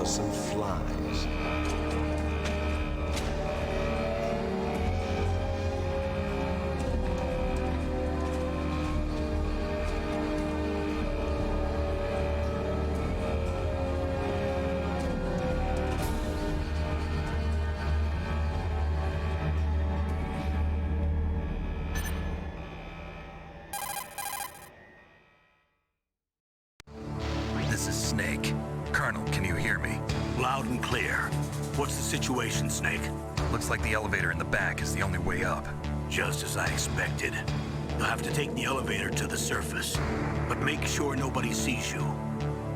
for some flies. This is Snake. Colonel, can you hear me? Loud and clear. What's the situation, Snake? Looks like the elevator in the back is the only way up. Just as I expected. You'll have to take the elevator to the surface, but make sure nobody sees you.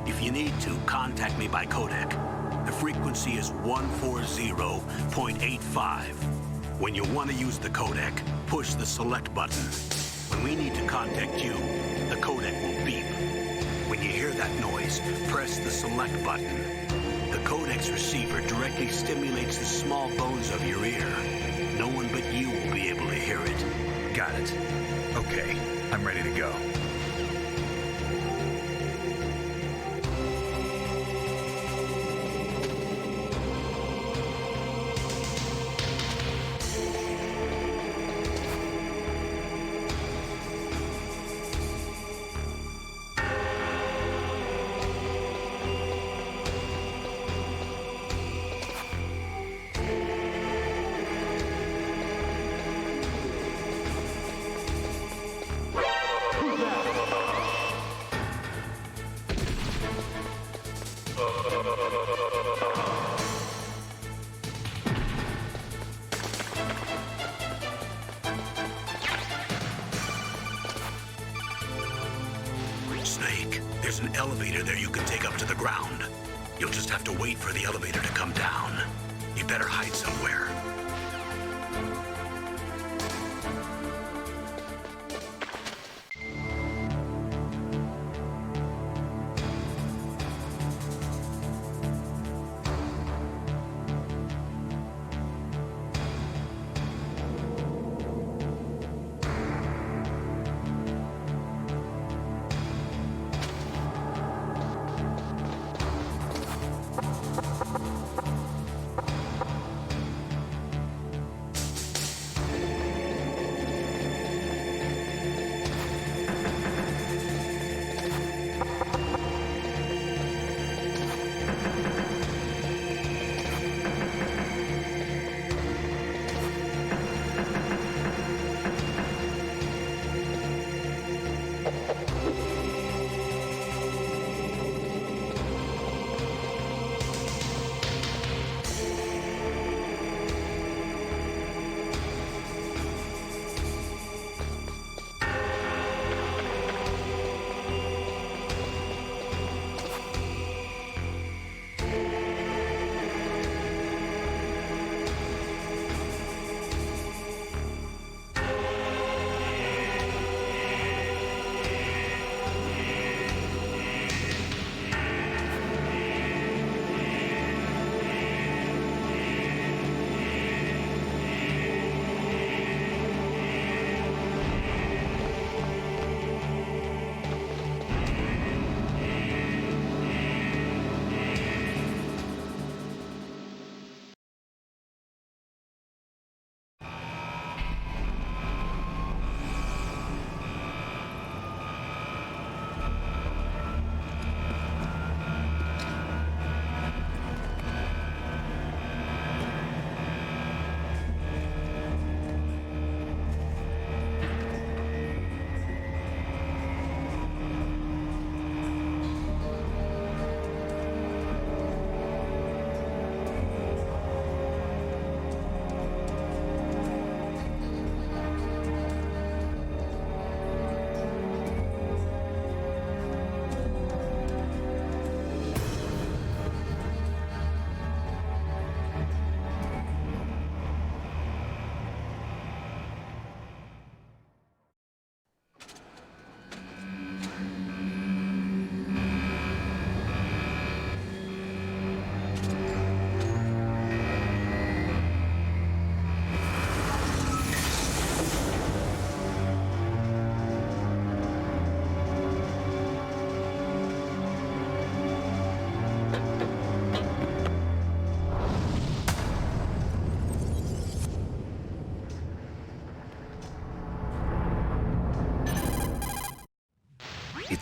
If you need to, contact me by codec. The frequency is 140.85. When you want to use the codec, push the select button. When we need to contact you, the codec will beep. When you hear that noise, press the select button. The codec's receiver directly stimulates the small bones of your ear. No one but you will be able to hear it. Got it. Okay, I'm ready to go. Snake, there's an elevator there you can take up to the ground. You'll just have to wait for the elevator to come down. You better hide somewhere.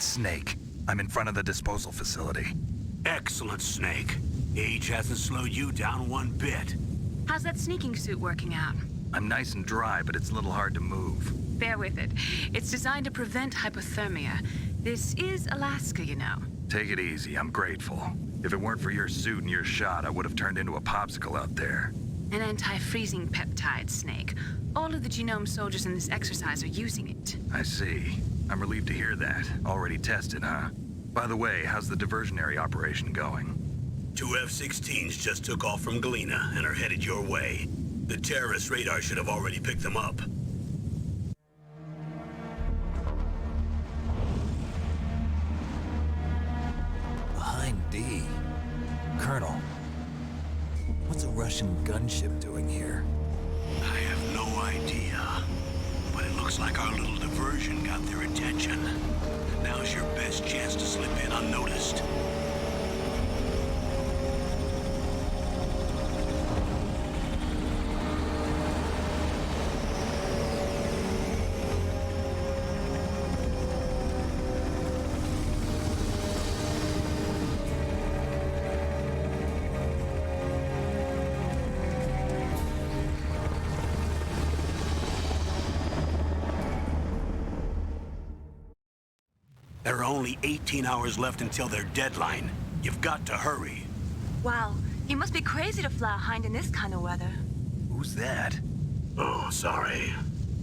It's Snake. I'm in front of the disposal facility. Excellent, Snake. Age hasn't slowed you down one bit. How's that sneaking suit working out? I'm nice and dry, but it's a little hard to move. Bear with it. It's designed to prevent hypothermia. This is Alaska, you know. Take it easy, I'm grateful. If it weren't for your suit and your shot, I would have turned into a popsicle out there. An anti-freezing peptide, Snake. All of the genome soldiers in this exercise are using it. I see. I'm relieved to hear that. Already tested, huh? By the way, how's the diversionary operation going? 2 F-16s just took off from Galena and are headed your way. The terrorist radar should have already picked them up. Behind D. Colonel, what's a Russian gunship doing here? I have no idea, but it looks like our little diversion got their attention. Now's your best chance to slip in unnoticed. There are only 18 hours left until their deadline. You've got to hurry. Wow, you must be crazy to fly a hind in this kind of weather. Who's that? Oh, sorry.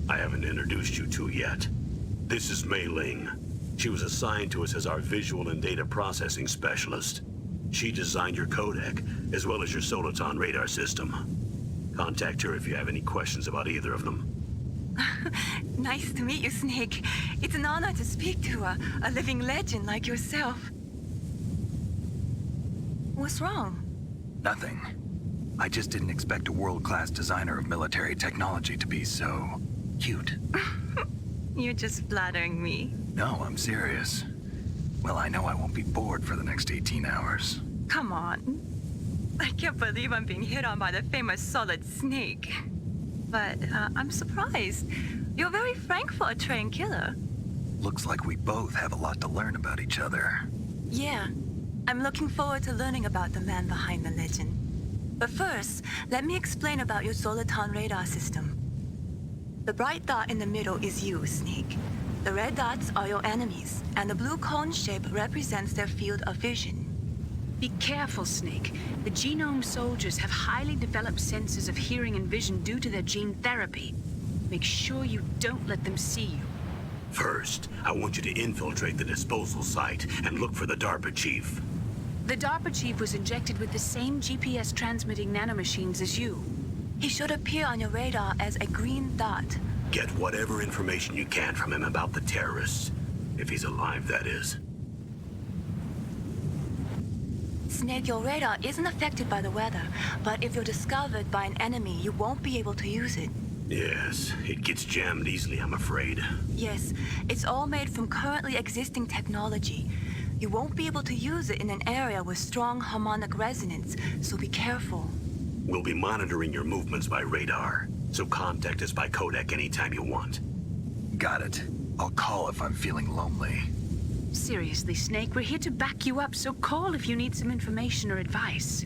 I haven't introduced you to yet. This is Mei Ling. She was assigned to us as our visual and data processing specialist. She designed your codec, as well as your Soliton radar system. Contact her if you have any questions about either of them. Nice to meet you, Snake. It's an honor to speak to a living legend like yourself. What's wrong? Nothing. I just didn't expect a world-class designer of military technology to be so cute. You're just flattering me. No, I'm serious. Well, I know I won't be bored for the next 18 hours. Come on. I can't believe I'm being hit on by the famous Solid Snake. But I'm surprised. You're very frank for a trained killer. Looks like we both have a lot to learn about each other. Yeah. I'm looking forward to learning about the man behind the legend. But first, let me explain about your Soliton radar system. The bright dot in the middle is you, Snake. The red dots are your enemies, and the blue cone shape represents their field of vision. Be careful, Snake. The genome soldiers have highly developed senses of hearing and vision due to their gene therapy. Make sure you don't let them see you. First, I want you to infiltrate the disposal site and look for the DARPA chief. The DARPA chief was injected with the same GPS transmitting nanomachines as you. He should appear on your radar as a green dot. Get whatever information you can from him about the terrorists. If he's alive, that is. Snake, your radar isn't affected by the weather, but if you're discovered by an enemy, you won't be able to use it. Yes, it gets jammed easily, I'm afraid. Yes, it's all made from currently existing technology. You won't be able to use it in an area with strong harmonic resonance, so be careful. We'll be monitoring your movements by radar, so contact us by codec anytime you want. Got it. I'll call if I'm feeling lonely. Seriously, Snake, we're here to back you up, so call if you need some information or advice.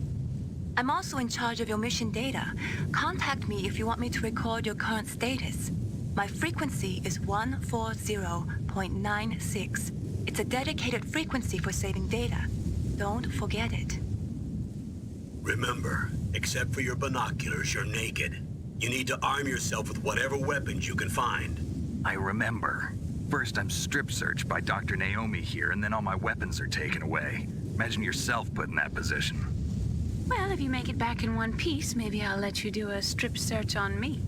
I'm also in charge of your mission data. Contact me if you want me to record your current status. My frequency is 140.96. It's a dedicated frequency for saving data. Don't forget it. Remember, except for your binoculars, you're naked. You need to arm yourself with whatever weapons you can find. I remember. First, I'm strip searched by Dr. Naomi here, and then all my weapons are taken away. Imagine yourself put in that position. Well, if you make it back in one piece, maybe I'll let you do a strip search on me.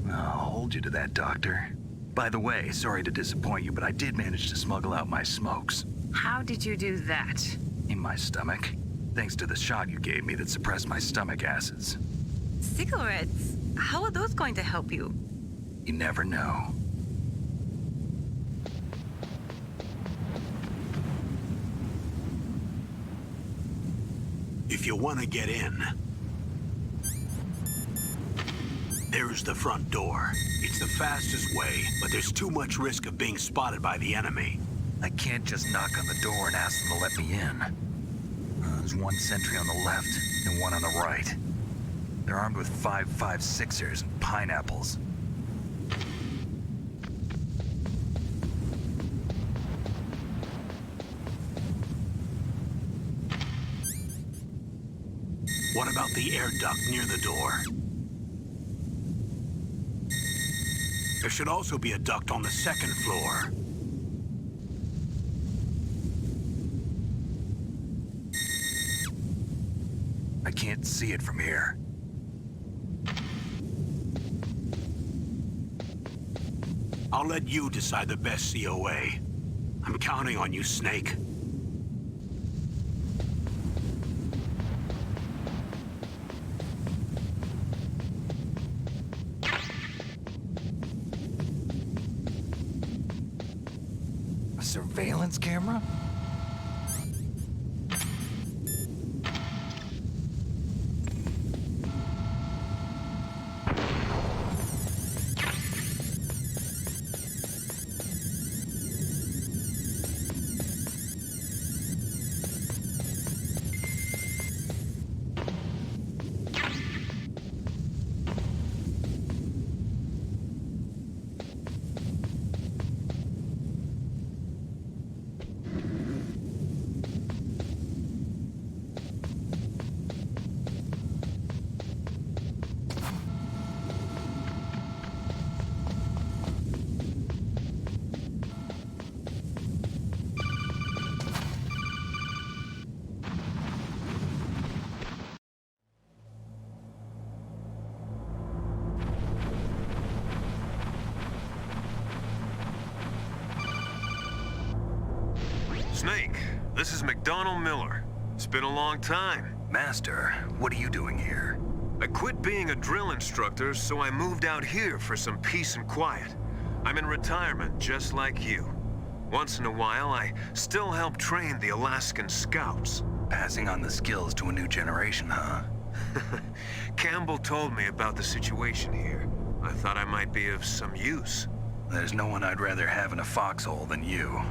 I'll hold you to that, Doctor. By the way, sorry to disappoint you, but I did manage to smuggle out my smokes. How did you do that? In my stomach. Thanks to the shot you gave me that suppressed my stomach acids. Cigarettes? How are those going to help you? You never know. If you want to get in, there's the front door. It's the fastest way, but there's too much risk of being spotted by the enemy. I can't just knock on the door and ask them to let me in. There's one sentry on the left and one on the right. They're armed with 5.56ers and pineapples. What about the air duct near the door? There should also be a duct on the second floor. I can't see it from here. I'll let you decide the best COA. I'm counting on you, Snake. A surveillance camera? Snake, this is McDonald Miller. It's been a long time. Master, what are you doing here? I quit being a drill instructor, so I moved out here for some peace and quiet. I'm in retirement, just like you. Once in a while, I still help train the Alaskan Scouts. Passing on the skills to a new generation, huh? Campbell told me about the situation here. I thought I might be of some use. There's no one I'd rather have in a foxhole than you.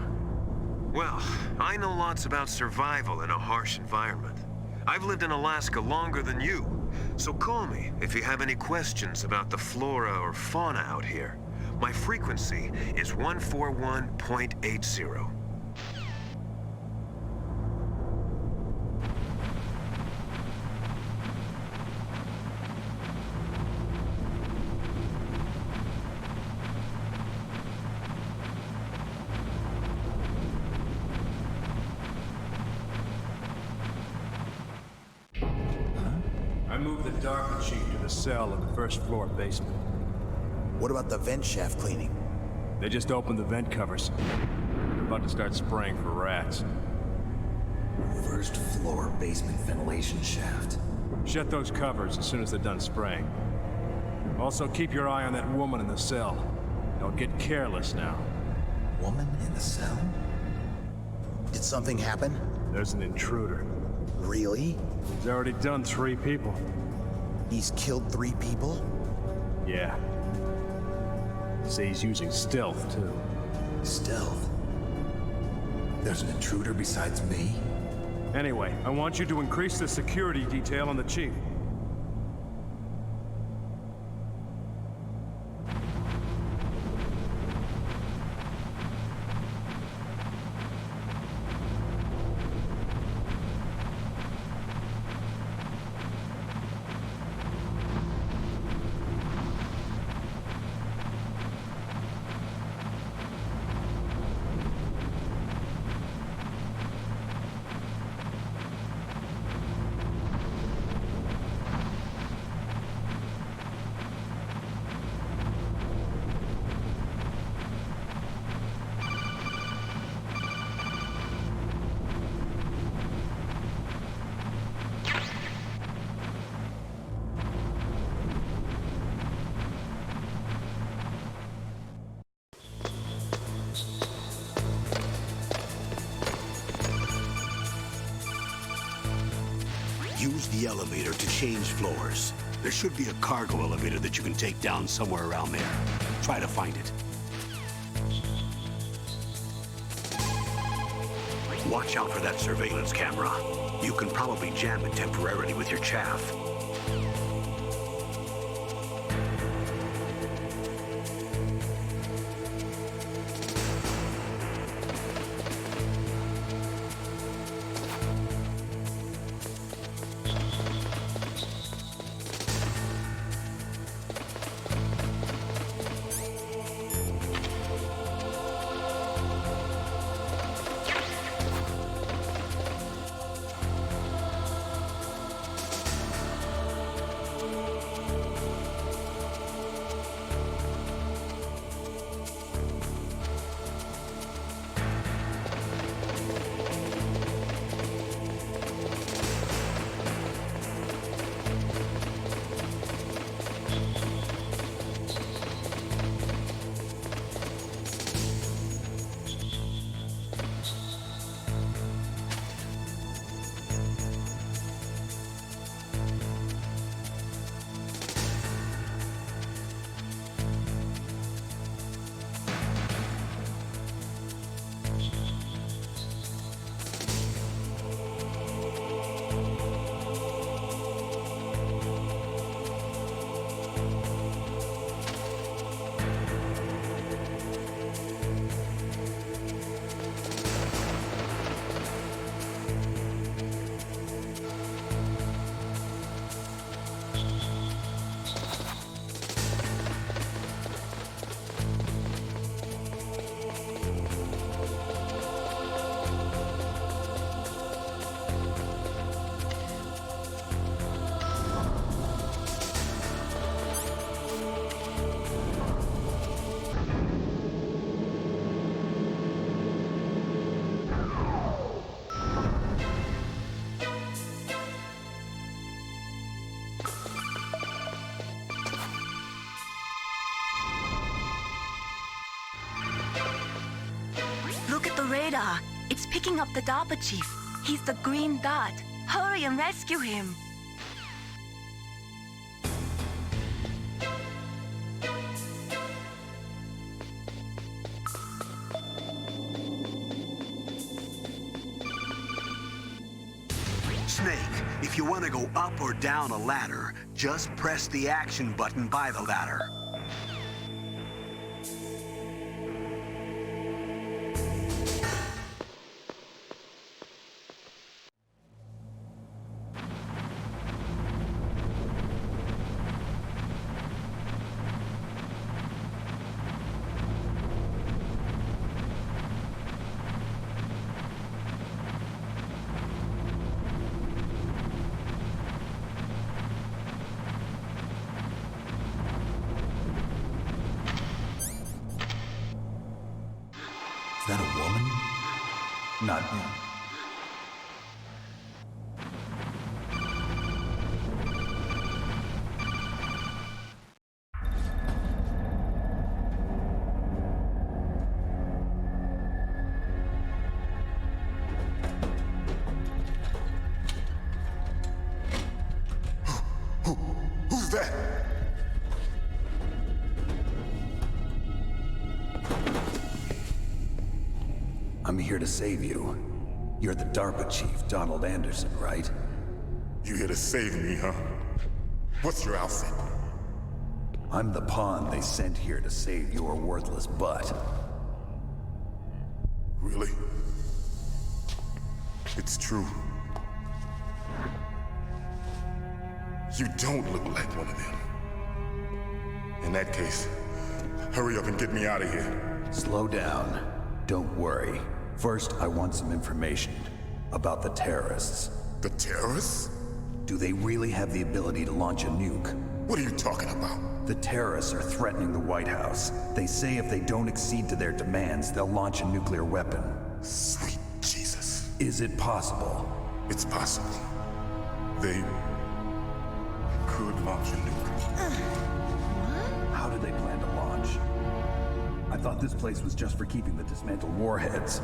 Well, I know lots about survival in a harsh environment. I've lived in Alaska longer than you, so call me if you have any questions about the flora or fauna out here. My frequency is 141.80. I moved the Darker Chief to the cell in the first floor basement. What about the vent shaft cleaning? They just opened the vent covers. They're about to start spraying for rats. First floor basement ventilation shaft. Shut those covers as soon as they're done spraying. Also, keep your eye on that woman in the cell. Don't get careless now. Woman in the cell? Did something happen? There's an intruder. Really? He's already done 3 people. He's killed 3 people? Yeah. Say he's using stealth, too. Stealth? There's an intruder besides me? Anyway, I want you to increase the security detail on the Chief. Use the elevator to change floors. There should be a cargo elevator that you can take down somewhere around there. Try to find it. Watch out for that surveillance camera. You can probably jam it temporarily with your chaff. Look at the radar. It's picking up the DARPA chief. He's the green dot. Hurry and rescue him. Snake, if you want to go up or down a ladder, just press the action button by the ladder. Is that a woman? Not me. Who's that? I'm here to save you. You're the DARPA chief, Donald Anderson, right? You here to save me, huh? What's your outfit? I'm the pawn they sent here to save your worthless butt. Really? It's true. You don't look like one of them. In that case, hurry up and get me out of here. Slow down. Don't worry. First, I want some information about the terrorists. The terrorists? Do they really have the ability to launch a nuke? What are you talking about? The terrorists are threatening the White House. They say if they don't accede to their demands, they'll launch a nuclear weapon. Sweet Jesus. Is it possible? It's possible. They could launch a nuke. How do they plan to launch? I thought this place was just for keeping the dismantled warheads.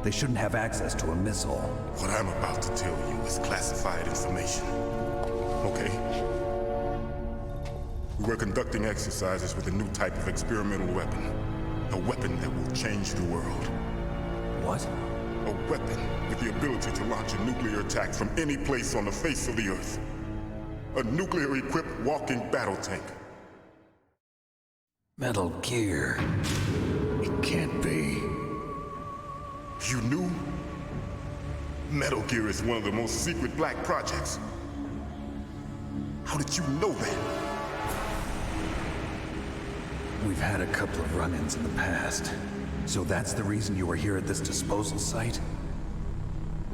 They shouldn't have access to a missile. What I'm about to tell you is classified information. Okay? We were conducting exercises with a new type of experimental weapon. A weapon that will change the world. What? A weapon with the ability to launch a nuclear attack from any place on the face of the Earth. A nuclear-equipped walking battle tank. Metal Gear. It can't be. You knew? Metal Gear is one of the most secret black projects. How did you know that? We've had a couple of run-ins in the past. So that's the reason you were here at this disposal site?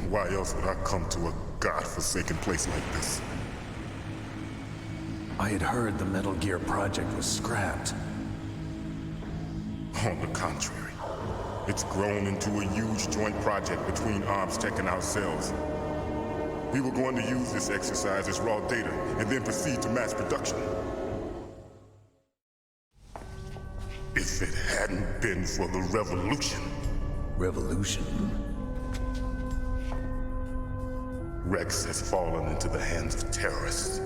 Why else would I come to a godforsaken place like this? I had heard the Metal Gear project was scrapped. On the contrary, it's grown into a huge joint project between Arms Tech and ourselves. We were going to use this exercise as raw data and then proceed to mass production. If it hadn't been for the revolution. Revolution? Rex has fallen into the hands of terrorists.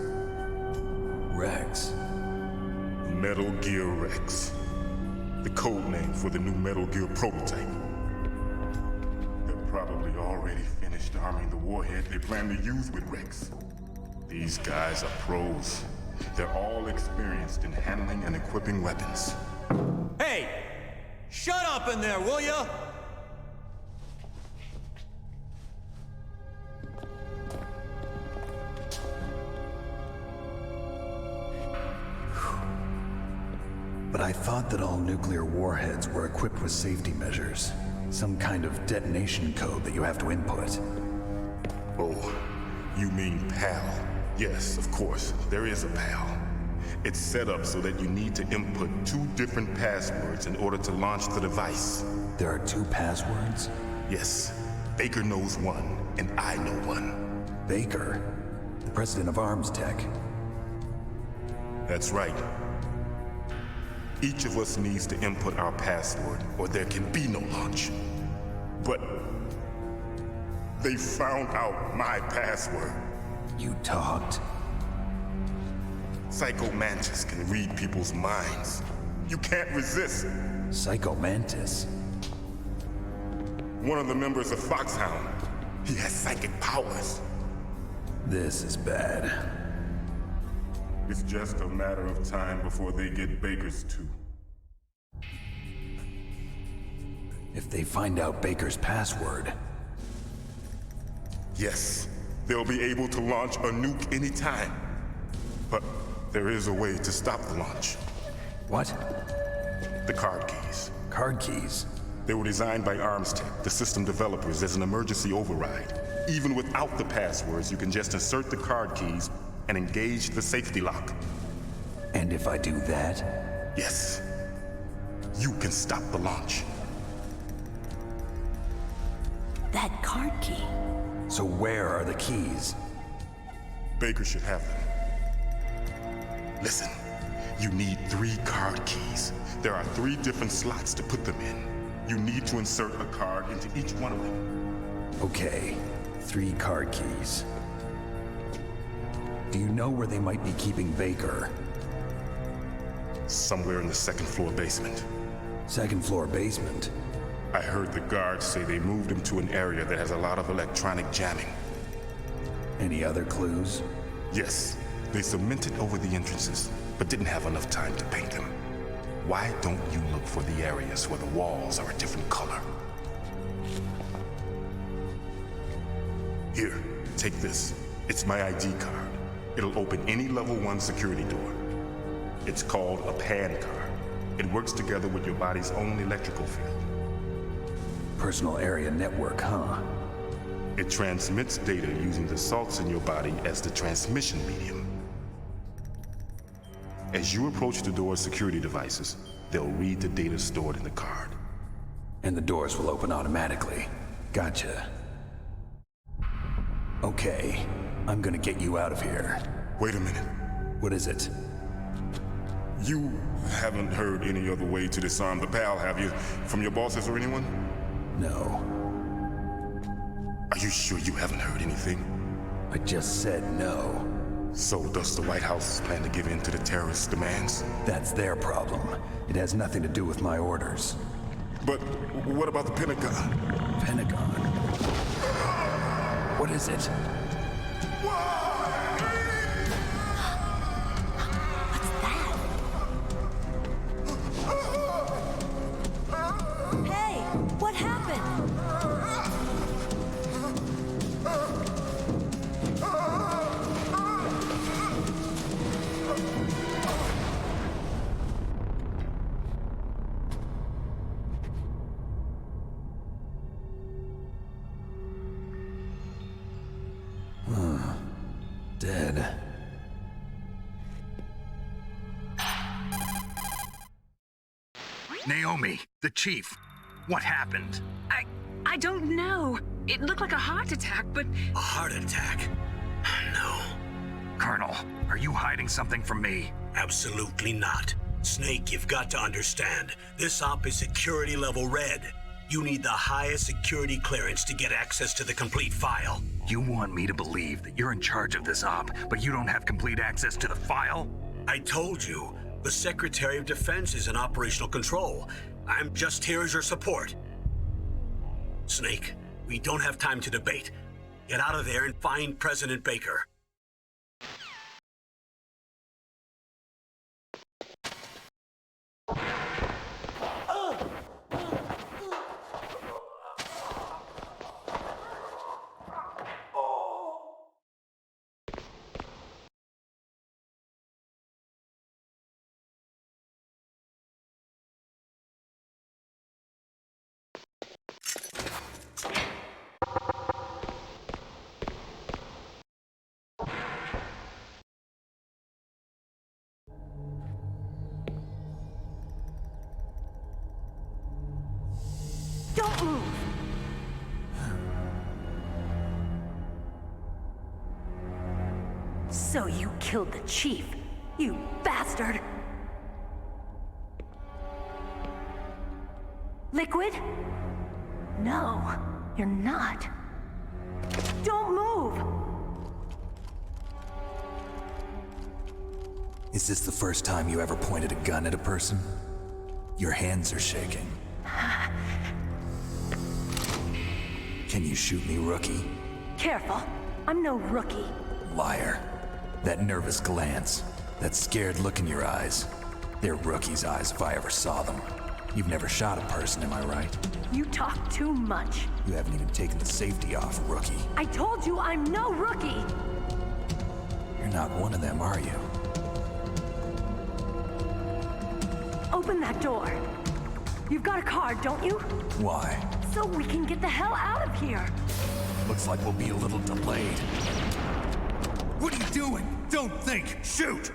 Rex? Metal Gear Rex. The code name for the new Metal Gear prototype. They're probably already finished arming the warhead they plan to use with Rex. These guys are pros. They're all experienced in handling and equipping weapons. Hey! Shut up in there, will ya? But I thought that all nuclear warheads were equipped with safety measures. Some kind of detonation code that you have to input. Oh, you mean PAL? Yes, of course, there is a PAL. It's set up so that you need to input 2 different passwords in order to launch the device. There are 2 passwords? Yes, Baker knows one, and I know one. Baker? The president of Arms Tech? That's right. Each of us needs to input our password, or there can be no launch. But they found out my password. You talked? Psycho Mantis can read people's minds. You can't resist. Psycho Mantis? One of the members of Foxhound. He has psychic powers. This is bad. It's just a matter of time before they get Baker's too. If they find out Baker's password... Yes, they'll be able to launch a nuke anytime. But there is a way to stop the launch. What? The card keys. Card keys? They were designed by Arms Tech, the system developers, as an emergency override. Even without the passwords, you can just insert the card keys and engage the safety lock. And if I do that? Yes. You can stop the launch. That card key. So where are the keys? Baker should have them. Listen, you need 3 card keys. There are 3 different slots to put them in. You need to insert a card into each one of them. Okay, 3 card keys. Do you know where they might be keeping Baker? Somewhere in the 2nd floor basement. 2nd floor basement? I heard the guards say they moved him to an area that has a lot of electronic jamming. Any other clues? Yes, they cemented over the entrances, but didn't have enough time to paint them. Why don't you look for the areas where the walls are a different color? Here, take this. It's my ID card. It'll open any level 1 security door. It's called a PAN card. It works together with your body's own electrical field. Personal area network, huh? It transmits data using the salts in your body as the transmission medium. As you approach the door's security devices, they'll read the data stored in the card. And the doors will open automatically. Gotcha. Okay, I'm gonna get you out of here. Wait a minute. What is it? You haven't heard any other way to disarm the PAL, have you? From your bosses or anyone? No. Are you sure you haven't heard anything? I just said no. So does the White House plan to give in to the terrorists' demands? That's their problem. It has nothing to do with my orders. But what about the Pentagon? Pentagon? What is it? What's that? Hey, what happened? Dead. Naomi, the chief. What happened? I don't know. It looked like a heart attack, but A heart attack? No, Colonel, are you hiding something from me? absolutely not. Snake, you've got to understand. This op is security level red. You need the highest security clearance to get access to the complete file. You want me to believe that you're in charge of this op, but you don't have complete access to the file? I told you, the Secretary of Defense is in operational control. I'm just here as your support. Snake, we don't have time to debate. Get out of there and find President Baker. Don't move! So you killed the chief, you bastard! Liquid? No, you're not. Don't move! Is this the first time you ever pointed a gun at a person? Your hands are shaking. Can you shoot me, rookie? Careful, I'm no rookie. Liar. That nervous glance, that scared look in your eyes. They're rookie's eyes if I ever saw them. You've never shot a person, am I right? You talk too much. You haven't even taken the safety off, rookie. I told you I'm no rookie! You're not one of them, are you? Open that door. You've got a card, don't you? Why? So we can get the hell out of here. Looks like we'll be a little delayed. What are you doing? Don't think! Shoot!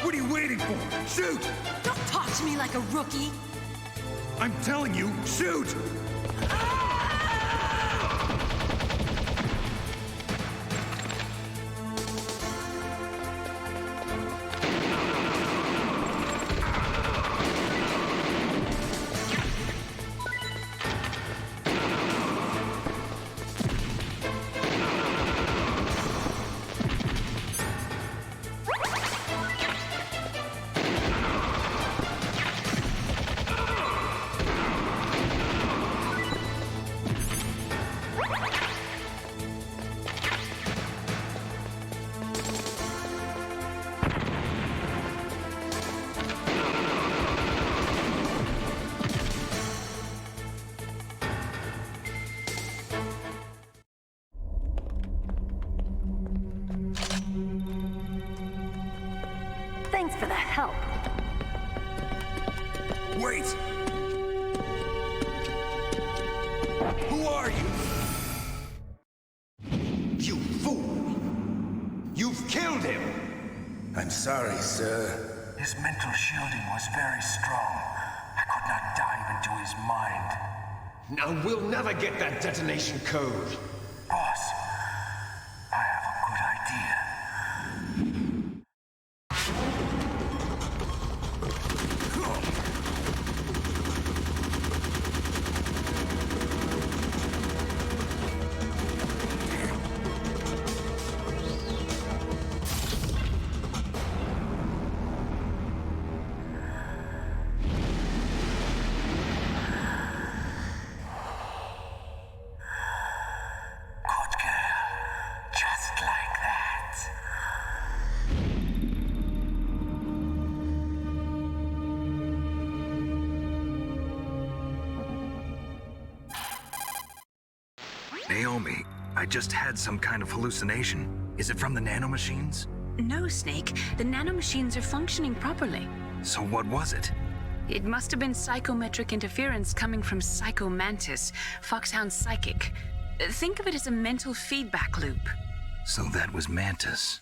What are you waiting for? Shoot! Don't talk to me like a rookie. I'm telling you, shoot! Thanks for the help. Wait! Who are you? You fool! You've killed him! I'm sorry, sir. His mental shielding was very strong. I could not dive into his mind. Now we'll never get that detonation code. Boss, I have a good idea. Naomi, I just had some kind of hallucination. Is it from the nanomachines? No, Snake. The nanomachines are functioning properly. So what was it? It must have been psychometric interference coming from Psycho Mantis, Foxhound's psychic. Think of it as a mental feedback loop. So that was Mantis.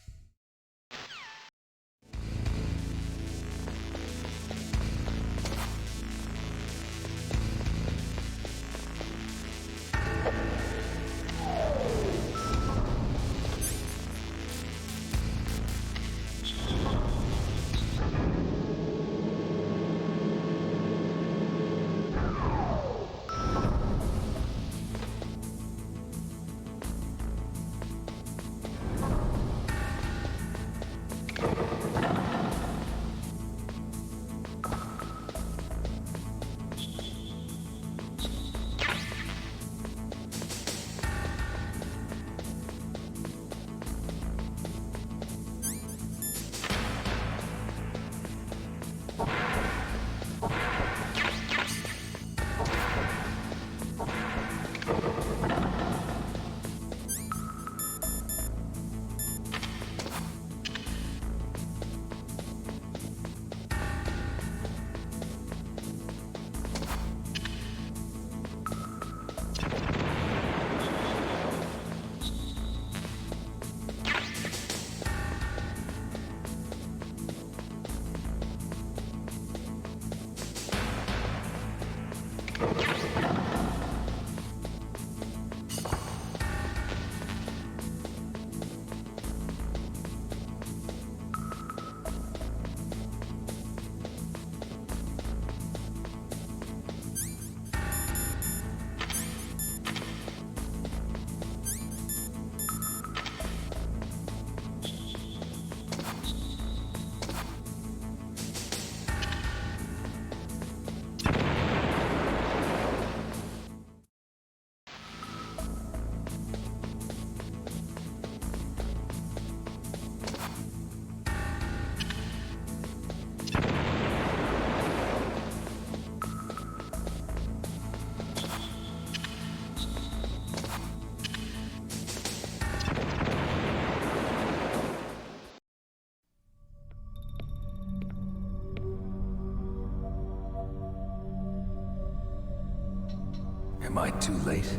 Am I too late?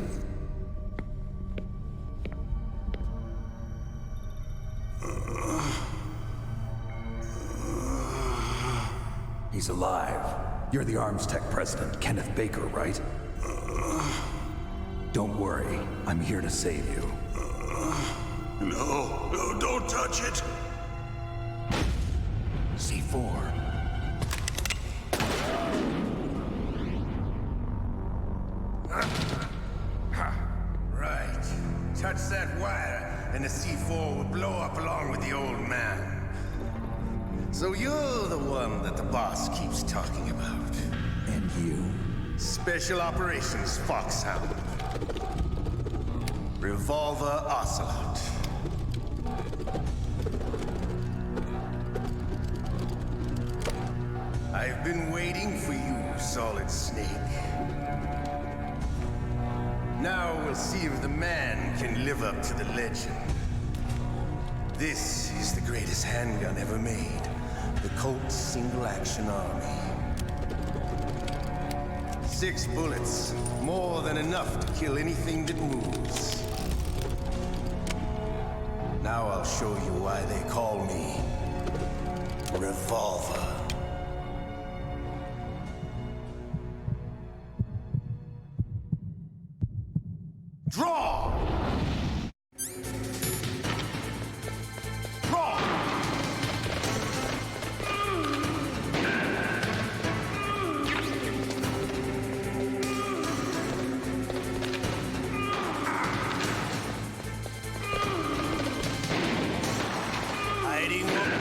He's alive. You're the Arms Tech president, Kenneth Baker, right? Don't worry. I'm here to save you. No, don't touch it. C4. Right. Touch that wire, and the C4 will blow up along with the old man. So you're the one that the boss keeps talking about. And you? Special Operations Foxhound. Revolver Ocelot. I've been waiting for you, Solid Snake. Now we'll see if the man can live up to the legend. This is the greatest handgun ever made. The Colt's Single Action Army. 6 bullets, more than enough to kill anything that moves. Now I'll show you why they call me Revolver. Draw! Draw! Hiding one.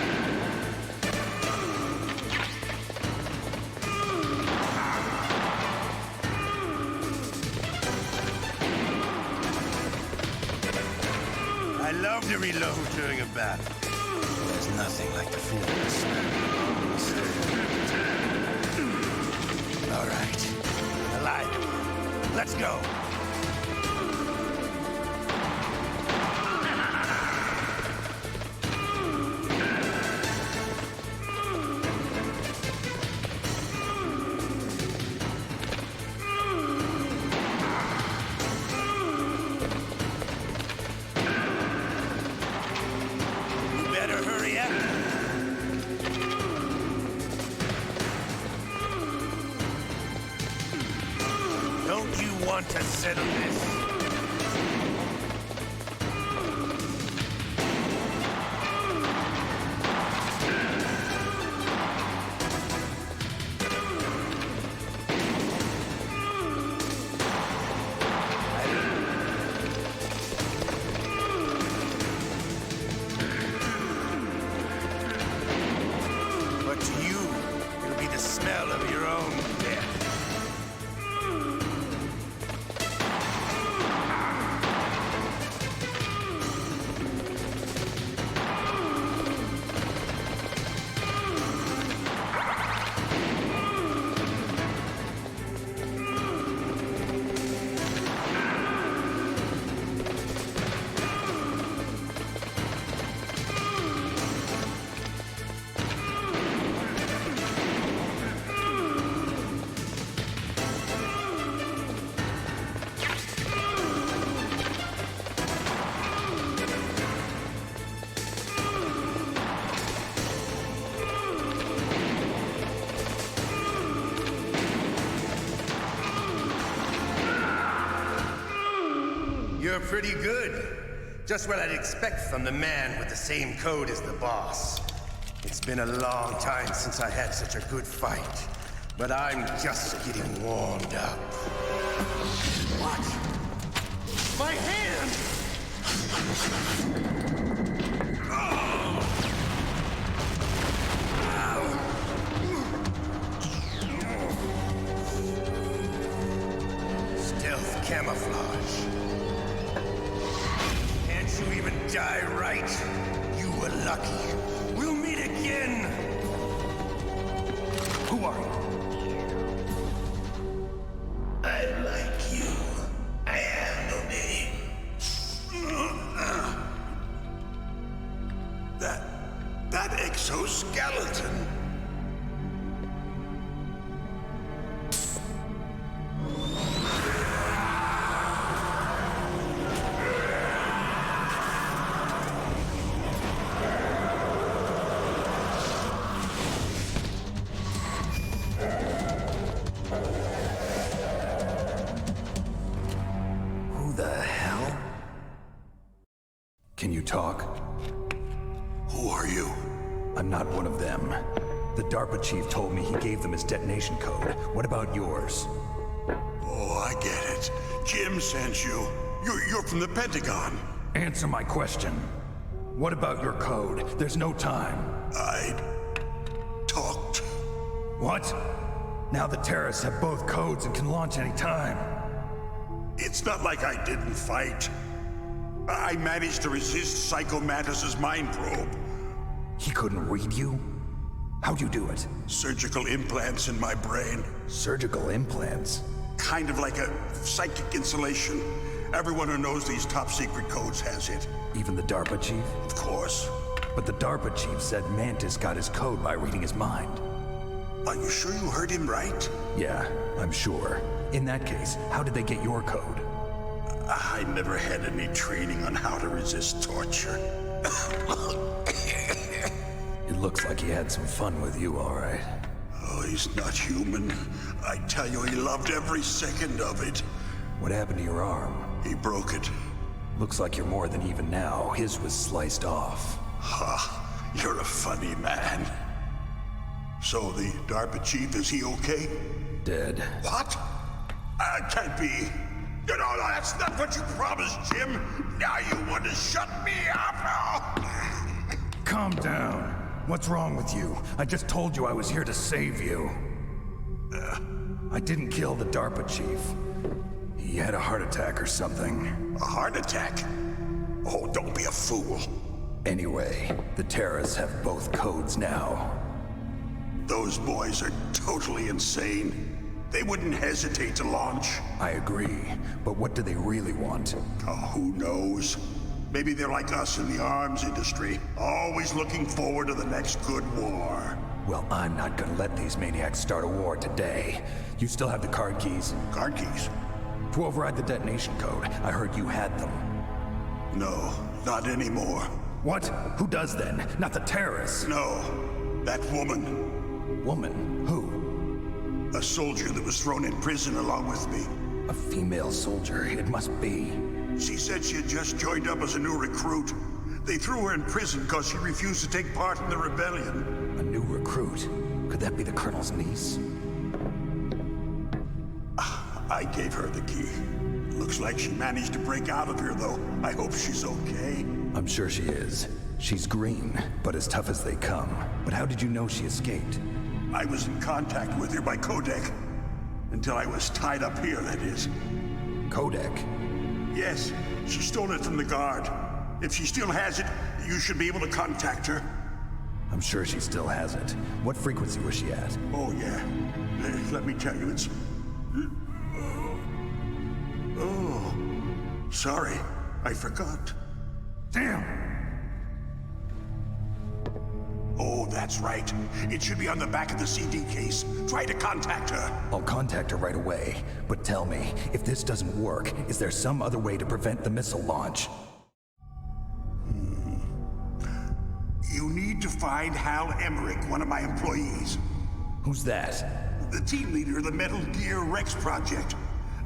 I love to reload during a battle. There's nothing like the feel of the smell. All right. Alive. Let's go. Don't you want to settle this? But to you, it'll be the smell of your own death. You're pretty good. Just what I'd expect from the man with the same code as the boss. It's been a long time since I had such a good fight, but I'm just getting warmed up. What? My hand! Stealth camouflage. Can't you even die right? You were lucky. We'll meet again! Who are you? I'm like you. I have no name. That exoskeleton. Who the hell? Can you talk? Who are you? I'm not one of them. The DARPA chief told me he gave them his detonation code. What about yours? Oh, I get it. Jim sent you. You're from the Pentagon. Answer my question. What about your code? There's no time. I talked. What? Now the terrorists have both codes and can launch any time. It's not like I didn't fight. I managed to resist Psycho Mantis's mind probe. He couldn't read you? How'd you do it? Surgical implants in my brain. Surgical implants? Kind of like a psychic insulation. Everyone who knows these top secret codes has it. Even the DARPA chief? Of course. But the DARPA chief said Mantis got his code by reading his mind. Are you sure you heard him right? Yeah, I'm sure. In that case, how did they get your code? I never had any training on how to resist torture. It looks like he had some fun with you, all right. Oh, he's not human. I tell you, he loved every second of it. What happened to your arm? He broke it. Looks like you're more than even now. His was sliced off. Ha, you're a funny man. So the DARPA chief, is he okay? Dead. What? Can't be. No, that's not what you promised, Jim. Now you want to shut me up? Calm down. What's wrong with you? I just told you I was here to save you. I didn't kill the DARPA chief. He had a heart attack or something. A heart attack? Oh, don't be a fool. Anyway, the terrorists have both codes now. Those boys are totally insane. They wouldn't hesitate to launch. I agree, but what do they really want? Oh, who knows? Maybe they're like us in the arms industry, always looking forward to the next good war. Well, I'm not gonna let these maniacs start a war today. You still have the card keys? Card keys? To override the detonation code. I heard you had them. No, not anymore. What? Who does then? Not the terrorists? No, that woman. Woman? Who? A soldier that was thrown in prison along with me. A female soldier, it must be. She said she had just joined up as a new recruit. They threw her in prison because she refused to take part in the rebellion. A new recruit? Could that be the Colonel's niece? I gave her the key. Looks like she managed to break out of here, though. I hope she's okay. I'm sure she is. She's green, but as tough as they come. But how did you know she escaped? I was in contact with her by codec. Until I was tied up here, that is. Codec? Yes, she stole it from the guard. If she still has it, you should be able to contact her. I'm sure she still has it. What frequency was she at? Oh, yeah. Let me tell you, it's... Oh, sorry. I forgot. Damn! Oh, that's right. It should be on the back of the CD case. Try to contact her. I'll contact her right away. But tell me, if this doesn't work, is there some other way to prevent the missile launch? You need to find Hal Emmerich, one of my employees. Who's that? The team leader of the Metal Gear Rex project.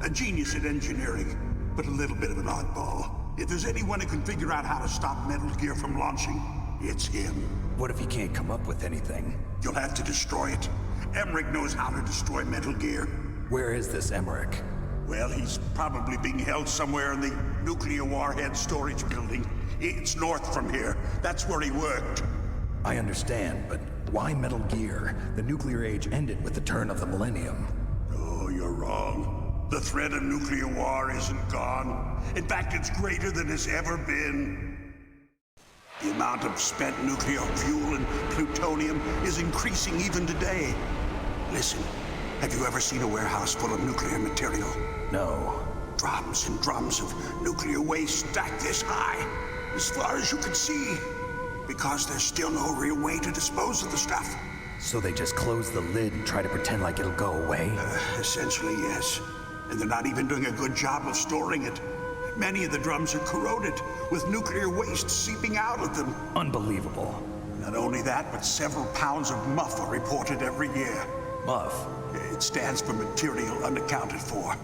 A genius at engineering, but a little bit of an oddball. If there's anyone who can figure out how to stop Metal Gear from launching, it's him. What if he can't come up with anything? You'll have to destroy it. Emmerich knows how to destroy Metal Gear. Where is this Emmerich? Well, he's probably being held somewhere in the nuclear warhead storage building. It's north from here. That's where he worked. I understand, but why Metal Gear? The nuclear age ended with the turn of the millennium. Oh, you're wrong. The threat of nuclear war isn't gone. In fact, it's greater than it's ever been. The amount of spent nuclear fuel and plutonium is increasing even today. Listen, have you ever seen a warehouse full of nuclear material? No. Drums and drums of nuclear waste stacked this high, as far as you can see, because there's still no real way to dispose of the stuff. So they just close the lid and try to pretend like it'll go away? Essentially, yes. And they're not even doing a good job of storing it. Many of the drums are corroded, with nuclear waste seeping out of them. Unbelievable. Not only that, but several pounds of MUF are reported every year. MUF? It stands for material unaccounted for.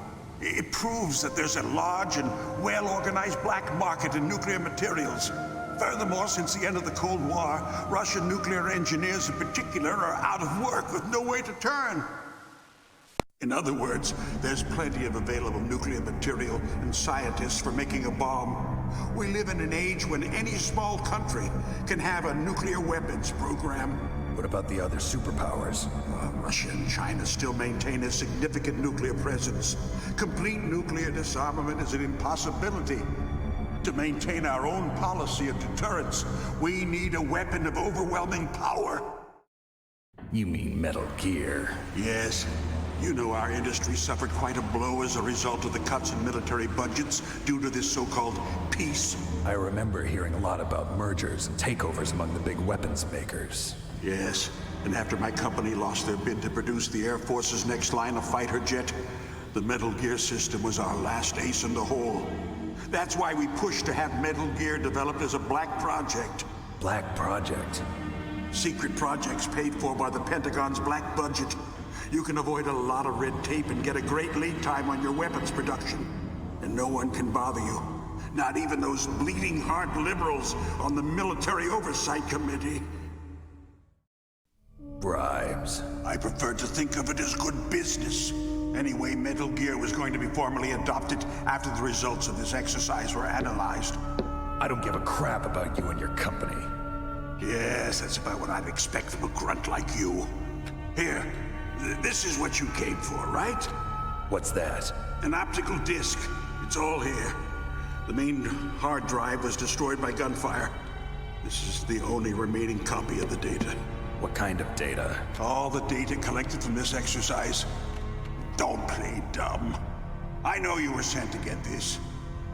It proves that there's a large and well-organized black market in nuclear materials. Furthermore, since the end of the Cold War, Russian nuclear engineers in particular are out of work with no way to turn. In other words, there's plenty of available nuclear material and scientists for making a bomb. We live in an age when any small country can have a nuclear weapons program. What about the other superpowers? Russia and China still maintain a significant nuclear presence. Complete nuclear disarmament is an impossibility. To maintain our own policy of deterrence, we need a weapon of overwhelming power. You mean Metal Gear? Yes. You know our industry suffered quite a blow as a result of the cuts in military budgets due to this so-called peace. I remember hearing a lot about mergers and takeovers among the big weapons makers. Yes, and after my company lost their bid to produce the Air Force's next line of fighter jet, the Metal Gear system was our last ace in the hole. That's why we pushed to have Metal Gear developed as a black project. Black project? Secret projects paid for by the Pentagon's black budget. You can avoid a lot of red tape and get a great lead time on your weapons production. And no one can bother you. Not even those bleeding heart liberals on the Military Oversight Committee. Bribes. I prefer to think of it as good business. Anyway, Metal Gear was going to be formally adopted after the results of this exercise were analyzed. I don't give a crap about you and your company. Yes, that's about what I'd expect from a grunt like you. Here, this is what you came for, right? What's that? An optical disc. It's all here. The main hard drive was destroyed by gunfire. This is the only remaining copy of the data. What kind of data? All the data collected from this exercise. Don't play dumb. I know you were sent to get this.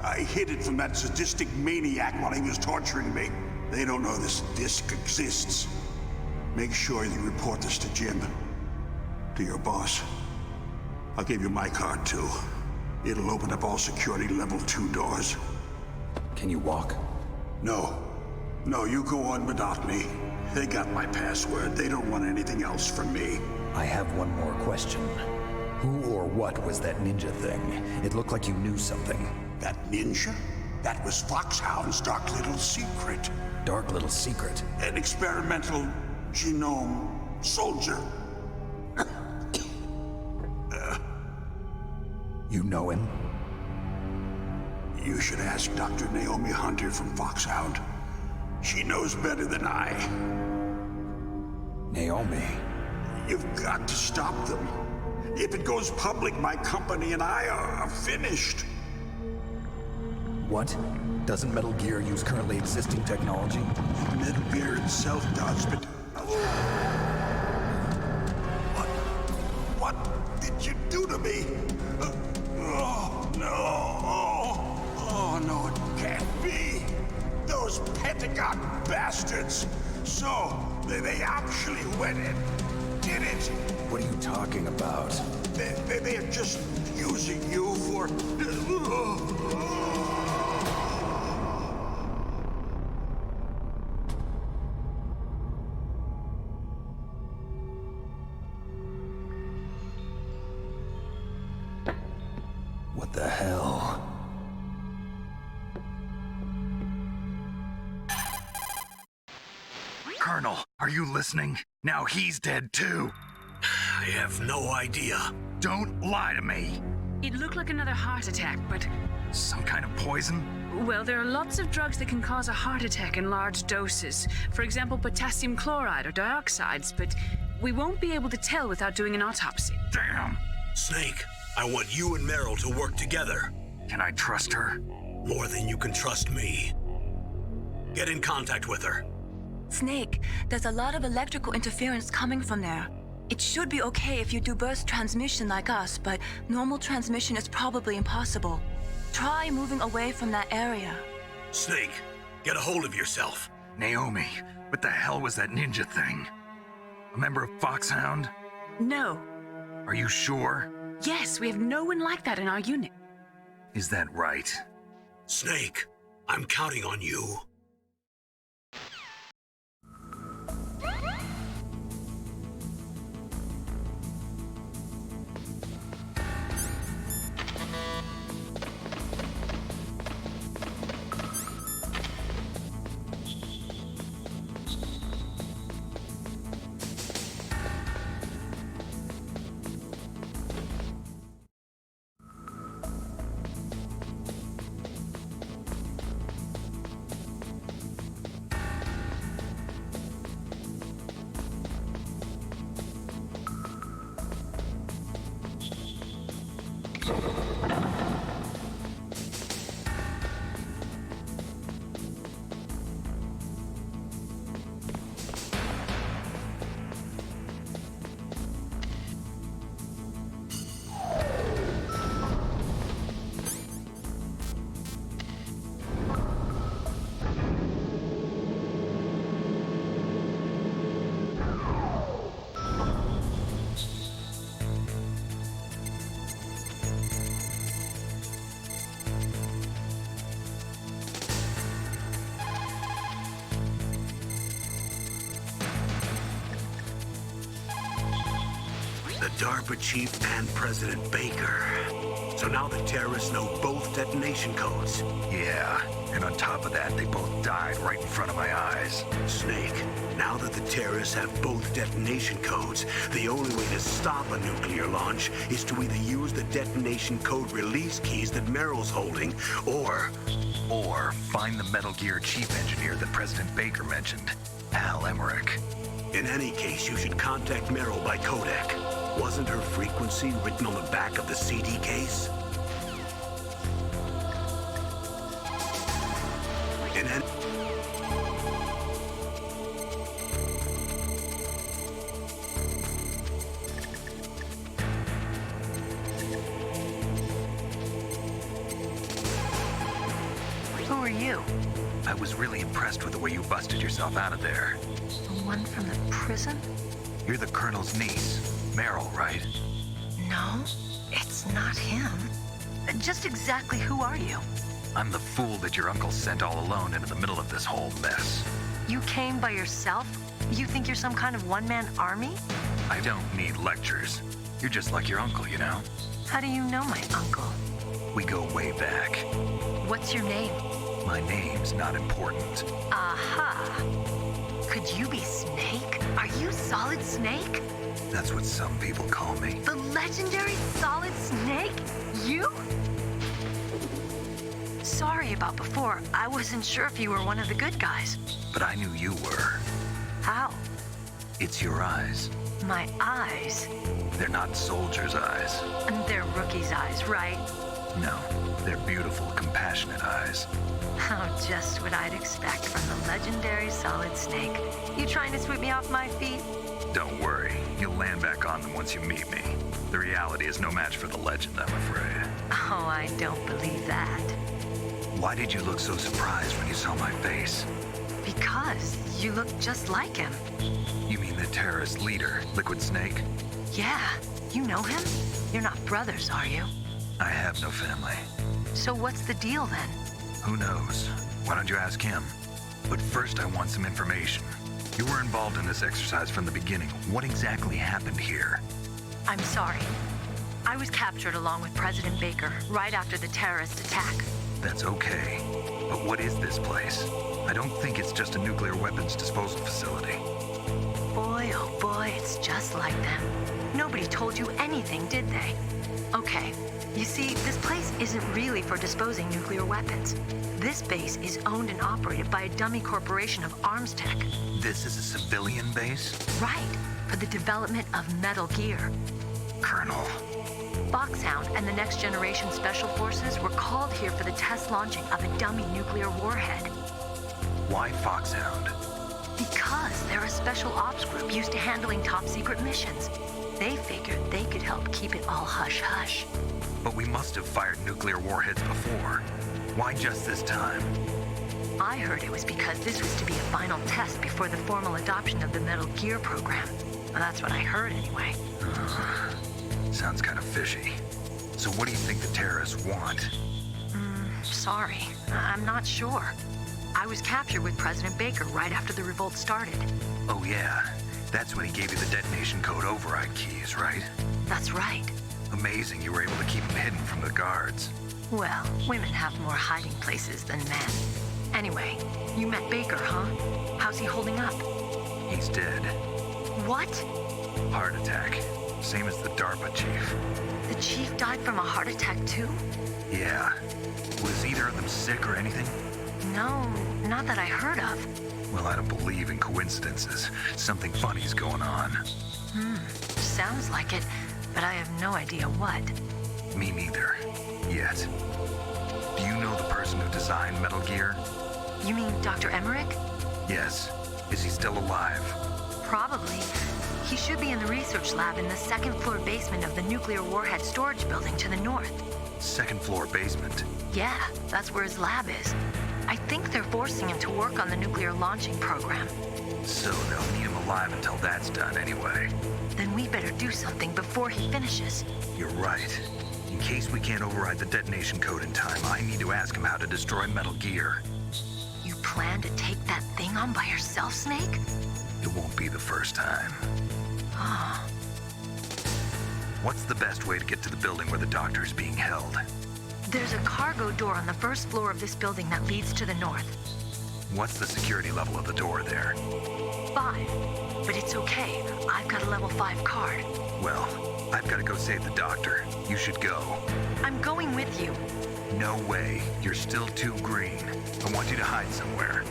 I hid it from that sadistic maniac while he was torturing me. They don't know this disc exists. Make sure you report this to Jim. To your boss. I'll give you my card, too. It'll open up all security level 2 doors. Can you walk? No. No, you go on without me. They got my password. They don't want anything else from me. I have one more question. Who or what was that ninja thing? It looked like you knew something. That ninja? That was Foxhound's dark little secret. Dark little secret? An experimental genome soldier. You know him? You should ask Dr. Naomi Hunter from Foxhound. She knows better than I. Naomi? You've got to stop them. If it goes public, my company and I are finished. What? Doesn't Metal Gear use currently existing technology? Metal Gear itself does, but... What did you do to me? Oh, no. Oh, no, it can't be. Those Pentagon bastards. So, they actually went and did it. What are you talking about? They are just using you for... What the hell? Colonel, are you listening? Now he's dead too. I have no idea. Don't lie to me. It looked like another heart attack, but... Some kind of poison? Well, there are lots of drugs that can cause a heart attack in large doses. For example, potassium chloride or dioxides, but we won't be able to tell without doing an autopsy. Damn. Snake, I want you and Meryl to work together. Can I trust her? More than you can trust me. Get in contact with her. Snake, there's a lot of electrical interference coming from there. It should be okay if you do burst transmission like us, but normal transmission is probably impossible. Try moving away from that area. Snake, get a hold of yourself. Naomi, what the hell was that ninja thing? A member of Foxhound? No. Are you sure? Yes, we have no one like that in our unit. Is that right? Snake, I'm counting on you. The DARPA chief and President Baker. So now the terrorists know both detonation codes. Yeah, and on top of that, they both died right in front of my eyes. Snake, now that the terrorists have both detonation codes, the only way to stop a nuclear launch is to either use the detonation code release keys that Meryl's holding, or find the Metal Gear chief engineer that President Baker mentioned, Al Emmerich. In any case, you should contact Meryl by codec. Wasn't her frequency written on the back of the CD case? In any... Who are you? I was really impressed with the way you busted yourself out of there. The one from the prison? You're the Colonel's niece, Meryl, right? No, it's not him. Just exactly who are you? I'm the fool that your uncle sent all alone into the middle of this whole mess. You came by yourself? You think you're some kind of one-man army? I don't need lectures. You're just like your uncle, you know? How do you know my uncle? We go way back. What's your name? My name's not important. Aha. Could you be Snake? Are you Solid Snake? That's what some people call me. The legendary Solid Snake? You? Sorry about before. I wasn't sure if you were one of the good guys. But I knew you were. How? It's your eyes. My eyes? They're not soldiers' eyes. They're rookies' eyes, right? No, they're beautiful, compassionate eyes. Oh, just what I'd expect from the legendary Solid Snake. You trying to sweep me off my feet? Don't worry, you'll land back on them once you meet me. The reality is no match for the legend, I'm afraid. Oh, I don't believe that. Why did you look so surprised when you saw my face? Because you look just like him. You mean the terrorist leader, Liquid Snake? Yeah, you know him? You're not brothers, are you? I have no family. So what's the deal then? Who knows? Why don't you ask him? But first I want some information. You were involved in this exercise from the beginning. What exactly happened here? I'm sorry. I was captured along with President Baker right after the terrorist attack. That's okay. But what is this place? I don't think it's just a nuclear weapons disposal facility. Boy, oh boy, it's just like them. Nobody told you anything, did they? Okay, you see, this place isn't really for disposing nuclear weapons. This base is owned and operated by a dummy corporation of arms tech. This is a civilian base? Right, for the development of Metal Gear. Colonel. Foxhound and the Next Generation Special Forces were called here for the test launching of a dummy nuclear warhead. Why Foxhound? Because they're a special ops group used to handling top-secret missions. They figured they could help keep it all hush-hush. But we must have fired nuclear warheads before. Why just this time? I heard it was because this was to be a final test before the formal adoption of the Metal Gear program. Well, that's what I heard anyway. Sounds kind of fishy. So what do you think the terrorists want? Sorry, I'm not sure. I was captured with President Baker right after the revolt started. Oh yeah, that's when he gave you the detonation code override keys, right? That's right. Amazing you were able to keep them hidden from the guards. Well, women have more hiding places than men. Anyway, you met Baker, huh? How's he holding up? He's dead. What? Heart attack. Same as the DARPA chief. The chief died from a heart attack too? Yeah. Was either of them sick or anything? No, not that I heard of. Well, I don't believe in coincidences. Something funny's going on. Sounds like it, but I have no idea what. Me neither. Yet. Do you know the person who designed Metal Gear? You mean Dr. Emmerich? Yes. Is he still alive? Probably. He should be in the research lab in the second-floor basement of the nuclear warhead storage building to the north. Second-floor basement? Yeah, that's where his lab is. I think they're forcing him to work on the nuclear launching program. So they'll need him alive until that's done anyway. Then we better do something before he finishes. You're right. In case we can't override the detonation code in time, I need to ask him how to destroy Metal Gear. You plan to take that thing on by yourself, Snake? It won't be the first time. What's the best way to get to the building where the doctor is being held? There's a cargo door on the first floor of this building that leads to the north. What's the security level of the door there? 5. But it's okay. I've got a level 5 card. Well, I've got to go save the doctor. You should go. I'm going with you. No way. You're still too green. I want you to hide somewhere.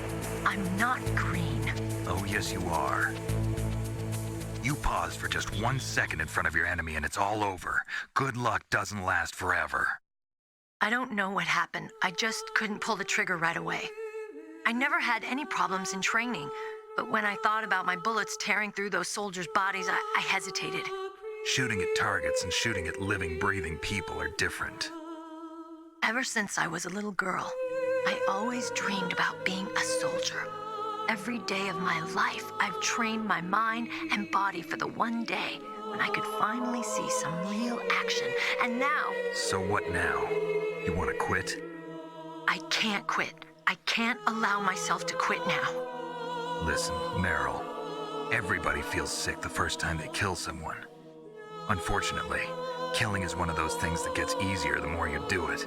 I'm not green. Oh, yes, you are. You pause for just 1 second in front of your enemy and it's all over. Good luck doesn't last forever. I don't know what happened. I just couldn't pull the trigger right away. I never had any problems in training, but when I thought about my bullets tearing through those soldiers' bodies, I hesitated. Shooting at targets and shooting at living, breathing people are different. Ever since I was a little girl, I always dreamed about being a soldier. Every day of my life, I've trained my mind and body for the one day when I could finally see some real action. And now... So what now? You want to quit? I can't quit. I can't allow myself to quit now. Listen, Meryl. Everybody feels sick the first time they kill someone. Unfortunately, killing is one of those things that gets easier the more you do it.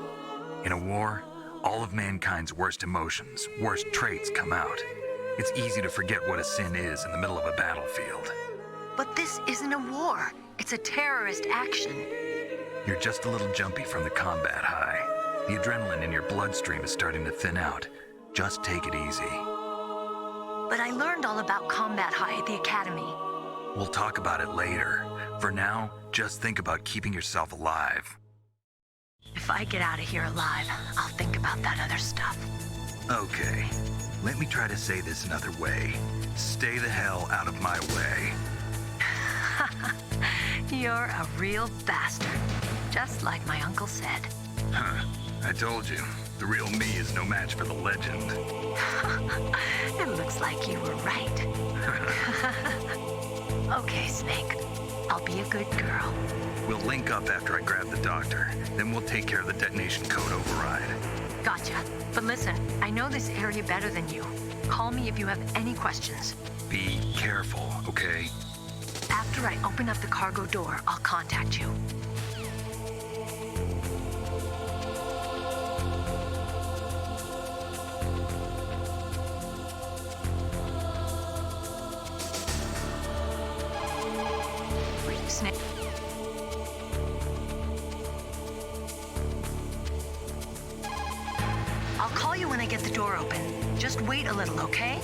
In a war, all of mankind's worst emotions, worst traits come out. It's easy to forget what a sin is in the middle of a battlefield. But this isn't a war. It's a terrorist action. You're just a little jumpy from the combat high. The adrenaline in your bloodstream is starting to thin out. Just take it easy. But I learned all about combat high at the academy. We'll talk about it later. For now, just think about keeping yourself alive. If I get out of here alive, I'll think about that other stuff. Okay, let me try to say this another way. Stay the hell out of my way. You're a real bastard. Just like my uncle said. Huh, I told you. The real me is no match for the legend. It looks like you were right. Okay, Snake. I'll be a good girl. We'll link up after I grab the doctor. Then we'll take care of the detonation code override. Gotcha. But listen, I know this area better than you. Call me if you have any questions. Be careful, okay? After I open up the cargo door, I'll contact you. Snake. I'll call you when I get the door open. Just wait a little, okay?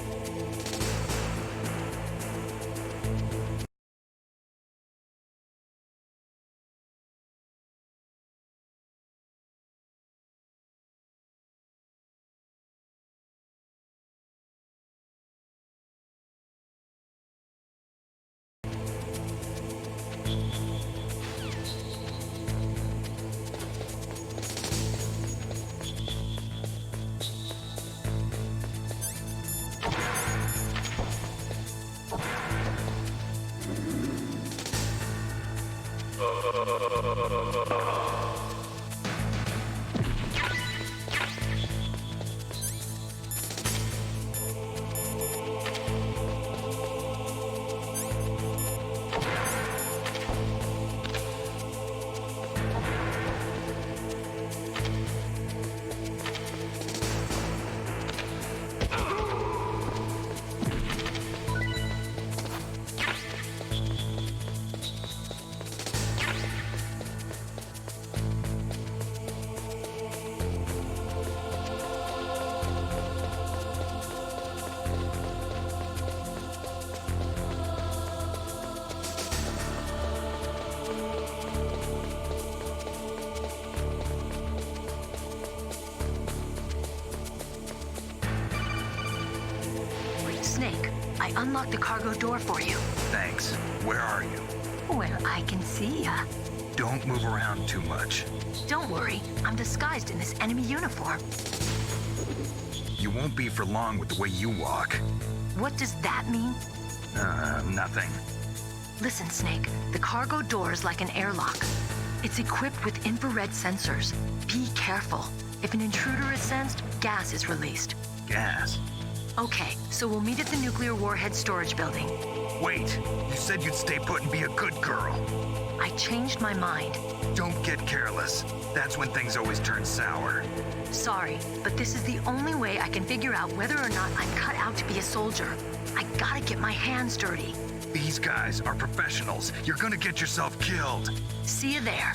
Snake, I unlocked the cargo door for you. Thanks. Where are you? Where I can see ya. Don't move around too much. Don't worry, I'm disguised in this enemy uniform. You won't be for long with the way you walk. What does that mean? Nothing. Listen, Snake, the cargo door is like an airlock. It's equipped with infrared sensors. Be careful. If an intruder is sensed, gas is released. Gas? Okay, so we'll meet at the nuclear warhead storage building. Wait, you said you'd stay put and be a good girl. I changed my mind. Don't get careless. That's when things always turn sour. Sorry, but this is the only way I can figure out whether or not I'm cut out to be a soldier. I gotta get my hands dirty. These guys are professionals. You're gonna get yourself killed. See you there.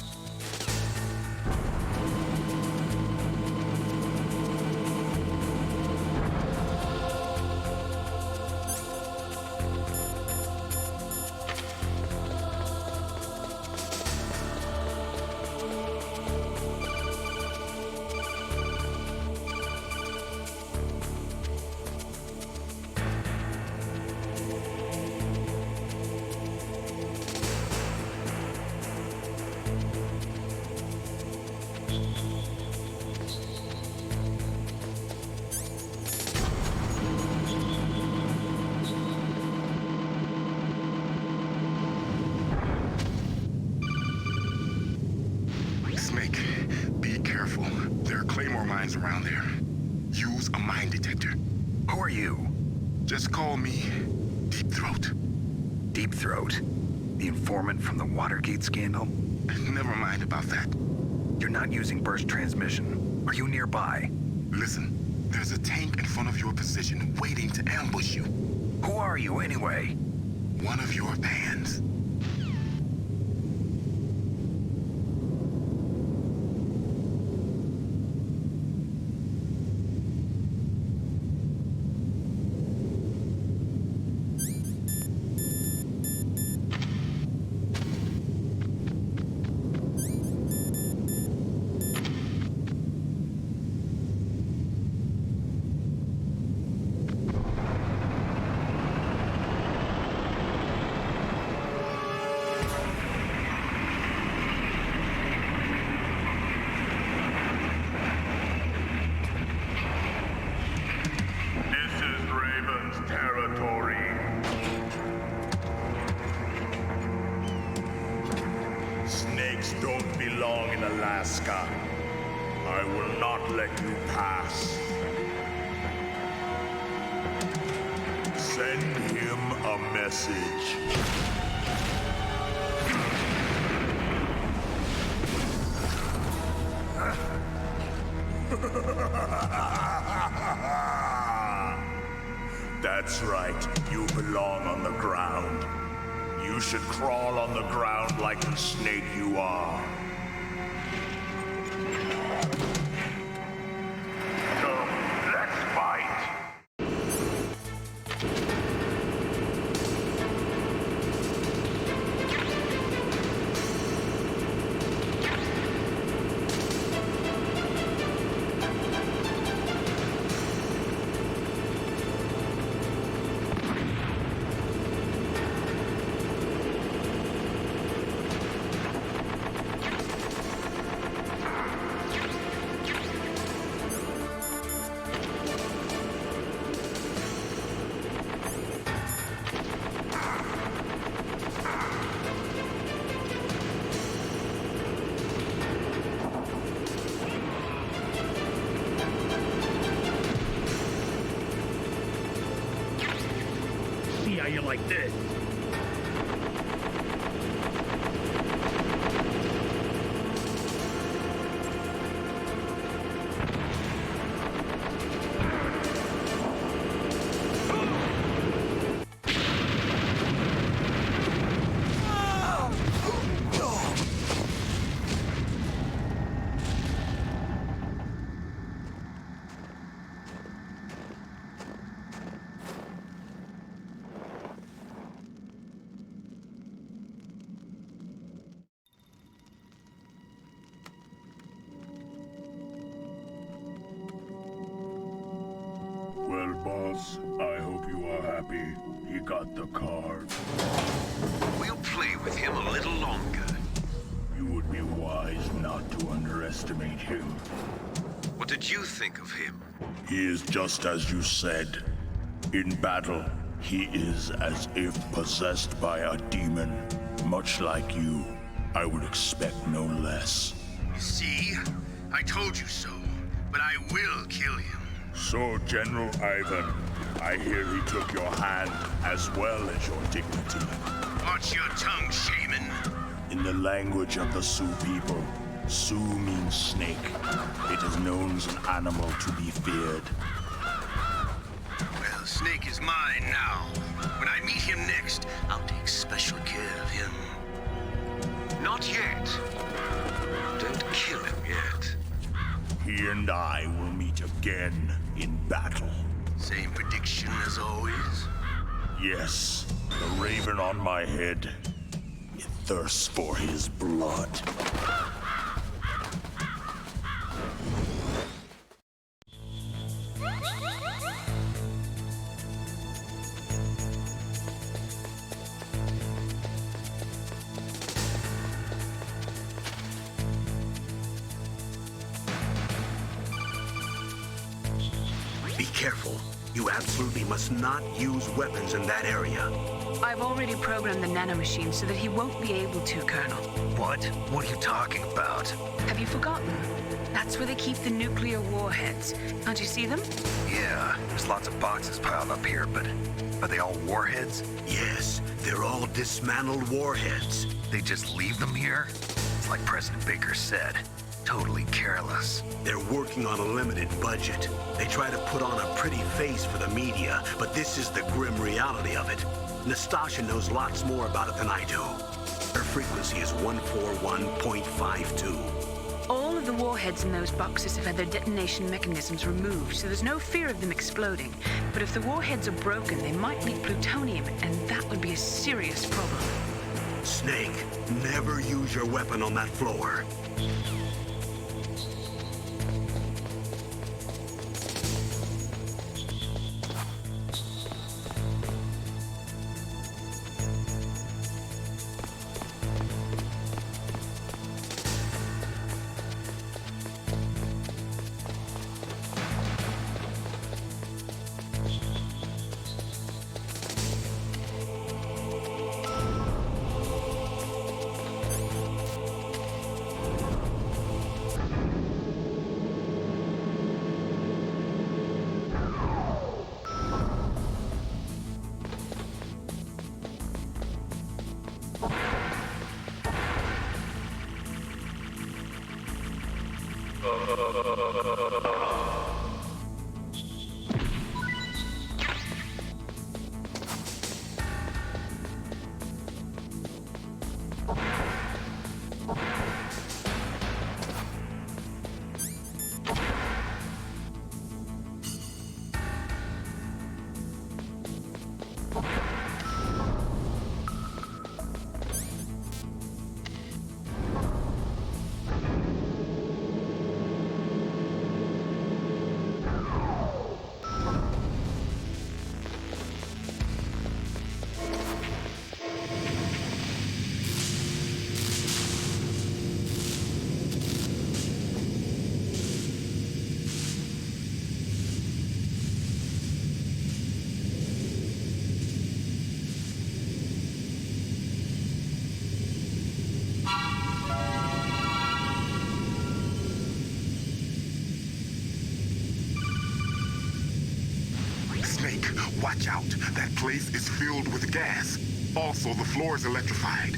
Snake, be careful. There are claymore mines around there. Use a mine detector. Who are you? Just call me Deep Throat. Deep Throat? The informant from the Watergate scandal? Never mind about that. You're not using burst transmission. Are you nearby? Listen, there's a tank in front of your position waiting to ambush you. Who are you anyway? One of your fans. Snakes don't belong in Alaska. I will not let you pass. Send him a message. That's right. You belong on the ground. You should crawl on the ground like the snake you are. Come, let's fight. See how you like this. Well, boss, I hope you are happy. He got the card. We'll play with him a little longer. You would be wise not to underestimate him. What did you think of him? He is just as you said. In battle, he is as if possessed by a demon. Much like you, I would expect no less. See? I told you so. But I will kill him. So, General Ivan, I hear he took your hand as well as your dignity. Watch your tongue, shaman. In the language of the Sioux people, Sioux means snake. It is known as an animal to be feared. Well, Snake is mine now. When I meet him next, I'll take special care of him. Not yet. Don't kill him yet. He and I will meet again in battle. Same prediction as always? Yes, the raven on my head. It thirsts for his blood. Be careful. You absolutely must not use weapons in that area. I've already programmed the nanomachine so that he won't be able to, Colonel. What? What are you talking about? Have you forgotten? That's where they keep the nuclear warheads. Can't you see them? Yeah, there's lots of boxes piled up here, but are they all warheads? Yes, they're all dismantled warheads. They just leave them here? It's like President Baker said. Totally careless. They're working on a limited budget. They try to put on a pretty face for the media, but this is the grim reality of it. Nastasha knows lots more about it than I do. Her frequency is 141.52. All of the warheads in those boxes have had their detonation mechanisms removed, so there's no fear of them exploding. But if the warheads are broken, they might leak plutonium, and that would be a serious problem. Snake, never use your weapon on that floor. Watch out. That place is filled with gas. Also, the floor is electrified.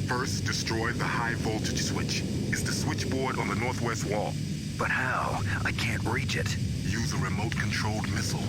First, destroy the high voltage switch. It's the switchboard on the northwest wall. But how? I can't reach it. Use a remote-controlled missile.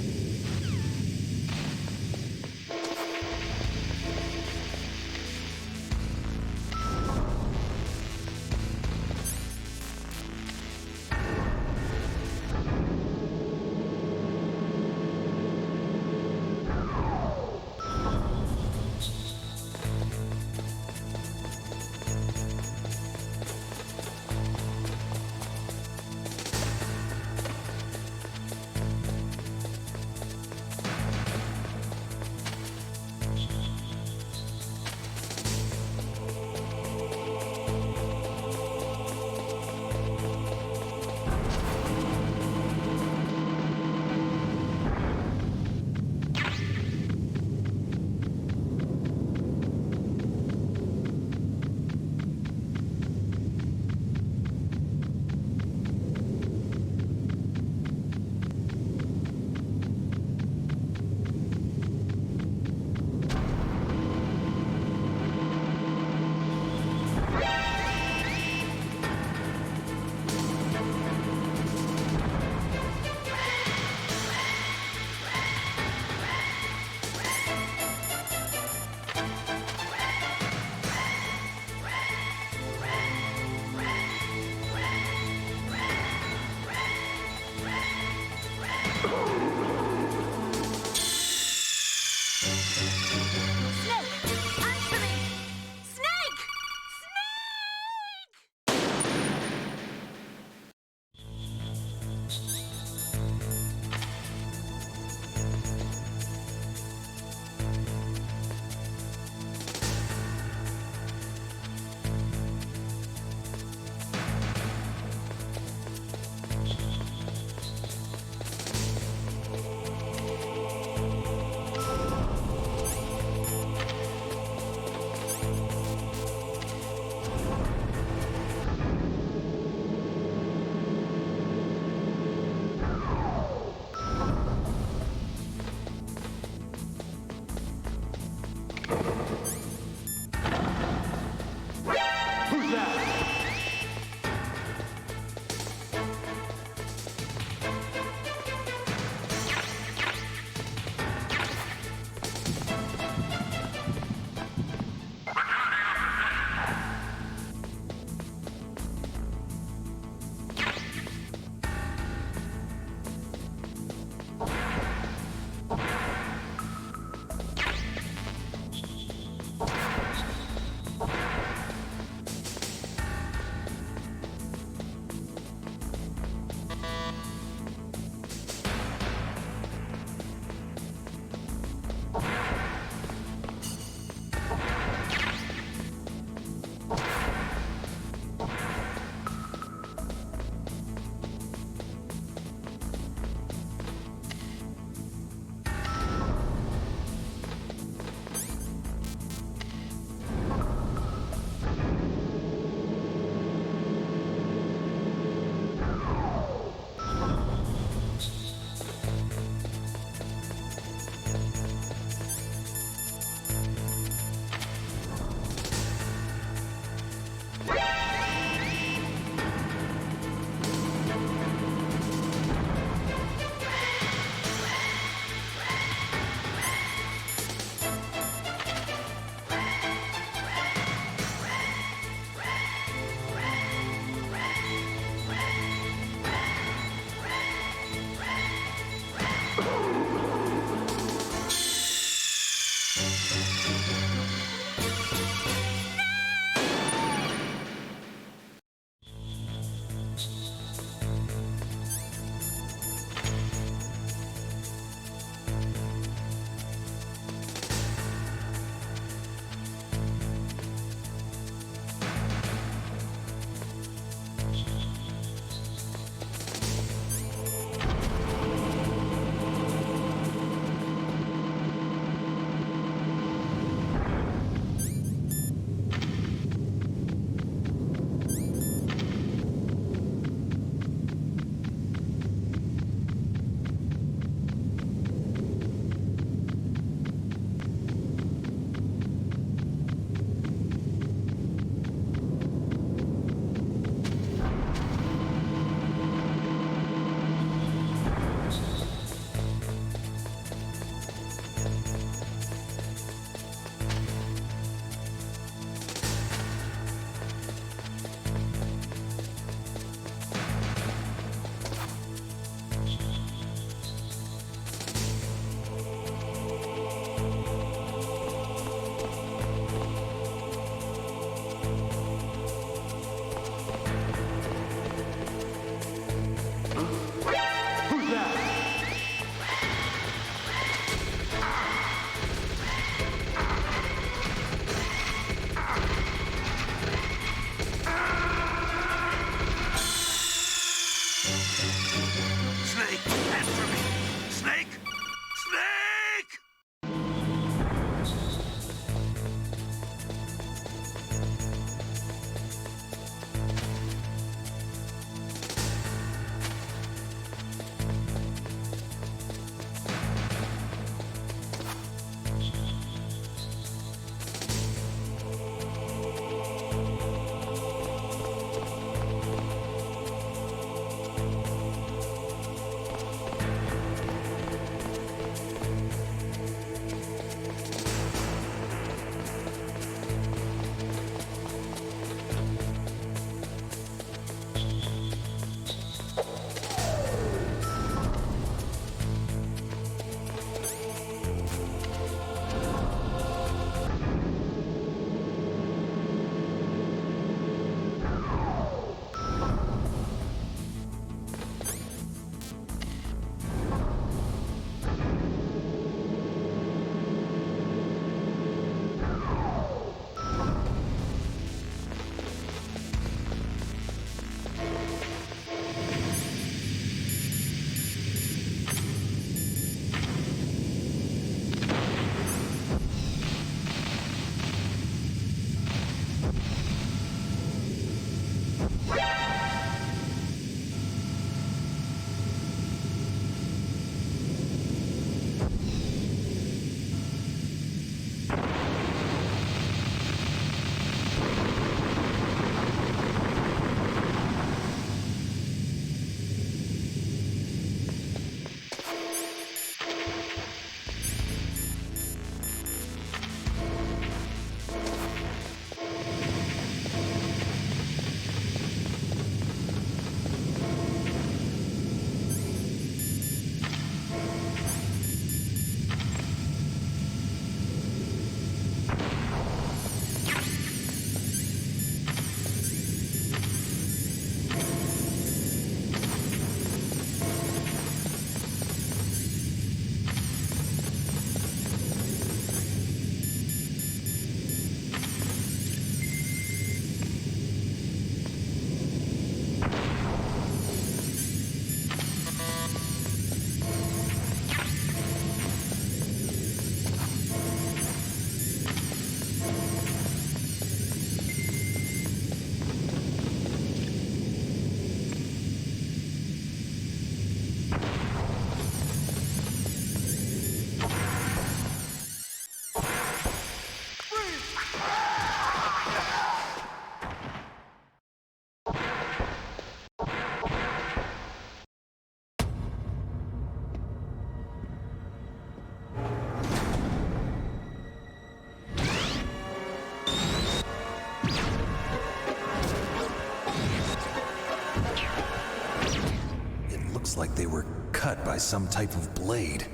Looks like they were cut by some type of blade.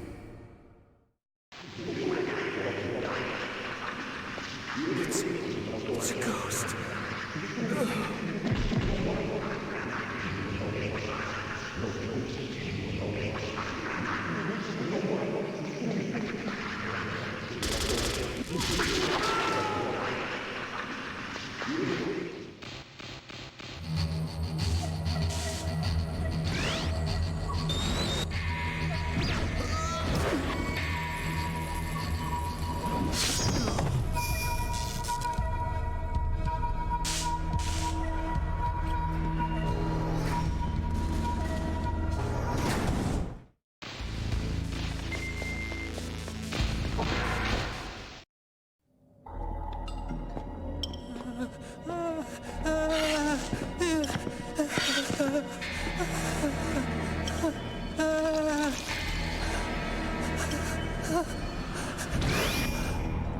It's a ghost.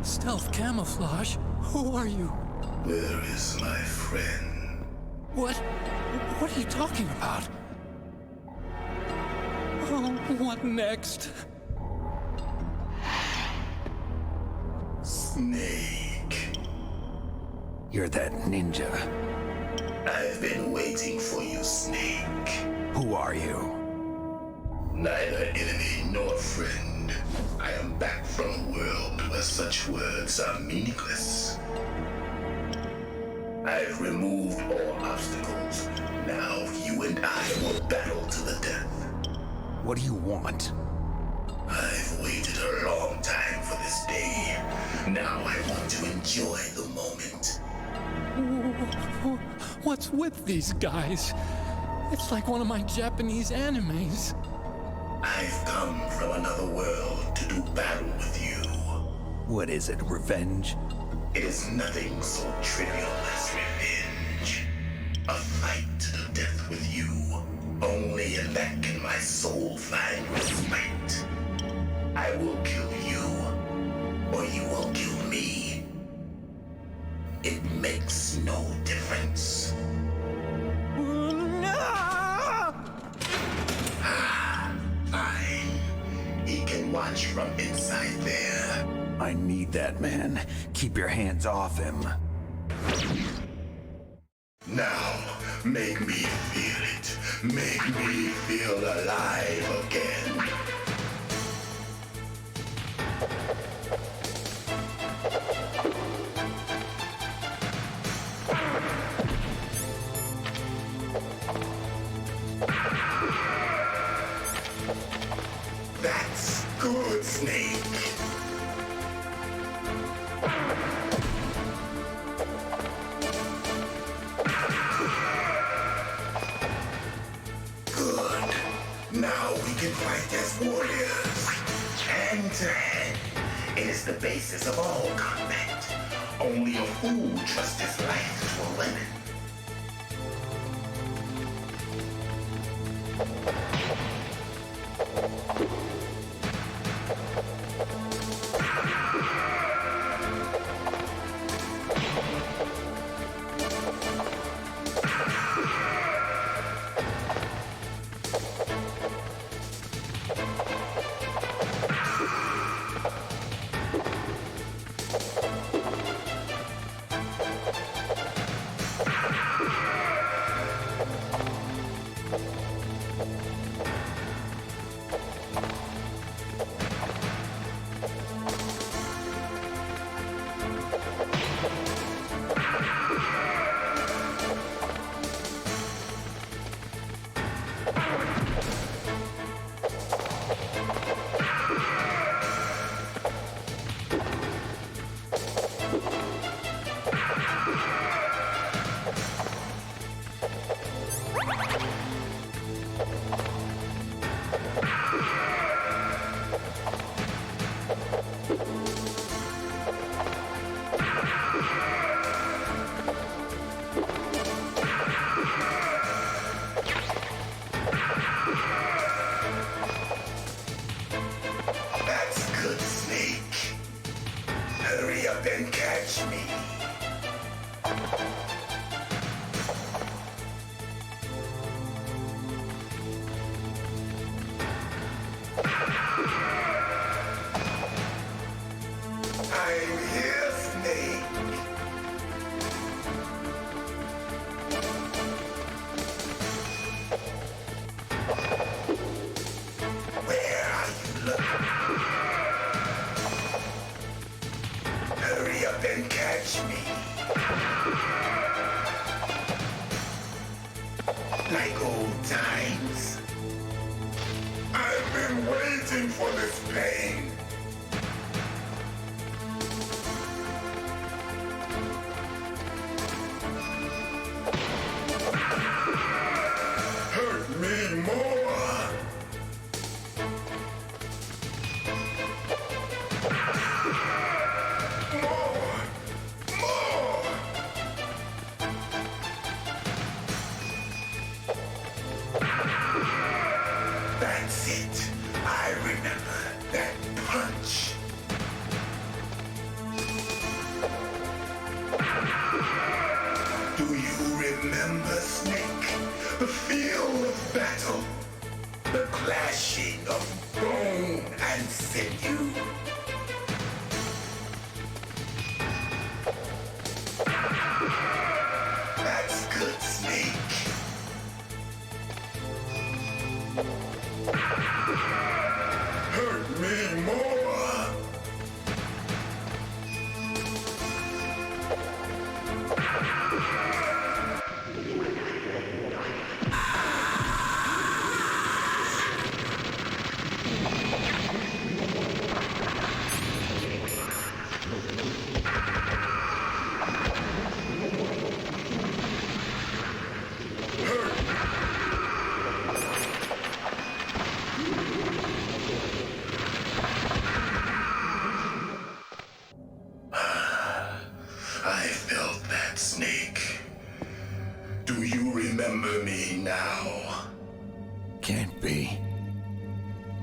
Stealth camouflage? Who are you? Where is my friend? What are you talking about? Oh, what next? Snake. You're that ninja. I've been waiting for you, Snake. Who are you? Neither enemy nor friend. I am back from a world where such words are meaningless. I've removed all obstacles. Now you and I will battle to the death. What do you want? I've waited a long time for this day. Now I want to enjoy the moment. What's with these guys? It's like one of my Japanese animes. I've come from another world to do battle with you. What is it, revenge? It is nothing so trivial as revenge. A fight to the death with you. Only in that can my soul find respite. I will kill you, or you will kill me. It makes no difference. Fine. He can watch from inside there. I need that man. Keep your hands off him. Now, make me feel it. Make me feel alive again. That's good, Snake. Good. Now we can fight as warriors. Hand to hand. It is the basis of all combat. Only a fool trusts his life to a weapon. like old times. I've been waiting for this pain. Hurt me more. That's it. I remember that punch. Do you remember, Snake? The feel of battle. The clashing of bone and sinew. That's good, Snake. Hurt me more. I felt that, Snake. Do you remember me now? Can't be.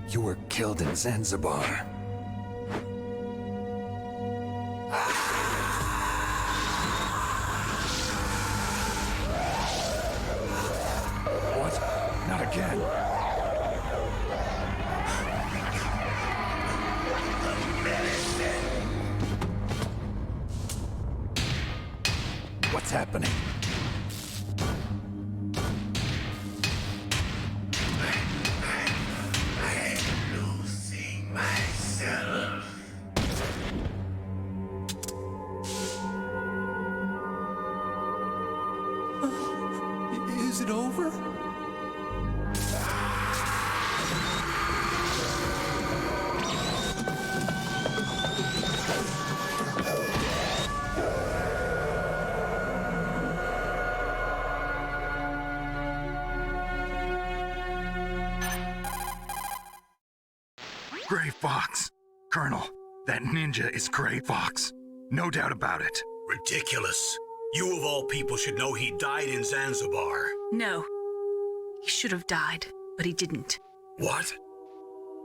You were killed in Zanzibar. What? Not again. What's happening? I'm losing myself. Is it over? Gray Fox. Colonel, that ninja is Gray Fox. No doubt about it. Ridiculous. You of all people should know he died in Zanzibar. No. He should have died, but he didn't. What?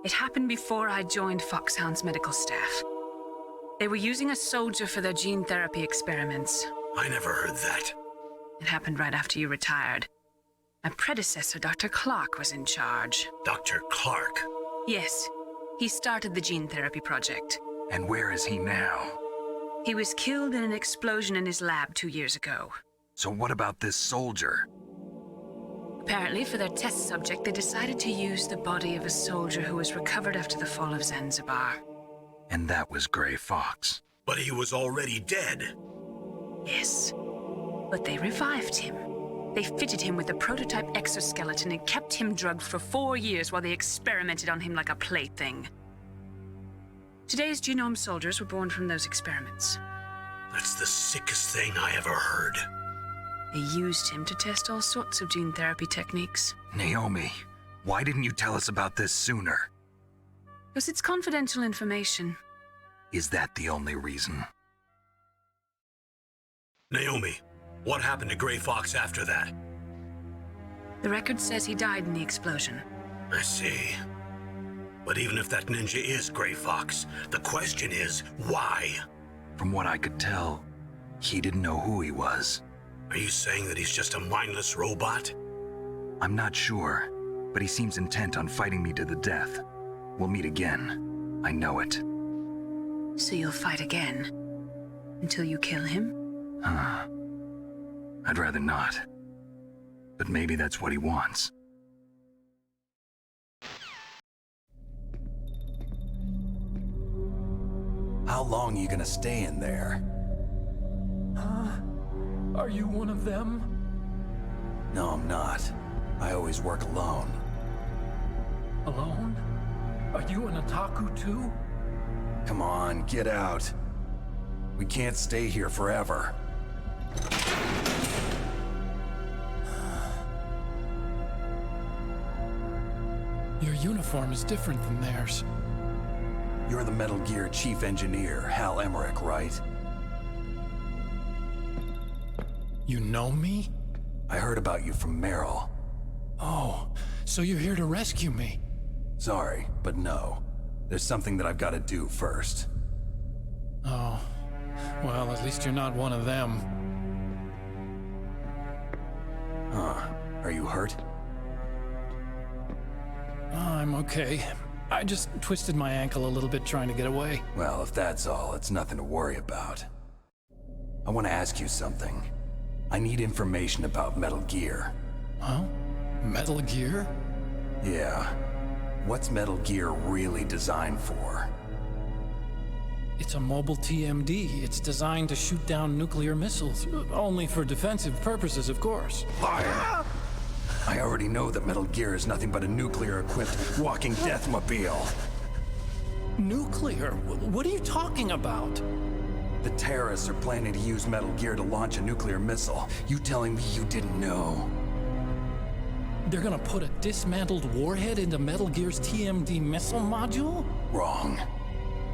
It happened before I joined Foxhound's medical staff. They were using a soldier for their gene therapy experiments. I never heard that. It happened right after you retired. My predecessor, Dr. Clark, was in charge. Dr. Clark? Yes. He started the gene therapy project. And where is he now? He was killed in an explosion in his lab 2 years ago. So what about this soldier? Apparently, for their test subject, they decided to use the body of a soldier who was recovered after the fall of Zanzibar. And that was Gray Fox. But he was already dead. Yes. But they revived him. They fitted him with a prototype exoskeleton and kept him drugged for 4 years while they experimented on him like a plaything. Today's genome soldiers were born from those experiments. That's the sickest thing I ever heard. They used him to test all sorts of gene therapy techniques. Naomi, why didn't you tell us about this sooner? Because it's confidential information. Is that the only reason? Naomi, what happened to Gray Fox after that? The record says he died in the explosion. I see. But even if that ninja is Gray Fox, the question is, why? From what I could tell, he didn't know who he was. Are you saying that he's just a mindless robot? I'm not sure, but he seems intent on fighting me to the death. We'll meet again. I know it. So you'll fight again? Until you kill him? I'd rather not. But maybe that's what he wants. How long are you gonna stay in there? Are you one of them? No, I'm not. I always work alone. Alone? Are you an otaku too? Come on, get out. We can't stay here forever. Your uniform is different than theirs. You're the Metal Gear Chief Engineer, Hal Emmerich, right? You know me? I heard about you from Meryl. Oh, so you're here to rescue me? Sorry, but no. There's something that I've got to do first. Oh, well, at least you're not one of them. Huh. Are you hurt? I'm okay. I just twisted my ankle a little bit trying to get away. Well, if that's all, it's nothing to worry about. I want to ask you something. I need information about Metal Gear. Huh? Metal Gear? Yeah. What's Metal Gear really designed for? It's a mobile TMD. It's designed to shoot down nuclear missiles. Only for defensive purposes, of course. Liar! I already know that Metal Gear is nothing but a nuclear-equipped walking deathmobile. Nuclear? What are you talking about? The terrorists are planning to use Metal Gear to launch a nuclear missile. You telling me you didn't know? They're gonna put a dismantled warhead into Metal Gear's TMD missile module? Wrong.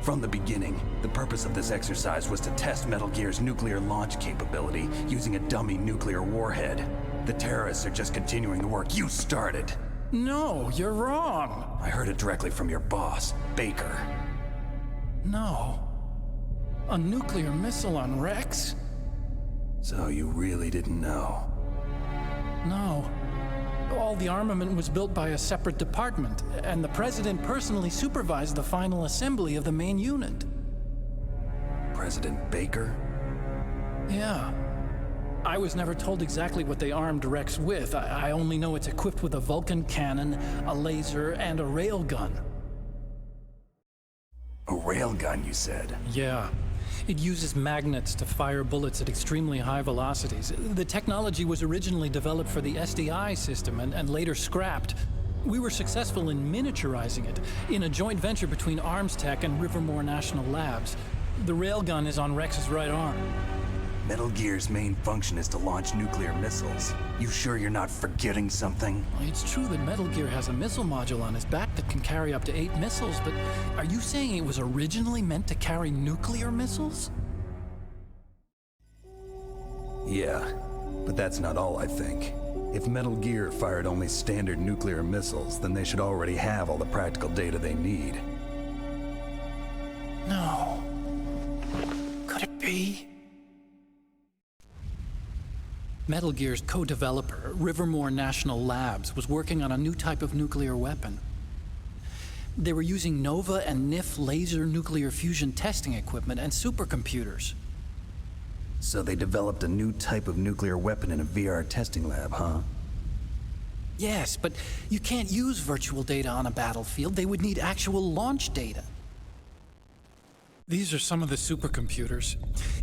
From the beginning, the purpose of this exercise was to test Metal Gear's nuclear launch capability using a dummy nuclear warhead. The terrorists are just continuing the work you started. No, you're wrong. I heard it directly from your boss, Baker. No. A nuclear missile on Rex? So you really didn't know? No. All the armament was built by a separate department, and the President personally supervised the final assembly of the main unit. President Baker? Yeah. I was never told exactly what they armed Rex with. I only know it's equipped with a Vulcan cannon, a laser, and a railgun. A railgun, you said? Yeah. It uses magnets to fire bullets at extremely high velocities. The technology was originally developed for the SDI system and later scrapped. We were successful in miniaturizing it in a joint venture between Arms Tech and Rivermore National Labs. The railgun is on Rex's right arm. Metal Gear's main function is to launch nuclear missiles. You sure you're not forgetting something? It's true that Metal Gear has a missile module on his back that can carry up to 8 missiles, but are you saying it was originally meant to carry nuclear missiles? Yeah, but that's not all I think. If Metal Gear fired only standard nuclear missiles, then they should already have all the practical data they need. No. Could it be? Metal Gear's co-developer, Rivermore National Labs, was working on a new type of nuclear weapon. They were using NOVA and NIF laser nuclear fusion testing equipment and supercomputers. So they developed a new type of nuclear weapon in a VR testing lab, huh? Yes, but you can't use virtual data on a battlefield. They would need actual launch data. These are some of the supercomputers.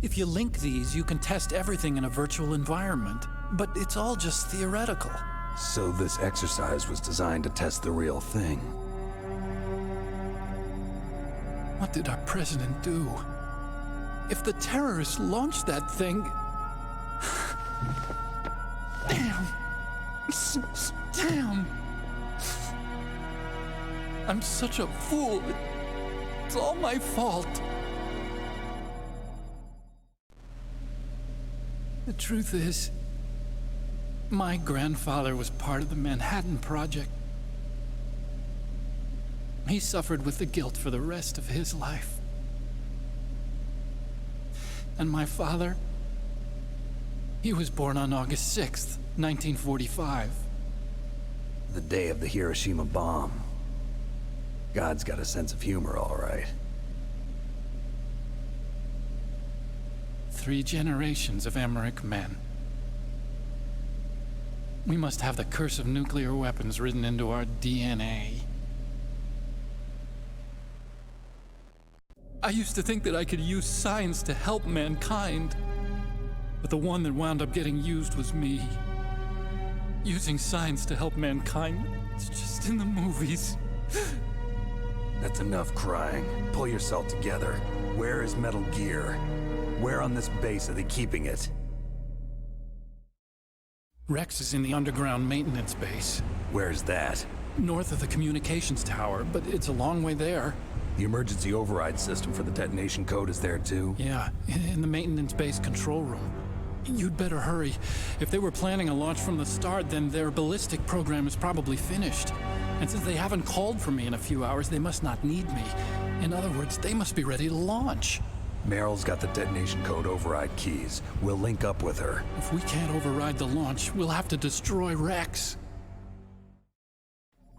If you link these, you can test everything in a virtual environment. But it's all just theoretical. So this exercise was designed to test the real thing. What did our president do? If the terrorists launched that thing... Damn! Damn! I'm such a fool. It's all my fault. The truth is, my grandfather was part of the Manhattan Project. He suffered with the guilt for the rest of his life. And my father, he was born on August 6th, 1945. The day of the Hiroshima bomb. God's got a sense of humor, all right. 3 generations of Emmerich men. We must have the curse of nuclear weapons written into our DNA. I used to think that I could use science to help mankind, but the one that wound up getting used was me. Using science to help mankind, it's just in the movies. That's enough crying. Pull yourself together. Where is Metal Gear? Where on this base are they keeping it? Rex is in the underground maintenance base. Where's that? North of the communications tower, but it's a long way there. The emergency override system for the detonation code is there too? Yeah, in the maintenance base control room. You'd better hurry. If they were planning a launch from the start, then their ballistic program is probably finished. And since they haven't called for me in a few hours, they must not need me. In other words, they must be ready to launch. Meryl's got the detonation code override keys. We'll link up with her. If we can't override the launch, we'll have to destroy Rex.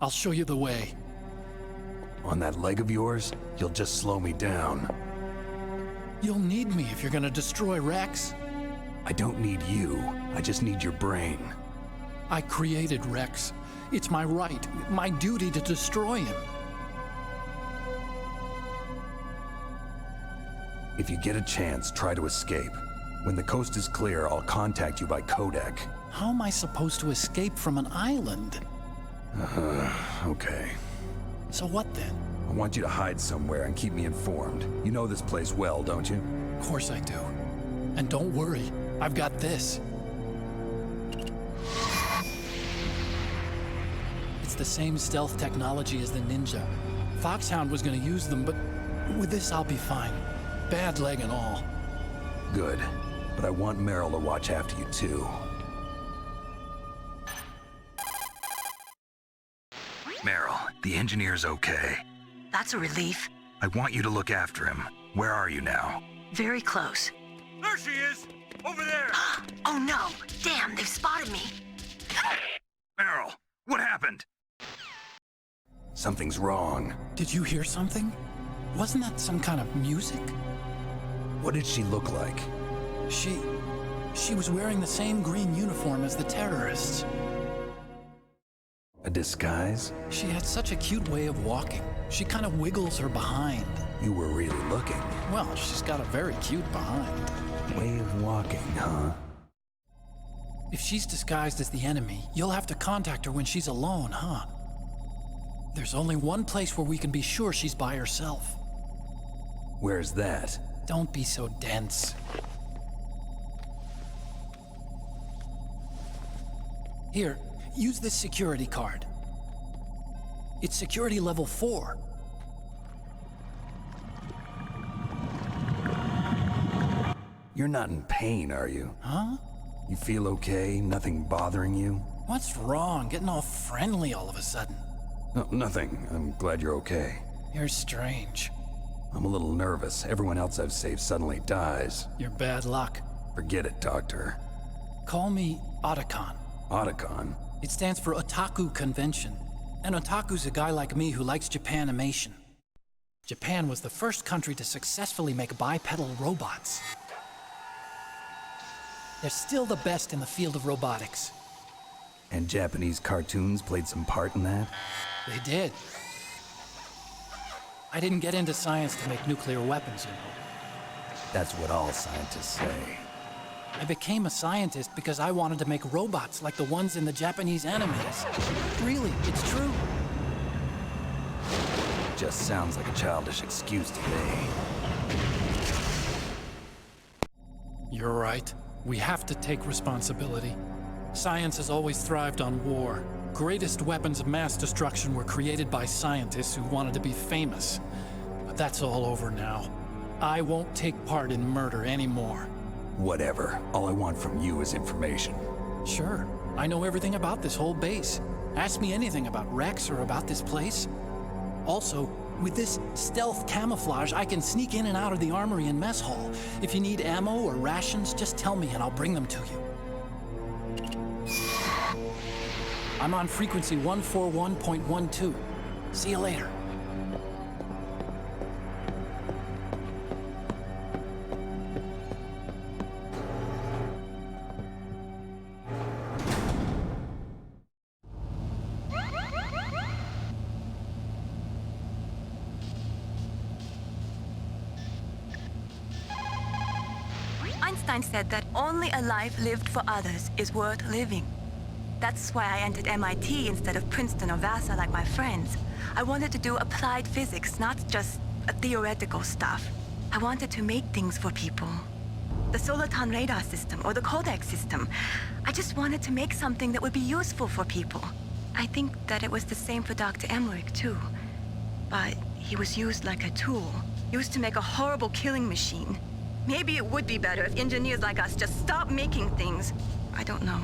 I'll show you the way. On that leg of yours, you'll just slow me down. You'll need me if you're gonna destroy Rex. I don't need you. I just need your brain. I created Rex. It's my right, my duty to destroy him. If you get a chance, try to escape. When the coast is clear, I'll contact you by codec. How am I supposed to escape from an island? Okay. So what then? I want you to hide somewhere and keep me informed. You know this place well, don't you? Of course I do. And don't worry, I've got this. It's the same stealth technology as the Ninja. Foxhound was gonna use them, but with this I'll be fine. Bad leg and all. Good. But I want Meryl to watch after you too. Meryl, the engineer's okay. That's a relief. I want you to look after him. Where are you now? Very close. There she is! Over there! Oh no! Damn, they've spotted me! Meryl, what happened? Something's wrong. Did you hear something? Wasn't that some kind of music? What did she look like? She was wearing the same green uniform as the terrorists. A disguise? She had such a cute way of walking. She kind of wiggles her behind. You were really looking. Well, she's got a very cute behind. Way of walking, huh? If she's disguised as the enemy, you'll have to contact her when she's alone, huh? There's only one place where we can be sure she's by herself. Where's that? Don't be so dense. Here, use this security card. It's security level 4. You're not in pain, are you? Huh? You feel okay? Nothing bothering you? What's wrong? Getting all friendly all of a sudden. No, nothing. I'm glad you're okay. You're strange. I'm a little nervous. Everyone else I've saved suddenly dies. You're bad luck. Forget it, Doctor. Call me Otacon. Otacon? It stands for Otaku Convention. An otaku's a guy like me who likes Japanimation. Japan was the first country to successfully make bipedal robots. They're still the best in the field of robotics. And Japanese cartoons played some part in that? They did. I didn't get into science to make nuclear weapons, you know. That's what all scientists say. I became a scientist because I wanted to make robots like the ones in the Japanese animes. Really, it's true. Just sounds like a childish excuse to me. You're right. We have to take responsibility. Science has always thrived on war. Greatest weapons of mass destruction were created by scientists who wanted to be famous. But that's all over now. I won't take part in murder anymore. Whatever. All I want from you is information. Sure. I know everything about this whole base. Ask me anything about Rex or about this place. Also, with this stealth camouflage, I can sneak in and out of the armory and mess hall. If you need ammo or rations, just tell me and I'll bring them to you. I'm on frequency 141.12. See you later. Einstein said that only a life lived for others is worth living. That's why I entered MIT instead of Princeton or Vassar like my friends. I wanted to do applied physics, not just theoretical stuff. I wanted to make things for people. The Soliton radar system or the codec system. I just wanted to make something that would be useful for people. I think that it was the same for Dr. Emmerich, too. But he was used like a tool, used to make a horrible killing machine. Maybe it would be better if engineers like us just stopped making things. I don't know.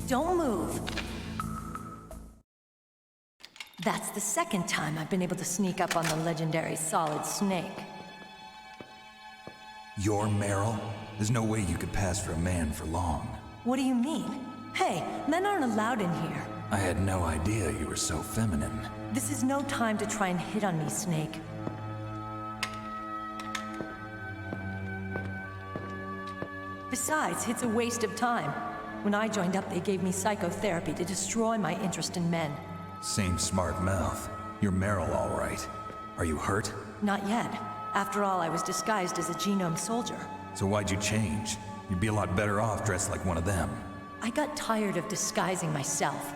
Don't move. That's the second time I've been able to sneak up on the legendary Solid Snake. You're Meryl? There's no way you could pass for a man for long. What do you mean? Hey, men aren't allowed in here. I had no idea you were so feminine. This is no time to try and hit on me, Snake. Besides, it's a waste of time. When I joined up, they gave me psychotherapy to destroy my interest in men. Same smart mouth. You're Meryl, all right. Are you hurt? Not yet. After all, I was disguised as a genome soldier. So why'd you change? You'd be a lot better off dressed like one of them. I got tired of disguising myself.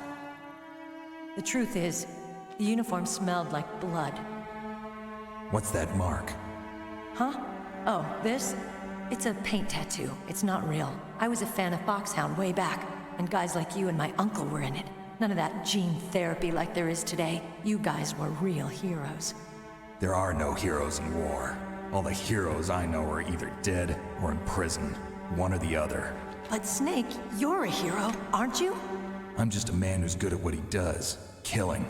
The truth is, the uniform smelled like blood. What's that mark? Huh? Oh, this? It's a paint tattoo. It's not real. I was a fan of Foxhound way back, and guys like you and my uncle were in it. None of that gene therapy like there is today. You guys were real heroes. There are no heroes in war. All the heroes I know are either dead or in prison. One or the other. But Snake, you're a hero, aren't you? I'm just a man who's good at what he does. Killing.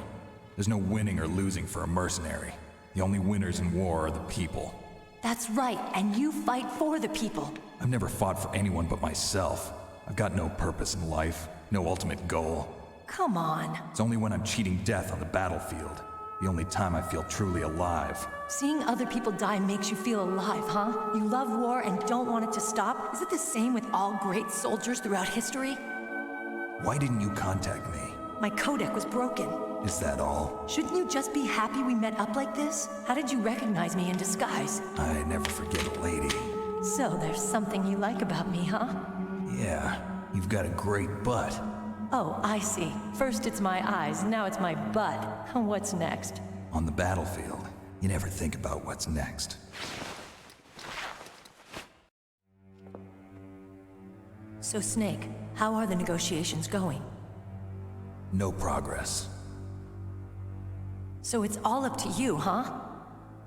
There's no winning or losing for a mercenary. The only winners in war are the people. That's right, and you fight for the people. I've never fought for anyone but myself. I've got no purpose in life, no ultimate goal. Come on. It's only when I'm cheating death on the battlefield. The only time I feel truly alive. Seeing other people die makes you feel alive, huh? You love war and don't want it to stop? Is it the same with all great soldiers throughout history? Why didn't you contact me? My codec was broken. Is that all? Shouldn't you just be happy we met up like this? How did you recognize me in disguise? I never forget a lady. So there's something you like about me, huh? Yeah, you've got a great butt. Oh, I see. First it's my eyes, now it's my butt. What's next? On the battlefield, you never think about what's next. So Snake, how are the negotiations going? No progress. So it's all up to you, huh?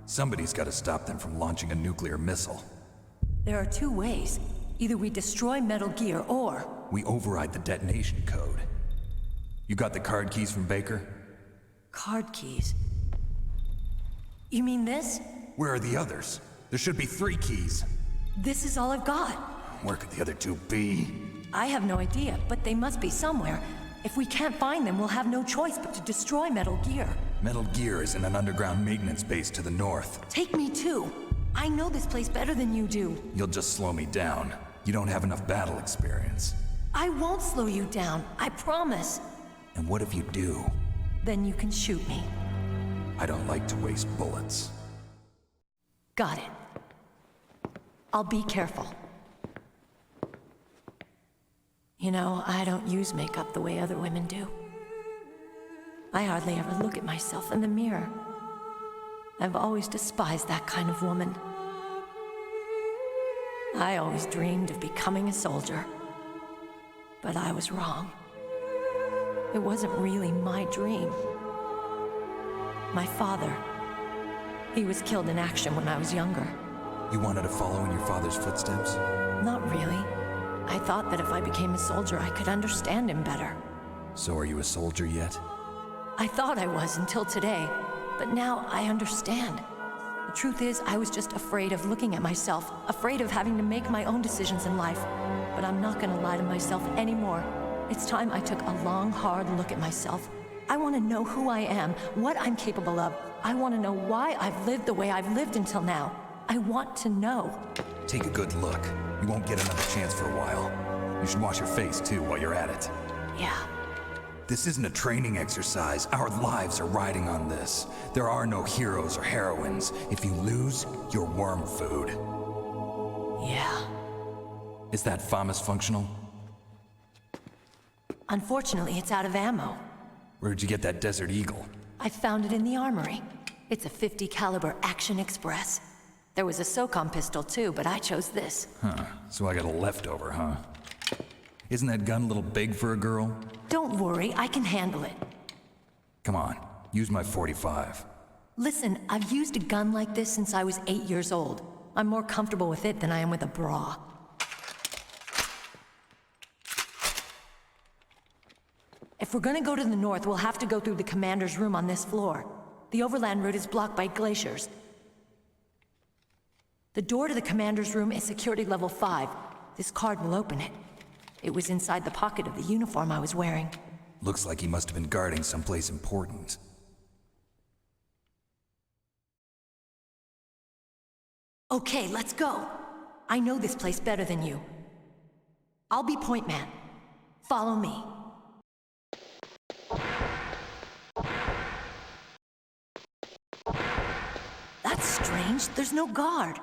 Somebody's got to stop them from launching a nuclear missile. There are two ways. Either we destroy Metal Gear, or... we override the detonation code. You got the card keys from Baker? Card keys? You mean this? Where are the others? There should be 3 keys. This is all I've got. Where could the other 2 be? I have no idea, but they must be somewhere. If we can't find them, we'll have no choice but to destroy Metal Gear. Metal Gear is in an underground maintenance base to the north. Take me too. I know this place better than you do. You'll just slow me down. You don't have enough battle experience. I won't slow you down, I promise. And what if you do? Then you can shoot me. I don't like to waste bullets. Got it. I'll be careful. You know, I don't use makeup the way other women do. I hardly ever look at myself in the mirror. I've always despised that kind of woman. I always dreamed of becoming a soldier. But I was wrong. It wasn't really my dream. My father, he was killed in action when I was younger. You wanted to follow in your father's footsteps? Not really. I thought that if I became a soldier, I could understand him better. So are you a soldier yet? I thought I was until today, but now I understand. The truth is, I was just afraid of looking at myself, afraid of having to make my own decisions in life. But I'm not gonna lie to myself anymore. It's time I took a long, hard look at myself. I want to know who I am, what I'm capable of. I want to know why I've lived the way I've lived until now. I want to know. Take a good look. You won't get another chance for a while. You should wash your face, too, while you're at it. Yeah. This isn't a training exercise. Our lives are riding on this. There are no heroes or heroines. If you lose, you're worm food. Yeah. Is that FAMAS functional? Unfortunately, it's out of ammo. Where'd you get that Desert Eagle? I found it in the armory. It's a .50 caliber Action Express. There was a SOCOM pistol too, but I chose this. Huh, so I got a leftover, huh? Isn't that gun a little big for a girl? Don't worry, I can handle it. Come on, use my .45. Listen, I've used a gun like this since I was 8 years old. I'm more comfortable with it than I am with a bra. If we're gonna go to the north, we'll have to go through the commander's room on this floor. The overland route is blocked by glaciers. The door to the commander's room is security level 5. This card will open it. It was inside the pocket of the uniform I was wearing. Looks like he must have been guarding someplace important. Okay, let's go. I know this place better than you. I'll be point man. Follow me. That's strange. There's no guard.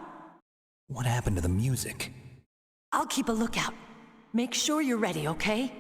What happened to the music? I'll keep a lookout. Make sure you're ready, okay?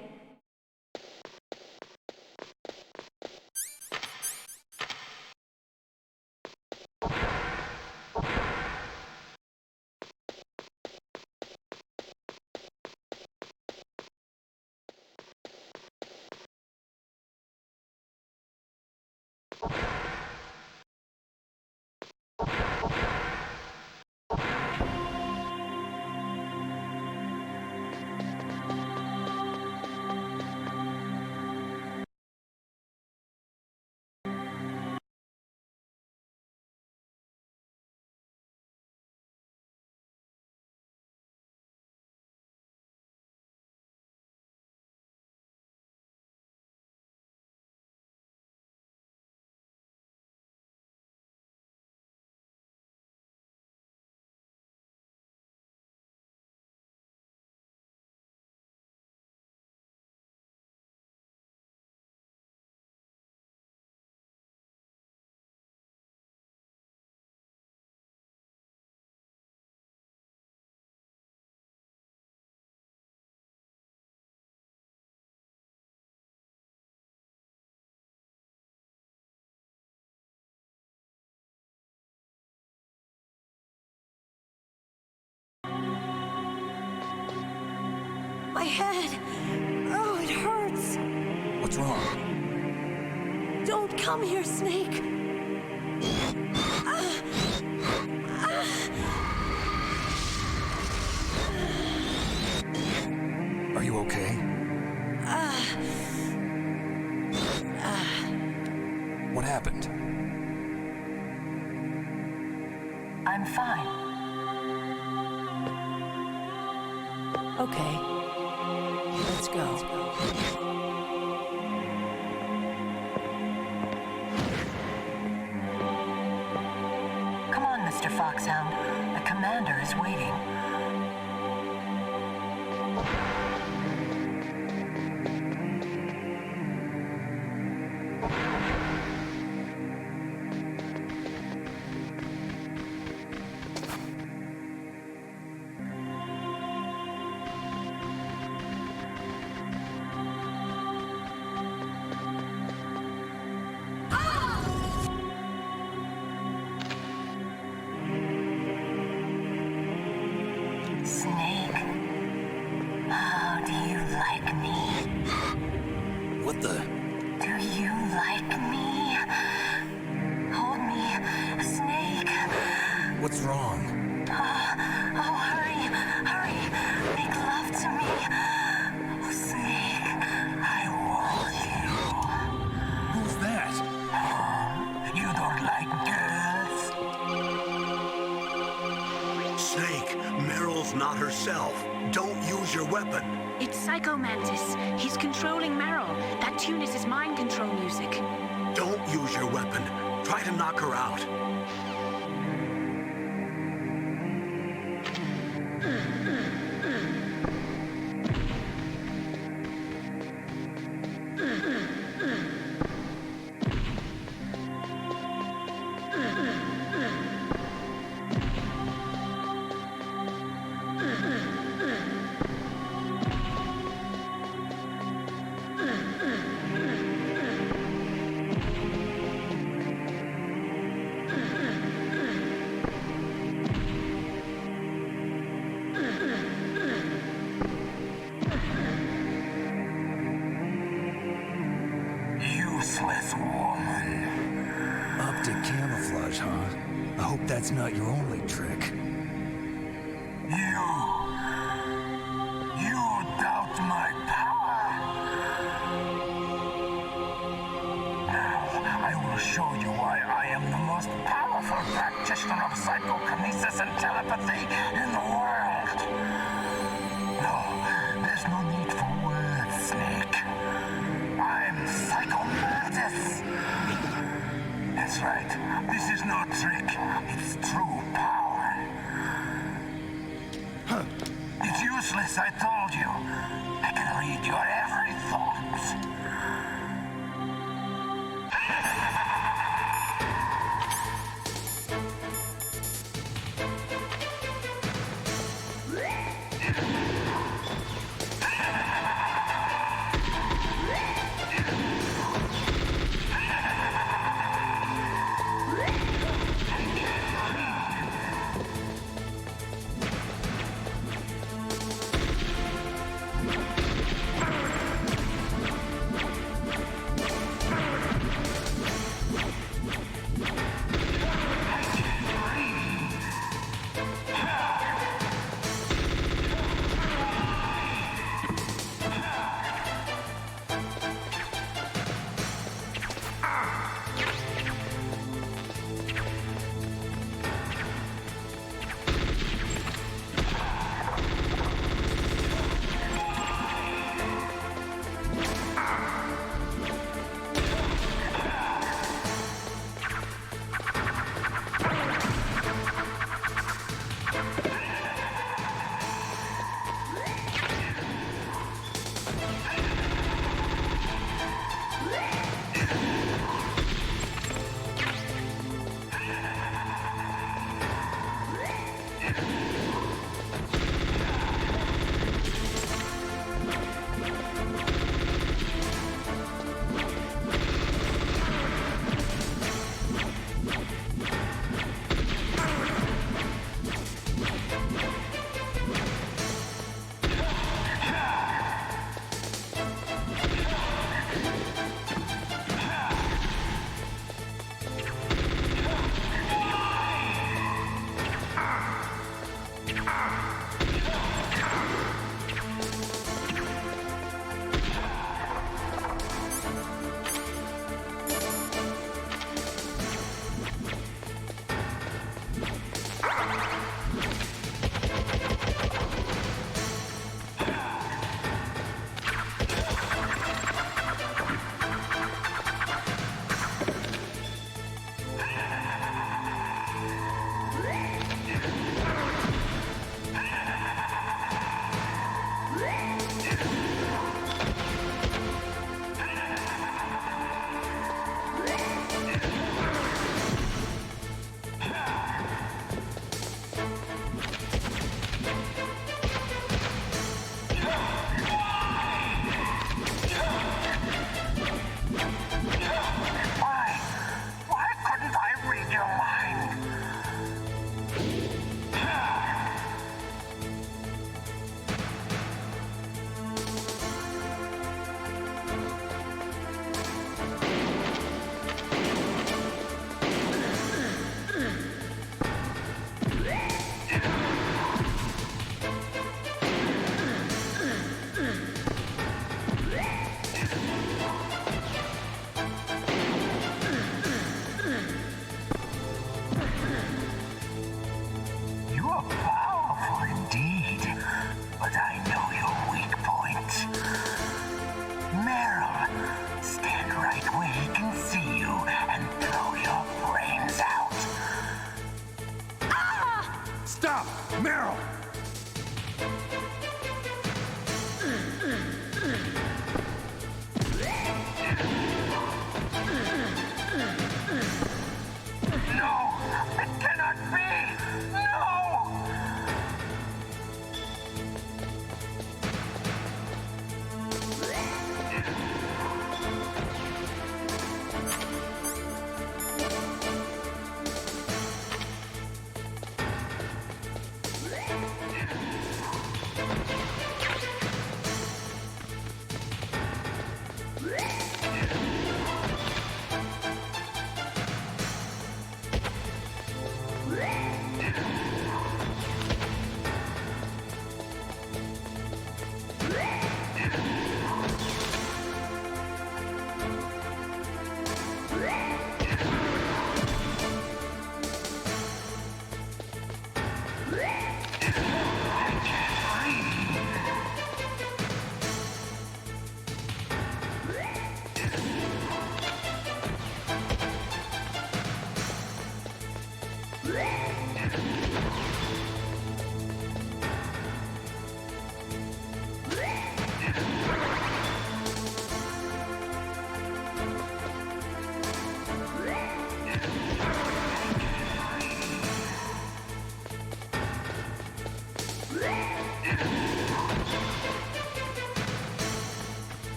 My head! Oh, it hurts! What's wrong? Don't come here, Snake! Are you okay? What happened? I'm fine. Okay. Let's go. Come on, Mr. Foxhound. The commander is waiting. Snake, how do you like me? What the? Do you like me? Hold me, Snake. What's wrong? Oh, hurry, hurry. Make love to me. Oh, Snake, I want you. Who's that? You don't like girls? Snake, Meryl's not herself. Don't use your weapon. It's Psycho Mantis. He's controlling Meryl. That tune is his mind control music. Don't use your weapon. Try to knock her out. Useless woman. Optic camouflage, huh? I hope that's not your only trick. You doubt my power? telepathy in the world. No, there's no need for words, Snake. I'm psychomantis. That's right. This is no trick. It's true power. Huh. It's useless, I told you. I can read your every thought.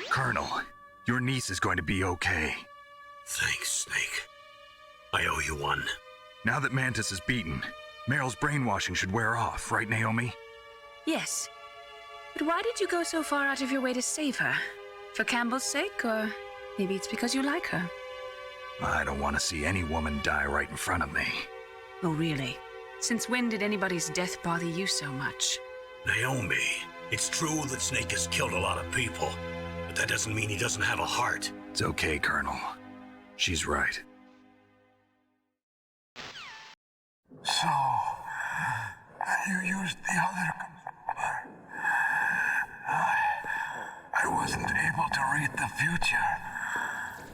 Colonel, your niece is going to be okay. Thanks, Snake. I owe you one. Now that Mantis is beaten, Meryl's brainwashing should wear off, right, Naomi? Yes. But why did you go so far out of your way to save her? For Campbell's sake, or maybe it's because you like her? I don't want to see any woman die right in front of me. Oh, really? Since when did anybody's death bother you so much? Naomi, it's true that Snake has killed a lot of people, but that doesn't mean he doesn't have a heart. It's okay, Colonel. She's right. So, you used the other... I wasn't able to read the future.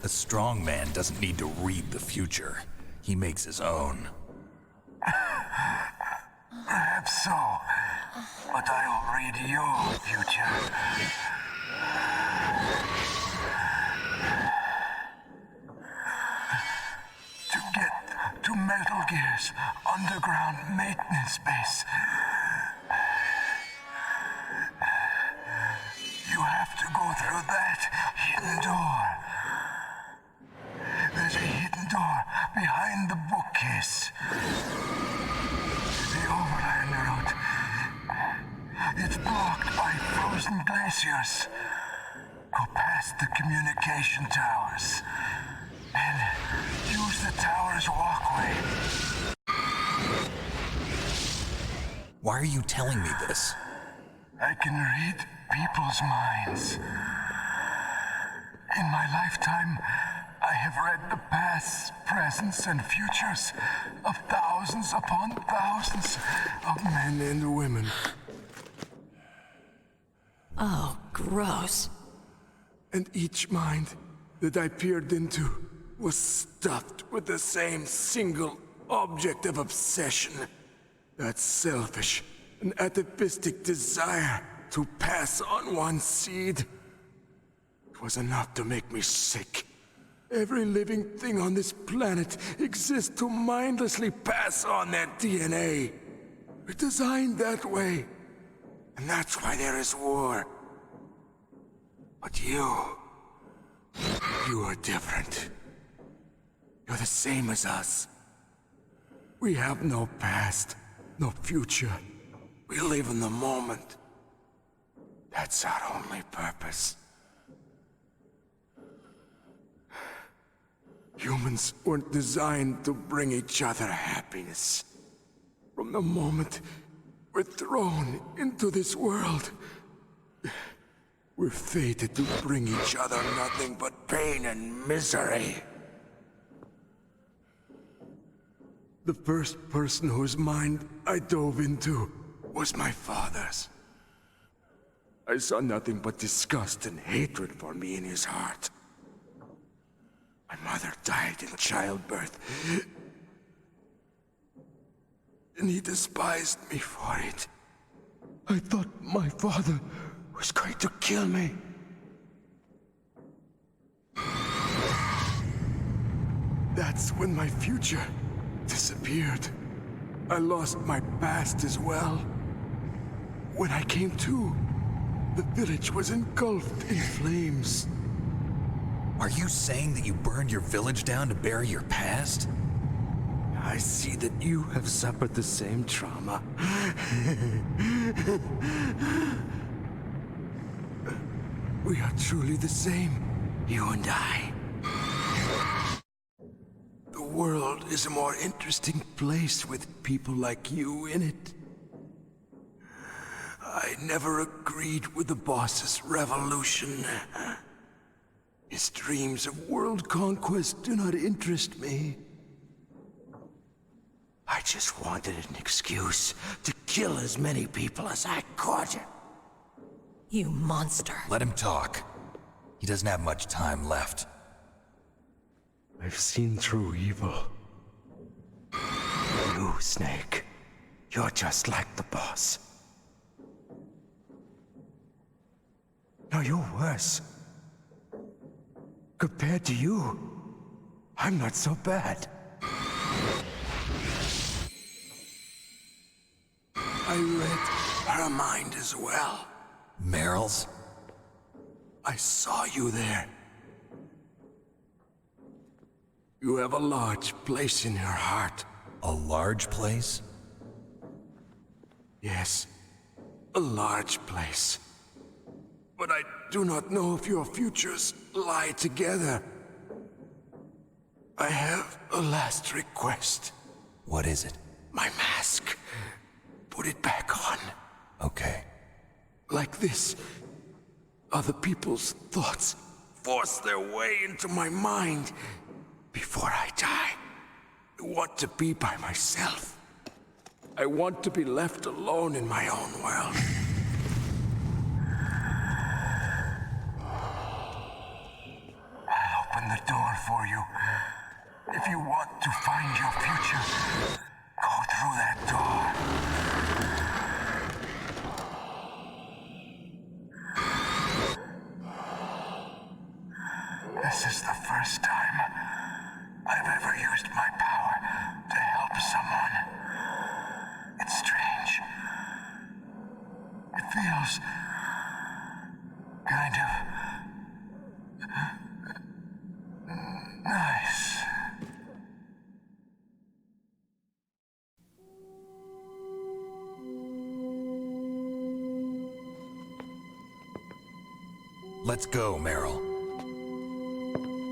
A strong man doesn't need to read the future. He makes his own. Perhaps so, but I'll read your future. To get to Metal Gear's underground maintenance base, you have to go through that hidden door. There's a hidden door behind the bookcase. The overland route. It's blocked by frozen glaciers. Go past the communication towers and use the tower's walkway. Why are you telling me this? I can read people's minds. In my lifetime, I have read the pasts, presents, and futures of thousands upon thousands of men and women. Oh, gross. And each mind that I peered into was stuffed with the same single object of obsession. That selfish and atavistic desire to pass on one's seed. It was enough to make me sick. Every living thing on this planet exists to mindlessly pass on their DNA. We're designed that way. And that's why there is war. But you are different. You're the same as us. We have no past, no future. We live in the moment. That's our only purpose. Humans weren't designed to bring each other happiness. From the moment we're thrown into this world, we're fated to bring each other nothing but pain and misery. The first person whose mind I dove into was my father's. I saw nothing but disgust and hatred for me in his heart. My mother died in childbirth, and he despised me for it. I thought my father was going to kill me. That's when my future disappeared. I lost my past as well. When I came to, the village was engulfed in flames. Are you saying that you burned your village down to bury your past? I see that you have suffered the same trauma. We are truly the same, you and I. The world is a more interesting place with people like you in it. I never agreed with the boss's revolution. His dreams of world conquest do not interest me. I just wanted an excuse to kill as many people as I could. You monster. Let him talk. He doesn't have much time left. I've seen through evil. You, Snake, you're just like the boss. No, you're worse. Compared to you, I'm not so bad. I read her mind as well. Meryl's? I saw you there. You have a large place in her heart. A large place? Yes, a large place. But I do not know if your futures lie together. I have a last request. What is it? My mask. Put it back on. Okay. Like this, other people's thoughts force their way into my mind. Before I die, I want to be by myself. I want to be left alone in my own world. I'll open the door for you. If you want to find your future, go through that door. This is the first time I've ever used my power to help someone. It's strange. It feels kind of nice. Let's go, Meryl.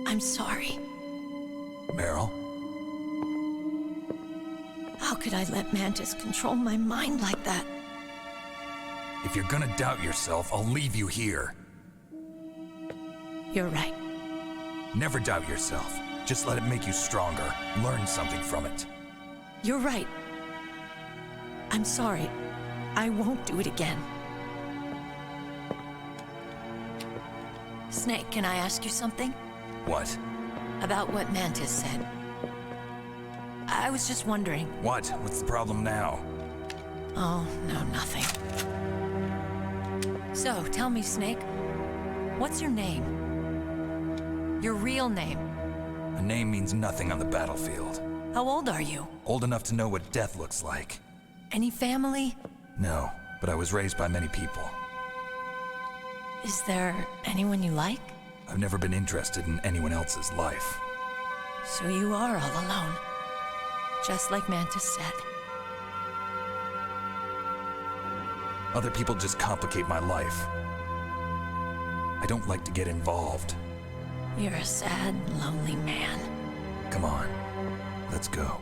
I'm sorry. Meryl? How could I let Mantis control my mind like that? If you're gonna doubt yourself, I'll leave you here. You're right. Never doubt yourself. Just let it make you stronger. Learn something from it. You're right. I'm sorry. I won't do it again. Snake, can I ask you something? What? About what Mantis said. I was just wondering. What? What's the problem now? Oh, no, nothing. So, tell me, Snake, what's your name? Your real name? A name means nothing on the battlefield. How old are you? Old enough to know what death looks like. Any family? No, but I was raised by many people. Is there anyone you like? I've never been interested in anyone else's life. So you are all alone. Just like Mantis said. Other people just complicate my life. I don't like to get involved. You're a sad, lonely man. Come on, let's go.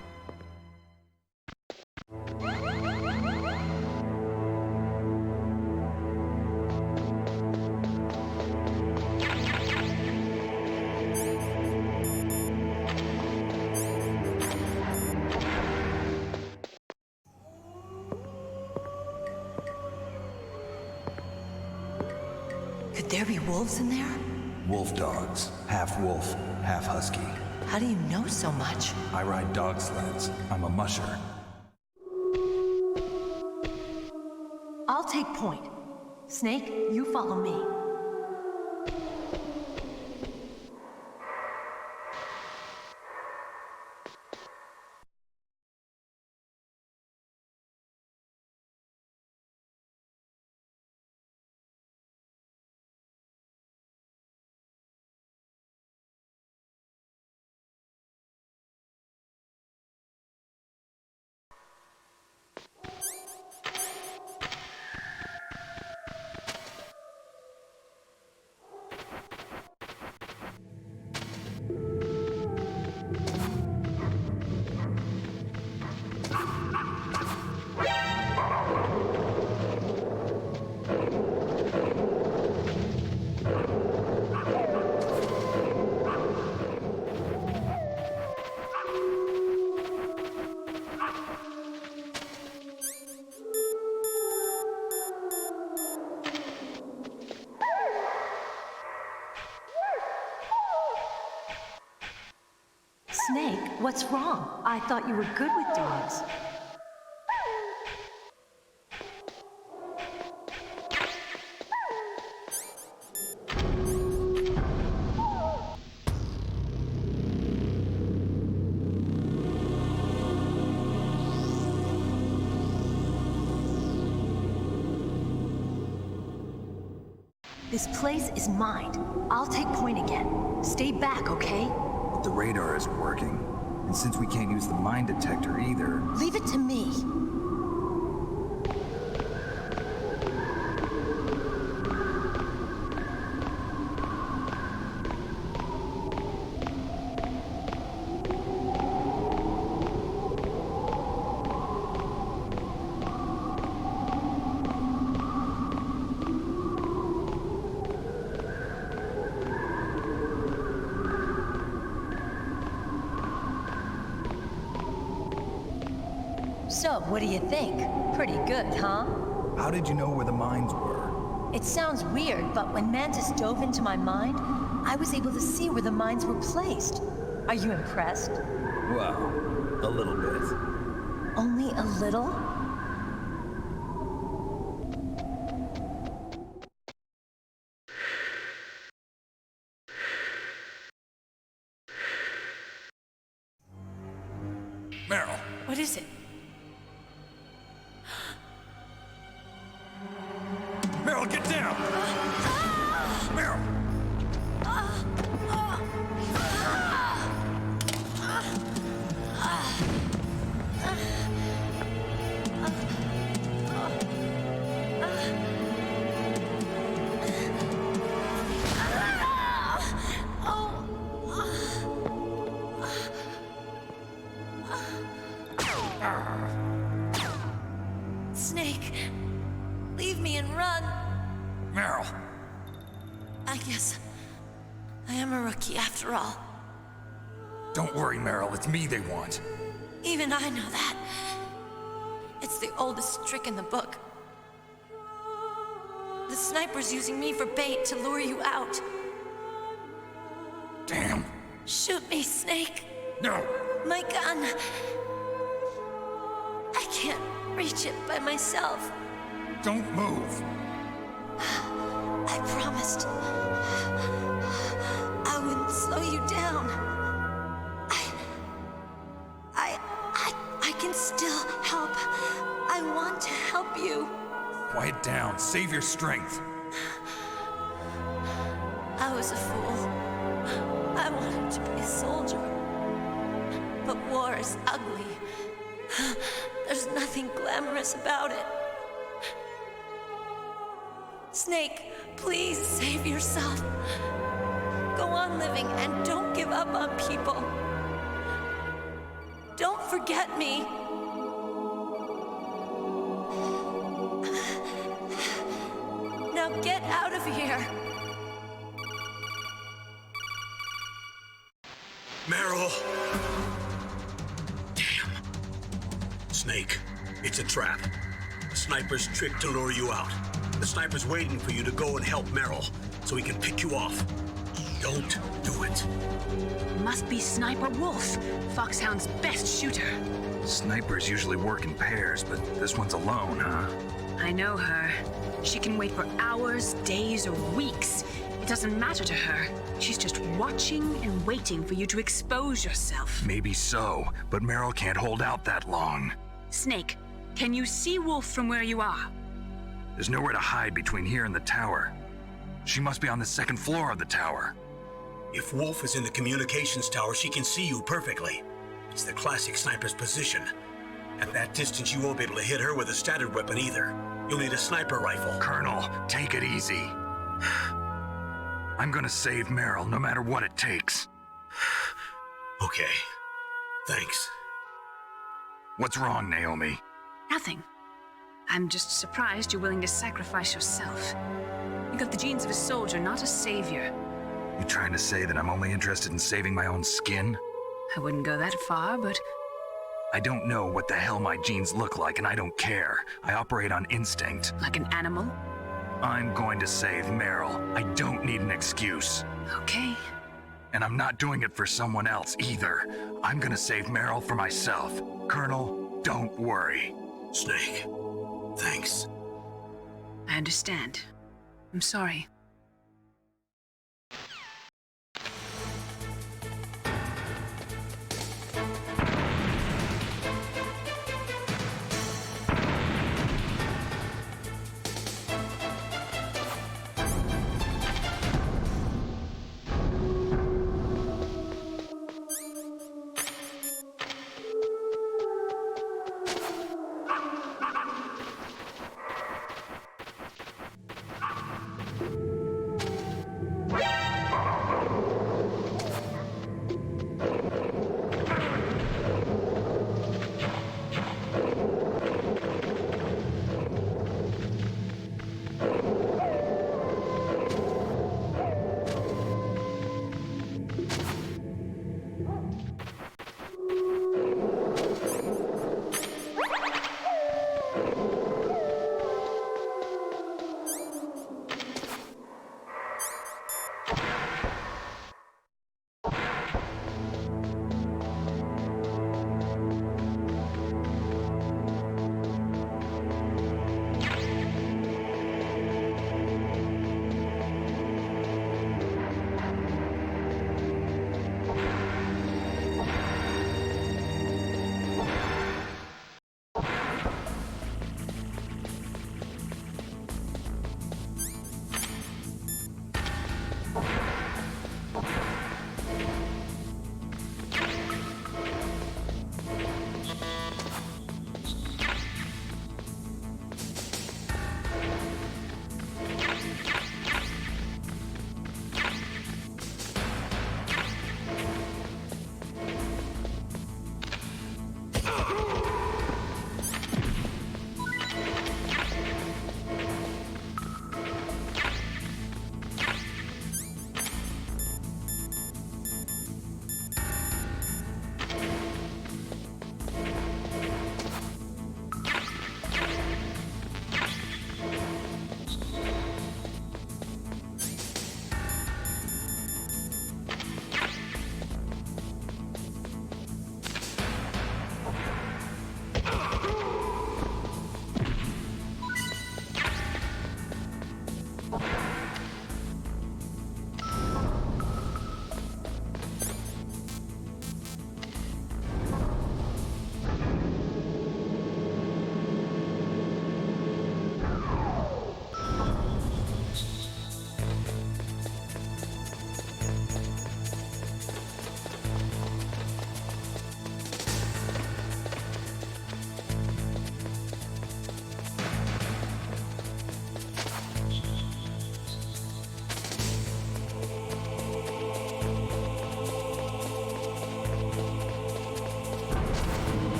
Could there be wolves in there? Wolf dogs. Half wolf, half husky. How do you know so much? I ride dog sleds. I'm a musher. I'll take point. Snake, you follow me. Snake, what's wrong? I thought you were good with dogs. This place is mine. I'll take point again. Stay back, okay? But the radar isn't working. And since we can't use the mine detector either... Leave it to me. So, what do you think? Pretty good, huh? How did you know where the mines were? It sounds weird, but when Mantis dove into my mind, I was able to see where the mines were placed. Are you impressed? Well, a little bit. Only a little? Meryl! What is it? Meryl, get down! Meryl! Snake, leave me and run. Meryl! I guess I am a rookie after all. Don't worry, Meryl. It's me they want. Even I know that. It's the oldest trick in the book. The sniper's using me for bait to lure you out. Damn. Shoot me, Snake. No. My gun. I can't reach it by myself. Don't move. I promised I wouldn't slow you down. I can still help. I want to help you. Quiet down. Save your strength. I was a fool. I wanted to be a soldier. But war is ugly. There's nothing glamorous about it. Snake, please save yourself. Go on living and don't give up on people. forget me. Now get out of here. Meryl! Damn. Snake, it's a trap. The sniper's trick to lure you out. The sniper's waiting for you to go and help Meryl, so he can pick you off. Don't do it. Must be Sniper Wolf, Foxhound's best shooter. Snipers usually work in pairs, but this one's alone, huh? I know her. She can wait for hours, days, or weeks. It doesn't matter to her. She's just watching and waiting for you to expose yourself. Maybe so, but Meryl can't hold out that long. Snake, can you see Wolf from where you are? There's nowhere to hide between here and the tower. She must be on the second floor of the tower. If Wolf is in the communications tower, she can see you perfectly. It's the classic sniper's position. At that distance, you won't be able to hit her with a standard weapon either. You'll need a sniper rifle. Colonel, take it easy. I'm gonna save Meryl, no matter what it takes. Okay. Thanks. What's wrong, Naomi? Nothing. I'm just surprised you're willing to sacrifice yourself. You got the genes of a soldier, not a savior. You trying to say that I'm only interested in saving my own skin? I wouldn't go that far, but... I don't know what the hell my genes look like, and I don't care. I operate on instinct. Like an animal? I'm going to save Meryl. I don't need an excuse. Okay. And I'm not doing it for someone else either. I'm gonna save Meryl for myself. Colonel, don't worry. Snake, thanks. I understand. I'm sorry.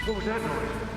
What was that noise?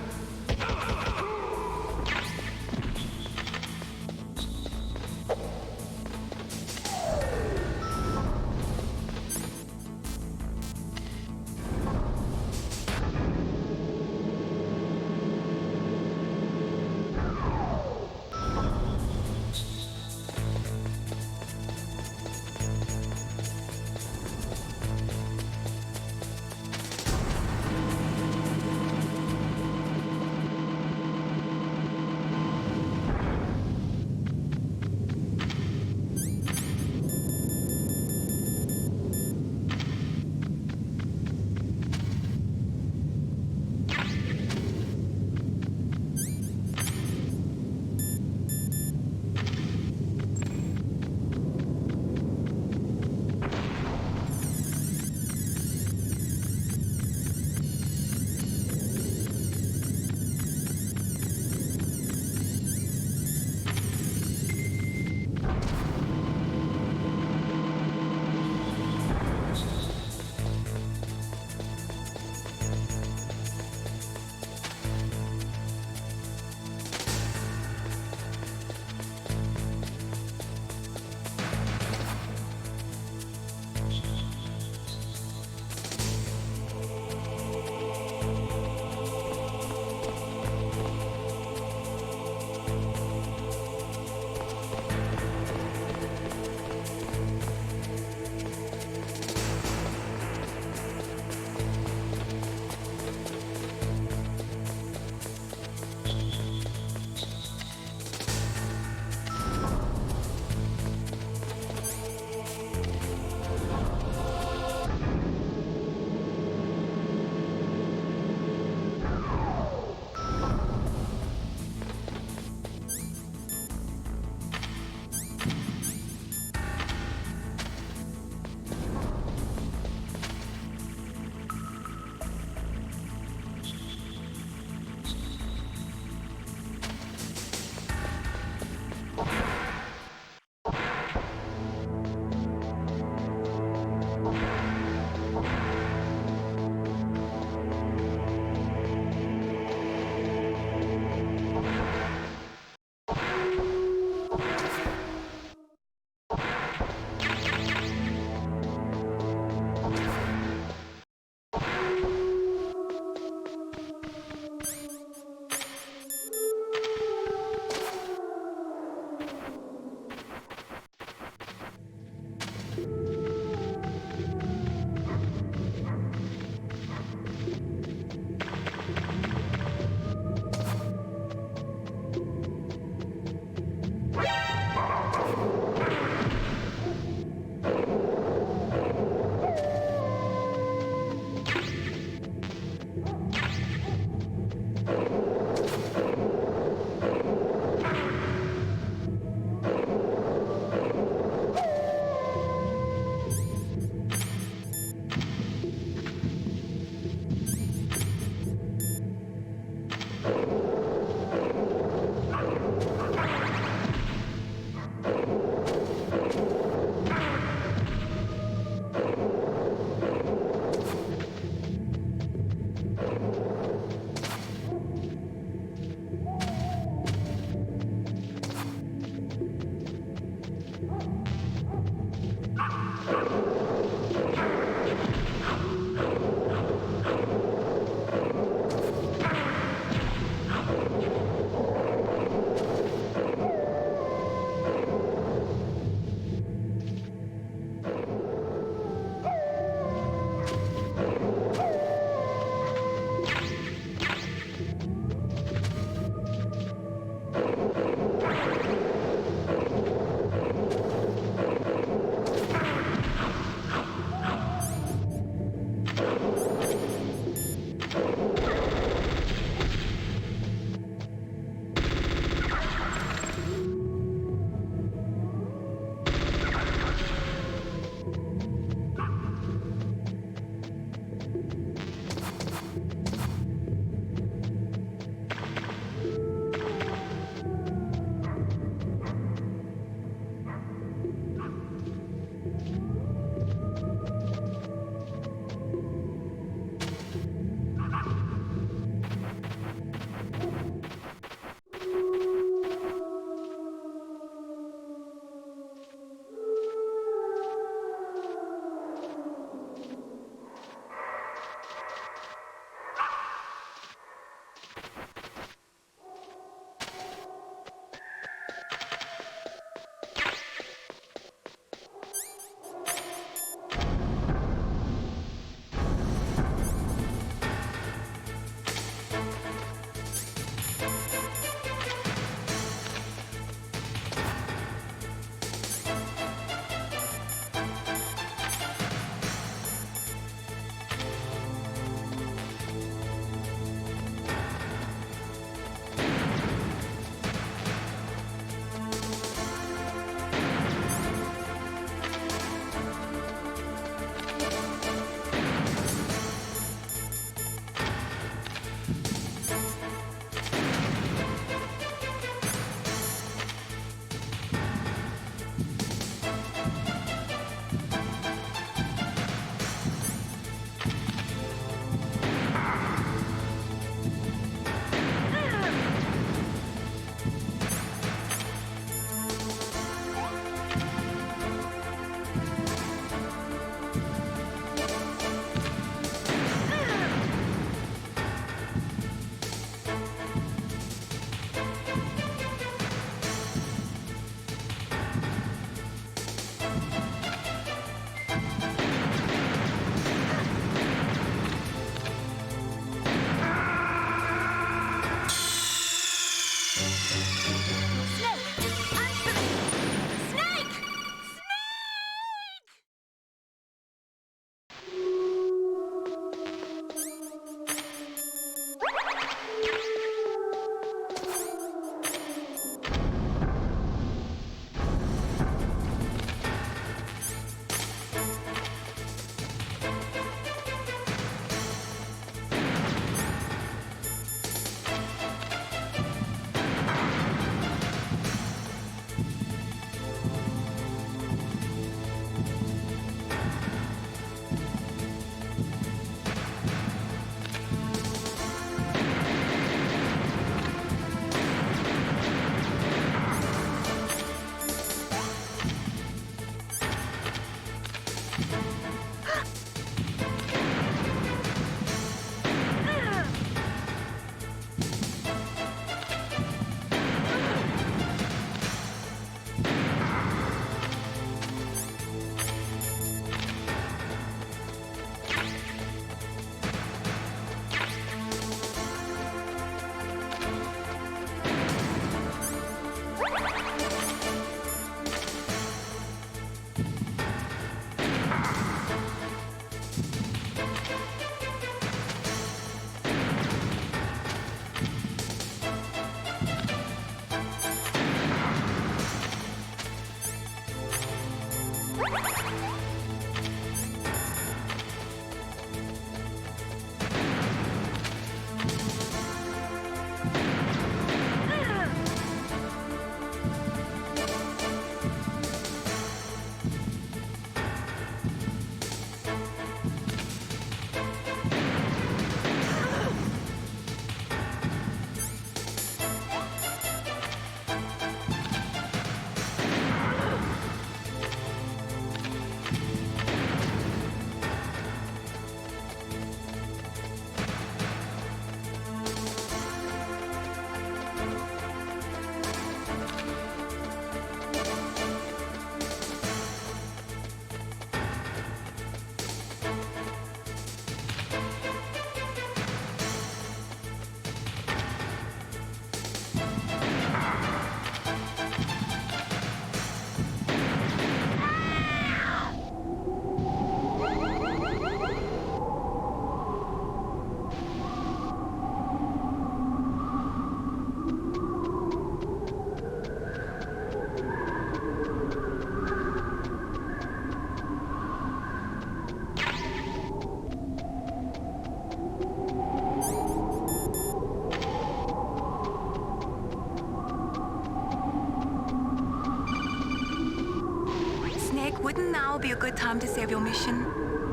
now be a good time to save your mission?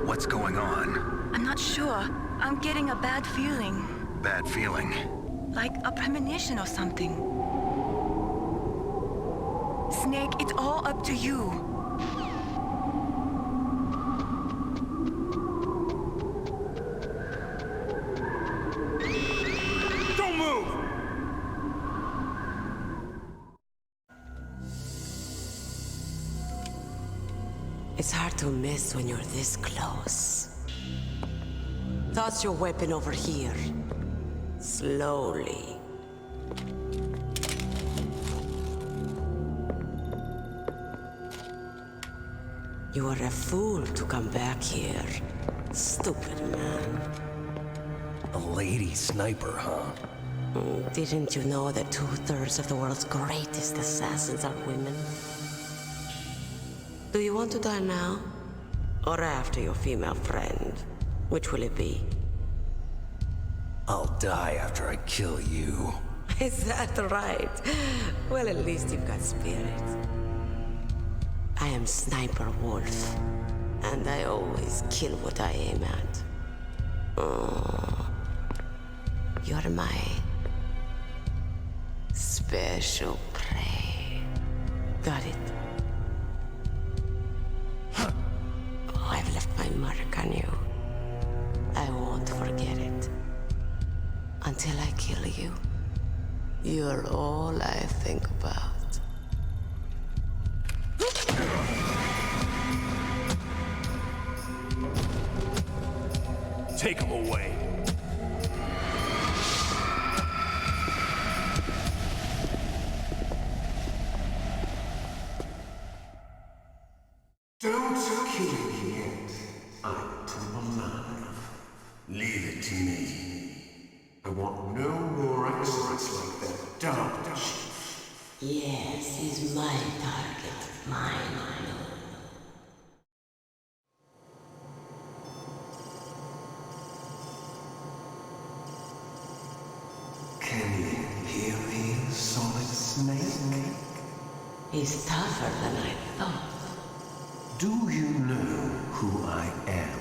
What's going on? I'm not sure. I'm getting a bad feeling. Bad feeling. Like a premonition or something. Snake, it's all up to you. Don't move! It's hard to miss when you're this close. Toss your weapon over here. Slowly. You are a fool to come back here. Stupid man. A lady sniper, huh? Didn't you know that 2/3 of the world's greatest assassins are women? Do you want to die now? Or after your female friend? Which will it be? I'll die after I kill you. Is that right? Well, at least you've got spirit. I am Sniper Wolf, and I always kill what I aim at. Oh, you're my special prey. Got it. I've left my mark on you. I won't forget it. Until I kill you, you're all I think about. Take him away. Don't kill me yet. I'm alive. Leave it to me. I want no more accidents like that dark chief. Yes, he's my target. Mine. Can you hear me, Solid Snake? He's tougher than I thought. Do you know who I am?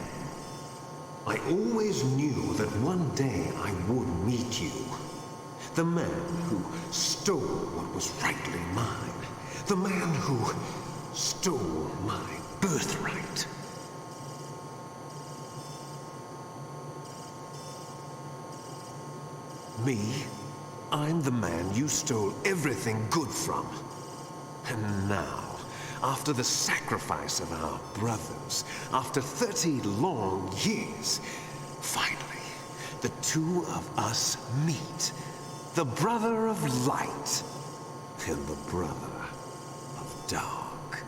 I always knew that one day I would meet you. The man who stole what was rightly mine. The man who stole my birthright. Me? I'm the man you stole everything good from. And now, after the sacrifice of our brothers, after 30 long years, finally, the two of us meet. The brother of light and the brother of dark.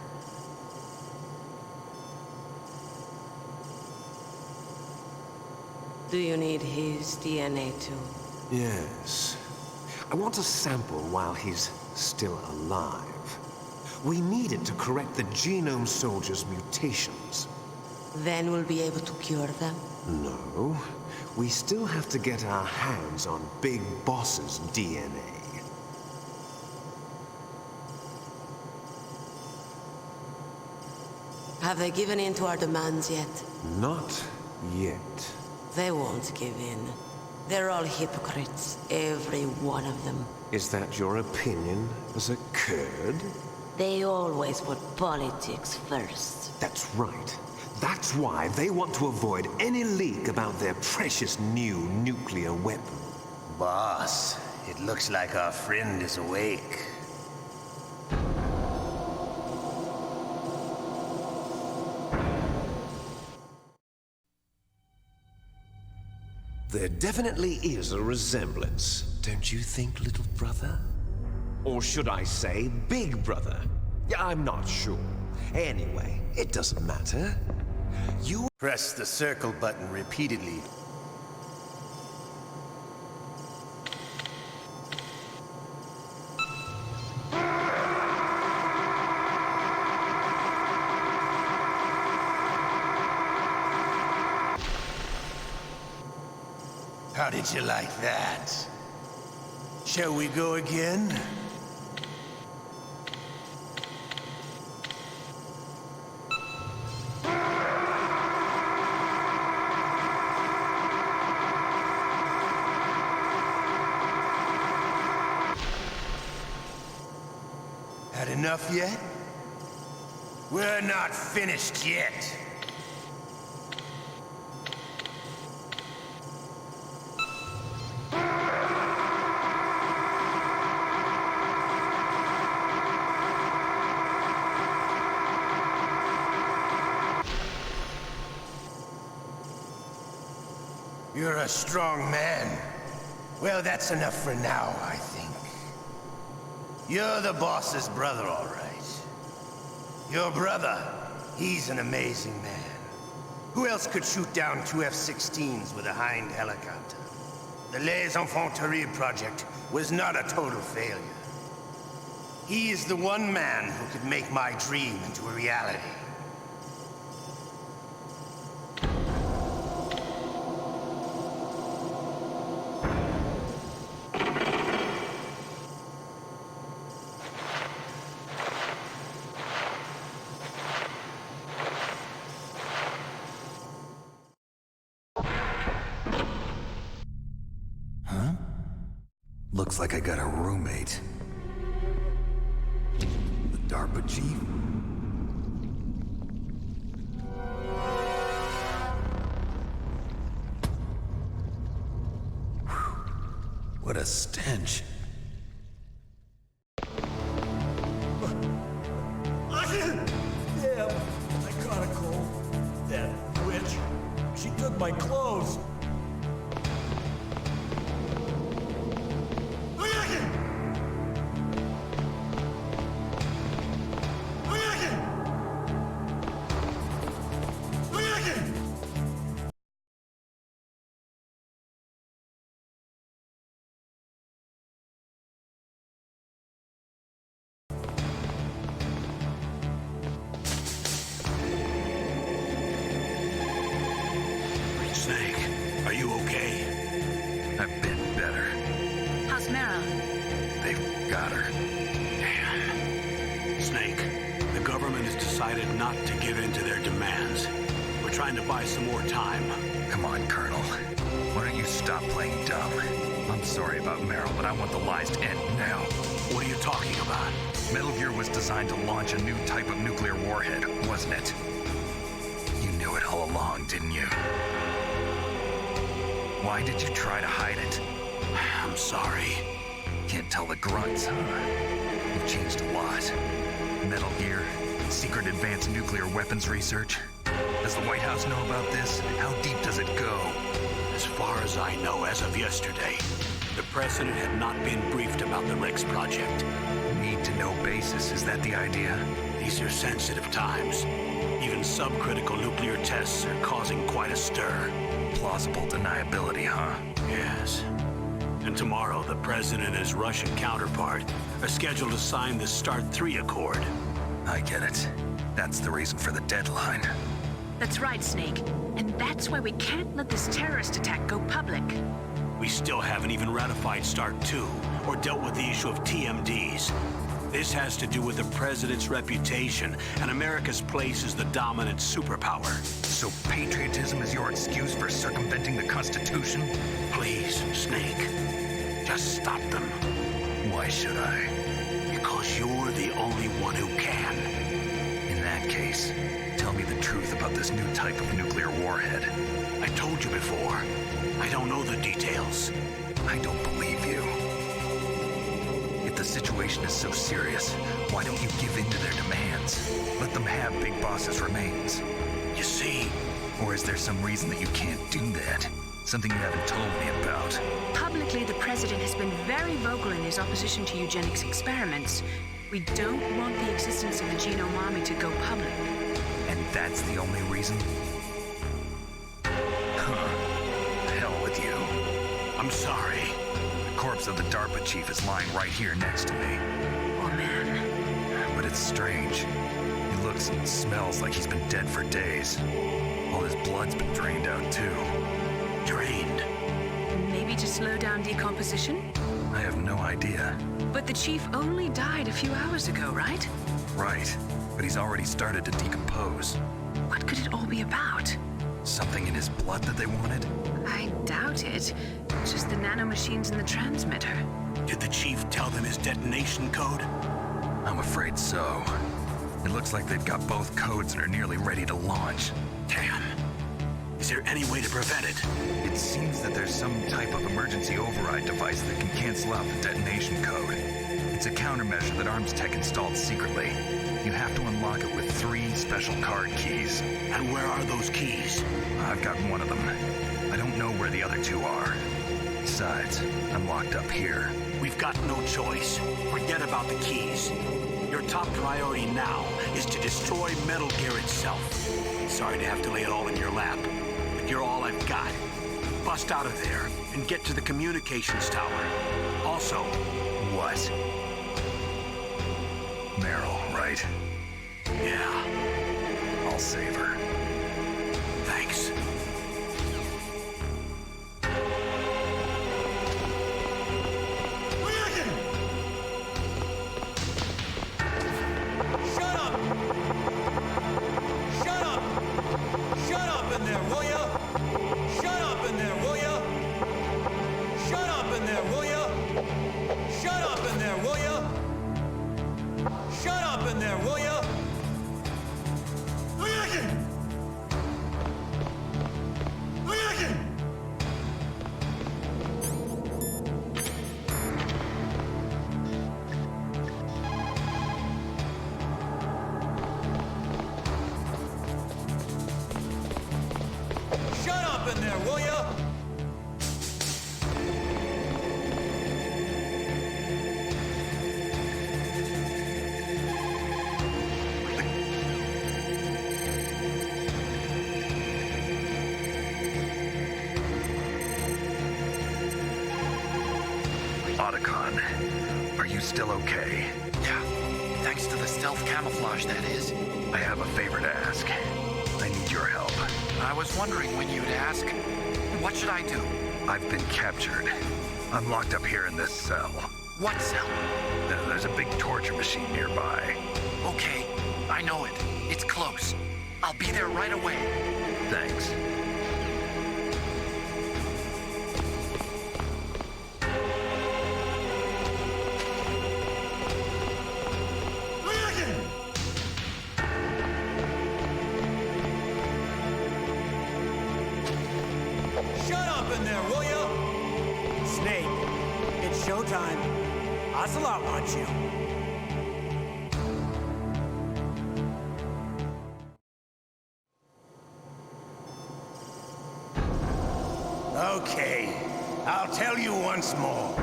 Do you need his DNA too? Yes. I want a sample while he's still alive. We need it to correct the genome soldier's mutations. Then we'll be able to cure them? No. We still have to get our hands on Big Boss's DNA. Have they given in to our demands yet? Not yet. They won't give in. They're all hypocrites, every one of them. Is that your opinion as a Kurd? They always put politics first. That's right. That's why they want to avoid any leak about their precious new nuclear weapon. Boss, it looks like our friend is awake. There definitely is a resemblance, don't you think, little brother? Or should I say, big brother? Yeah, I'm not sure. Anyway, it doesn't matter. You press the circle button repeatedly. How did you like that? Shall we go again? Had enough yet? We're not finished yet. You're a strong man. Well, that's enough for now, I think. You're the boss's brother, all right. Your brother, he's an amazing man. Who else could shoot down 2 F-16s with a Hind helicopter? The Les Infanteries project was not a total failure. He is the one man who could make my dream into a reality. Looks like I got a roommate. The DARPA chief? What a stench. Damn, I caught a cold. That witch. She took my clothes. Snake, are you okay? I've been better. How's Mara? They've got her. Damn. Snake, the government has decided not to give in to their demands. We're trying to buy some more time. Come on, Colonel. Why don't you stop playing dumb? I'm sorry about Meryl, but I want the lies to end now. What are you talking about? Metal Gear was designed to launch a new type of nuclear warhead, wasn't it? You knew it all along, didn't you? Why did you try to hide it? I'm sorry. Can't tell the grunts, huh? You've changed a lot. Metal Gear, secret advanced nuclear weapons research. Does the White House know about this? How deep does it go? As far as I know, as of yesterday, the president had not been briefed about the Rex project. Need-to-know basis, is that the idea? These are sensitive times. Even subcritical nuclear tests are causing quite a stir. Plausible deniability, huh? Yes. And tomorrow, the president and his Russian counterpart are scheduled to sign the START 3 Accord. I get it. That's the reason for the deadline. That's right, Snake. And that's why we can't let this terrorist attack go public. We still haven't even ratified START 2 or dealt with the issue of TMDs. This has to do with the president's reputation and America's place as the dominant superpower. So patriotism is your excuse for circumventing the Constitution? Please, Snake, just stop them. Why should I? Because you're the only one who can. In that case, tell me the truth about this new type of nuclear warhead. I told you before. I don't know the details. I don't believe you. If the situation is so serious, why don't you give in to their demands? Let them have Big Boss's remains. You see? Or is there some reason that you can't do that? Something you haven't told me about? Publicly, the president has been very vocal in his opposition to eugenics experiments. We don't want the existence of the Genome Army to go public. And that's the only reason? Huh. Hell with you. I'm sorry. The corpse of the DARPA chief is lying right here next to me. Oh, man. But it's strange. He looks and smells like he's been dead for days. All his blood's been drained out, too. Drained? Maybe to slow down decomposition? I have no idea. But the chief only died a few hours ago, right? Right. But he's already started to decompose. What could it all be about? Something in his blood that they wanted? I doubt it. Just the nanomachines in the transmitter. Did the chief tell them his detonation code? I'm afraid so. It looks like they've got both codes and are nearly ready to launch. Damn. Is there any way to prevent it? It seems that there's some type of emergency override device that can cancel out the detonation code. It's a countermeasure that Arms Tech installed secretly. You have to unlock it with 3 special card keys. And where are those keys? I've got one of them. I don't know where the other 2 are. Besides, I'm locked up here. We've got no choice. Forget about the keys. Your top priority now is to destroy Metal Gear itself. Sorry to have to lay it all in your lap, but you're all I've got. Bust out of there and get to the communications tower. Also, what? Meryl, right? Yeah. I'll save her. Thanks. Shut up! Shut up! Shut up in there, will ya? Shut up in there, will ya? Shut up in there, will ya? Shut up in there, will ya? Shut up in there, will ya? Shut up in there, will ya? Otacon, are you still okay? Yeah, thanks to the stealth camouflage, that is. I have a favor to ask. I need your help. I was wondering when you'd ask. What should I do? I've been captured. I'm locked up here in this cell. What cell? There's a big torture machine nearby. Okay, I know it. It's close. I'll be there right away. Thanks. Shut up in there, will ya? Snake, it's showtime. Ocelot wants you. Okay, I'll tell you once more.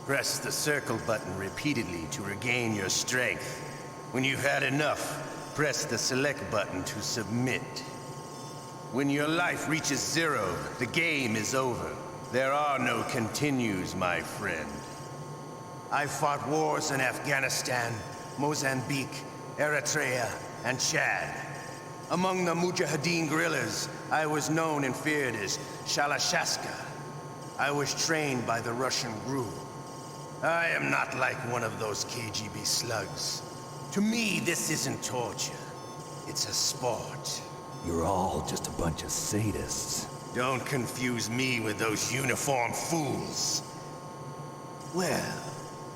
Press the circle button repeatedly to regain your strength. When you've had enough, press the select button to submit. When your life reaches 0, the game is over. There are no continues, my friend. I fought wars in Afghanistan, Mozambique, Eritrea, and Chad. Among the Mujahideen guerrillas, I was known and feared as Shalashaska. I was trained by the Russian GRU. I am not like one of those KGB slugs. To me, this isn't torture. It's a sport. You're all just a bunch of sadists. Don't confuse me with those uniformed fools. Well,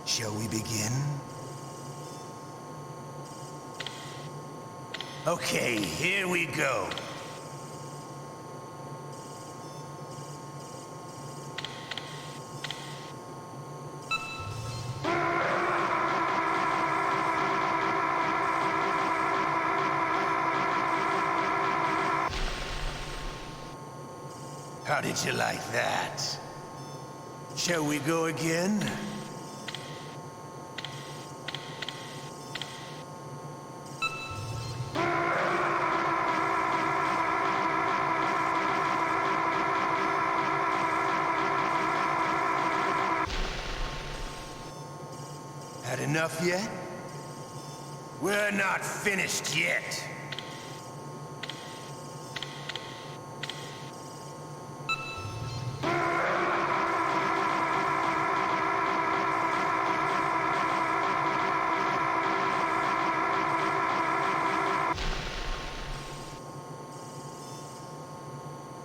shall we begin? Okay, here we go. How did you like that? Shall we go again? Had enough yet? We're not finished yet.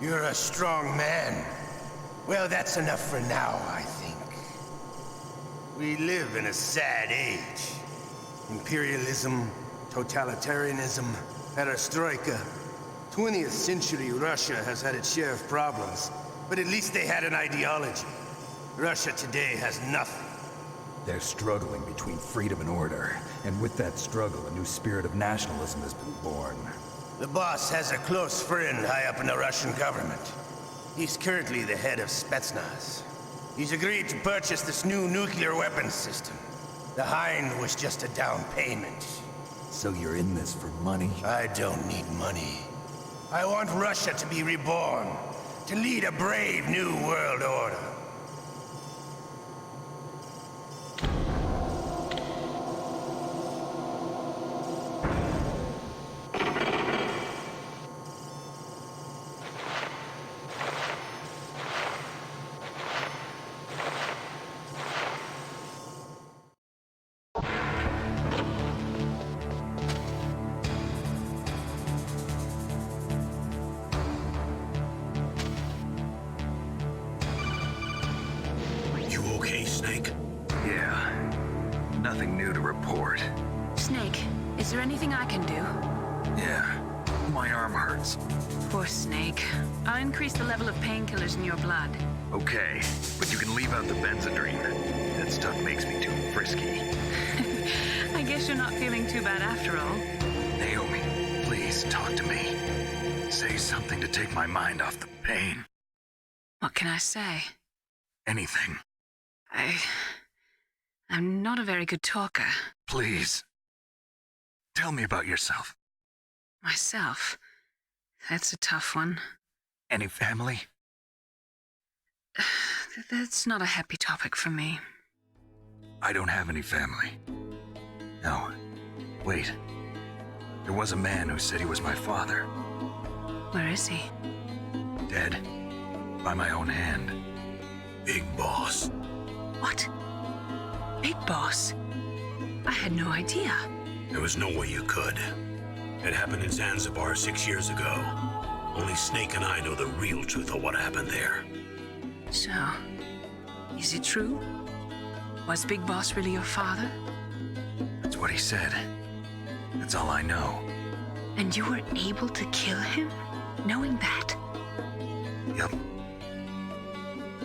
You're a strong man. Well, that's enough for now, I think. We live in a sad age. Imperialism, totalitarianism, perestroika. 20th century Russia has had its share of problems, but at least they had an ideology. Russia today has nothing. They're struggling between freedom and order, and with that struggle, a new spirit of nationalism has been born. The boss has a close friend high up in the Russian government. He's currently the head of Spetsnaz. He's agreed to purchase this new nuclear weapons system. The Hind was just a down payment. So you're in this for money? I don't need money. I want Russia to be reborn, to lead a brave new world order. Nothing new to report. Snake, is there anything I can do? Yeah, my arm hurts. Poor Snake. I'll increase the level of painkillers in your blood. Okay, but you can leave out the Benzedrine. That stuff makes me too frisky. I guess you're not feeling too bad after all. Naomi, please talk to me. Say something to take my mind off the pain. What can I say? Anything. I'm not a very good talker. Please. Tell me about yourself. Myself? That's a tough one. Any family? That's not a happy topic for me. I don't have any family. No. Wait. There was a man who said he was my father. Where is he? Dead. By my own hand. Big Boss. What? Big Boss? I had no idea. There was no way you could. It happened in Zanzibar 6 years ago. Only Snake and I know the real truth of what happened there. So, is it true? Was Big Boss really your father? That's what he said. That's all I know. And you were able to kill him, knowing that? Yep.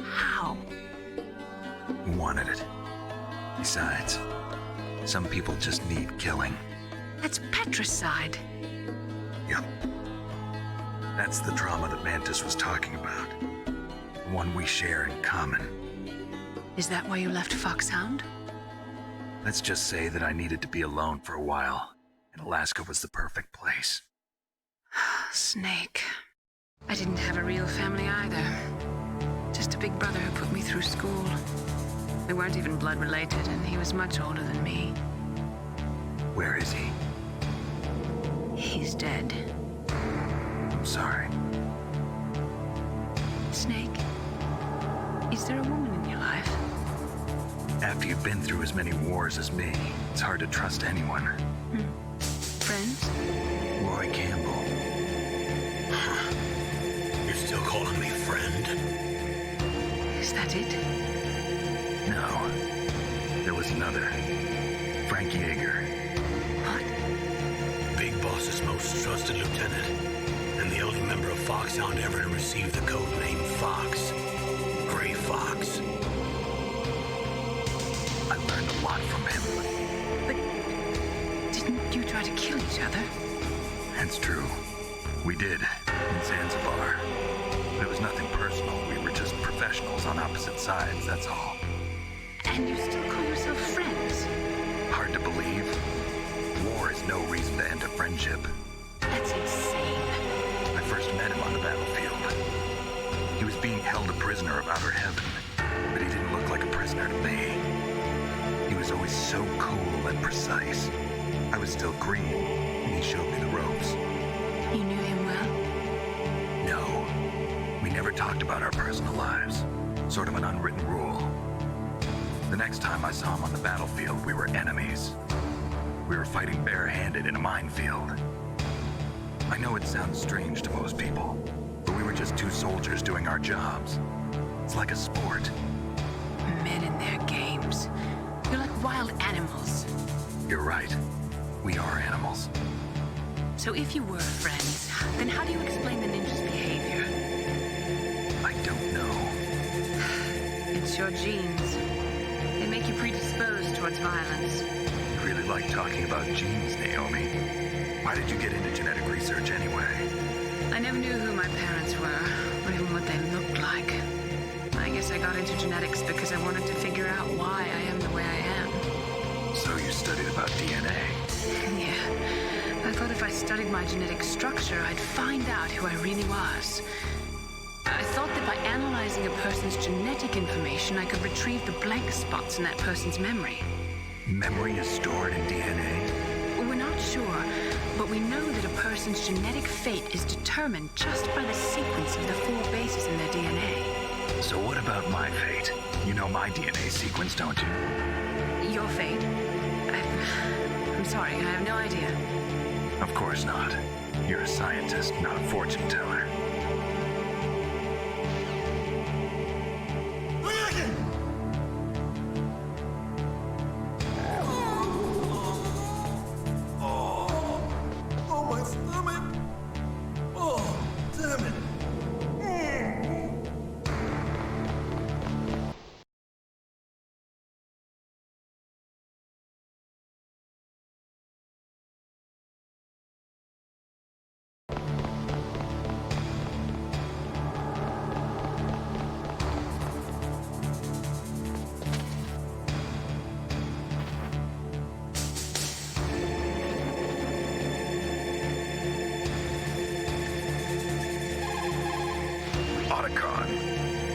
How? He wanted it. Besides, some people just need killing. That's patricide. Yep. That's the trauma that Mantis was talking about. The one we share in common. Is that why you left Foxhound? Let's just say that I needed to be alone for a while, and Alaska was the perfect place. Snake. I didn't have a real family either. Just a big brother who put me through school. We weren't even blood related, and he was much older than me. Where is he? He's dead. I'm sorry. Snake, is there a woman in your life? After you've been through as many wars as me, it's hard to trust anyone. Friends? Roy Campbell. Huh. You're still calling me friend? Is that it? No. There was another. Frank Yeager. What? Big Boss's most trusted lieutenant, and the only member of Foxhound ever to receive the code name Fox. Gray Fox. I learned a lot from him. But didn't you try to kill each other? That's true. We did, in Zanzibar. But it was nothing personal. We were just professionals on opposite sides, that's all. And you still call yourself friends? Hard to believe. War is no reason to end a friendship. That's insane. I first met him on the battlefield. He was being held a prisoner of outer heaven, but he didn't look like a prisoner to me. He was always so cool and precise. I was still green, and he showed me the ropes. You knew him well? No. We never talked about our personal lives. Sort of an unwritten rule. The next time I saw him on the battlefield, we were enemies. We were fighting barehanded in a minefield. I know it sounds strange to most people, but we were just two soldiers doing our jobs. It's like a sport. Men and their games. You're like wild animals. You're right. We are animals. So if you were friends, then how do you explain the ninja's behavior? I don't know. It's your genes. They make you predisposed towards violence. You really like talking about genes, Naomi. Why did you get into genetic research anyway? I never knew who my parents were, or even what they looked like. I guess I got into genetics because I wanted to figure out why I am the way I am. So you studied about DNA? Yeah. I thought if I studied my genetic structure, I'd find out who I really was. I thought that by analyzing a person's genetic information, I could retrieve the blank spots in that person's memory. Memory is stored in DNA? We're not sure, but we know that a person's genetic fate is determined just by the sequence of the 4 bases in their DNA. So what about my fate? You know my DNA sequence, don't you? Your fate? I'm sorry, I have no idea. Of course not. You're a scientist, not a fortune teller.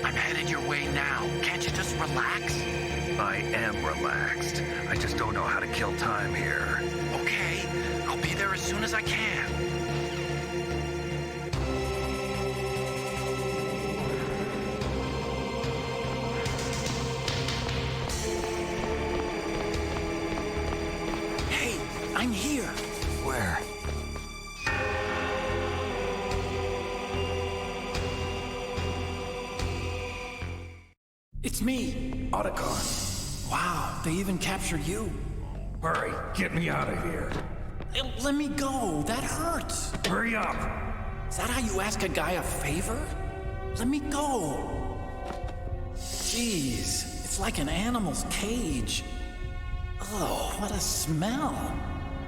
I'm headed your way now. Can't you just relax? I am relaxed. I just don't know how to kill time here. Okay, I'll be there as soon as I can. Hey, I'm here. Where? It's me, Otacon. Wow, they even captured you. Hurry, get me out of here. Let me go, that hurts. Hurry up. Is that how you ask a guy a favor? Let me go. Jeez, it's like an animal's cage. Oh, what a smell.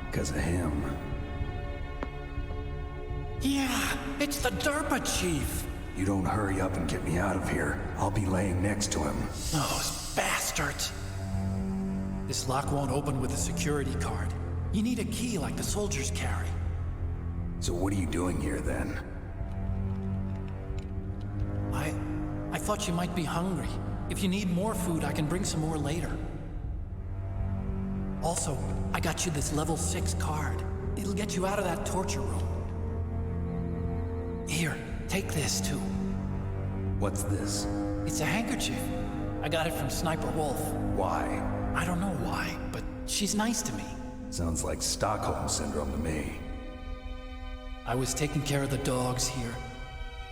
Because of him. Yeah, it's the DARPA chief. You don't hurry up and get me out of here, I'll be laying next to him. Those bastards. This lock won't open with a security card. You need a key like the soldiers carry. So what are you doing here then? I thought you might be hungry. If you need more food, I can bring some more later. Also, I got you this level 6 card. It'll get you out of that torture room. Here, take this too. What's this? It's a handkerchief. I got it from Sniper Wolf. Why? I don't know why, but she's nice to me. Sounds like Stockholm Syndrome to me. I was taking care of the dogs here.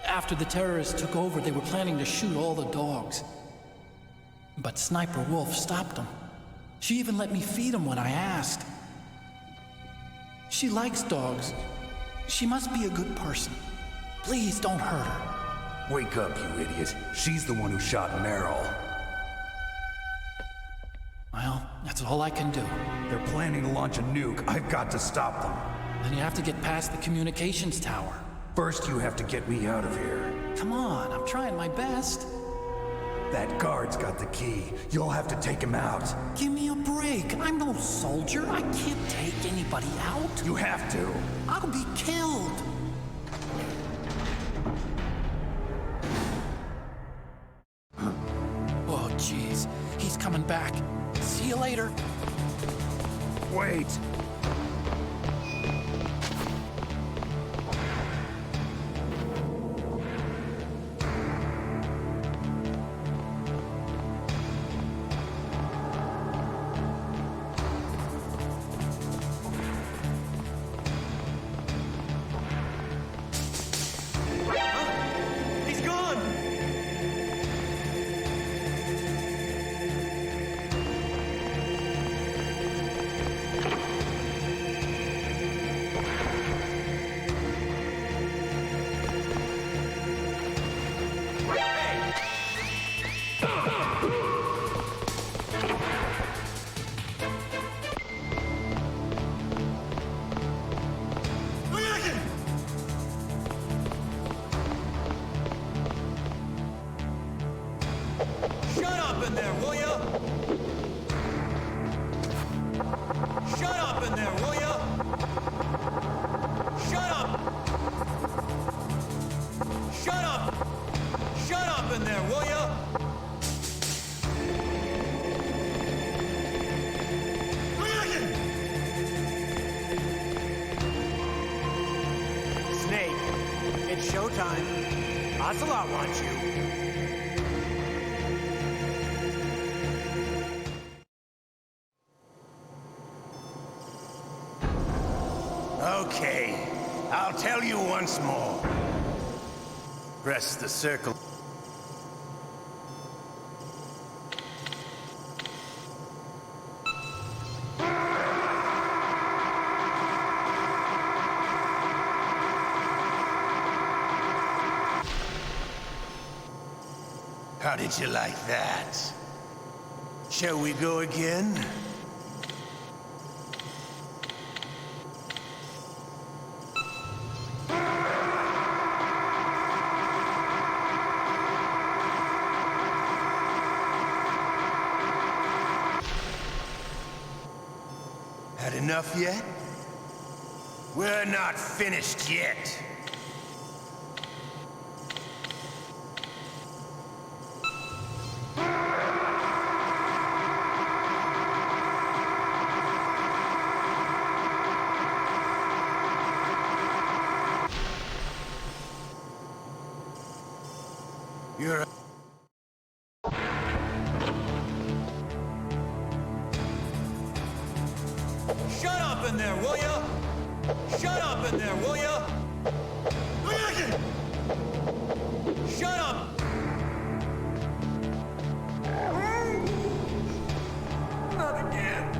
After the terrorists took over, they were planning to shoot all the dogs. But Sniper Wolf stopped them. She even let me feed them when I asked. She likes dogs. She must be a good person. Please don't hurt her. Wake up, you idiot. She's the one who shot Meryl. Well, that's all I can do. They're planning to launch a nuke. I've got to stop them. Then you have to get past the communications tower. First, you have to get me out of here. Come on, I'm trying my best. That guard's got the key. You'll have to take him out. Give me a break. I'm no soldier. I can't take anybody out. You have to. I'll be killed. Oh, jeez. He's coming back. See you later. Wait. in there, will ya? Shut up in there, will ya? Shut up! Shut up! Shut up in there, will ya? Snake, it's showtime. Ocelot wants you. Okay, I'll tell you once more. Press the circle. How did you like that? Shall we go again? Had enough yet? We're not finished yet. You're Shut up in there, will ya? Shut up in there, will ya? Shut up! Not again.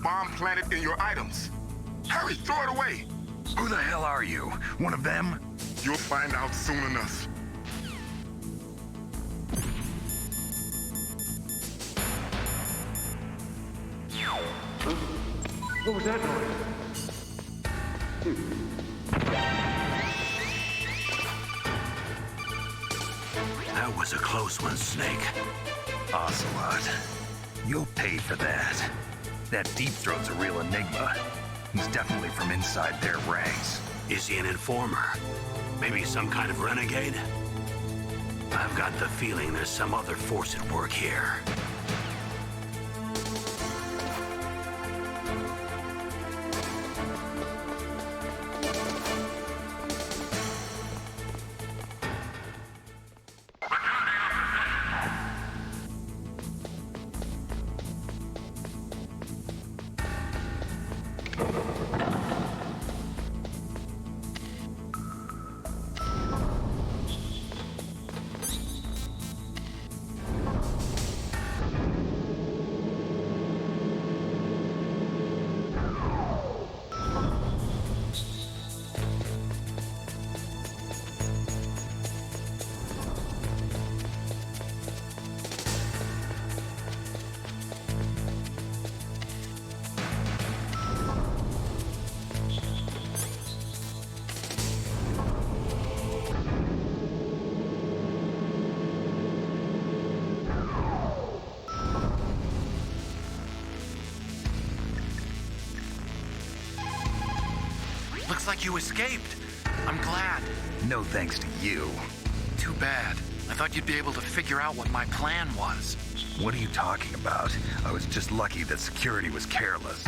bomb planted in your items. Hurry, throw it away! Who the hell are you? One of them? You'll find out soon enough. What was that noise? That was a close one, Snake. Ocelot. You'll pay for that. That Deep Throat's a real enigma. He's definitely from inside their ranks. Is he an informer? Maybe some kind of renegade? I've got the feeling there's some other force at work here. Looks like you escaped. I'm glad. No thanks to you. Too bad. I thought you'd be able to figure out what my plan was. What are you talking about? I was just lucky that security was careless.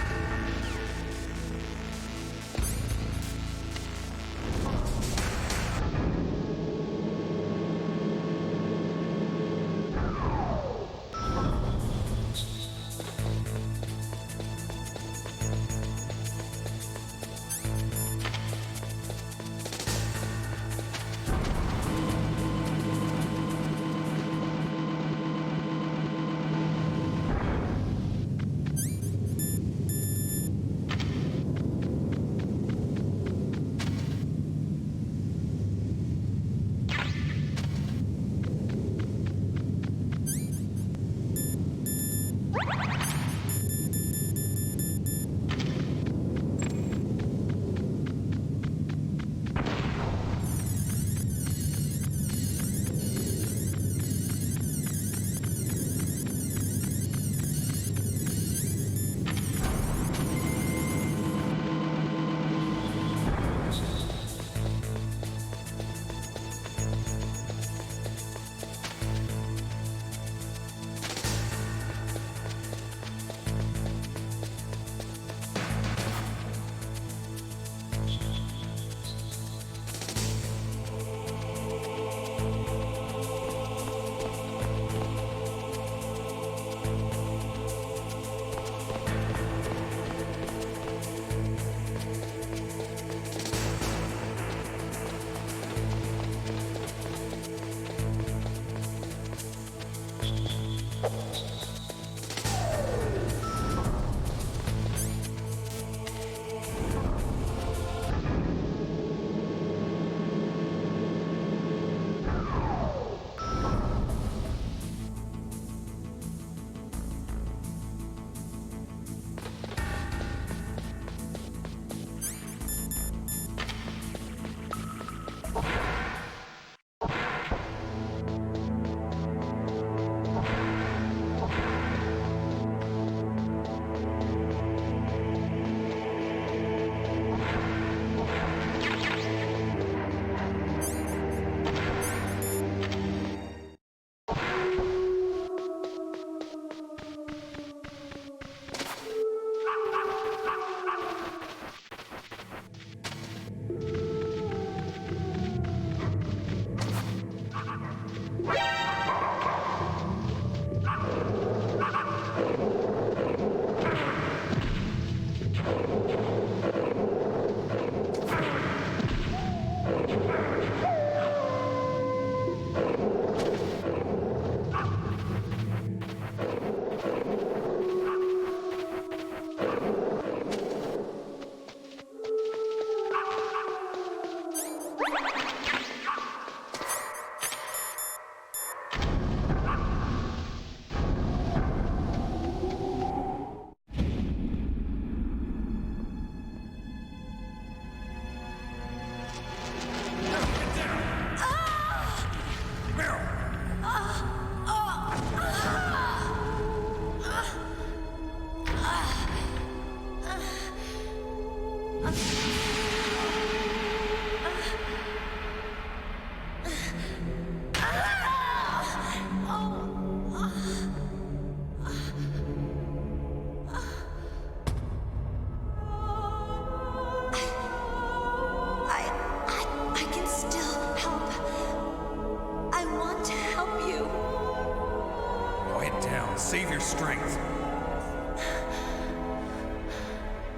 strength.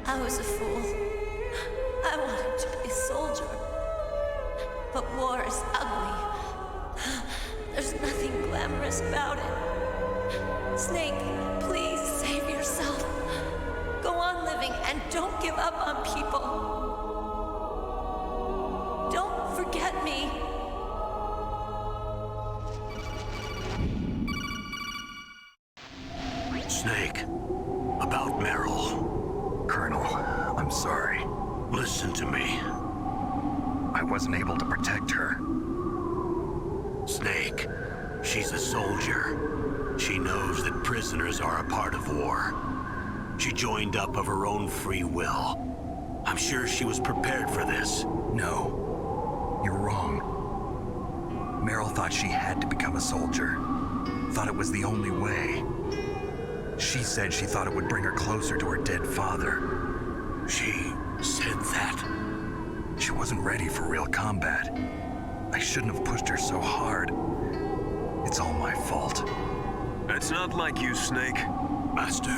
I was a fool. I wanted to be a soldier. But war is ugly. There's nothing glamorous about it. Snake, please save yourself. Go on living and don't give up on people. Don't forget me. Snake, about Meryl. Colonel, I'm sorry. Listen to me. I wasn't able to protect her. Snake, she's a soldier. She knows that prisoners are a part of war. She joined up of her own free will. I'm sure she was prepared for this. No, you're wrong. Meryl thought she had to become a soldier. Thought it was the only way. She said she thought it would bring her closer to her dead father. She said that? She wasn't ready for real combat. I shouldn't have pushed her so hard. It's all my fault. It's not like you, Snake. Master,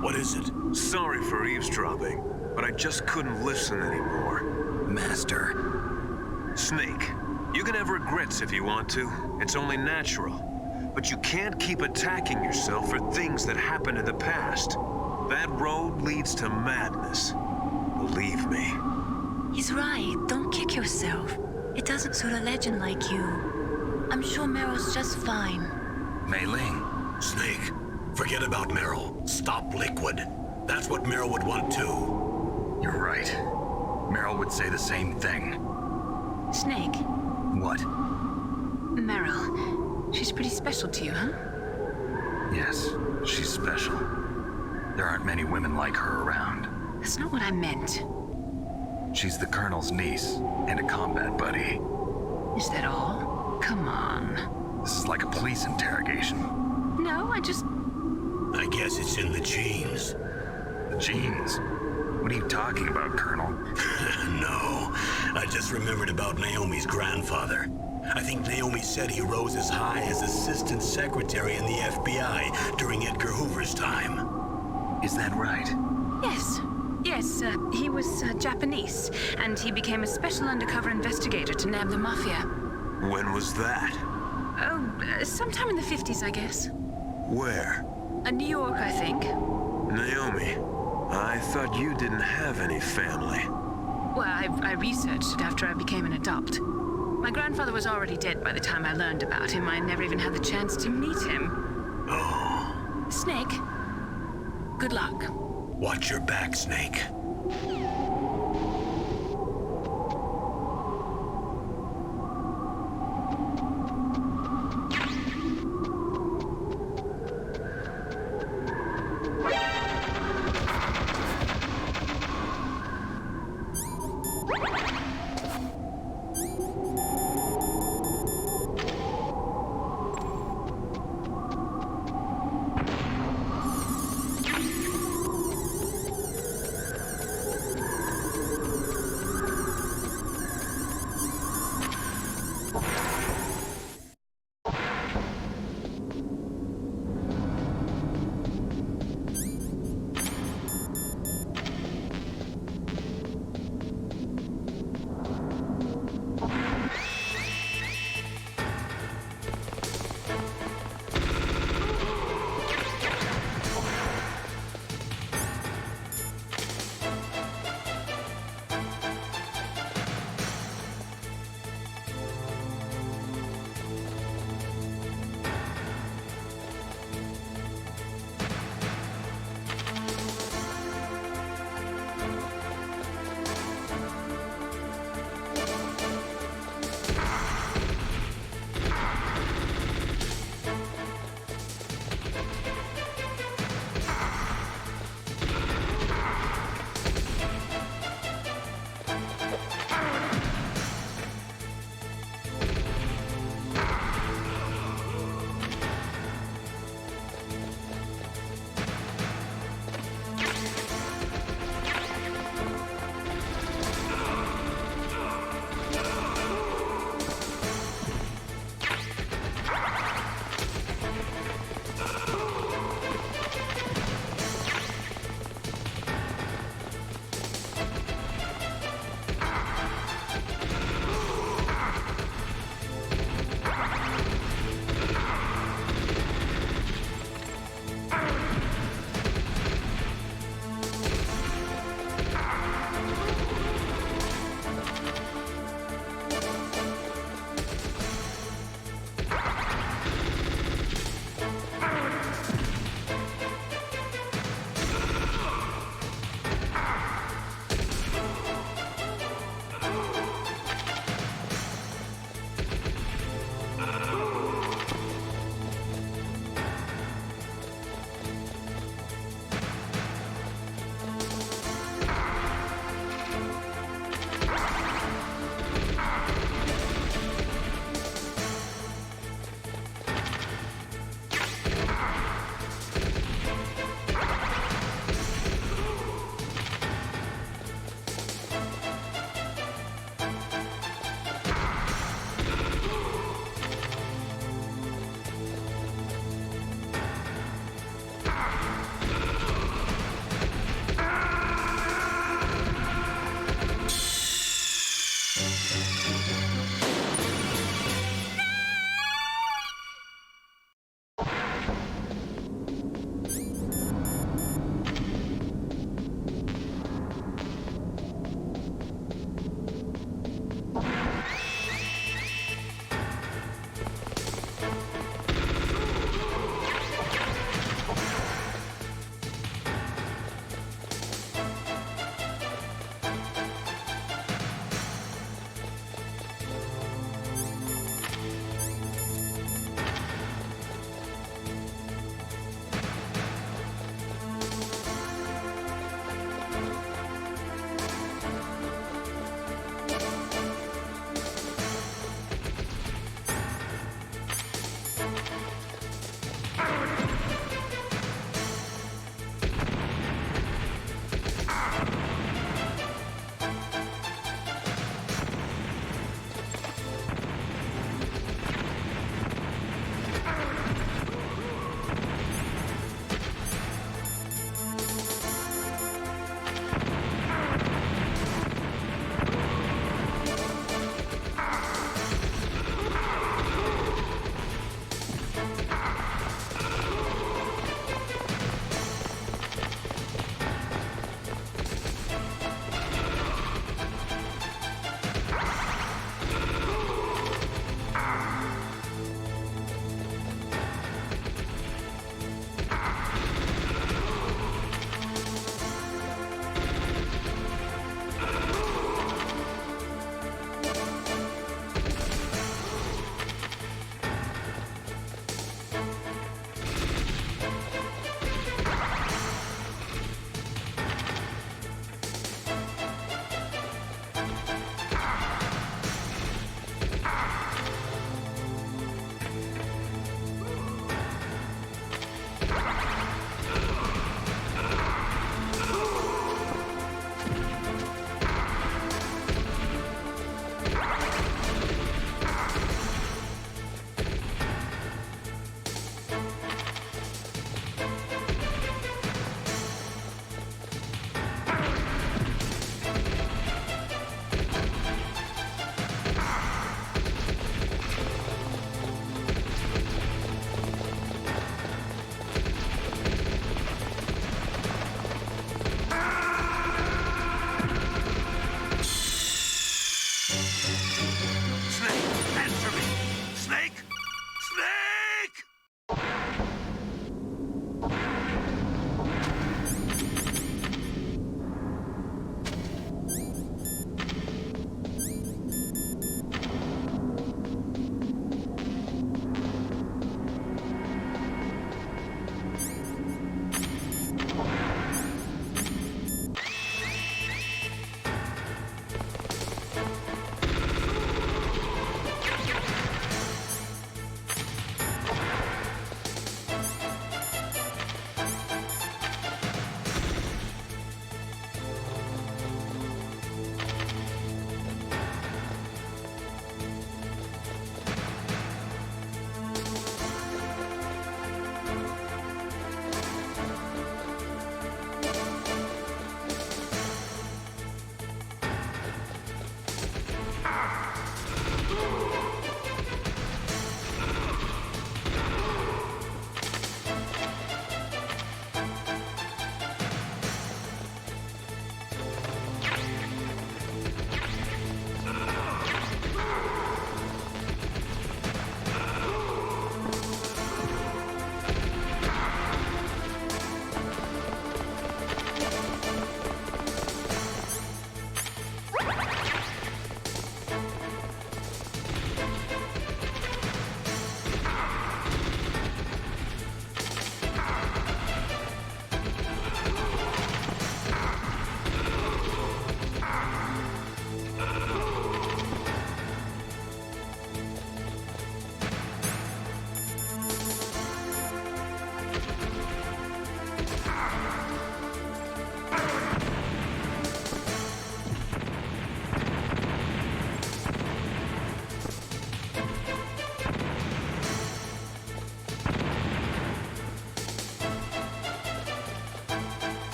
what is it? Sorry for eavesdropping, but I just couldn't listen anymore. Master. Snake, you can have regrets if you want to. It's only natural. But you can't keep attacking yourself for things that happened in the past. That road leads to madness. Believe me. He's right. Don't kick yourself. It doesn't suit a legend like you. I'm sure Meryl's just fine. Mei Ling. Snake, forget about Meryl. Stop Liquid. That's what Meryl would want too. You're right. Meryl would say the same thing. Snake. What? Meryl. She's pretty special to you, huh? Yes, she's special. There aren't many women like her around. That's not what I meant. She's the Colonel's niece and a combat buddy. Is that all? Come on. This is like a police interrogation. No, I guess it's in the genes. The genes? What are you talking about, Colonel? No, I just remembered about Naomi's grandfather. I think Naomi said he rose as high as assistant secretary in the FBI during Edgar Hoover's time. Is that right? Yes. Yes, he was Japanese, and he became a special undercover investigator to nab the mafia. When was that? Oh, sometime in the 50s, I guess. Where? New York, I think. Naomi, I thought you didn't have any family. Well, I researched it after I became an adopt. My grandfather was already dead by the time I learned about him. I never even had the chance to meet him. Oh. Snake, good luck. Watch your back, Snake.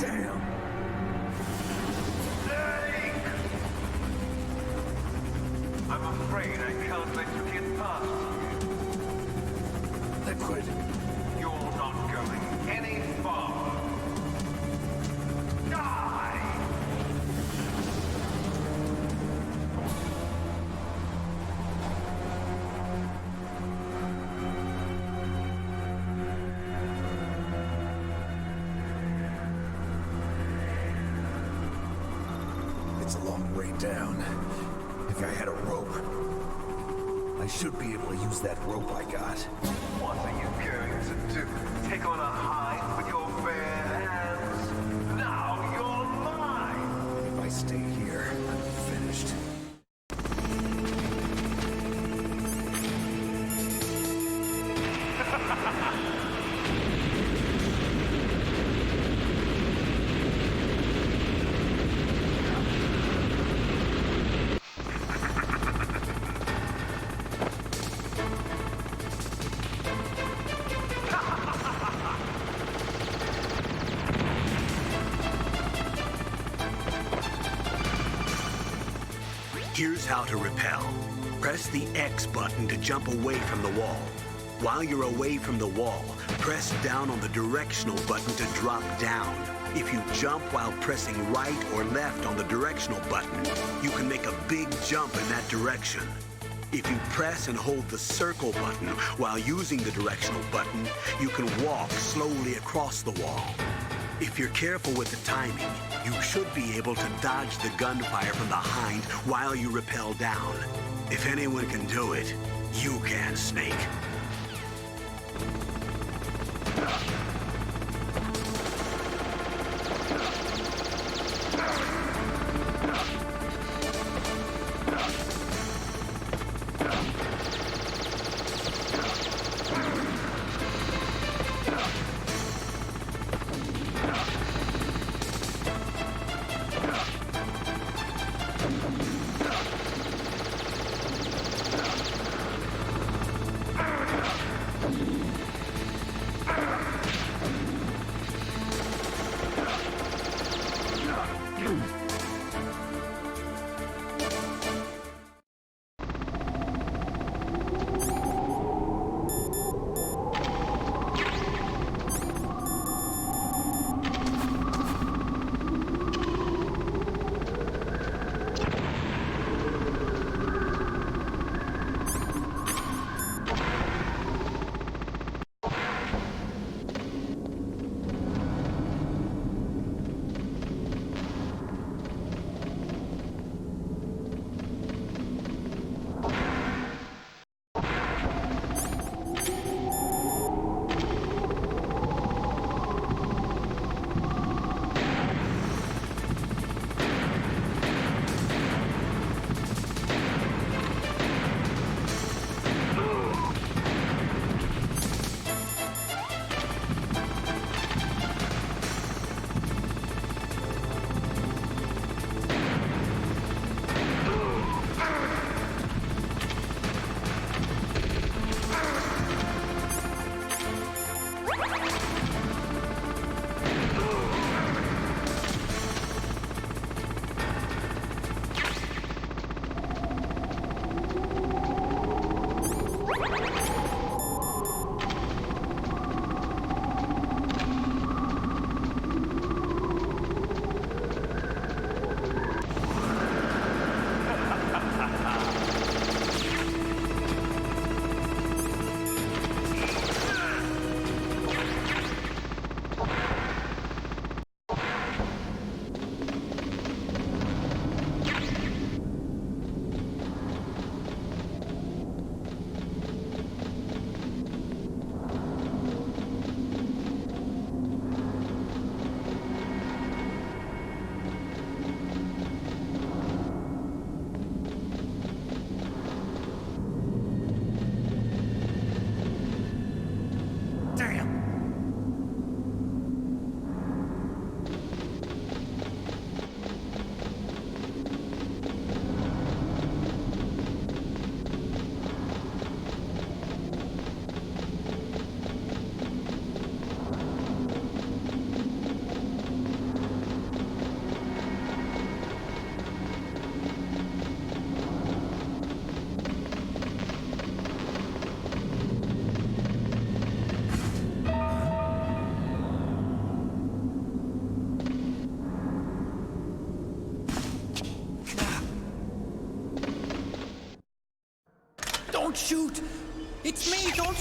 Damn! I'm afraid I can't let you get past here. Liquid. You're not going any farther. Die! It's a long way down. If I had a rope, I should be able to use that rope I got. What are you going to do? Take on a hind with your bare hands? Now you're mine! If I stay here, I'm finished. Here's how to rappel. Press the X button to jump away from the wall. While you're away from the wall, press down on the directional button to drop down. If you jump while pressing right or left on the directional button, you can make a big jump in that direction. If you press and hold the circle button while using the directional button, you can walk slowly across the wall. If you're careful with the timing, you should be able to dodge the gunfire from behind while you rappel down. If anyone can do it, you can, Snake.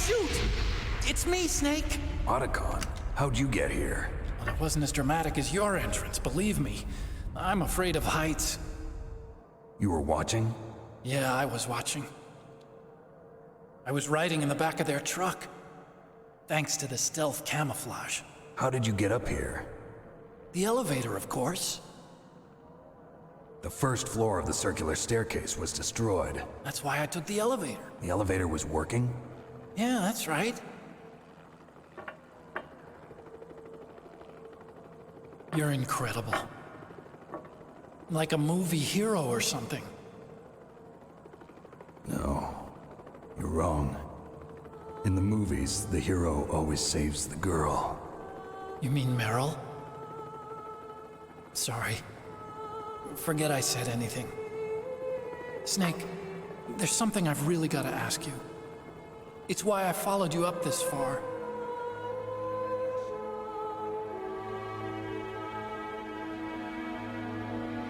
shoot! It's me, Snake! Otacon, how'd you get here? Well, it wasn't as dramatic as your entrance, believe me. I'm afraid of heights. You were watching? Yeah, I was watching. I was riding in the back of their truck. Thanks to the stealth camouflage. How did you get up here? The elevator, of course. The first floor of the circular staircase was destroyed. That's why I took the elevator. The elevator was working? Yeah, that's right. You're incredible. Like a movie hero or something. No, you're wrong. In the movies, the hero always saves the girl. You mean Meryl? Sorry. Forget I said anything. Snake, there's something I've really got to ask you. It's why I followed you up this far.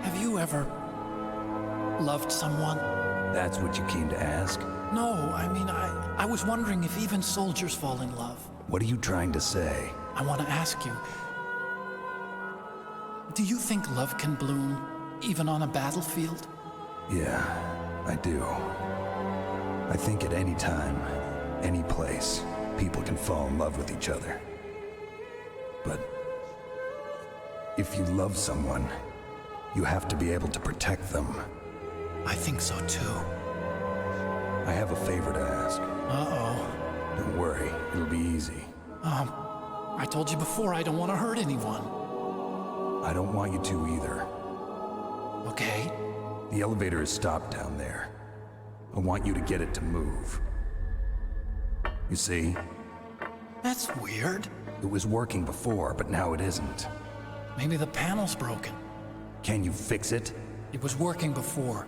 Have you ever loved someone? That's what you came to ask? No, I mean, I was wondering if even soldiers fall in love. What are you trying to say? I want to ask you, do you think love can bloom even on a battlefield? Yeah, I do. I think at any time, any place, people can fall in love with each other. But if you love someone, you have to be able to protect them. I think so too. I have a favor to ask. Uh-oh. Don't worry, it'll be easy. I told you before I don't want to hurt anyone. I don't want you to either. Okay. The elevator is stopped down there. I want you to get it to move. You see? That's weird. It was working before, but now it isn't. Maybe the panel's broken. Can you fix it? It was working before.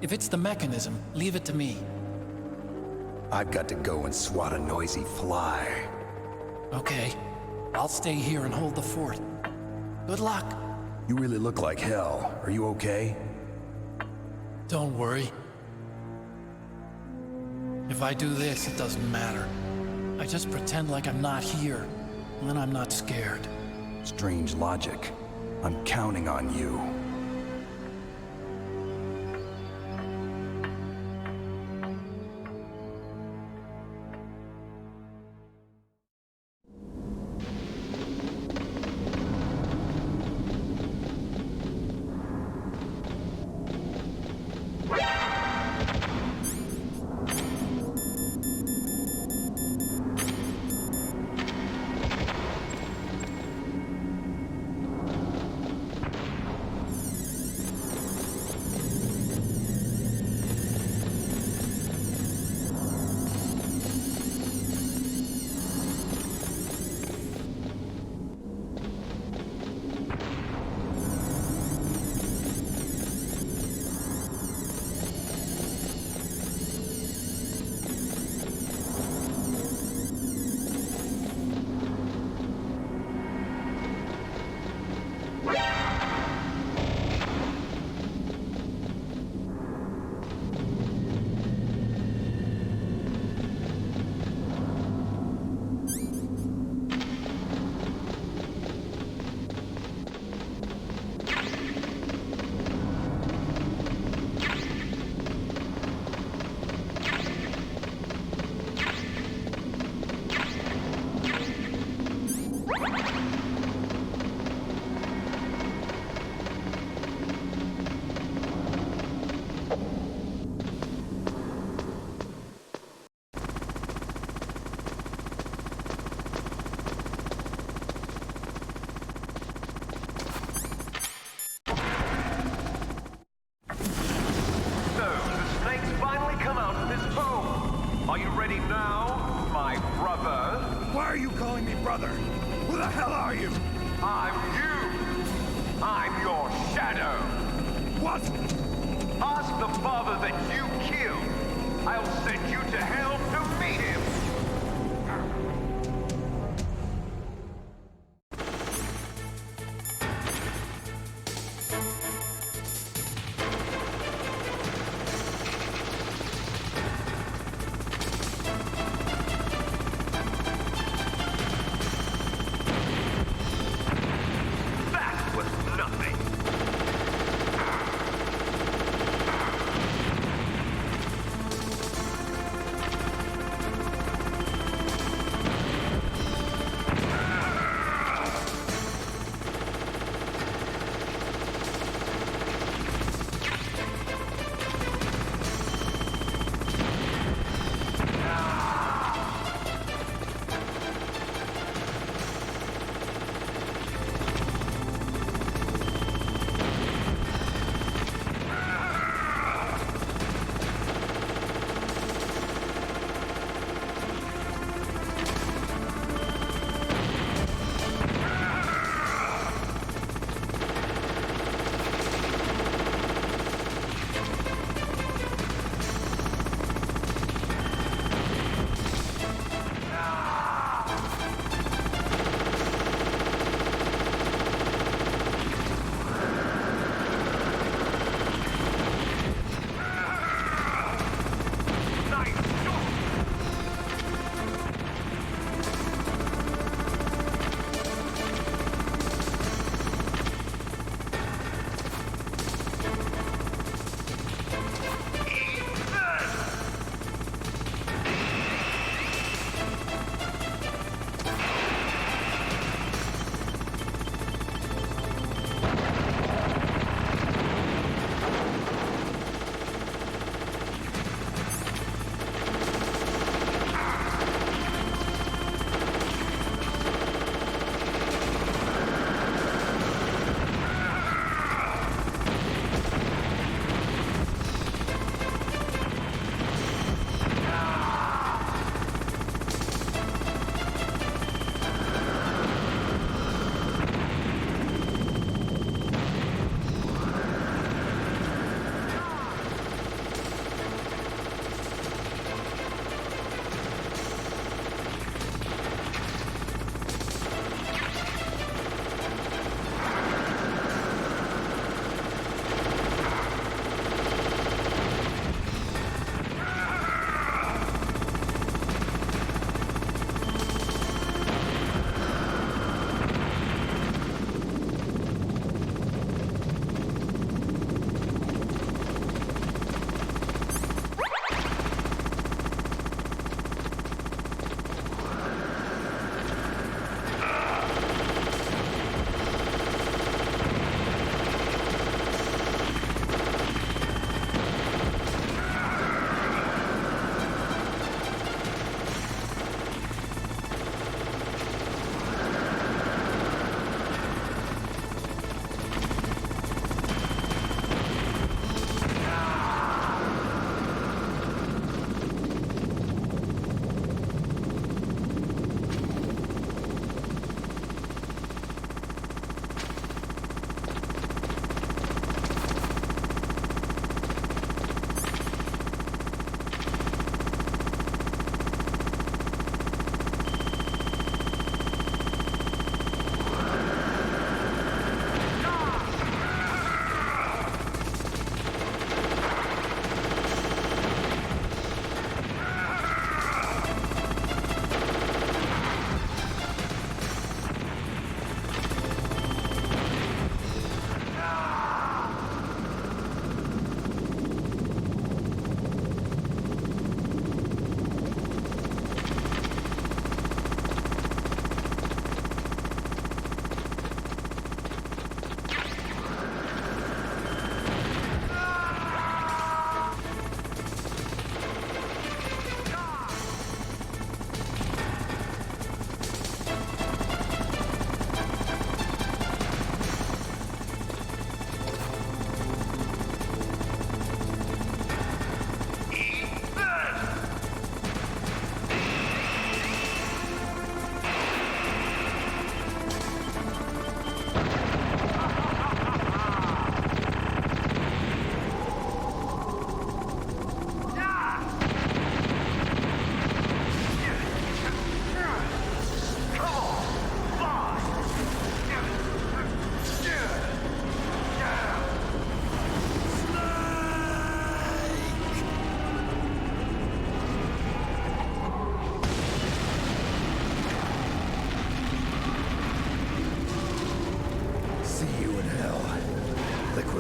If it's the mechanism, leave it to me. I've got to go and swat a noisy fly. Okay. I'll stay here and hold the fort. Good luck. You really look like hell. Are you okay? Don't worry. If I do this, it doesn't matter. I just pretend like I'm not here, and then I'm not scared. Strange logic. I'm counting on you.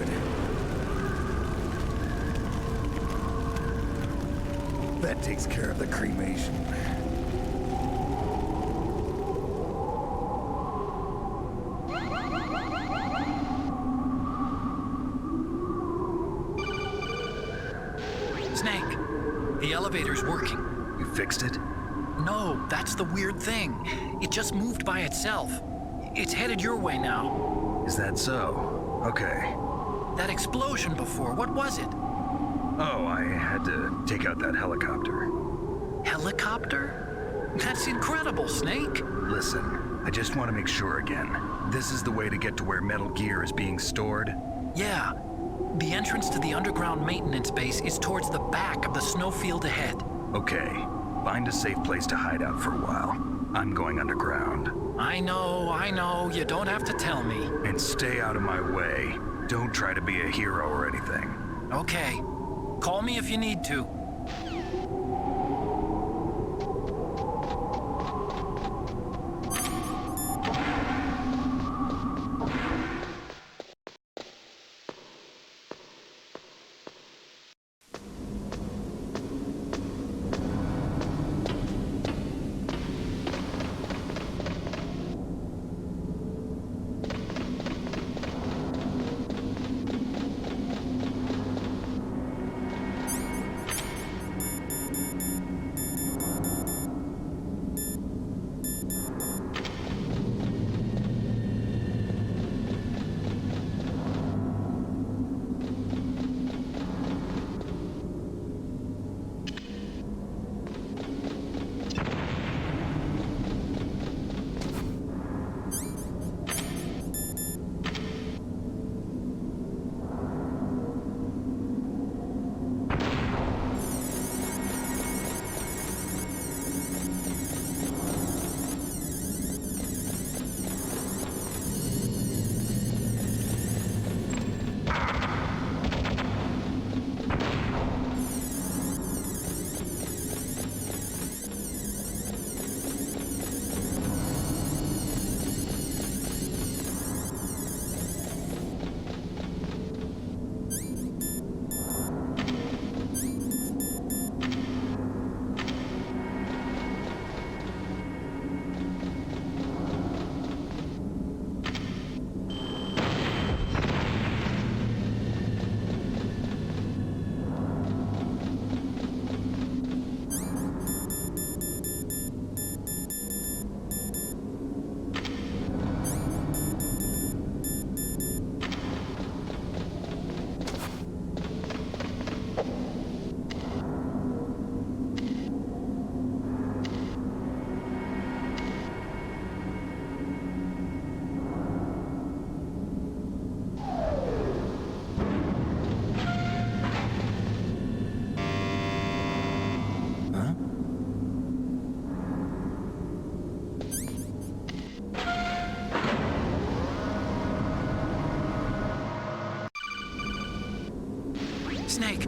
liquid. That takes care of the cremation. Snake, the elevator's working. You fixed it? No, that's the weird thing. It just moved by itself. It's headed your way now. Is that so? Okay. That explosion before, what was it? Oh, I had to take out that helicopter. Helicopter? That's incredible, Snake. Listen, I just want to make sure again. This is the way to get to where Metal Gear is being stored? Yeah. The entrance to the underground maintenance base is towards the back of the snowfield ahead. Okay. Find a safe place to hide out for a while. I'm going underground. I know. You don't have to tell me. And stay out of my way. Don't try to be a hero or anything. Okay. Call me if you need to. Snake.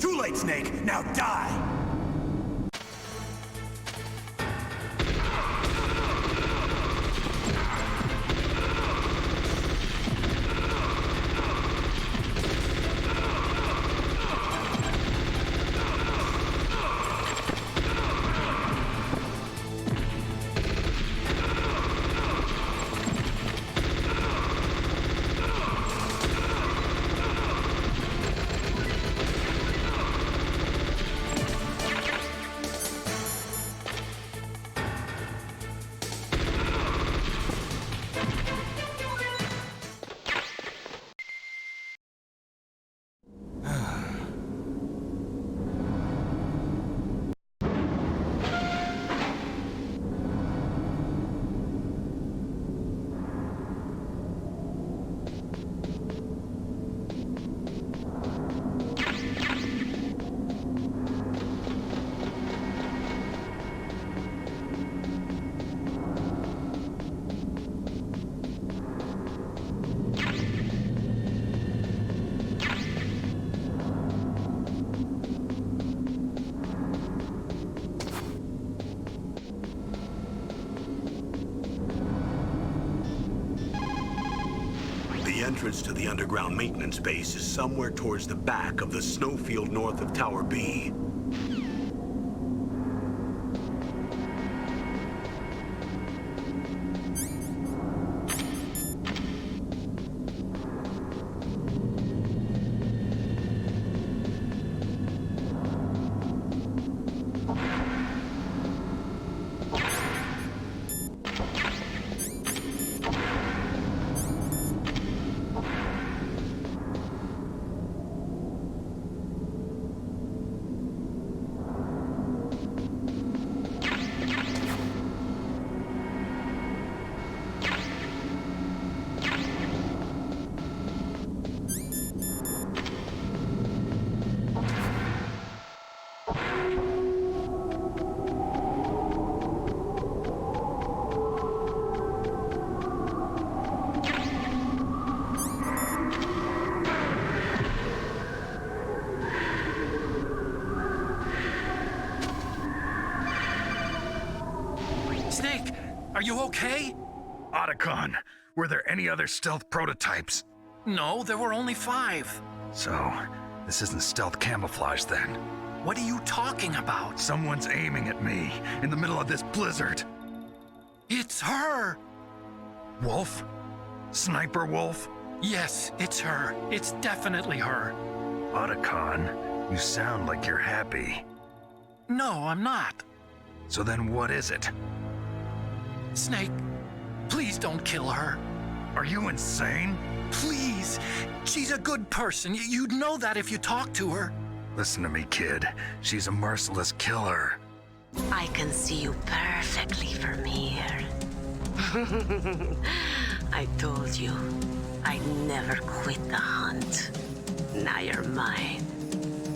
Too late, Snake! Now die! entrance to the underground maintenance base is somewhere towards the back of the snowfield north of Tower B. Snake, are you okay? Otacon, were there any other stealth prototypes? No, there were only 5. So, this isn't stealth camouflage then? What are you talking about? Someone's aiming at me in the middle of this blizzard. It's her! Wolf? Sniper Wolf? Yes, it's her. It's definitely her. Otacon, you sound like you're happy. No, I'm not. So then what is it? Snake, please don't kill her. Are you insane? Please. She's a good person. You'd know that if you talked to her. Listen to me, kid. She's a merciless killer. I can see you perfectly from here. I told you, I'd never quit the hunt. Now you're mine.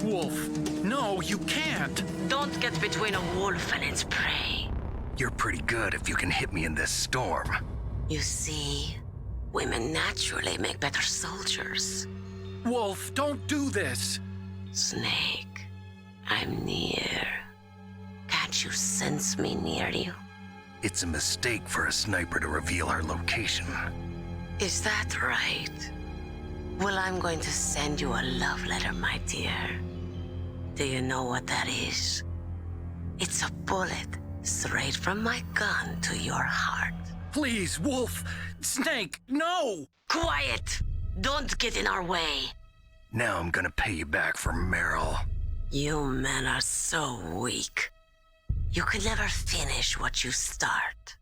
Wolf, no, you can't. Don't get between a wolf and its prey. You're pretty good if you can hit me in this storm. You see, women naturally make better soldiers. Wolf, don't do this. Snake, I'm near. Can't you sense me near you? It's a mistake for a sniper to reveal her location. Is that right? Well, I'm going to send you a love letter, my dear. Do you know what that is? It's a bullet straight from my gun to your heart. Please, Wolf. Snake, no! Quiet! Don't get in our way. Now I'm gonna pay you back for Meryl. You men are so weak. You can never finish what you start.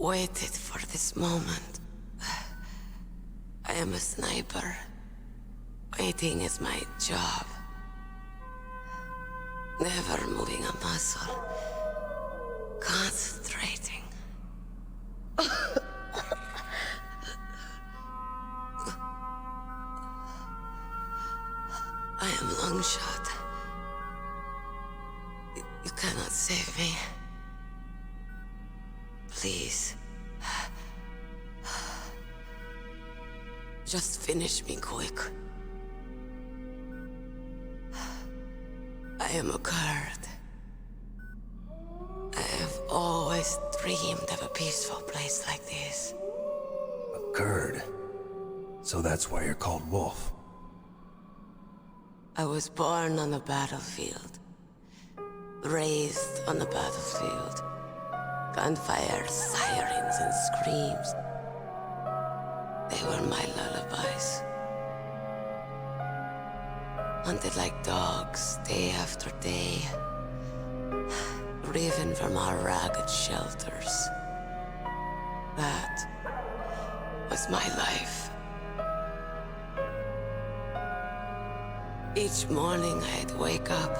waited for this moment. I am a sniper. Waiting is my job. Never moving a muscle. Concentrating. I am Longshot. You cannot save me. Please. Just finish me quick. I am a Kurd. I have always dreamed of a peaceful place like this. A Kurd? So that's why you're called Wolf. I was born on the battlefield. Raised on the battlefield. Gunfire, sirens, and screams. They were my lullabies. Hunted like dogs, day after day. Driven from our ragged shelters. That was my life. Each morning I'd wake up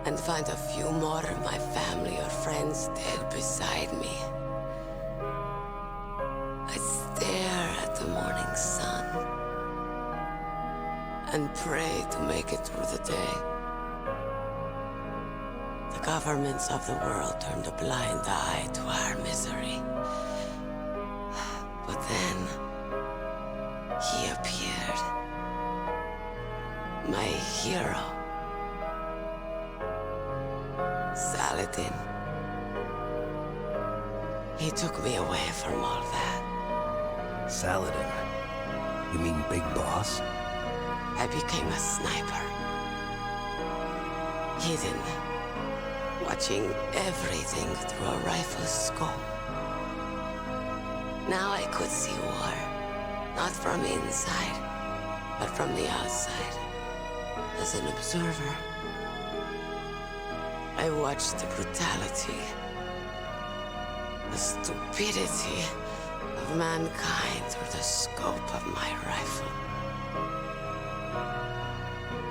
and find a few more of my family or friends dead beside me. I'd stare at the morning sun and pray to make it through the day. The governments of the world turned a blind eye to our misery. But then, he appeared. My hero. Saladin. He took me away from all that. Saladin? You mean Big Boss? I became a sniper. Hidden. Watching everything through a rifle's scope. Now I could see war. Not from inside, but from the outside. As an observer. I watched the brutality, the stupidity of mankind through the scope of my rifle.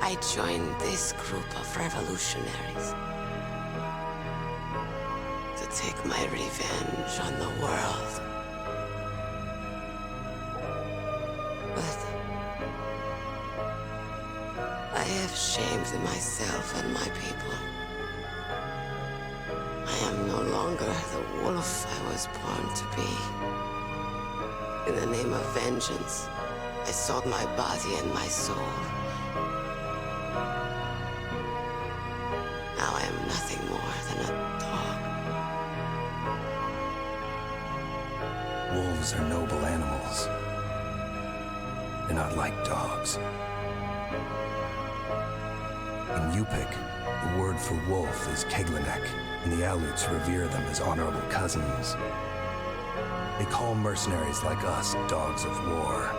I joined this group of revolutionaries to take my revenge on the world. But I have shamed myself and my people. I am no longer the wolf I was born to be. In the name of vengeance, I sold my body and my soul. Now I am nothing more than a dog. Wolves are noble animals. They're not like dogs. In Yupik, the word for wolf is Keglanek, and the Aleuts revere them as honorable cousins. They call mercenaries like us dogs of war.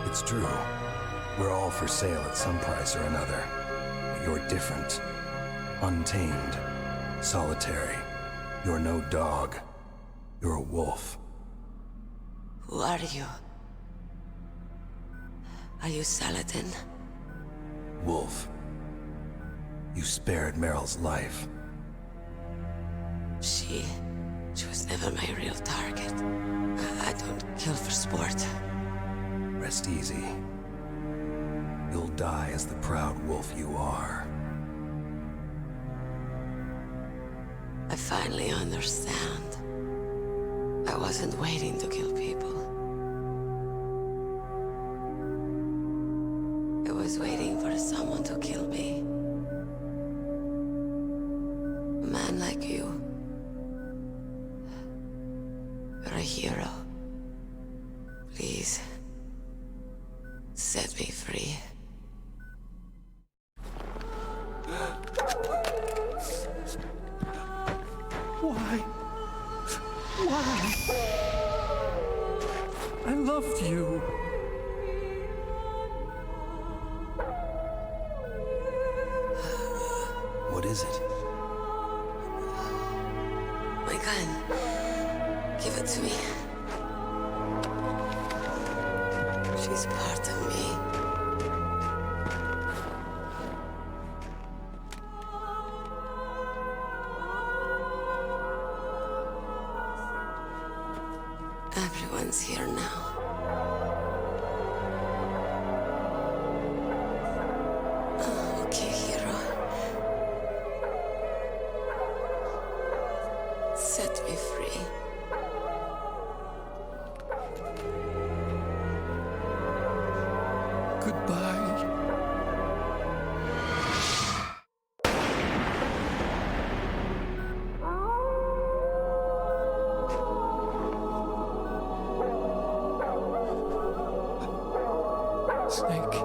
It's true. We're all for sale at some price or another. But you're different. Untamed. Solitary. You're no dog. You're a wolf. Who are you? Are you Saladin? Wolf. You spared Meryl's life. She was never my real target. I don't kill for sport. Rest easy. You'll die as the proud wolf you are. I finally understand. I wasn't waiting to kill people. I was waiting for someone to kill me. A man like you. You're a hero. Please, set me free. Why? Why? I loved you. What is it? My gun. Give it to me. She's part of me. Everyone's here now. Okay, hero. Set me free. Goodbye. Snake,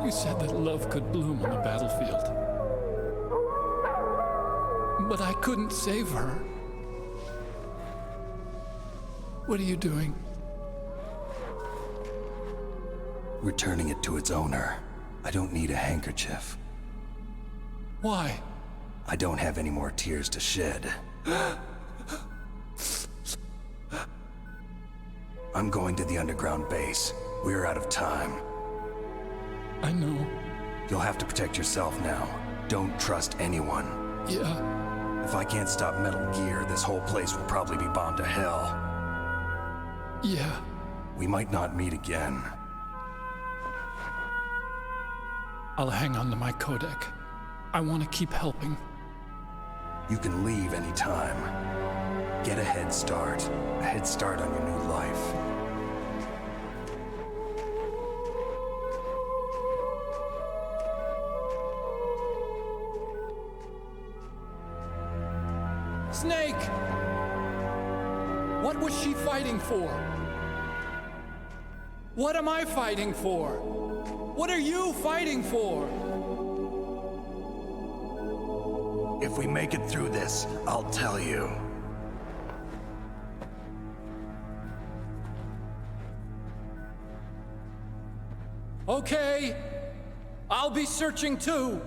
you said that love could bloom on the battlefield. But I couldn't save her. What are you doing? Returning it to its owner. I don't need a handkerchief. Why? I don't have any more tears to shed. I'm going to the underground base. We're out of time. I know. You'll have to protect yourself now. Don't trust anyone. Yeah. If I can't stop Metal Gear, this whole place will probably be bombed to hell. Yeah. We might not meet again. I'll hang on to my codec. I want to keep helping. You can leave anytime. Get a head start. A head start on your new life. Snake! What was she fighting for? What am I fighting for? What are you fighting for? If we make it through this, I'll tell you. Okay. I'll be searching too.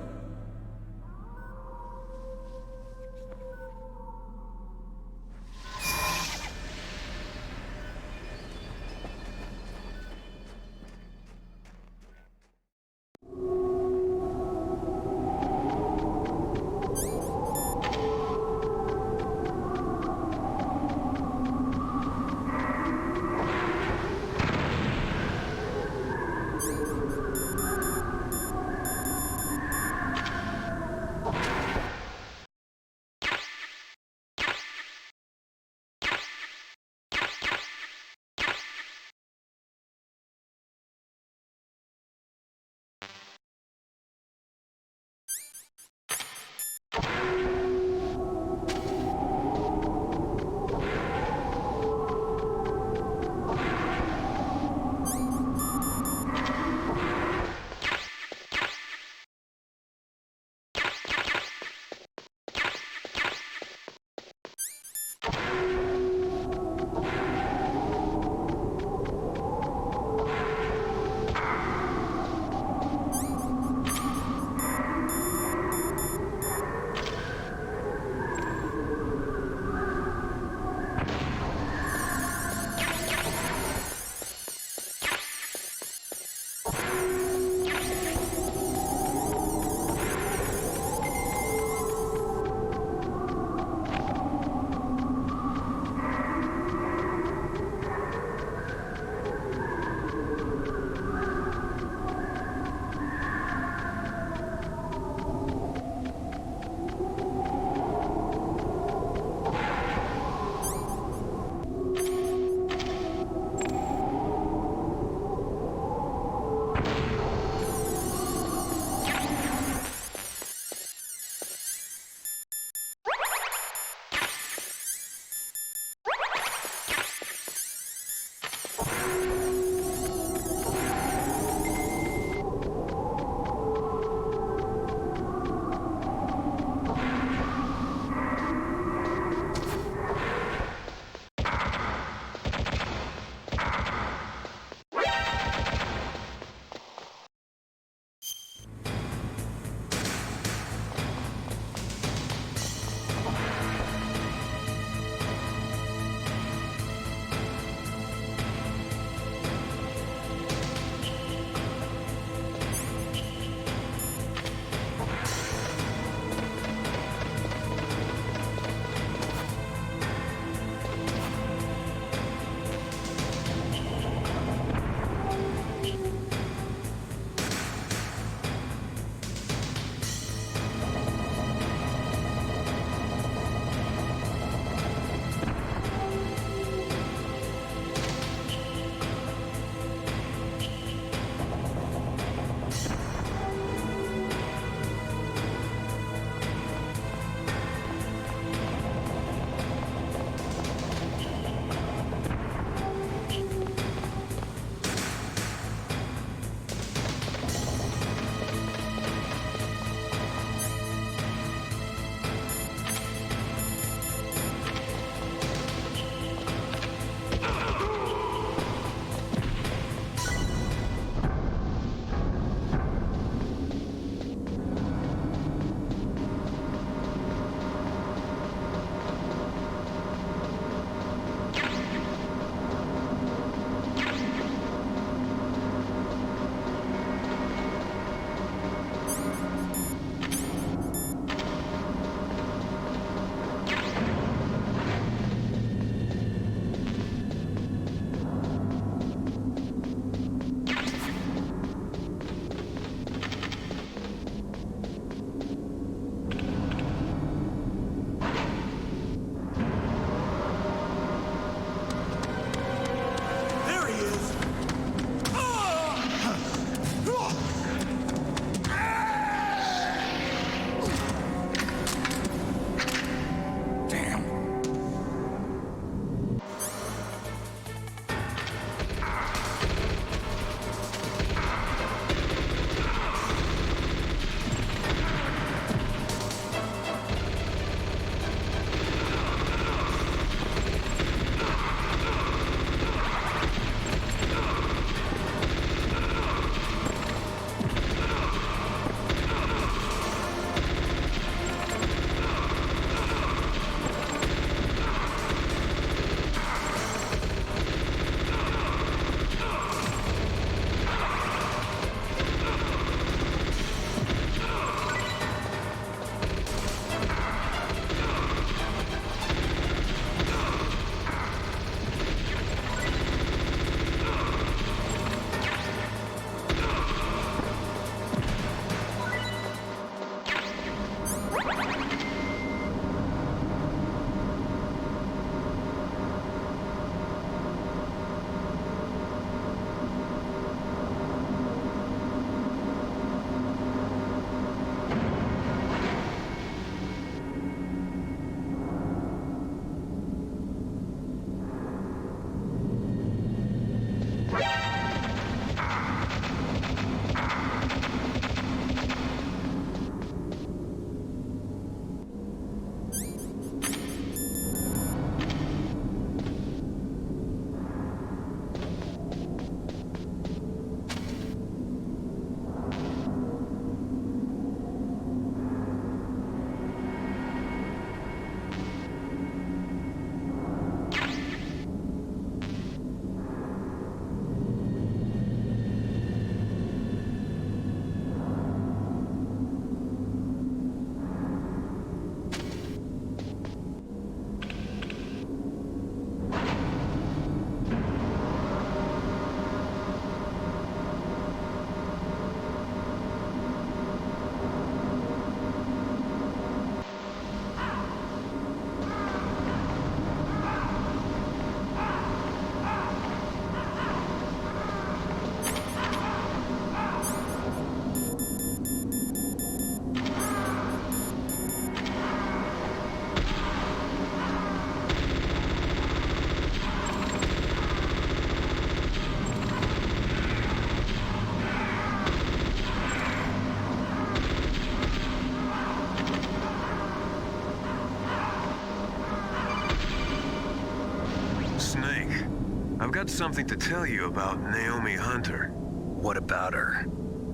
got something to tell you about Naomi Hunter. What about her?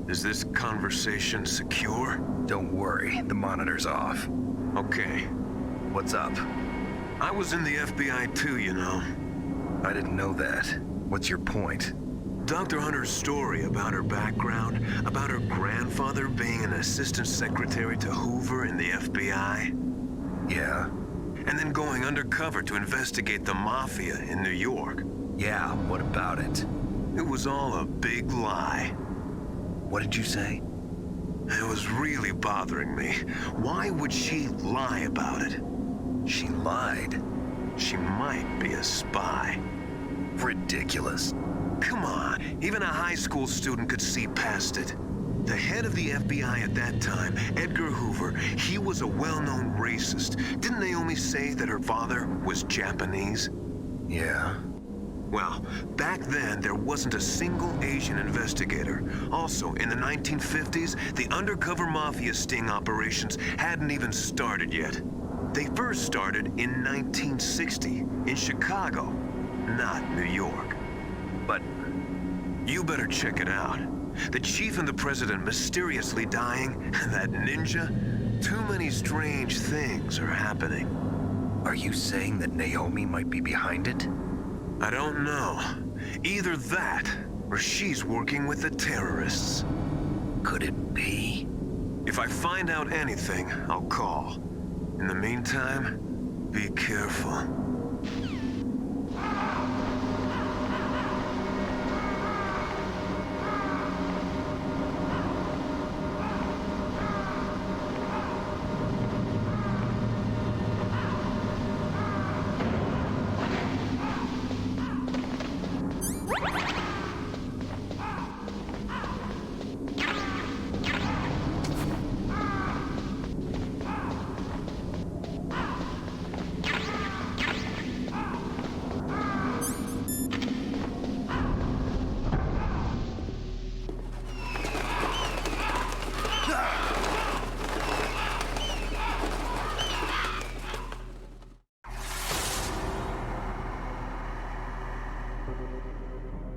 Is this conversation secure? Don't worry, the monitor's off. Okay. What's up? I was in the FBI too, you know. I didn't know that. What's your point? Dr. Hunter's story about her background, about her grandfather being an assistant secretary to Hoover in the FBI. Yeah. And then going undercover to investigate the mafia in New York. Yeah, what about it? It was all a big lie. What did you say? It was really bothering me. Why would she lie about it? She lied. She might be a spy. Ridiculous. Come on, even a high school student could see past it. The head of the FBI at that time, Edgar Hoover, he was a well-known racist. Didn't Naomi say that her father was Japanese? Yeah. Well, back then, there wasn't a single Asian investigator. Also, in the 1950s, the undercover mafia sting operations hadn't even started yet. They first started in 1960, in Chicago, not New York. But you better check it out. The chief and the president mysteriously dying, that ninja, too many strange things are happening. Are you saying that Naomi might be behind it? I don't know. Either that, or she's working with the terrorists. Could it be? If I find out anything, I'll call. In the meantime, be careful.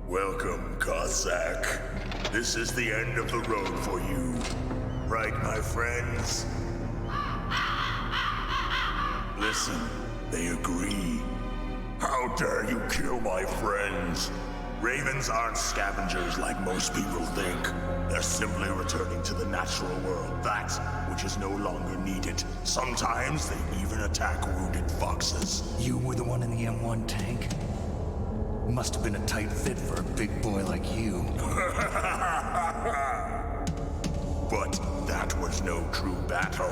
Welcome, Cossack. This is the end of the road for you. Right, my friends? Listen, they agree. How dare you kill my friends? Ravens aren't scavengers like most people think. They're simply returning to the natural world, that which is no longer needed. Sometimes they even attack wounded foxes. You were the one in the M1 tank? Must have been a tight fit for a big boy like you. But that was no true battle.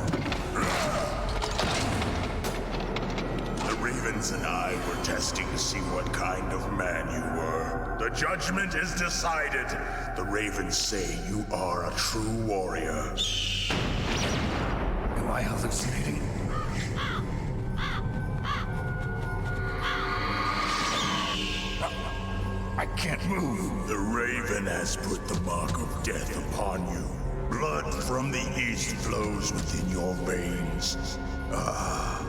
The Ravens and I were testing to see what kind of man you were. The judgment is decided. The Ravens say you are a true warrior. Am I hallucinating? I can't move. The Raven has put the mark of death upon you. Blood from the east flows within your veins. Ah,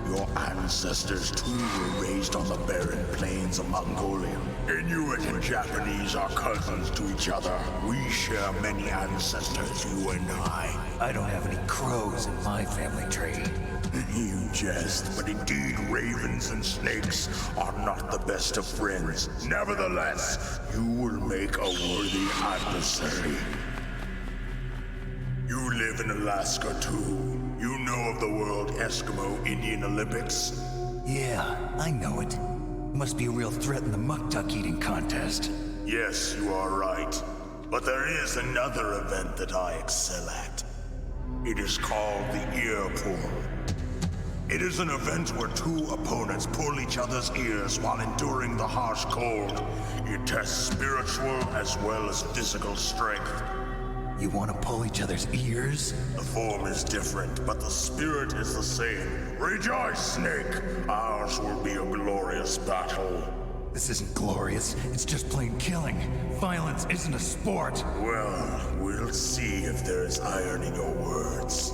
your ancestors too were raised on the barren plains of Mongolia. Inuit and Japanese are cousins to each other. We share many ancestors, you and I. I don't have any crows in my family tree. You jest, but indeed ravens and snakes are not the best of friends. Nevertheless, you will make a worthy adversary. You live in Alaska too. You know of the World Eskimo Indian Olympics? Yeah, I know it. Must be a real threat in the muck-duck eating contest. Yes, you are right. But there is another event that I excel at. It is called the ear pull. It is an event where two opponents pull each other's ears while enduring the harsh cold. It tests spiritual as well as physical strength. You want to pull each other's ears? The form is different, but the spirit is the same. Rejoice, Snake! Ours will be a glorious battle. This isn't glorious. It's just plain killing. Violence isn't a sport. Well, we'll see if there's iron in your words.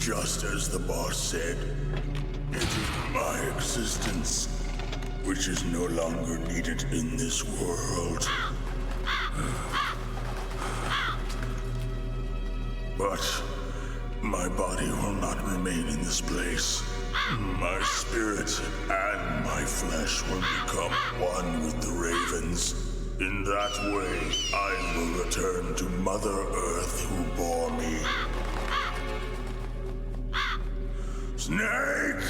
Just as the boss said, it is my existence which is no longer needed in this world. But my body will not remain in this place. My spirit and my flesh will become one with the ravens. In that way, I will return to Mother Earth who bore me. Snake!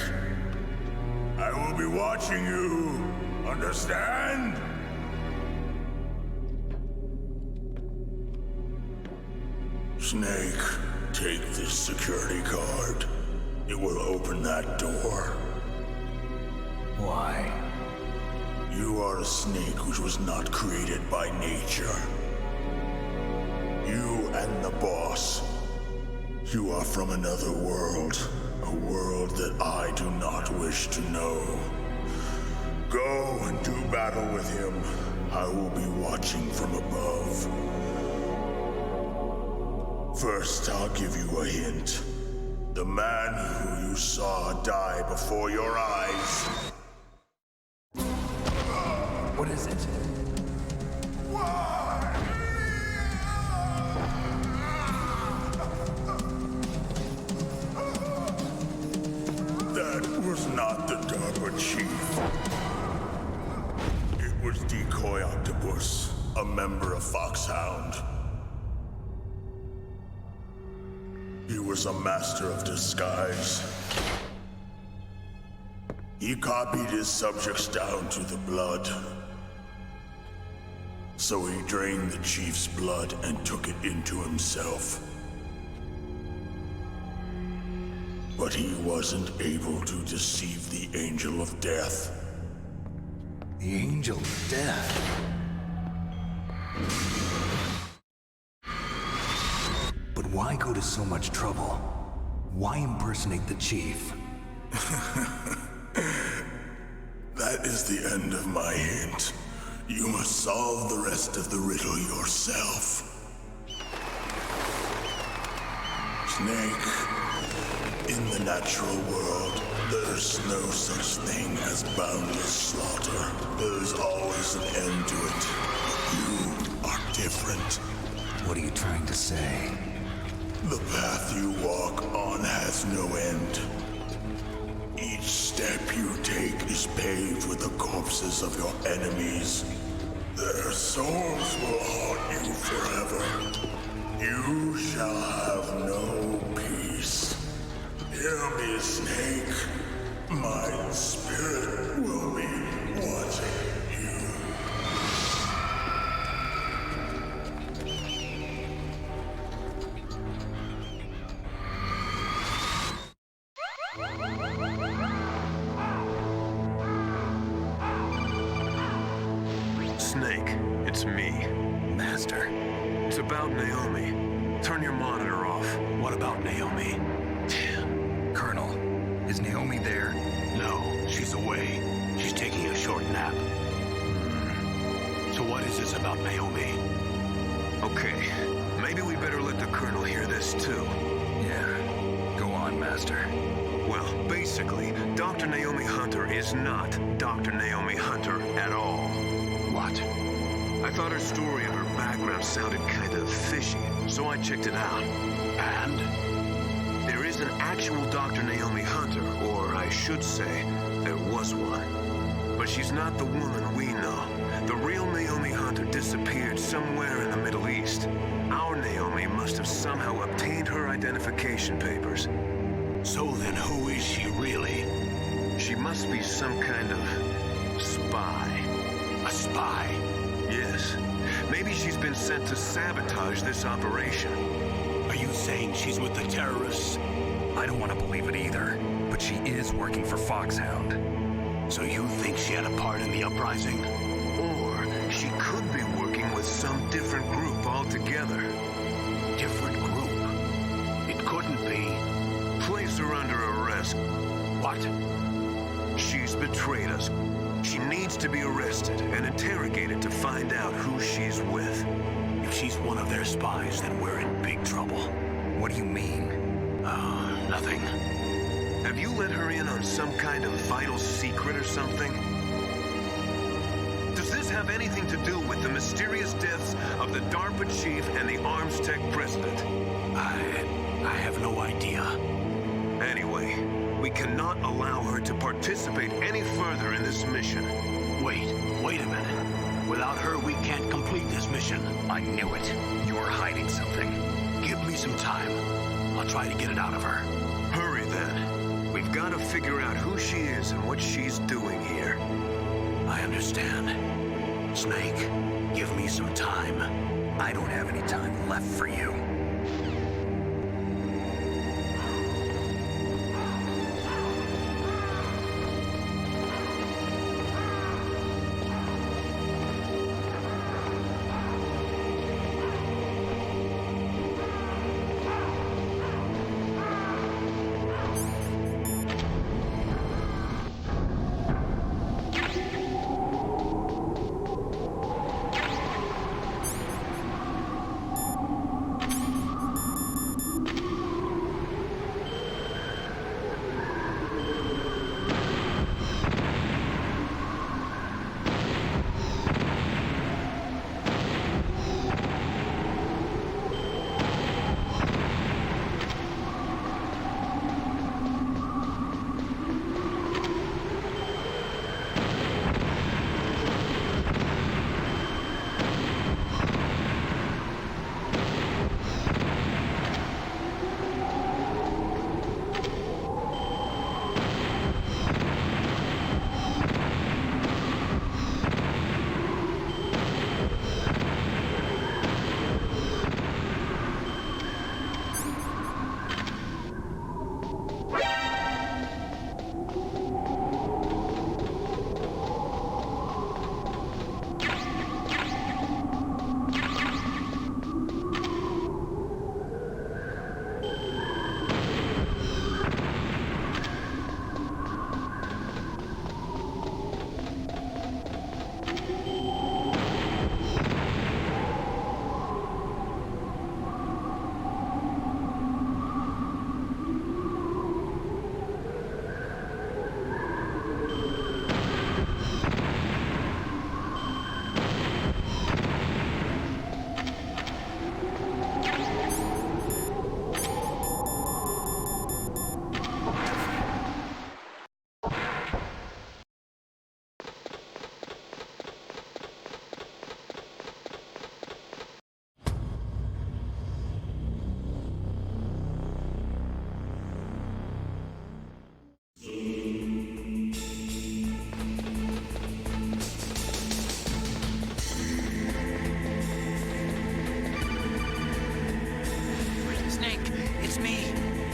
I will be watching you. Understand? Snake, take this security card. It will open that door. Why? You are a snake which was not created by nature. You and the boss. You are from another world. A world that I do not wish to know. Go and do battle with him. I will be watching from above. First, I'll give you a hint. The man who you saw die before your eyes. What is it? That was not the DARPA chief. It was Decoy Octopus, a member of Foxhound. He was a master of disguise. He copied his subjects down to the blood. So he drained the chief's blood and took it into himself. But he wasn't able to deceive the Angel of Death. The Angel of Death? But why go to so much trouble? Why impersonate the chief? That is the end of my hint. You must solve the rest of the riddle yourself. Snake, in the natural world, there's no such thing as boundless slaughter. There's always an end to it. But you are different. What are you trying to say? The path you walk on has no end. Each step you take is paved with the corpses of your enemies. Their souls will haunt you forever. You shall have no peace. Hear me, Snake. My spirit will be watching you. Snake, it's me. Master. It's about Naomi. Turn your monitor off. What about Naomi? Colonel, is Naomi there? No, she's away. She's taking a short nap. So what is this about Naomi? Okay, maybe we better let the Colonel hear this too. Yeah, go on, Master. Well, basically, Dr. Naomi Hunter is not Dr. Naomi Hunter at all. What? I thought her story and her background sounded kind of fishy, so I checked it out. And? There is an actual Dr. Naomi Hunter, or I should say, there was one. But she's not the woman we know. The real Naomi Hunter disappeared somewhere in the Middle East. Our Naomi must have somehow obtained her identification papers. So then who is she really? She must be some kind of spy. A spy? Yes. Maybe she's been sent to sabotage this operation. Are you saying she's with the terrorists? I don't want to believe it either, but she is working for Foxhound. So you think she had a part in the uprising? Or she could be working with some different group altogether. Different group? It couldn't be. Place her under arrest. What? She's betrayed us. She needs to be arrested and interrogated to find out who she's with. If she's one of their spies, then we're in big trouble. What do you mean? Oh, nothing. Have you let her in on some kind of vital secret or something? Does this have anything to do with the mysterious deaths of the DARPA chief and the Arms Tech president? I have no idea. Anyway, we cannot allow her to participate any further in this mission. Wait a minute. Without her, we can't complete this mission. I knew it. You were hiding something. Give me some time. I'll try to get it out of her. Hurry then. We've got to figure out who she is and what she's doing here. I understand. Snake, give me some time. I don't have any time left for you.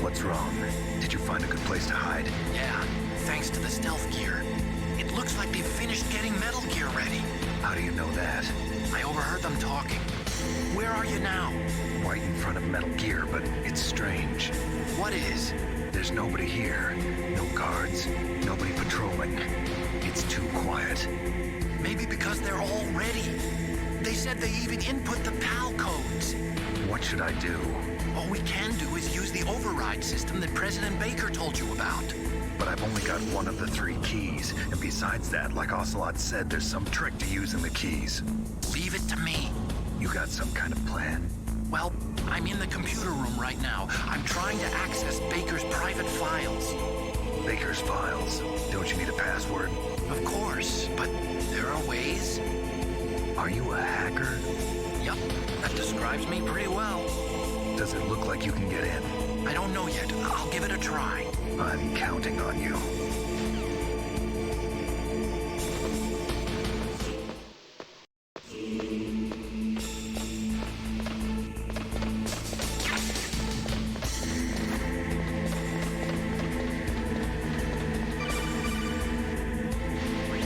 What's wrong? Did you find a good place to hide? Yeah, thanks to the stealth gear. It looks like they've finished getting Metal Gear ready. How do you know that? I overheard them talking. Where are you now? Right in front of Metal Gear, but it's strange. What is? There's nobody here. No guards, nobody patrolling. It's too quiet. Maybe because they're all ready. They said they even input the PAL codes. What should I do? All we can do is use the override system that President Baker told you about. But I've only got one of the 3 keys. And besides that, like Ocelot said, there's some trick to using the keys. Leave it to me. You got some kind of plan? Well, I'm in the computer room right now. I'm trying to access Baker's private files. Baker's files? Don't you need a password? Of course, but there are ways. Are you a hacker? Yup, that describes me pretty well. Does it look like you can get in? I don't know yet. I'll give it a try. I'm counting on you.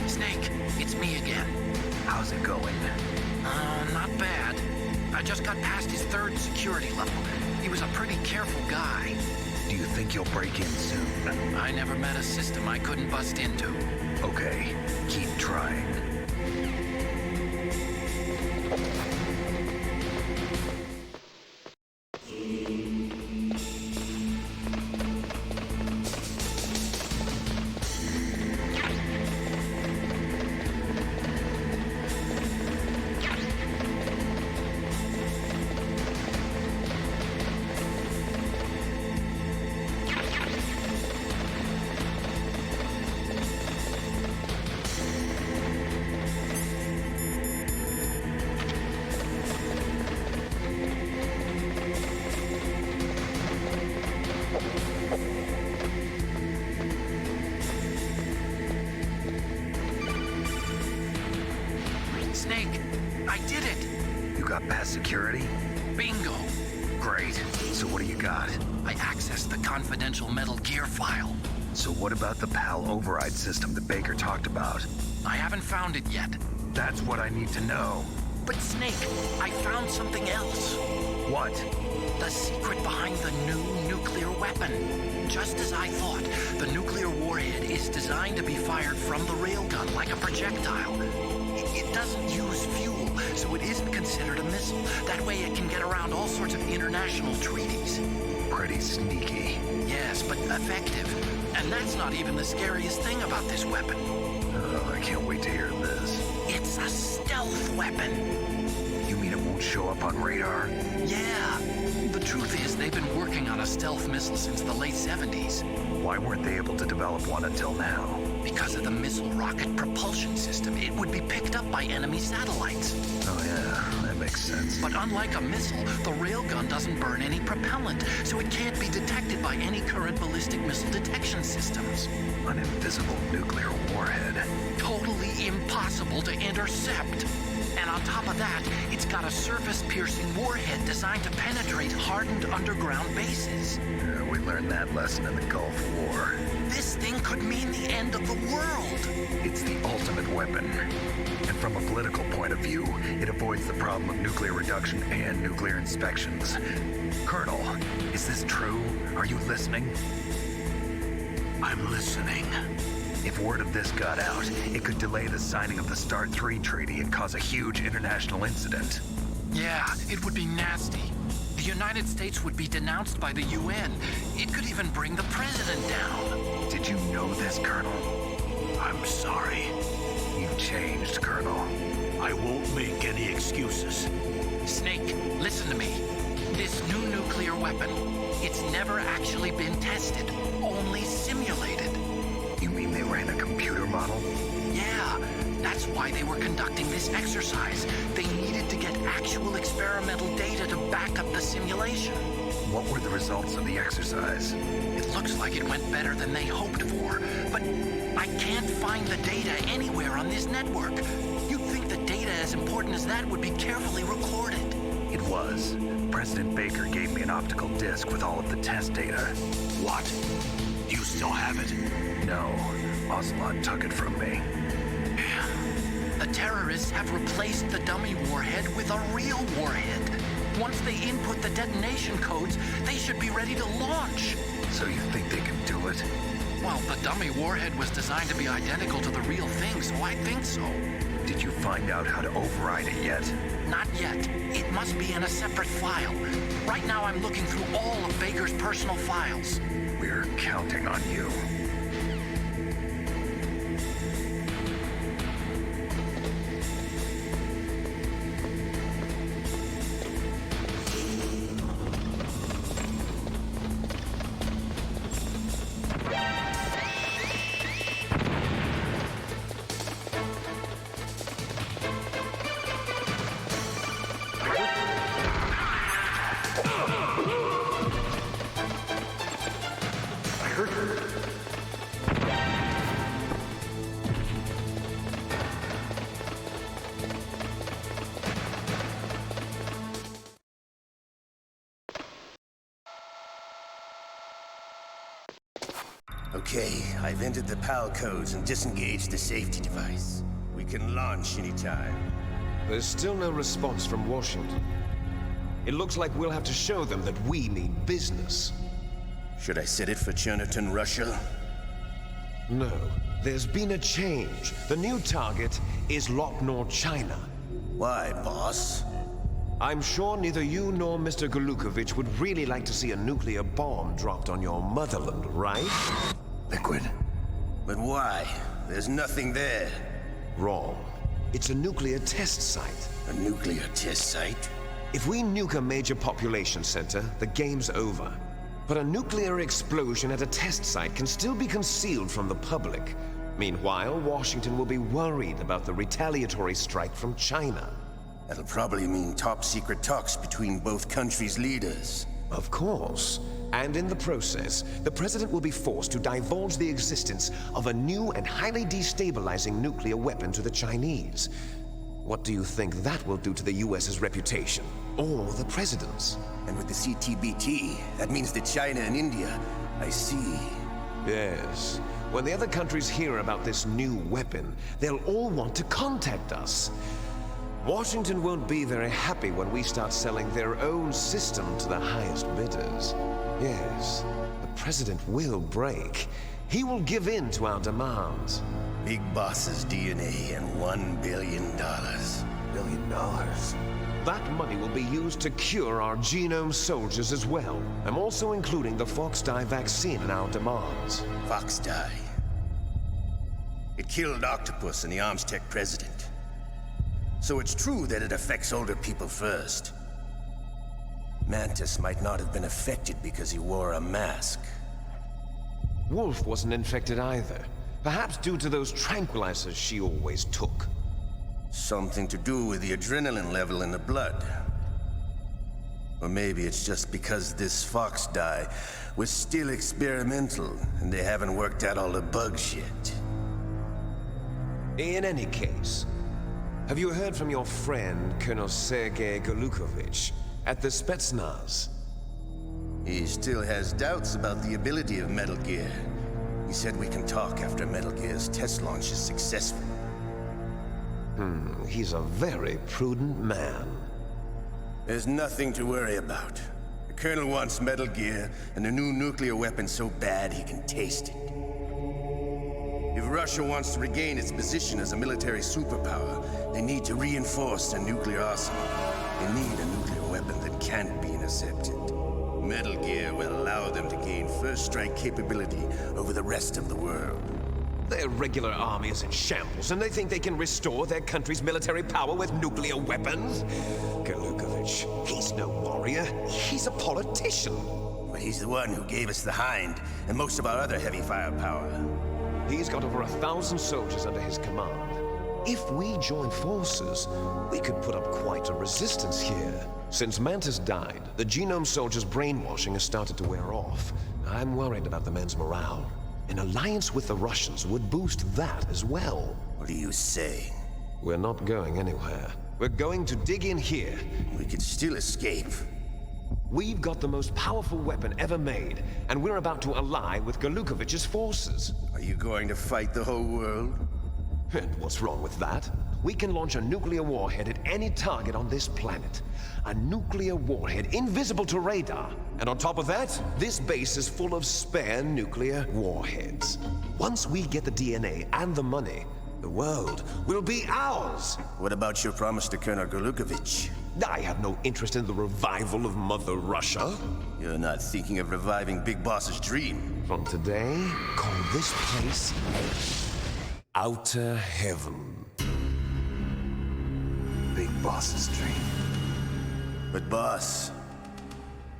Snake, it's me again. How's it going? Not bad. I just got past his 3rd security level. He was a pretty careful guy. Do you think you'll break in soon? I never met a system I couldn't bust into. Okay, keep trying. security? Bingo! Great. So what do you got? I accessed the confidential Metal Gear file. So what about the PAL override system that Baker talked about? I haven't found it yet. That's what I need to know. But Snake, I found something else. What? The secret behind the new nuclear weapon. Just as I thought, the nuclear warhead is designed to be fired from the railgun like a projectile. It doesn't use fuel, so it isn't considered a missile. That way it can get around all sorts of international treaties. Pretty sneaky. Yes, but effective. And that's not even the scariest thing about this weapon. Oh, I can't wait to hear this. It's a stealth weapon. You mean it won't show up on radar? Yeah. The truth is, they've been working on a stealth missile since the late 70s. Why weren't they able to develop one until now? Because of the missile rocket propulsion system. It would be picked up by enemy satellites. Oh yeah, that makes sense. But unlike a missile, the railgun doesn't burn any propellant, so it can't be detected by any current ballistic missile detection systems. An invisible nuclear warhead. Totally impossible to intercept. And on top of that, it's got a surface-piercing warhead designed to penetrate hardened underground bases. Yeah, we learned that lesson in the Gulf War. This thing could mean the end of the world. It's the ultimate weapon. And from a political point of view, it avoids the problem of nuclear reduction and nuclear inspections. Colonel, is this true? Are you listening? I'm listening. If word of this got out, it could delay the signing of the START 3 treaty and cause a huge international incident. Yeah, it would be nasty. The United States would be denounced by the UN. It could even bring the president down. Did you know this, Colonel? I'm sorry. You've changed, Colonel. I won't make any excuses. Snake, listen to me. This new nuclear weapon, it's never actually been tested, only simulated. You mean they ran a computer model? Yeah, that's why they were conducting this exercise. They needed to get actual experimental data to back up the simulation. What were the results of the exercise? It looks like it went better than they hoped for, but I can't find the data anywhere on this network. You'd think the data as important as that would be carefully recorded. It was. President Baker gave me an optical disc with all of the test data. What? You still have it? No. Ocelot took it from me. The terrorists have replaced the dummy warhead with a real warhead. Once they input the detonation codes, they should be ready to launch. So you think they can do it? Well, the dummy warhead was designed to be identical to the real thing, so I think so. Did you find out how to override it yet? Not yet. It must be in a separate file. Right now I'm looking through all of Baker's personal files. We're counting on you. Okay, I've entered the PAL codes and disengaged the safety device. We can launch anytime. There's still no response from Washington. It looks like we'll have to show them that we mean business. Should I set it for Cherniton, Russia? No. There's been a change. The new target is Lopnor, China. Why, boss? I'm sure neither you nor Mr. Golukovich would really like to see a nuclear bomb dropped on your motherland, right? Liquid. But why? There's nothing there. Wrong. It's a nuclear test site. A nuclear test site? If we nuke a major population center, the game's over. But a nuclear explosion at a test site can still be concealed from the public. Meanwhile, Washington will be worried about the retaliatory strike from China. That'll probably mean top-secret talks between both countries' leaders. Of course. And in the process, the president will be forced to divulge the existence of a new and highly destabilizing nuclear weapon to the Chinese. What do you think that will do to the US's reputation? Or the president's? And with the CTBT, that means that China and India. I see. Yes. When the other countries hear about this new weapon, they'll all want to contact us. Washington won't be very happy when we start selling their own system to the highest bidders. Yes, the president will break. He will give in to our demands. Big Boss's DNA and $1 billion. $1 billion? That money will be used to cure our genome soldiers as well. I'm also including the Fox dye vaccine in our demands. Fox dye? It killed Octopus and the Armstech president. So it's true that it affects older people first. Mantis might not have been affected because he wore a mask. Wolf wasn't infected either. Perhaps due to those tranquilizers she always took. Something to do with the adrenaline level in the blood. Or maybe it's just because this Fox dye was still experimental and they haven't worked out all the bugs yet. In any case, have you heard from your friend, Colonel Sergei Golukovich, at the Spetsnaz? He still has doubts about the ability of Metal Gear. He said we can talk after Metal Gear's test launch is successful. He's a very prudent man. There's nothing to worry about. The Colonel wants Metal Gear and a new nuclear weapon so bad he can taste it. If Russia wants to regain its position as a military superpower, they need to reinforce their nuclear arsenal. They need a nuclear weapon that can't be intercepted. Metal Gear will allow them to gain first strike capability over the rest of the world. Their regular army is in shambles, and they think they can restore their country's military power with nuclear weapons? Golukovich, he's no warrior. He's a politician. But he's the one who gave us the Hind and most of our other heavy firepower. He's got over 1,000 soldiers under his command. If we join forces, we could put up quite a resistance here. Since Mantis died, the genome soldiers' brainwashing has started to wear off. I'm worried about the men's morale. An alliance with the Russians would boost that as well. What are you saying? We're not going anywhere. We're going to dig in here. We could still escape. We've got the most powerful weapon ever made, and we're about to ally with Golukovich's forces. Are you going to fight the whole world? And what's wrong with that? We can launch a nuclear warhead at any target on this planet. A nuclear warhead invisible to radar. And on top of that, this base is full of spare nuclear warheads. Once we get the DNA and the money, the world will be ours. What about your promise to Colonel Golukovich? I have no interest in the revival of Mother Russia. You're not thinking of reviving Big Boss's dream. From today, call this place Outer Heaven. Big Boss's dream. But boss,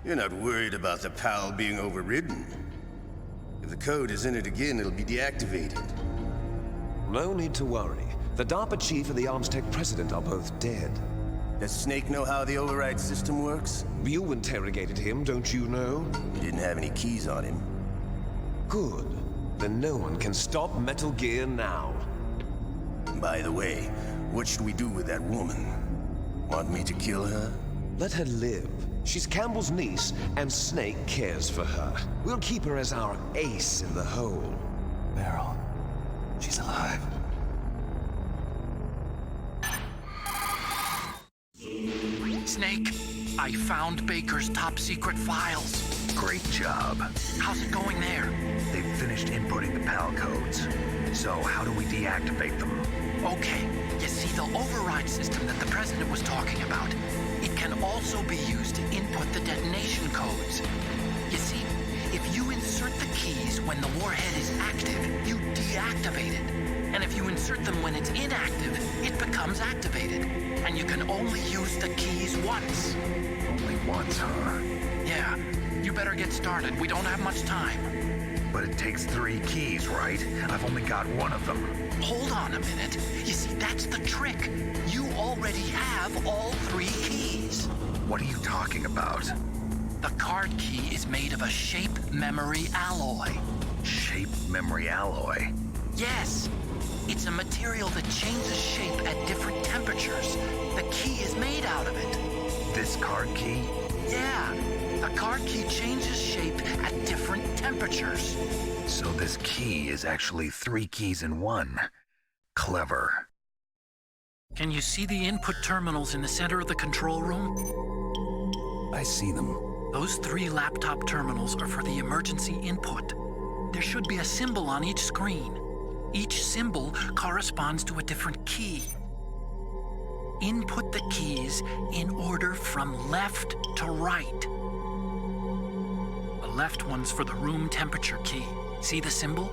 you're not worried about the PAL being overridden. If the code is entered again, it'll be deactivated. No need to worry. The DARPA chief and the Armstech president are both dead. Does Snake know how the override system works? You interrogated him, don't you know? He didn't have any keys on him. Good. Then no one can stop Metal Gear now. By the way, what should we do with that woman? Want me to kill her? Let her live. She's Campbell's niece, and Snake cares for her. We'll keep her as our ace in the hole. Meryl, she's alive. Snake, I found Baker's top-secret files. Great job. How's it going there? They've finished inputting the PAL codes. So how do we deactivate them? Okay, you see the override system that the president was talking about? It can also be used to input the detonation codes. You see, if you insert the keys when the warhead is active, you deactivate it. And if you insert them when it's inactive, it becomes activated. And you can only use the keys once. Only once, huh? Yeah, you better get started. We don't have much time. But it takes 3 keys, right? I've only got 1 of them. Hold on a minute. You see, that's the trick. You already have all 3 keys. What are you talking about? The card key is made of a shape memory alloy. Shape memory alloy? Yes. It's a material that changes shape at different temperatures. The key is made out of it. This card key? Yeah, the card key changes shape at different temperatures. So this key is actually 3 keys in one. Clever. Can you see the input terminals in the center of the control room? I see them. Those 3 laptop terminals are for the emergency input. There should be a symbol on each screen. Each symbol corresponds to a different key. Input the keys in order from left to right. The left one's for the room temperature key. See the symbol?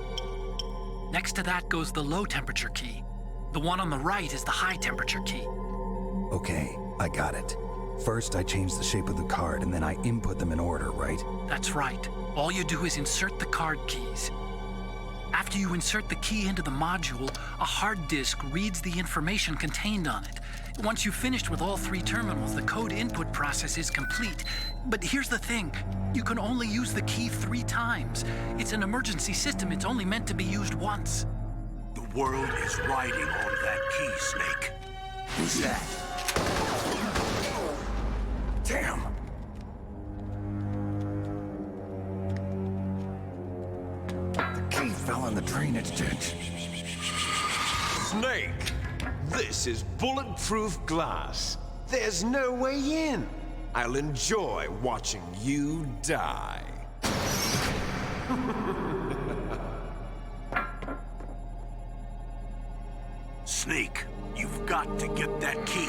Next to that goes the low temperature key. The one on the right is the high temperature key. Okay, I got it. First, I change the shape of the card, and then I input them in order, right? That's right. All you do is insert the card keys. After you insert the key into the module, a hard disk reads the information contained on it. Once you've finished with all 3 terminals, the code input process is complete. But here's the thing. You can only use the key 3 times. It's an emergency system. It's only meant to be used once. The world is riding on that key, Snake. Who's that? Damn! The key fell in the drainage ditch. Snake, this is bulletproof glass. There's no way in. I'll enjoy watching you die. Snake, you've got to get that key.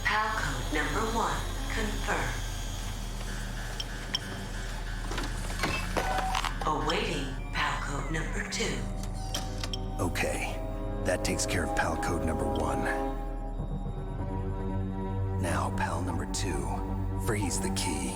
PAL code number 1 confirmed. Awaiting PAL code number 2. Okay, that takes care of PAL code number 1. Now, PAL number 2. Freeze the key.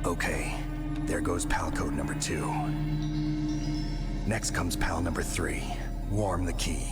Okay, there goes pal code number 2. Next comes pal number 3. Warm the key.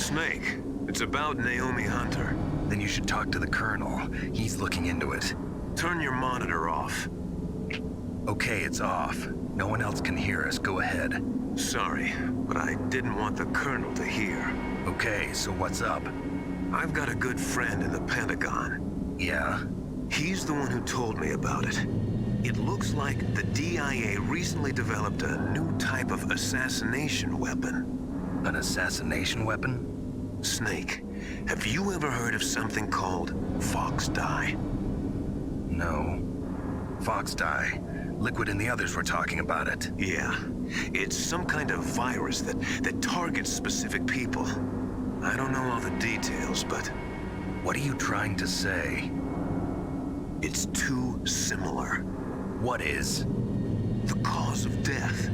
Snake, it's about Naomi Hunter. Then you should talk to the Colonel. He's looking into it. Turn your monitor off. Okay, it's off. No one else can hear us. Go ahead. Sorry, but I didn't want the Colonel to hear. Okay, so what's up? I've got a good friend in the Pentagon. Yeah? He's the one who told me about it. It looks like the DIA recently developed a new type of assassination weapon. An assassination weapon? Snake, have you ever heard of something called Fox Dye? No. Fox Dye. Liquid and the others were talking about it. Yeah. It's some kind of virus that targets specific people. I don't know all the details, but... What are you trying to say? It's too similar. What is? The cause of death.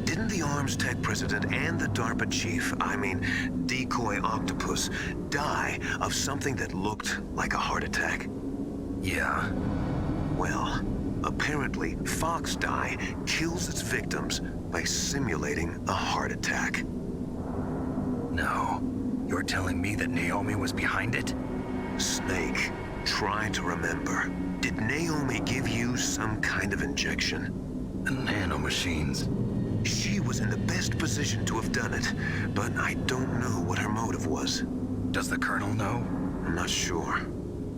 Didn't the Arms Tech president and the DARPA chief, Decoy Octopus, die of something that looked like a heart attack? Yeah. Well, apparently Fox Dye kills its victims by simulating a heart attack. No. You're telling me that Naomi was behind it? Snake, try to remember. Did Naomi give you some kind of injection? Nanomachines. She was in the best position to have done it, but I don't know what her motive was. Does the Colonel know? I'm not sure.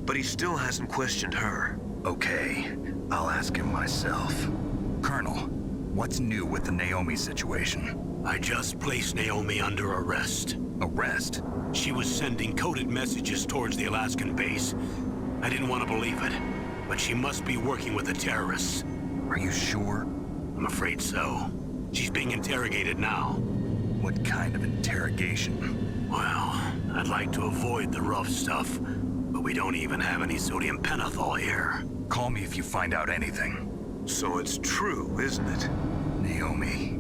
But he still hasn't questioned her. Okay, I'll ask him myself. Colonel, what's new with the Naomi situation? I just placed Naomi under arrest. Arrest? She was sending coded messages towards the Alaskan base. I didn't want to believe it, but she must be working with the terrorists. Are you sure? I'm afraid so. She's being interrogated now. What kind of interrogation? Well, I'd like to avoid the rough stuff, but we don't even have any sodium pentothal here. Call me if you find out anything. So it's true, isn't it? Naomi,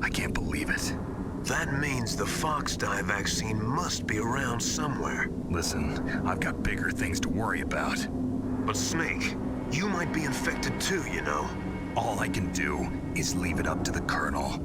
I can't believe it. That means the Fox-Die vaccine must be around somewhere. Listen, I've got bigger things to worry about. But Snake, you might be infected too, you know. All I can do is leave it up to the Colonel.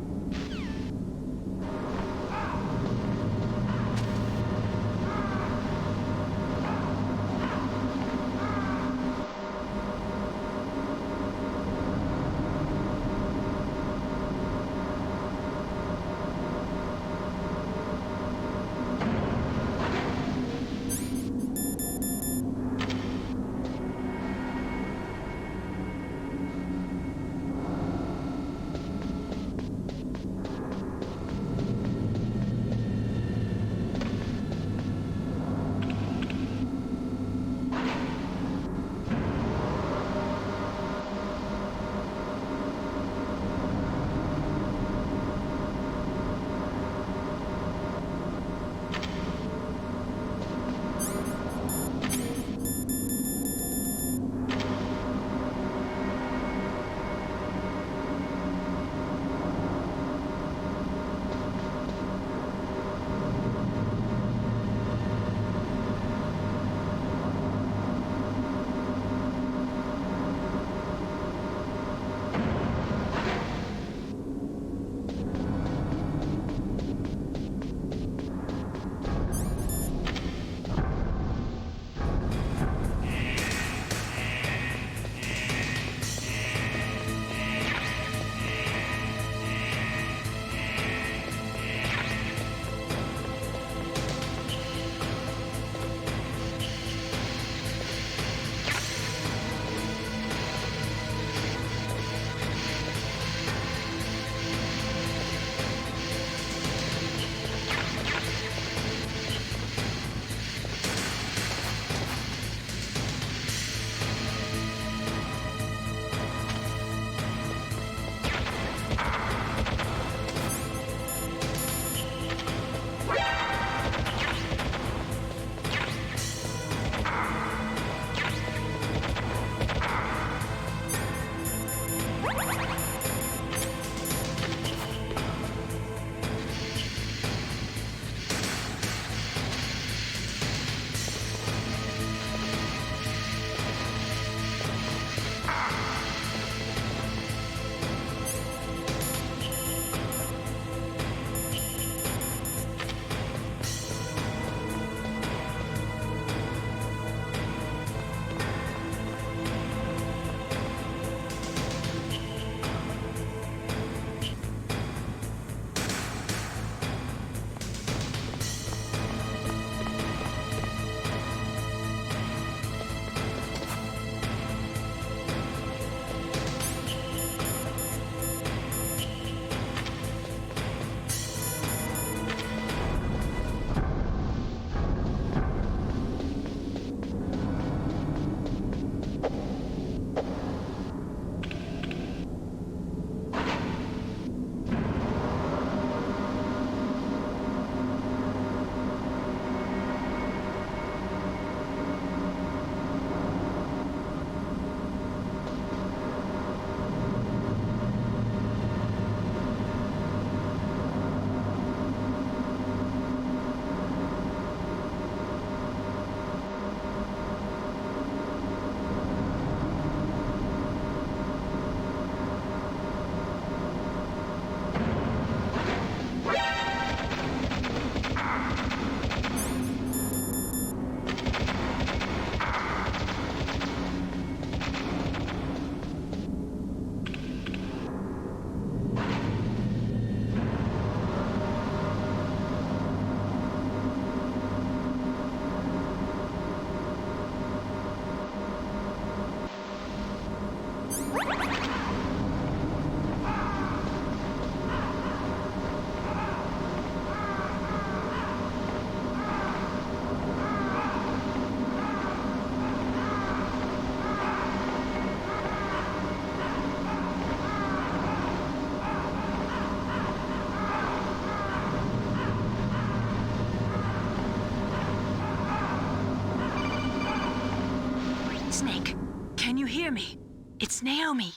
Snake, can you hear me? It's Naomi.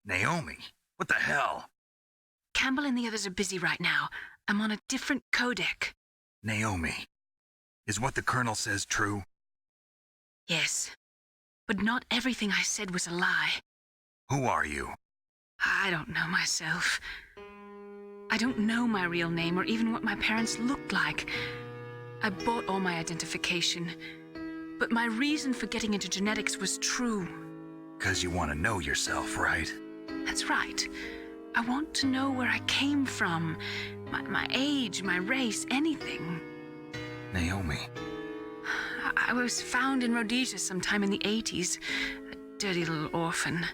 Naomi? What the hell? Campbell and the others are busy right now. I'm on a different codec. Naomi, is what the Colonel says true? Yes, but not everything I said was a lie. Who are you? I don't know myself. I don't know my real name or even what my parents looked like. I bought all my identification, but my reason for getting into genetics was true. 'Cause you want to know yourself, right? That's right. I want to know where I came from, my age, my race, anything. Naomi. I was found in Rhodesia sometime in the 80s, a dirty little orphan.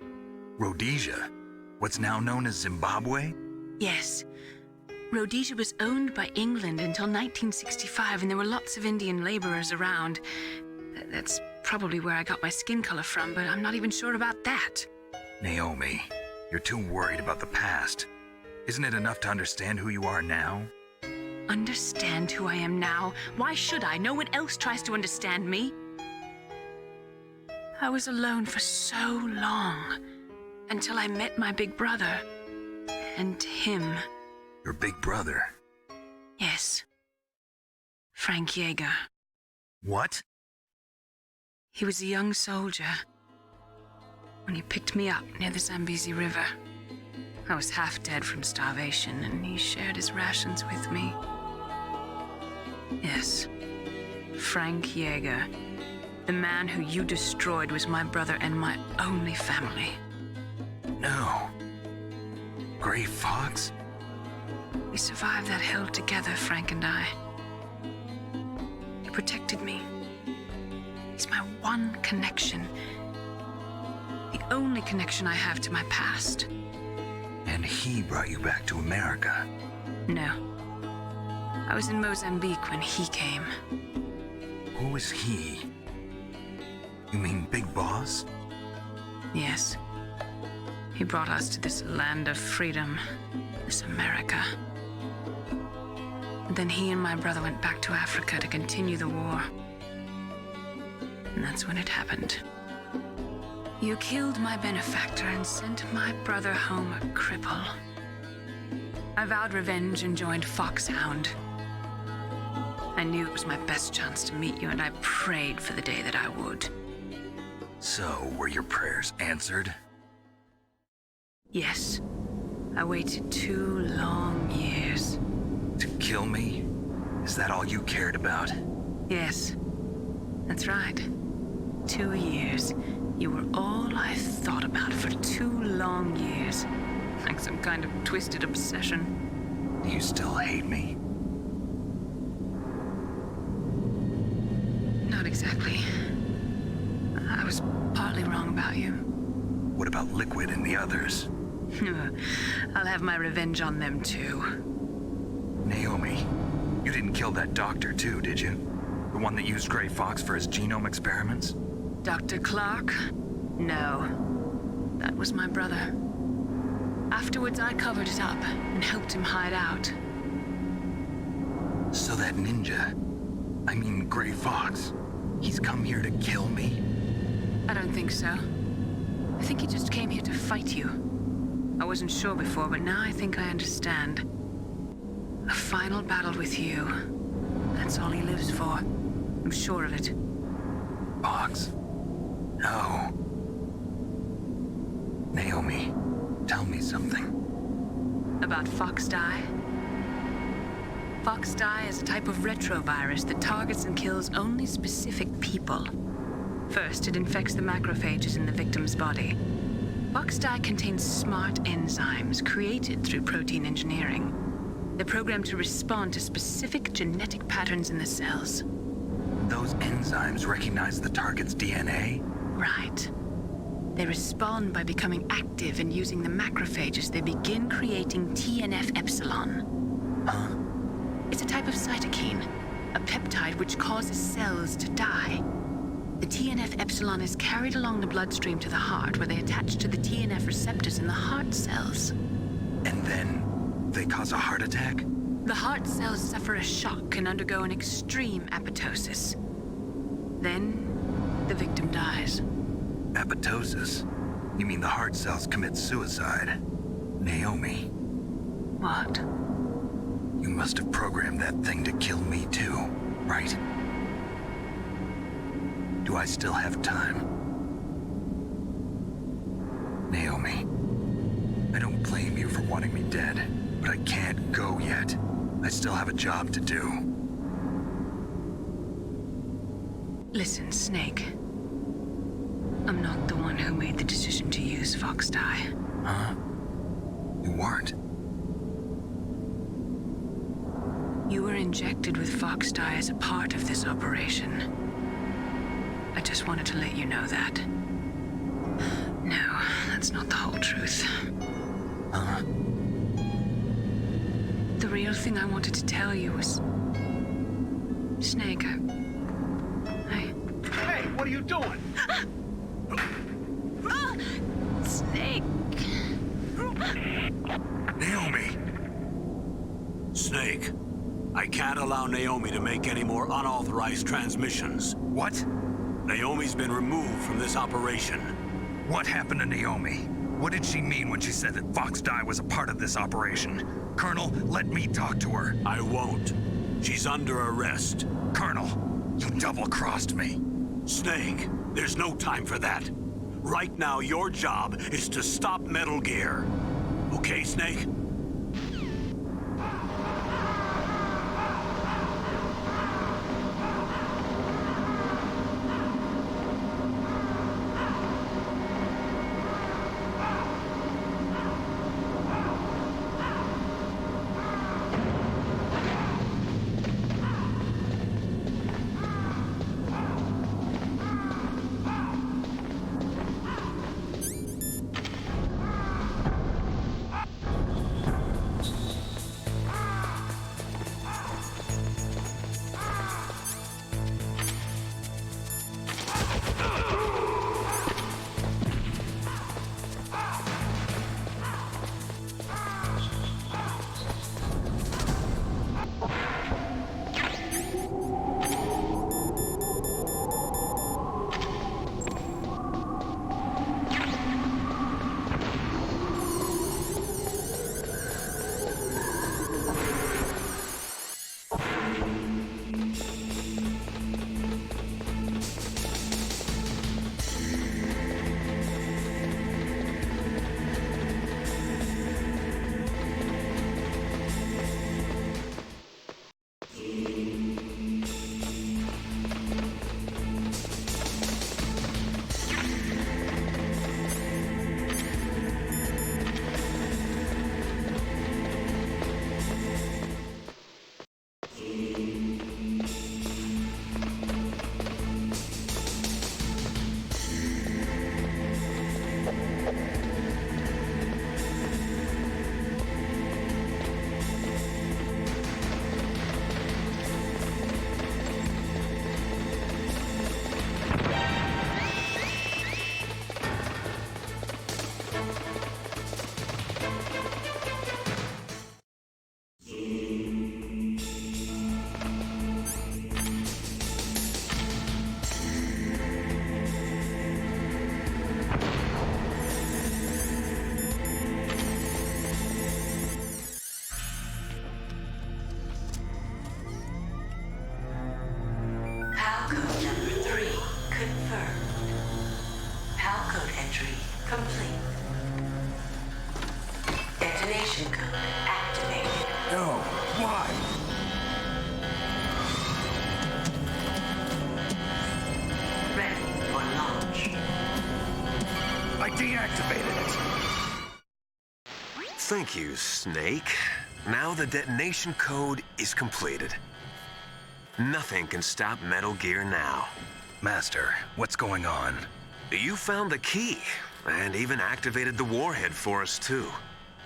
Rhodesia? What's now known as Zimbabwe? Yes. Rhodesia was owned by England until 1965, and there were lots of Indian laborers around. That's probably where I got my skin color from, but I'm not even sure about that. Naomi, you're too worried about the past. Isn't it enough to understand who you are now? Understand who I am now? Why should I? No one else tries to understand me. I was alone for so long, until I met my big brother. And him. Your big brother? Yes. Frank Yeager. What? He was a young soldier when he picked me up near the Zambezi River. I was half dead from starvation, and he shared his rations with me. Yes, Frank Yeager. The man who you destroyed was my brother and my only family. No. Gray Fox? We survived that hell together, Frank and I. He protected me. He's my one connection. The only connection I have to my past. And he brought you back to America? No. I was in Mozambique when he came. Who is he? You mean Big Boss? Yes. He brought us to this land of freedom, this America. And then he and my brother went back to Africa to continue the war. And that's when it happened. You killed my benefactor and sent my brother home a cripple. I vowed revenge and joined Foxhound. I knew it was my best chance to meet you, and I prayed for the day that I would. So, were your prayers answered? Yes. I waited 2 long years. To kill me? Is that all you cared about? Yes. That's right. 2 years. You were all I thought about for 2 long years. Like some kind of twisted obsession. Do you still hate me? Not exactly. I was partly wrong about you. What about Liquid and the others? I'll have my revenge on them too. Naomi, you didn't kill that doctor too, did you? The one that used Gray Fox for his genome experiments? Dr. Clark? No. That was my brother. Afterwards, I covered it up and helped him hide out. So that ninja, I mean Gray Fox, he's come here to kill me? I don't think so. I think he just came here to fight you. I wasn't sure before, but now I think I understand. A final battle with you. That's all he lives for. I'm sure of it. Fox? No. Naomi, tell me something. About Fox Die? Fox Die is a type of retrovirus that targets and kills only specific people. First, it infects the macrophages in the victim's body. Fox Die contains smart enzymes created through protein engineering. They're programmed to respond to specific genetic patterns in the cells. Those enzymes recognize the target's DNA? Right. They respond by becoming active and using the macrophages. They begin creating TNF-epsilon. Huh? It's a type of cytokine, a peptide which causes cells to die. The TNF-epsilon is carried along the bloodstream to the heart, where they attach to the TNF receptors in the heart cells. And then they cause a heart attack? The heart cells suffer a shock and undergo an extreme apoptosis. Then the victim dies. Apoptosis? You mean the heart cells commit suicide? Naomi. What? You must have programmed that thing to kill me too, right? Do I still have time? Naomi, I don't blame you for wanting me dead, but I can't go yet. I still have a job to do. Listen, Snake. I'm not the one who made the decision to use Fox Dye. Huh? You weren't? You were injected with Fox Dye as a part of this operation. I just wanted to let you know that. No, that's not the whole truth. Huh? The real thing I wanted to tell you was... Snake, Hey, what are you doing? Snake! Naomi! Snake, I can't allow Naomi to make any more unauthorized transmissions. What? Naomi's been removed from this operation. What happened to Naomi? What did she mean when she said that Fox Dye was a part of this operation? Colonel, let me talk to her. I won't. She's under arrest. Colonel, you double-crossed me. Snake, there's no time for that. Right now, your job is to stop Metal Gear. Okay, Snake? Code number 3 confirmed. PAL code entry complete. Detonation code activated. No, why? Ready for launch. I deactivated it. Thank you, Snake. Now the detonation code is completed. Nothing can stop Metal Gear now. Master, what's going on? You found the key, and even activated the warhead for us, too.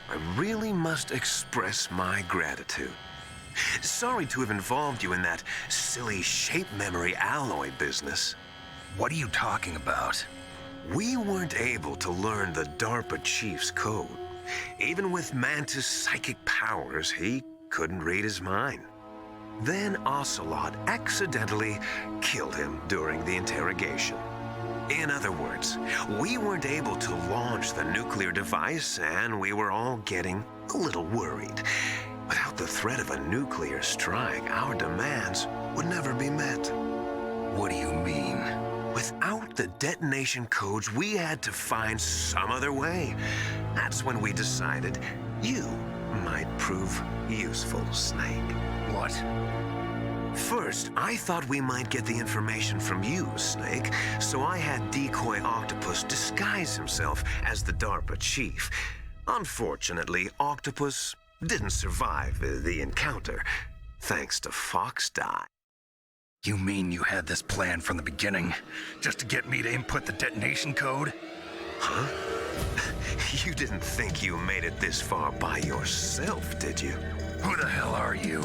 I really must express my gratitude. Sorry to have involved you in that silly shape memory alloy business. What are you talking about? We weren't able to learn the DARPA chief's code. Even with Mantis' psychic powers, he couldn't read his mind. Then Ocelot accidentally killed him during the interrogation. In other words, we weren't able to launch the nuclear device, and we were all getting a little worried. Without the threat of a nuclear strike, our demands would never be met. What do you mean? Without the detonation codes, we had to find some other way. That's when we decided you might prove useful, Snake. What? First, I thought we might get the information from you, Snake, so I had Decoy Octopus disguise himself as the DARPA chief. Unfortunately, Octopus didn't survive the encounter, thanks to Fox Die. You mean you had this plan from the beginning, just to get me to input the detonation code? Huh? You didn't think you made it this far by yourself, did you? Who the hell are you?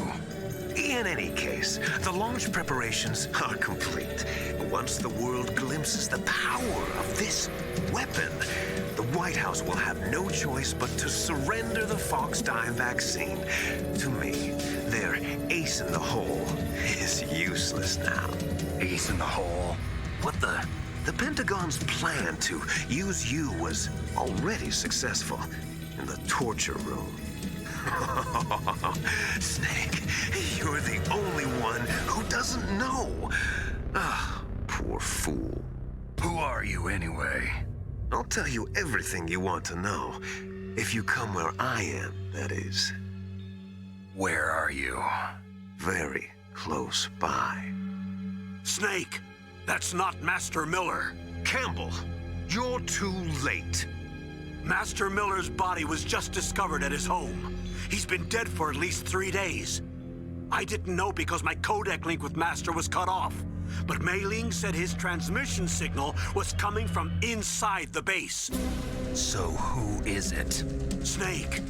In any case, the launch preparations are complete. Once the world glimpses the power of this weapon, the White House will have no choice but to surrender the Fox Die vaccine. To me, their ace in the hole is useless now. Ace in the hole? What the? The Pentagon's plan to use you was already successful in the torture room. Snake, you're the only one who doesn't know. Ah, poor fool. Who are you anyway? I'll tell you everything you want to know. If you come where I am, that is. Where are you? Very close by. Snake, that's not Master Miller. Campbell, you're too late. Master Miller's body was just discovered at his home. He's been dead for at least 3 days. I didn't know because my codec link with Master was cut off. But Mei Ling said his transmission signal was coming from inside the base. So who is it? Snake,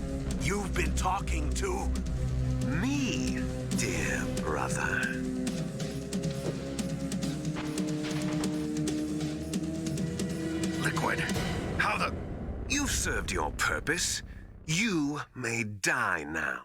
you've been talking to... me, dear brother. Liquid, how the... You've served your purpose. You may die now.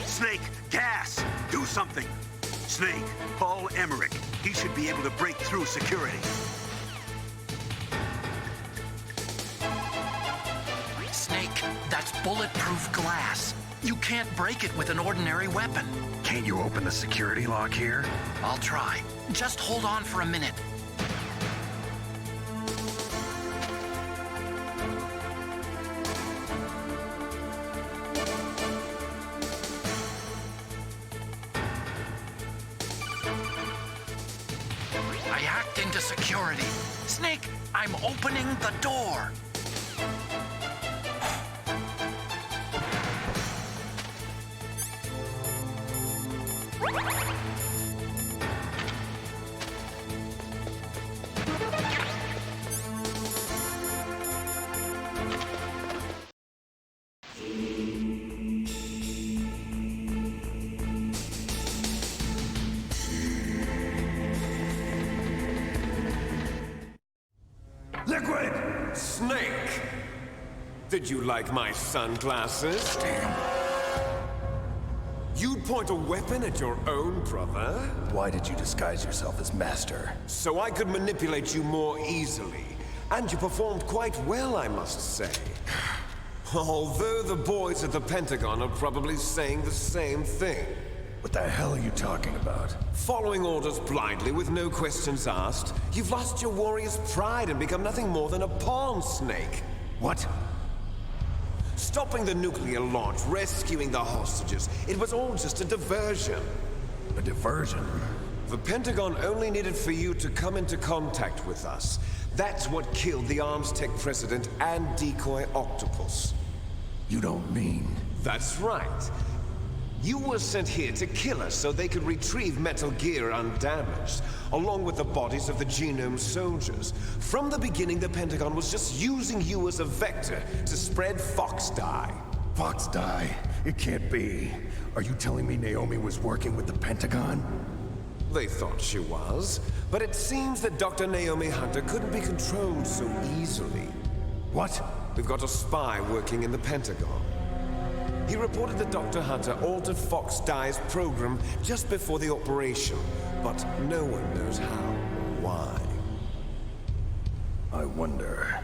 Snake, gas! Do something! Snake, Paul Emmerich. He should be able to break through security. Snake, that's bulletproof glass. You can't break it with an ordinary weapon. Can't you open the security lock here? I'll try. Just hold on for a minute. I hacked into security. Snake, I'm opening the door. Liquid! Snake! Did you like my sunglasses? Damn. You'd point a weapon at your own brother? Why did you disguise yourself as Master? So I could manipulate you more easily. And you performed quite well, I must say. Although the boys at the Pentagon are probably saying the same thing. What the hell are you talking about? Following orders blindly with no questions asked, you've lost your warrior's pride and become nothing more than a pawn, Snake. What? Stopping the nuclear launch, rescuing the hostages, it was all just a diversion. A diversion? The Pentagon only needed for you to come into contact with us. That's what killed the Arms Tech president and Decoy Octopus. You don't mean... That's right. You were sent here to kill us so they could retrieve Metal Gear undamaged, along with the bodies of the Genome soldiers. From the beginning, the Pentagon was just using you as a vector to spread Fox dye. Fox dye? It can't be. Are you telling me Naomi was working with the Pentagon? They thought she was, but it seems that Dr. Naomi Hunter couldn't be controlled so easily. What? We've got a spy working in the Pentagon. He reported that Dr. Hunter altered Fox Dye's program just before the operation, but no one knows how or why. I wonder...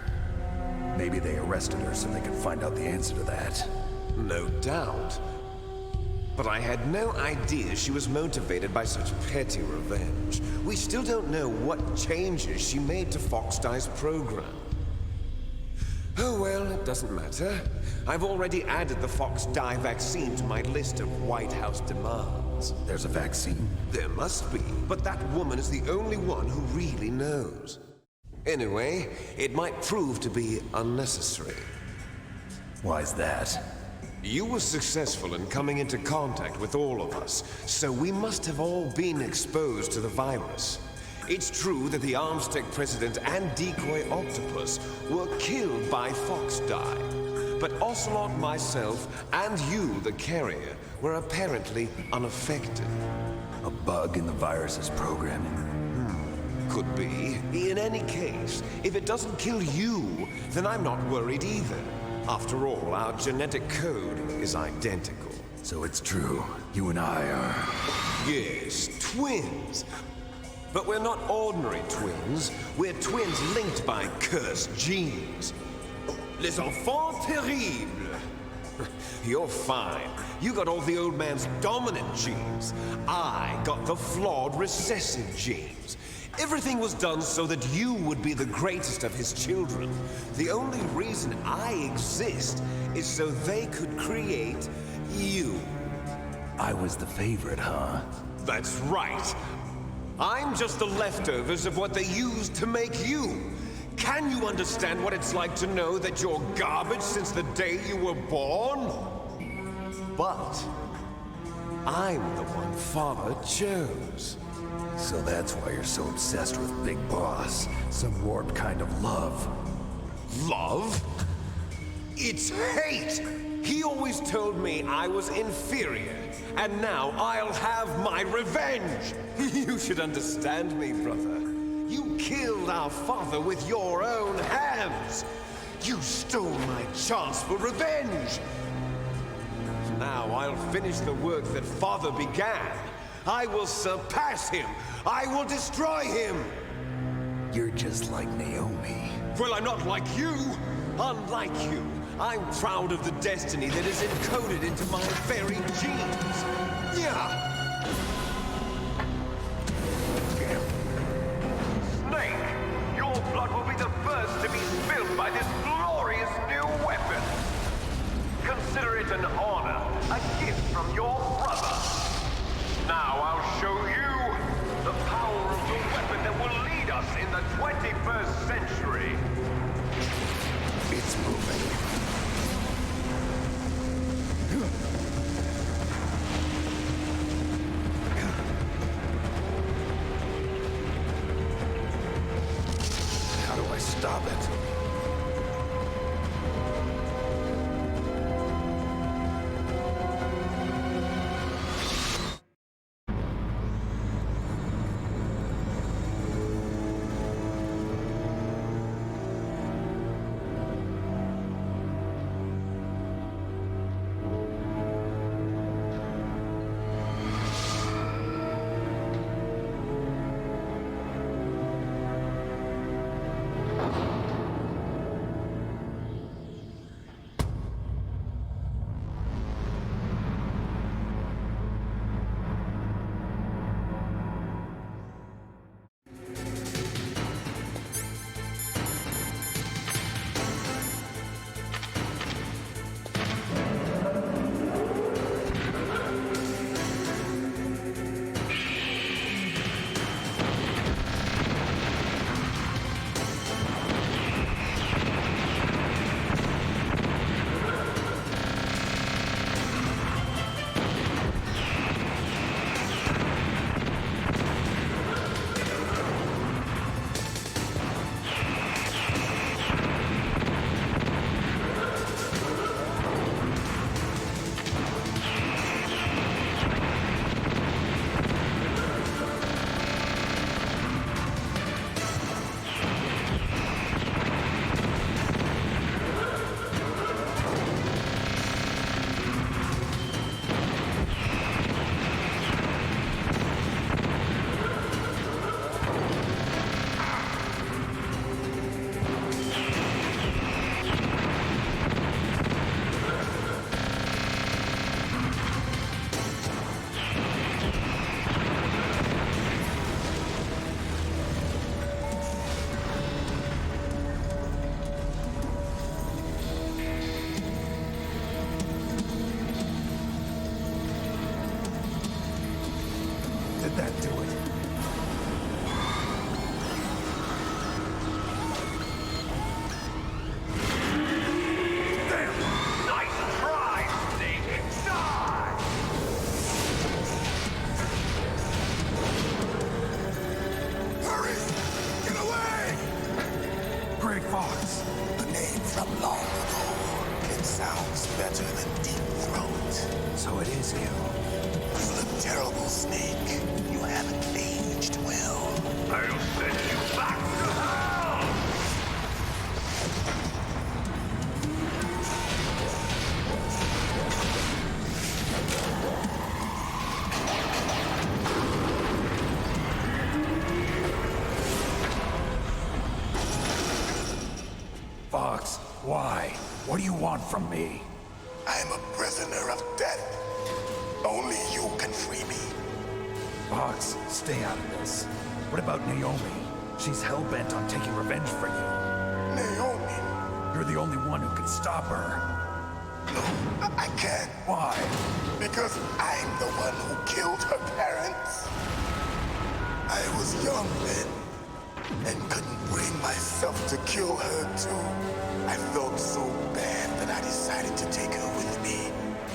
maybe they arrested her so they could find out the answer to that. No doubt. But I had no idea she was motivated by such petty revenge. We still don't know what changes she made to Fox Dye's program. Oh well, it doesn't matter. I've already added the Fox Dye vaccine to my list of White House demands. There's a vaccine? There must be, but that woman is the only one who really knows. Anyway, it might prove to be unnecessary. Why's that? You were successful in coming into contact with all of us, so we must have all been exposed to the virus. It's true that the Armstech president and decoy octopus were killed by Fox Dye, but Ocelot, myself, and you, the carrier, were apparently unaffected. A bug in the virus's programming? Could be. In any case, if it doesn't kill you, then I'm not worried either. After all, our genetic code is identical. So it's true. You and I are... Yes, twins. But we're not ordinary twins. We're twins linked by cursed genes. Les enfants terribles. You're fine. You got all the old man's dominant genes. I got the flawed recessive genes. Everything was done so that you would be the greatest of his children. The only reason I exist is so they could create you. I was the favorite, huh? That's right. I'm just the leftovers of what they used to make you. Can you understand what it's like to know that you're garbage since the day you were born? But I'm the one Father chose. So that's why you're so obsessed with Big Boss. Some warped kind of love. Love? It's hate! He always told me I was inferior, and now I'll have my revenge! You should understand me, brother. You killed our father with your own hands! You stole my chance for revenge! Now I'll finish the work that Father began. I will surpass him! I will destroy him! You're just like Naomi. Well, I'm not like you! Unlike you, I'm proud of the destiny that is encoded into my very genes! Yeah! Snake, your blood will be the first to be spilled by this glorious new weapon! Consider it an honor, a gift from your brother! Now I'll show you the power of the weapon that will lead us in the 21st century. It's moving. How do I stop it? Fox. A name from long ago. It sounds better than Deep Throat. So it is you. You look terrible, Snake. You haven't aged well. I'll send you back to hell! Fox, why? What do you want from me? I'm a prisoner of death. Only you can free me. Fox, stay out of this. What about Naomi? She's hell-bent on taking revenge for you. Naomi? You're the only one who can stop her. No, I can't. Why? Because I'm the one who killed her parents. I was young then, and couldn't bring myself to kill her too. I felt so bad that I decided to take her with me.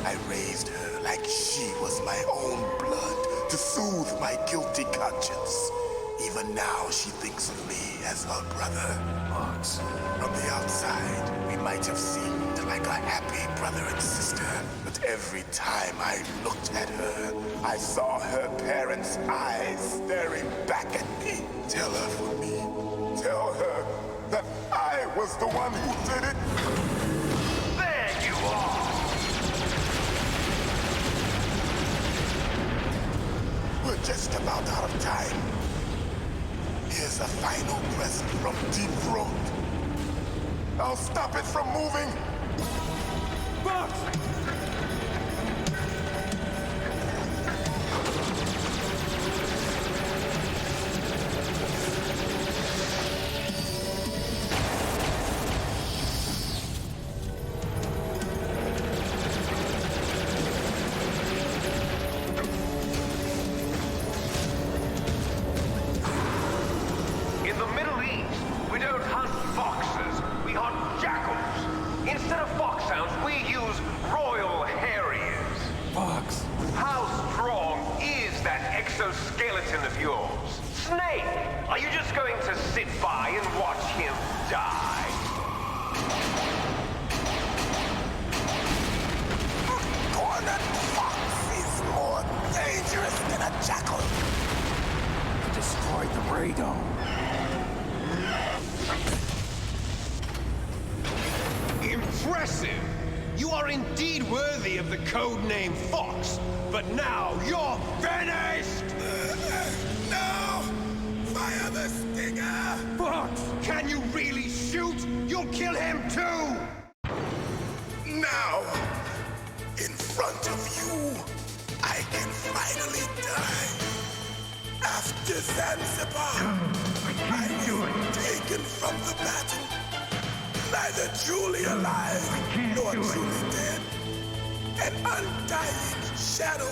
I raised her like she was my own blood to soothe my guilty conscience. Even now, she thinks of me as her brother. Fox. From the outside, we might have seemed like a happy brother and sister, but every time I looked at her, I saw her parents' eyes staring back at me. Tell her for me. Tell her that I was the one who did it. There you are! We're just about out of time. Here's a final present from Deep Throat. I'll stop it from moving. Fox! Exoskeleton of yours. Snake, are you just going to sit by and watch him die? Cornered fox is more dangerous than a jackal. He destroyed the radome. Impressive! You are indeed worthy of the codename Fox, but now you're finished! No! Fire the stinger! Fox, can you really shoot? You'll kill him too! Now, in front of you, I can finally die. After Zanzibar, I was taken from the battle. Neither truly alive nor truly dead. An undying shadow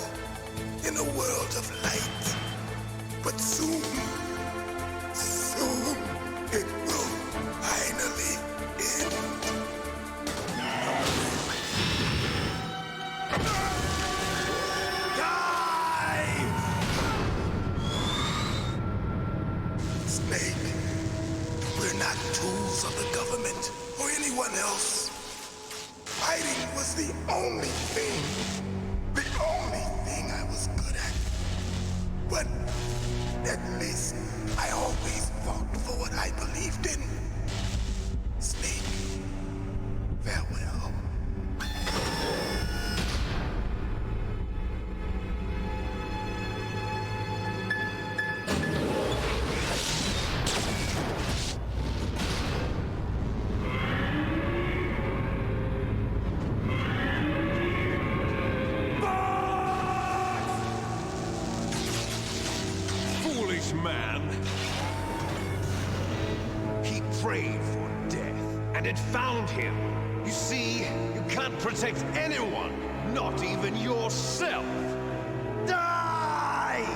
in a world of light. But soon, soon, it will finally end. Die! Snake, we're not tools of the government or anyone else. Fighting was the only thing I was good at. But at least I always fought for what I believed in. Snake, farewell. Man. He prayed for death, and it found him. You see, you can't protect anyone, not even yourself. Die!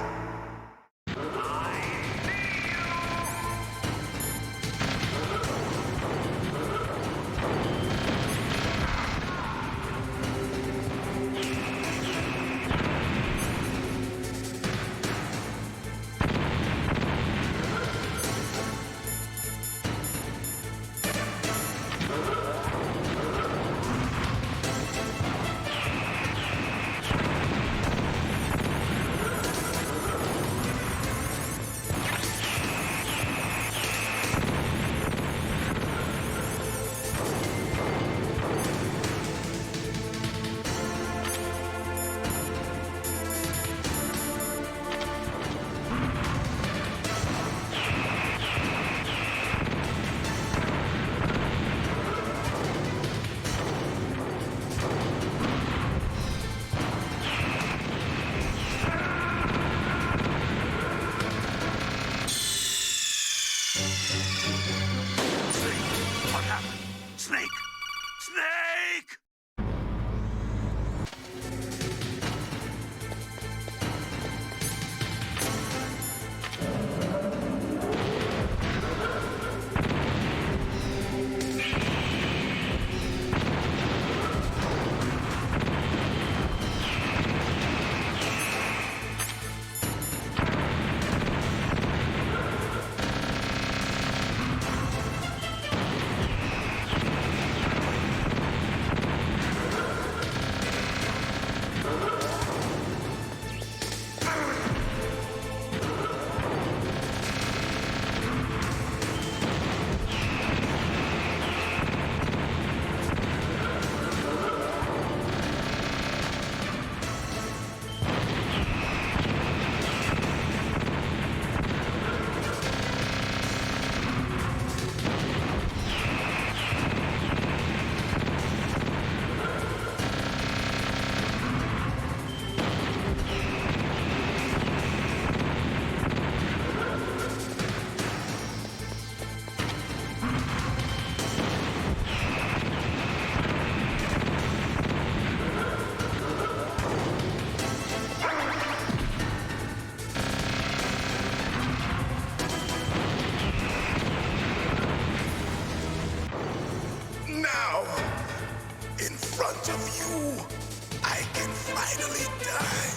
finally die.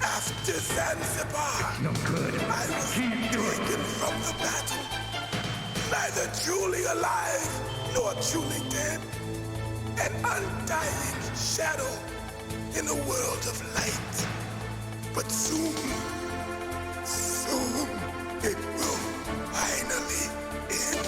After Zanzibar, No good. I was taken from the battle. Neither truly alive nor truly dead. An undying shadow in a world of light. But soon, it will finally end.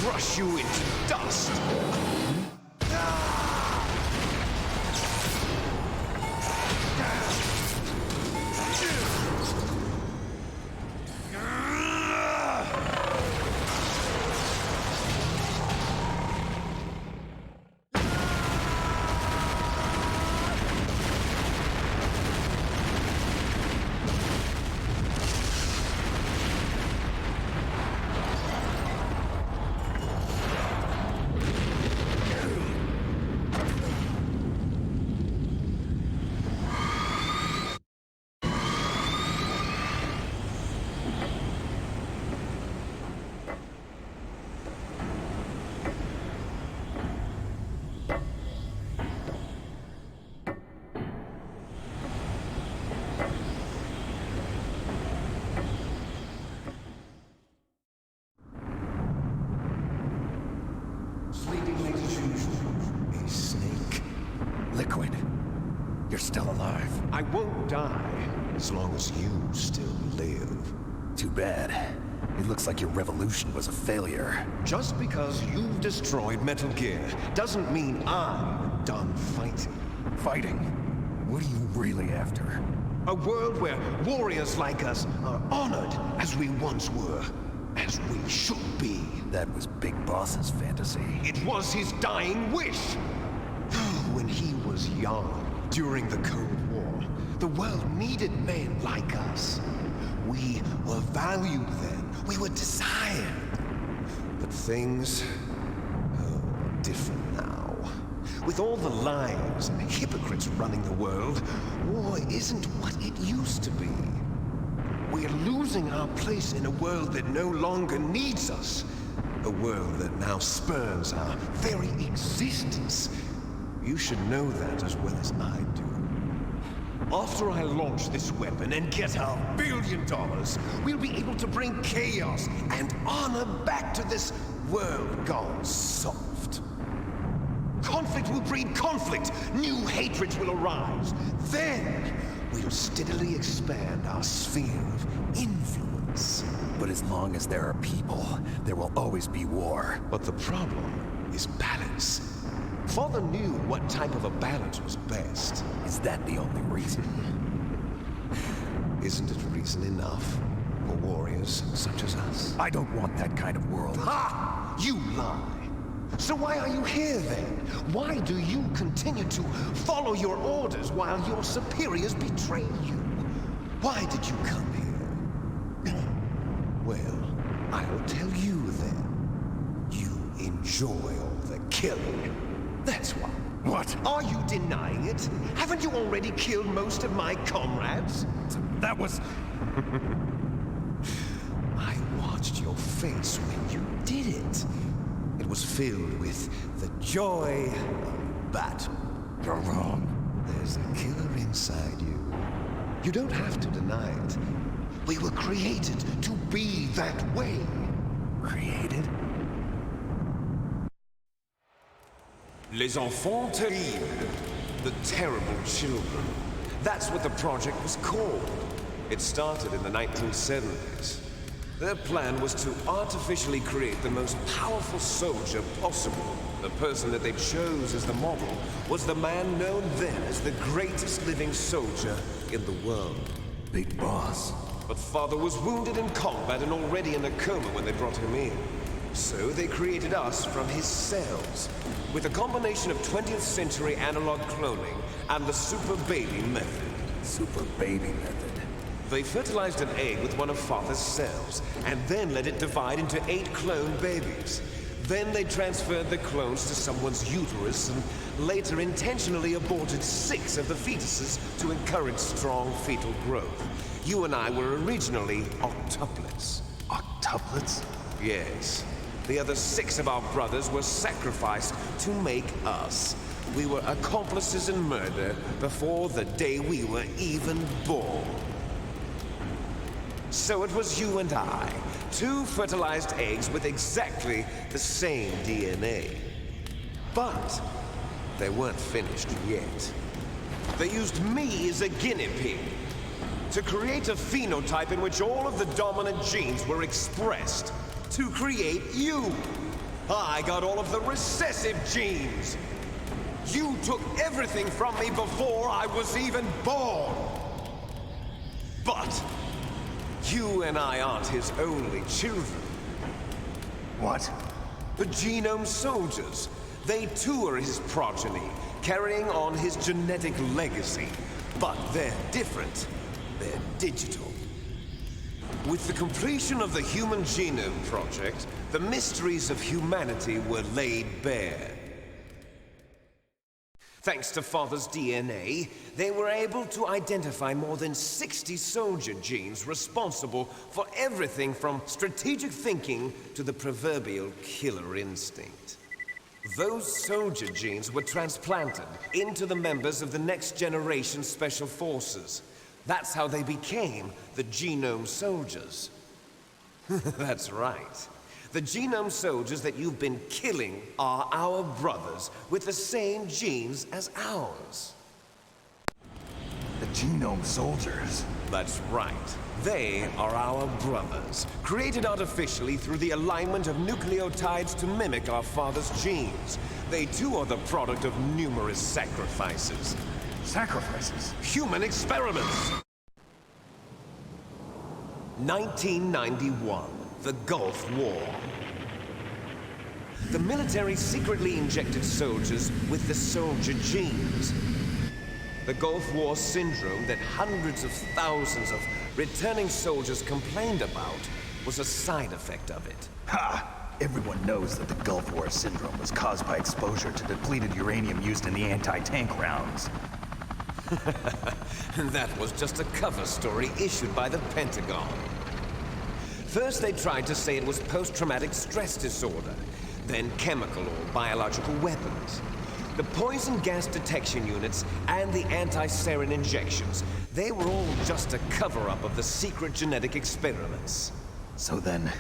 Crush you into dust. A snake. Liquid. You're still alive. I won't die as long as you still live. Too bad. It looks like your revolution was a failure. Just because you've destroyed Metal Gear doesn't mean I'm done fighting. Fighting? What are you really after? A world where warriors like us are honored as we once were, as we should be. That was Big Boss's fantasy. It was his dying wish. When he was young, during the Cold War, the world needed men like us. We were valued then. We were desired. But things are different now. With all the lies and hypocrites running the world, war isn't what it used to be. We're losing our place in a world that no longer needs us. A world that now spurns our very existence. You should know that as well as I do. After I launch this weapon and get our $1 billion, we'll be able to bring chaos and honor back to this world gone soft. Conflict will breed conflict. New hatreds will arise. Then we'll steadily expand our sphere of influence. But as long as there are people, there will always be war. But the problem is balance. Father knew what type of a balance was best. Is that the only reason? Isn't it reason enough for warriors such as us? I don't want that kind of world. Ha! You lie! So why are you here then? Why do you continue to follow your orders while your superiors betray you? Why did you come here? Well, I'll tell you then. You enjoy all the killing. That's why. What? Are you denying it? Haven't you already killed most of my comrades? That was... I watched your face when you did it. It was filled with the joy of battle. You're wrong. There's a killer inside you. You don't have to deny it. We were created to be that way. Created? Les enfants terribles. The terrible children. That's what the project was called. It started in the 1970s. Their plan was to artificially create the most powerful soldier possible. The person that they chose as the model was the man known then as the greatest living soldier in the world. Big Boss. But Father was wounded in combat and already in a coma when they brought him in. So they created us from his cells, with a combination of 20th century analog cloning and the super baby method. Super baby method. They fertilized an egg with one of Father's cells, and then let it divide into 8 clone babies. Then they transferred the clones to someone's uterus, and later intentionally aborted 6 of the fetuses to encourage strong fetal growth. You and I were originally octuplets. Octuplets? Yes. The other 6 of our brothers were sacrificed to make us. We were accomplices in murder before the day we were even born. So it was you and I, 2 fertilized eggs with exactly the same DNA. But they weren't finished yet. They used me as a guinea pig to create a phenotype in which all of the dominant genes were expressed. To create you. I got all of the recessive genes. You took everything from me before I was even born. But you and I aren't his only children. What? The Genome Soldiers. They too are his progeny, carrying on his genetic legacy. But they're different. They're digital. With the completion of the Human Genome Project, the mysteries of humanity were laid bare. Thanks to Father's DNA, they were able to identify more than 60 soldier genes responsible for everything from strategic thinking to the proverbial killer instinct. Those soldier genes were transplanted into the members of the next generation Special Forces. That's how they became the Genome Soldiers. That's right. The Genome Soldiers that you've been killing are our brothers with the same genes as ours. The Genome Soldiers? That's right. They are our brothers, created artificially through the alignment of nucleotides to mimic our father's genes. They too are the product of numerous sacrifices. Sacrifices? Human experiments! 1991, the Gulf War. The military secretly injected soldiers with the soldier genes. The Gulf War syndrome that hundreds of thousands of returning soldiers complained about was a side effect of it. Ha! Everyone knows that the Gulf War syndrome was caused by exposure to depleted uranium used in the anti-tank rounds. That was just a cover story issued by the Pentagon. First they tried to say it was post-traumatic stress disorder, then chemical or biological weapons. The poison gas detection units and the anti-sarin injections, they were all just a cover-up of the secret genetic experiments. So then,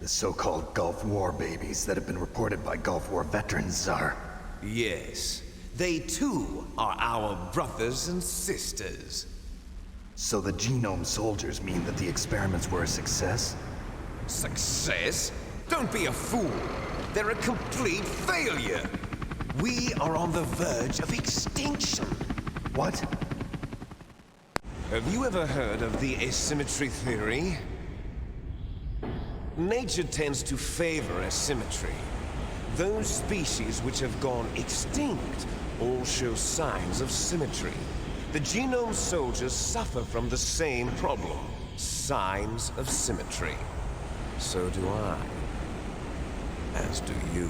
the so-called Gulf War babies that have been reported by Gulf War veterans are... Yes. They too are our brothers and sisters. So the Genome Soldiers mean that the experiments were a success? Success? Don't be a fool. They're a complete failure. We are on the verge of extinction. What? Have you ever heard of the asymmetry theory? Nature tends to favor asymmetry. Those species which have gone extinct all show signs of symmetry. The Genome Soldiers suffer from the same problem, signs of symmetry. So do I. As do you.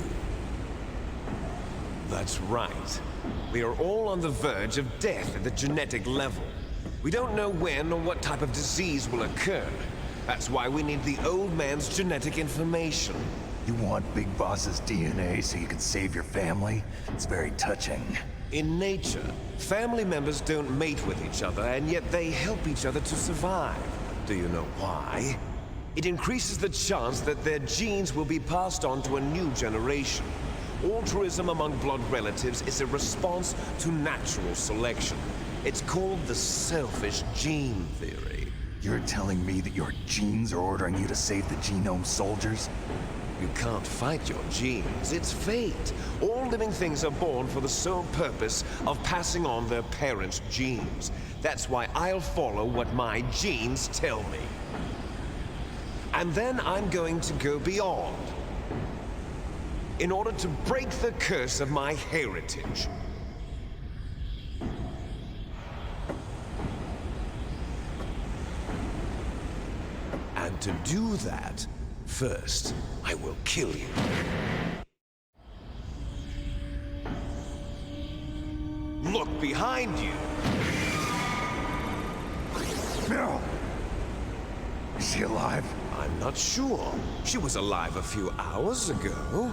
That's right. We are all on the verge of death at the genetic level. We don't know when or what type of disease will occur. That's why we need the old man's genetic information. You want Big Boss's DNA so you can save your family? It's very touching. In nature, family members don't mate with each other, and yet they help each other to survive. Do you know why? It increases the chance that their genes will be passed on to a new generation. Altruism among blood relatives is a response to natural selection. It's called the selfish gene theory. You're telling me that your genes are ordering you to save the genome soldiers? You can't fight your genes. It's fate. All living things are born for the sole purpose of passing on their parents' genes. That's why I'll follow what my genes tell me. And then I'm going to go beyond, in order to break the curse of my heritage. And to do that, first, I will kill you. Look behind you. Meryl! Is she alive? I'm not sure. She was alive a few hours ago.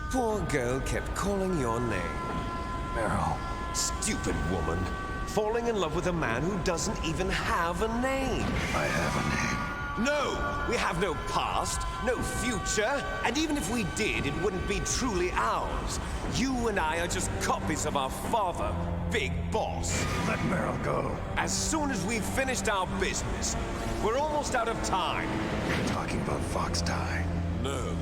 Poor girl kept calling your name. Meryl. Stupid woman. Falling in love with a man who doesn't even have a name. I have a name. No! We have no past, no future, and even if we did, it wouldn't be truly ours. You and I are just copies of our father, Big Boss. Let Meryl go. As soon as we've finished our business, we're almost out of time. You're talking about Fox Die. No.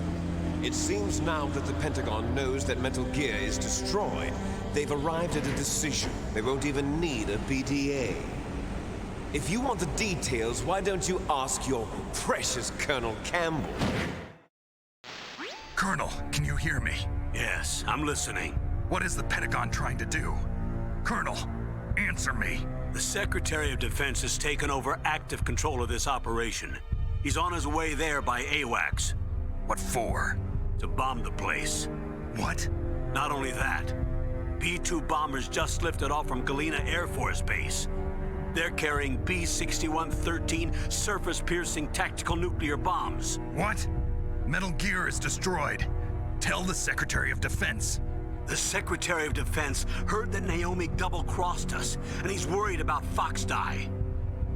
It seems now that the Pentagon knows that Metal Gear is destroyed, they've arrived at a decision. They won't even need a BDA. If you want the details, why don't you ask your precious Colonel Campbell? Colonel, can you hear me? Yes, I'm listening. What is the Pentagon trying to do? Colonel, answer me. The Secretary of Defense has taken over active control of this operation. He's on his way there by AWACS. What for? To bomb the place. What? Not only that, B-2 bombers just lifted off from Galena Air Force Base. They're carrying B-6113 surface-piercing tactical nuclear bombs. What? Metal Gear is destroyed. Tell the Secretary of Defense. The Secretary of Defense heard that Naomi double-crossed us, and he's worried about Fox Die.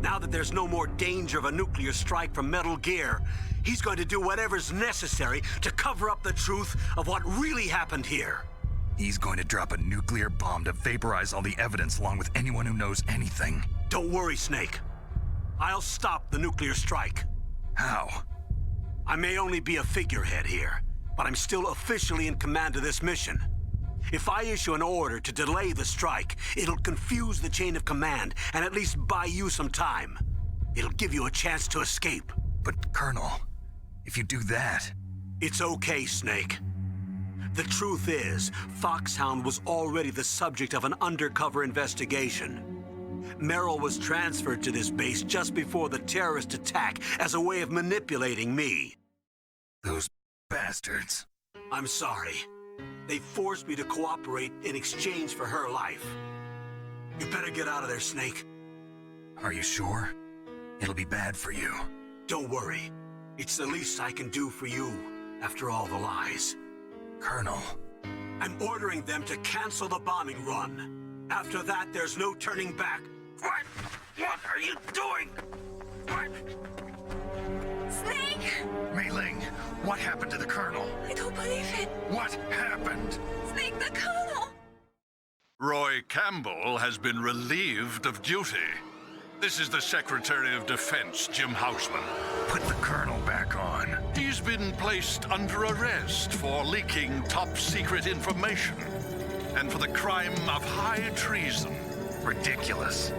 Now that there's no more danger of a nuclear strike from Metal Gear, he's going to do whatever's necessary to cover up the truth of what really happened here. He's going to drop a nuclear bomb to vaporize all the evidence along with anyone who knows anything. Don't worry, Snake. I'll stop the nuclear strike. How? I may only be a figurehead here, but I'm still officially in command of this mission. If I issue an order to delay the strike, it'll confuse the chain of command and at least buy you some time. It'll give you a chance to escape. But, Colonel, if you do that... It's okay, Snake. The truth is, Foxhound was already the subject of an undercover investigation. Meryl was transferred to this base just before the terrorist attack as a way of manipulating me. Those bastards. I'm sorry. They forced me to cooperate in exchange for her life. You better get out of there, Snake. Are you sure? It'll be bad for you. Don't worry. It's the least I can do for you after all the lies. Colonel. I'm ordering them to cancel the bombing run. After that, there's no turning back. What? What are you doing? What? Snake! Mei Ling, what happened to the Colonel? I don't believe it. What happened? Snake, the Colonel! Roy Campbell has been relieved of duty. This is the Secretary of Defense, Jim Houseman. Put the Colonel back on. He's been placed under arrest for leaking top-secret information and for the crime of high treason. Ridiculous.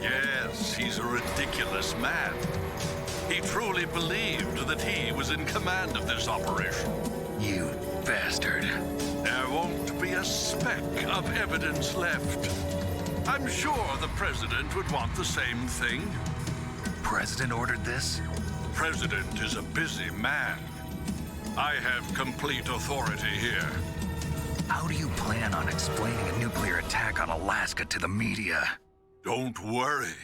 Yes, he's a ridiculous man. He truly believed that he was in command of this operation. You bastard. There won't be a speck of evidence left. I'm sure the President would want the same thing. President ordered this? president is a busy man. I have complete authority here. How do you plan on explaining a nuclear attack on Alaska to the media? Don't worry.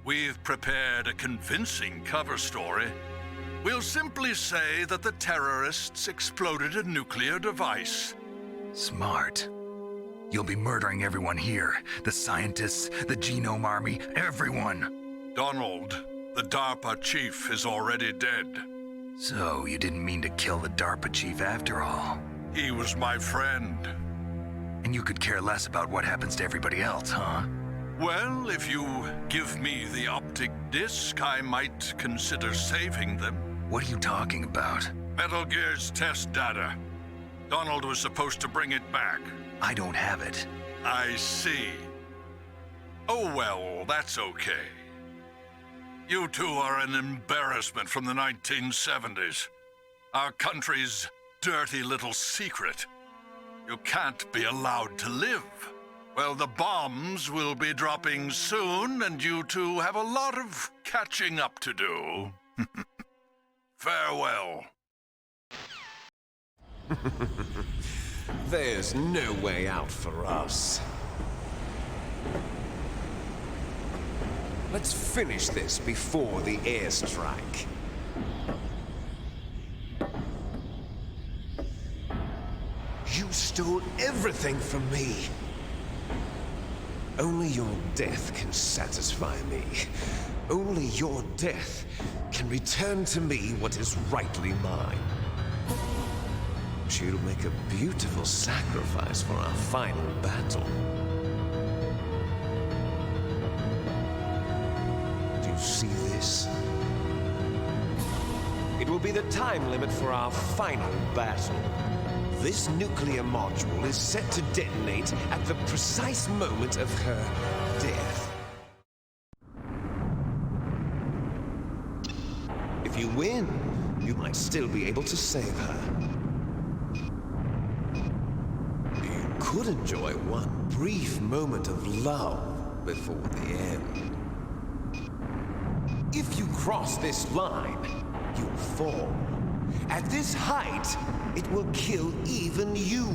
We've prepared a convincing cover story. We'll simply say that the terrorists exploded a nuclear device. Smart. You'll be murdering everyone here. The scientists, the Genome Army, everyone. Donald, the DARPA chief, is already dead. So you didn't mean to kill the DARPA chief after all? He was my friend. And you could care less about what happens to everybody else, huh? Well, if you give me the optic disc, I might consider saving them. What are you talking about? Metal Gear's test data. Donald was supposed to bring it back. I don't have it. I see. Oh well, that's okay. You two are an embarrassment from the 1970s. Our country's dirty little secret. You can't be allowed to live. Well, the bombs will be dropping soon, and you two have a lot of catching up to do. Farewell. There's no way out for us. Let's finish this before the airstrike. You stole everything from me. Only your death can satisfy me. Only your death can return to me what is rightly mine. She'll make a beautiful sacrifice for our final battle. Do you see this? It will be the time limit for our final battle. This nuclear module is set to detonate at the precise moment of her death. If you win, you might still be able to save her. You could enjoy one brief moment of love before the end. If you cross this line, you'll fall. At this height, it will kill even you.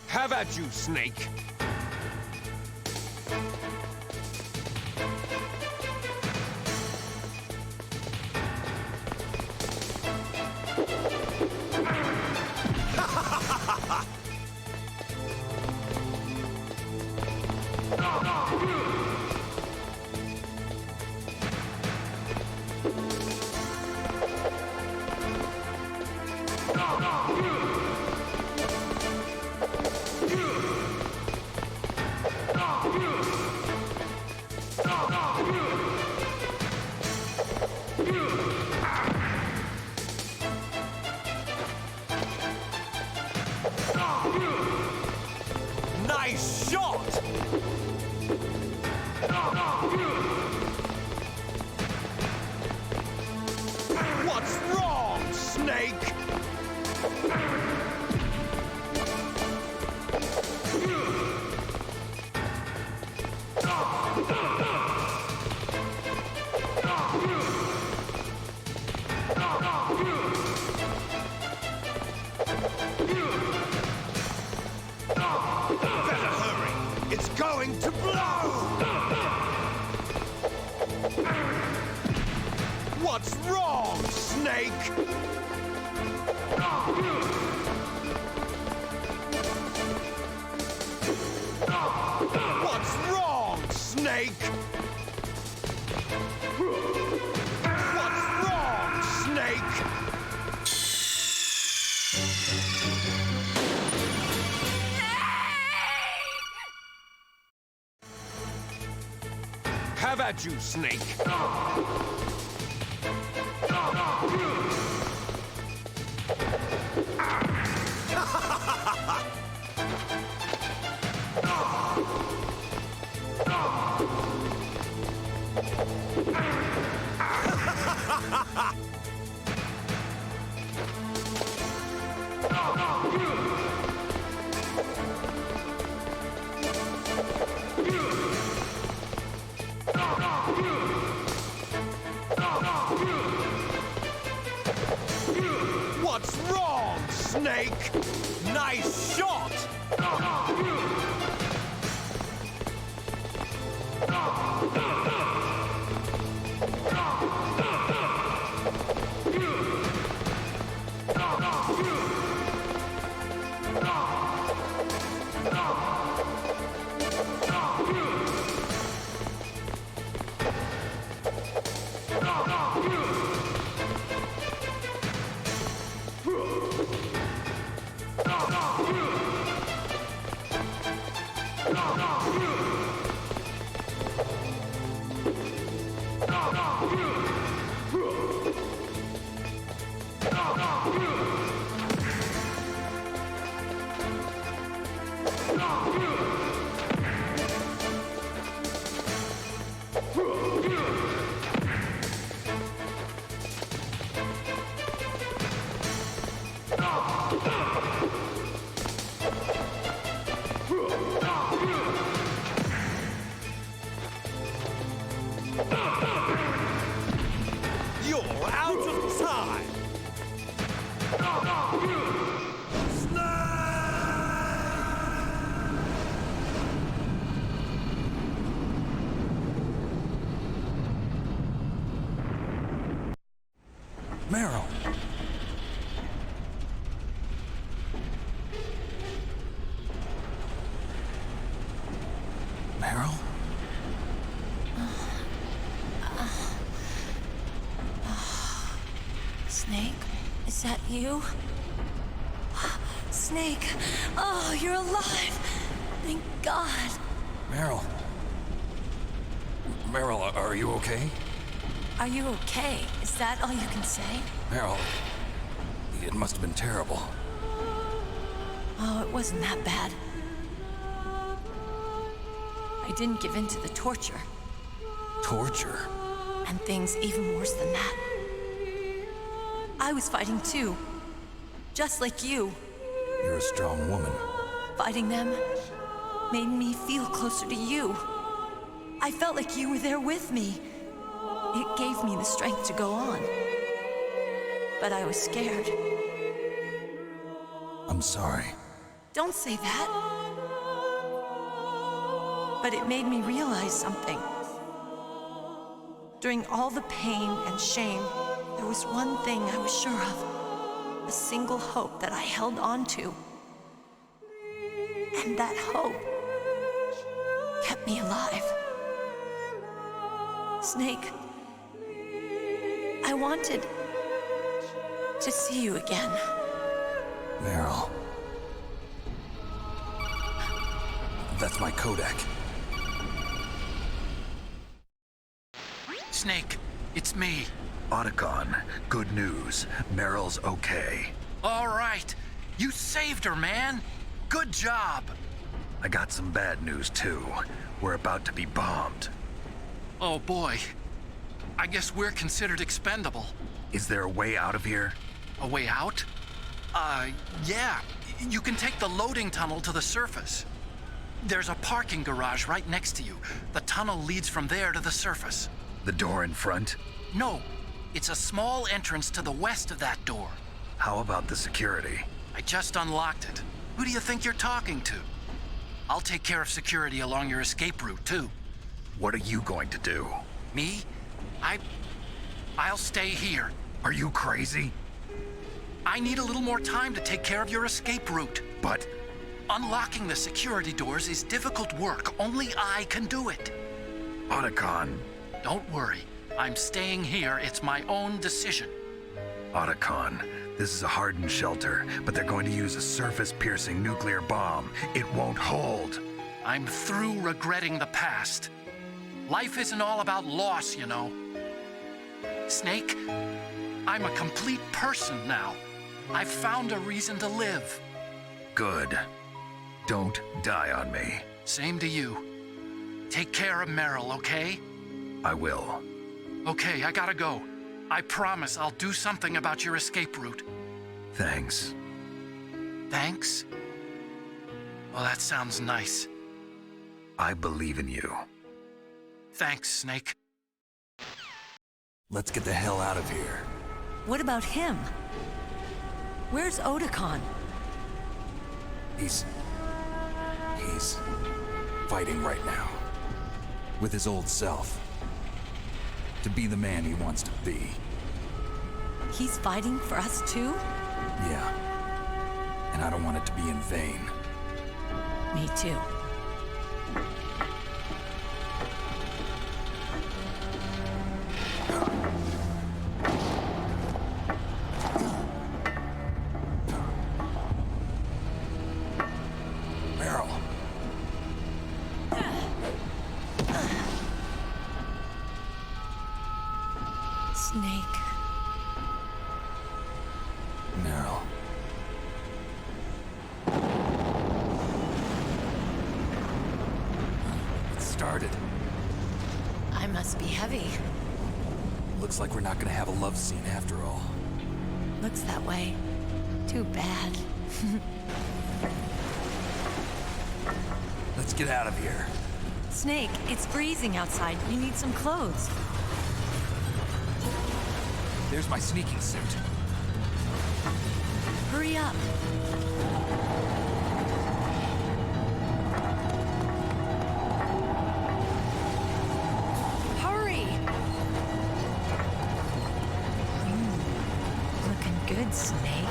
Have at you, Snake. Nice shot! What's wrong, Snake? Better hurry! It's going to blow! What's wrong, Snake? What's wrong, Snake? What's wrong, Snake? Have at you, Snake. wrong, Snake! Nice shot! You're out of time! Meryl! Meryl? Snake, is that you? Snake, oh, you're alive! Thank God. Meryl? Meryl, are you okay? Are you okay? Is that all you can say? Meryl, it must have been terrible. Oh, it wasn't that bad. I didn't give in to the torture. Torture? And things even worse than that. I was fighting too. Just like you. You're a strong woman. Fighting them made me feel closer to you. I felt like you were there with me. It gave me the strength to go on. But I was scared. I'm sorry. Don't say that. But it made me realize something. During all the pain and shame, there was one thing I was sure of. A single hope that I held on to. And that hope kept me alive. Snake, I wanted to see you again. Meryl. That's my Kodak. Snake, it's me. Otacon, good news. Meryl's okay. All right. You saved her, man. Good job. I got some bad news, too. We're about to be bombed. Oh, boy. I guess we're considered expendable. Is there a way out of here? A way out? Yeah. You can take the loading tunnel to the surface. There's a parking garage right next to you. The tunnel leads from there to the surface. The door in front? No. It's a small entrance to the west of that door. How about the security? I just unlocked it. Who do you think you're talking to? I'll take care of security along your escape route, too. What are you going to do? Me? I'll stay here. Are you crazy? I need a little more time to take care of your escape route. But... unlocking the security doors is difficult work. Only I can do it. Otacon. Don't worry. I'm staying here. It's my own decision. Otacon, this is a hardened shelter, but they're going to use a surface-piercing nuclear bomb. It won't hold. I'm through regretting the past. Life isn't all about loss, you know. Snake, I'm a complete person now. I've found a reason to live. Good. Don't die on me. Same to you. Take care of Meryl, okay? I will. Okay, I gotta go. I promise I'll do something about your escape route. Thanks. Thanks? Well, that sounds nice. I believe in you. Thanks, Snake. Let's get the hell out of here. What about him? Where's Otakon? He's fighting right now. With his old self. To be the man he wants to be. He's fighting for us too? Yeah. And I don't want it to be in vain. Me too. Snake. Meryl. It started. I must be heavy. Looks like we're not gonna have a love scene after all. Looks that way. Too bad. Let's get out of here. Snake, it's freezing outside. You need some clothes. There's my sneaking suit. Hurry up. Hurry! Looking good, Snake.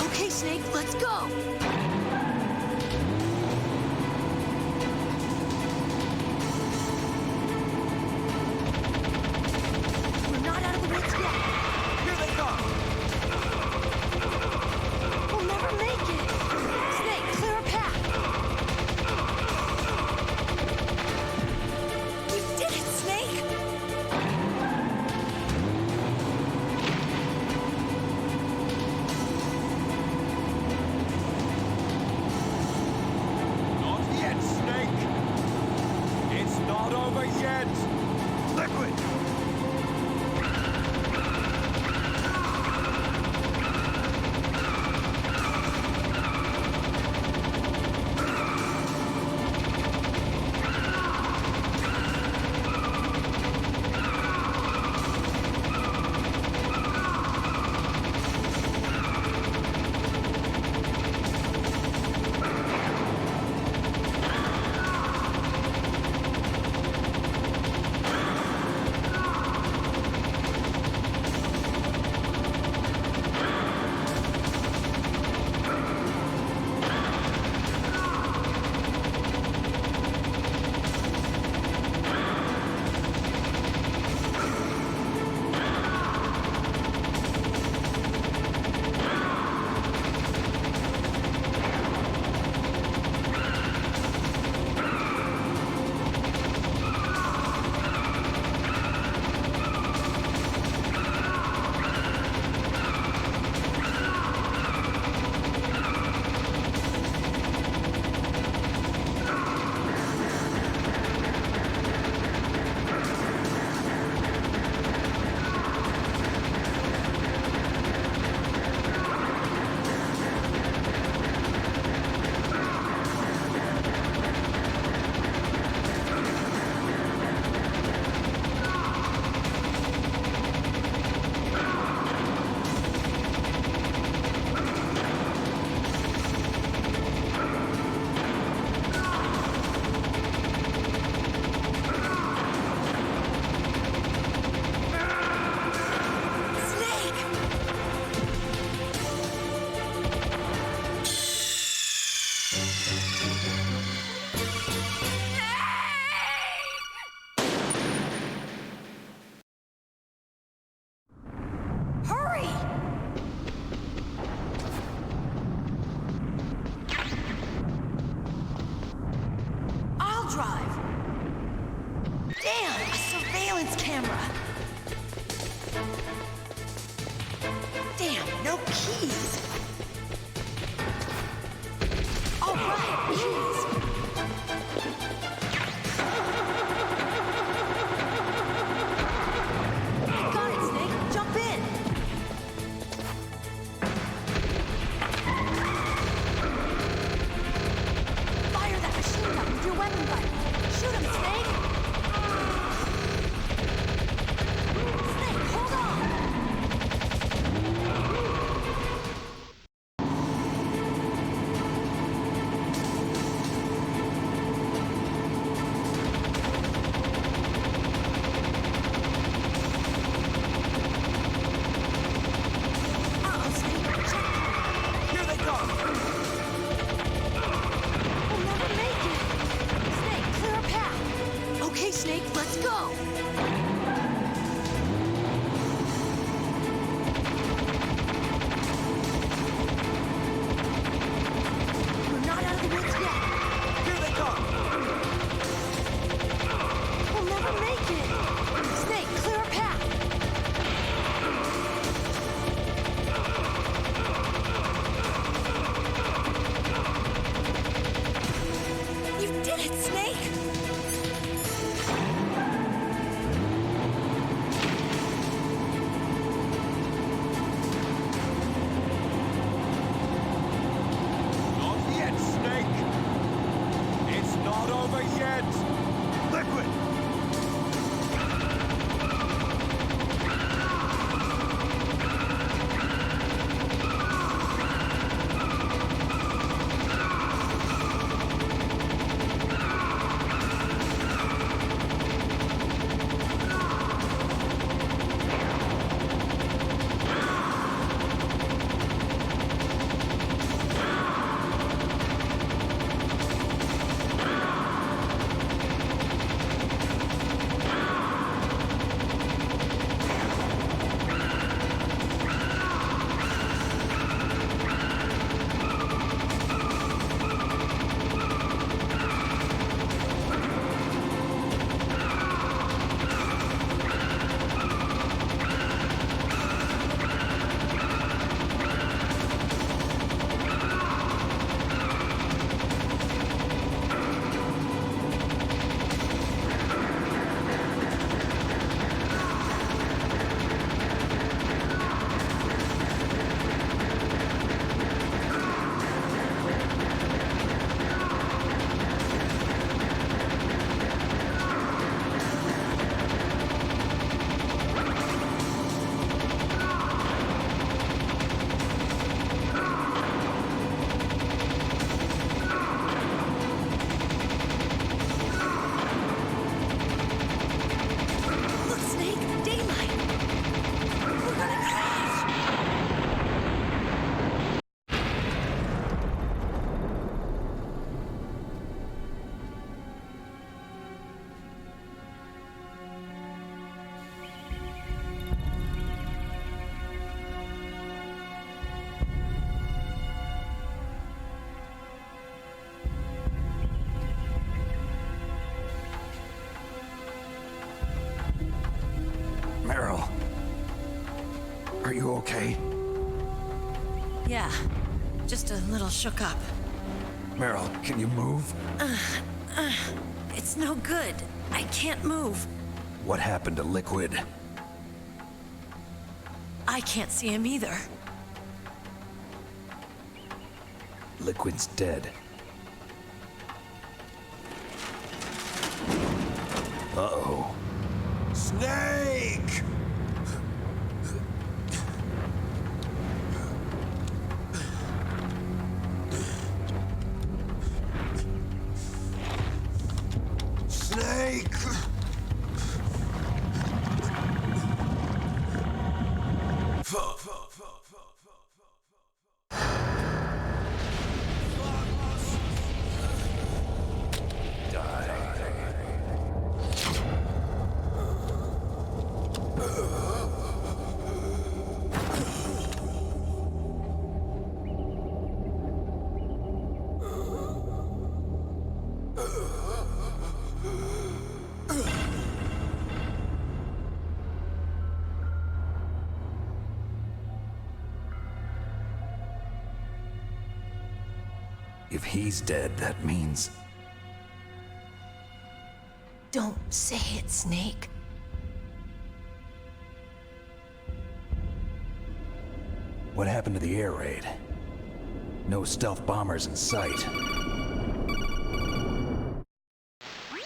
Okay, Snake, let's go! We're not out of the woods yet. Here they come! We'll never make it! Snake, clear a path! We did it, Snake! okay? Yeah, just a little shook up. Meryl, can you move? It's no good. I can't move. What happened to Liquid? I can't see him either. Liquid's dead. Uh-oh. Snake! Snake! If he's dead, that means... Don't say it, Snake. What happened to the air raid? No stealth bombers in sight.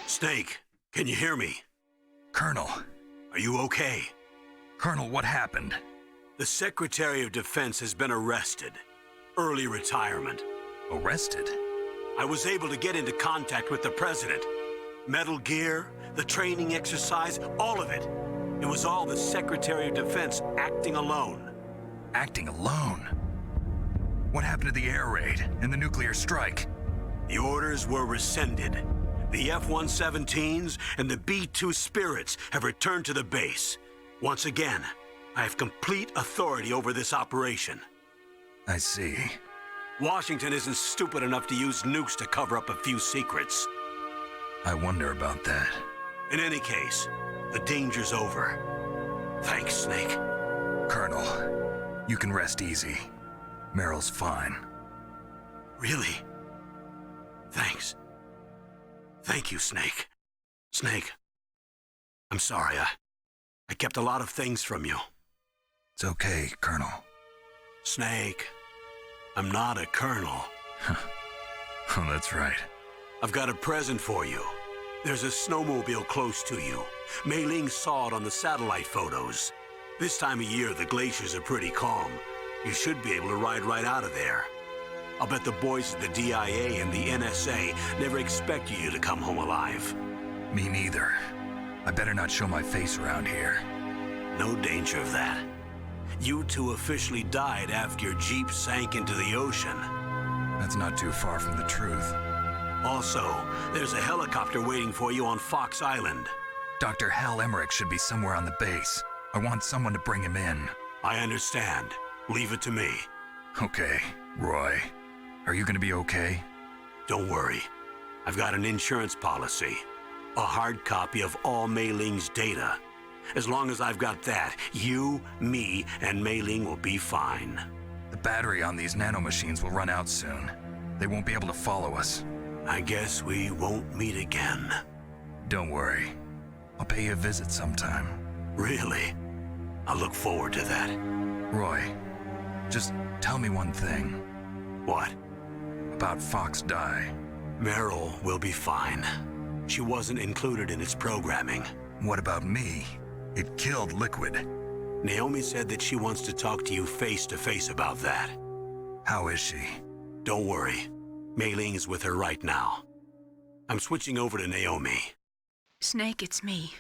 Snake, can you hear me? Colonel. Are you okay? Colonel, what happened? The Secretary of Defense has been arrested. Early retirement. Arrested? I was able to get into contact with the President. Metal Gear, the training exercise, all of it. It was all the Secretary of Defense acting alone. Acting alone? What happened to the air raid and the nuclear strike? The orders were rescinded. The F-117s and the B-2 Spirits have returned to the base. Once again, I have complete authority over this operation. I see. Washington isn't stupid enough to use nukes to cover up a few secrets. I wonder about that. In any case, the danger's over. Thanks, Snake. Colonel, you can rest easy. Meryl's fine. Really? Thanks. Thank you, Snake. Snake, I'm sorry. I kept a lot of things from you. It's okay, Colonel. Snake, I'm not a colonel. Oh, that's right. I've got a present for you. There's a snowmobile close to you. Mei Ling saw it on the satellite photos. This time of year, the glaciers are pretty calm. You should be able to ride right out of there. I'll bet the boys at the DIA and the NSA never expected you to come home alive. Me neither. I better not show my face around here. No danger of that. You two officially died after your Jeep sank into the ocean. That's not too far from the truth. Also, there's a helicopter waiting for you on Fox Island. Dr. Hal Emmerich should be somewhere on the base. I want someone to bring him in. I understand. Leave it to me. Okay, Roy. Are you gonna be okay? Don't worry. I've got an insurance policy. A hard copy of all Mei Ling's data. As long as I've got that, you, me, and Mei Ling will be fine. The battery on these nanomachines will run out soon. They won't be able to follow us. I guess we won't meet again. Don't worry. I'll pay you a visit sometime. Really? I'll look forward to that. Roy, just tell me one thing. What? About Fox Die. Meryl will be fine. She wasn't included in its programming. What about me? It killed Liquid. Naomi said that she wants to talk to you face to face about that. How is she? Don't worry. Mei Ling is with her right now. I'm switching over to Naomi. Snake, it's me.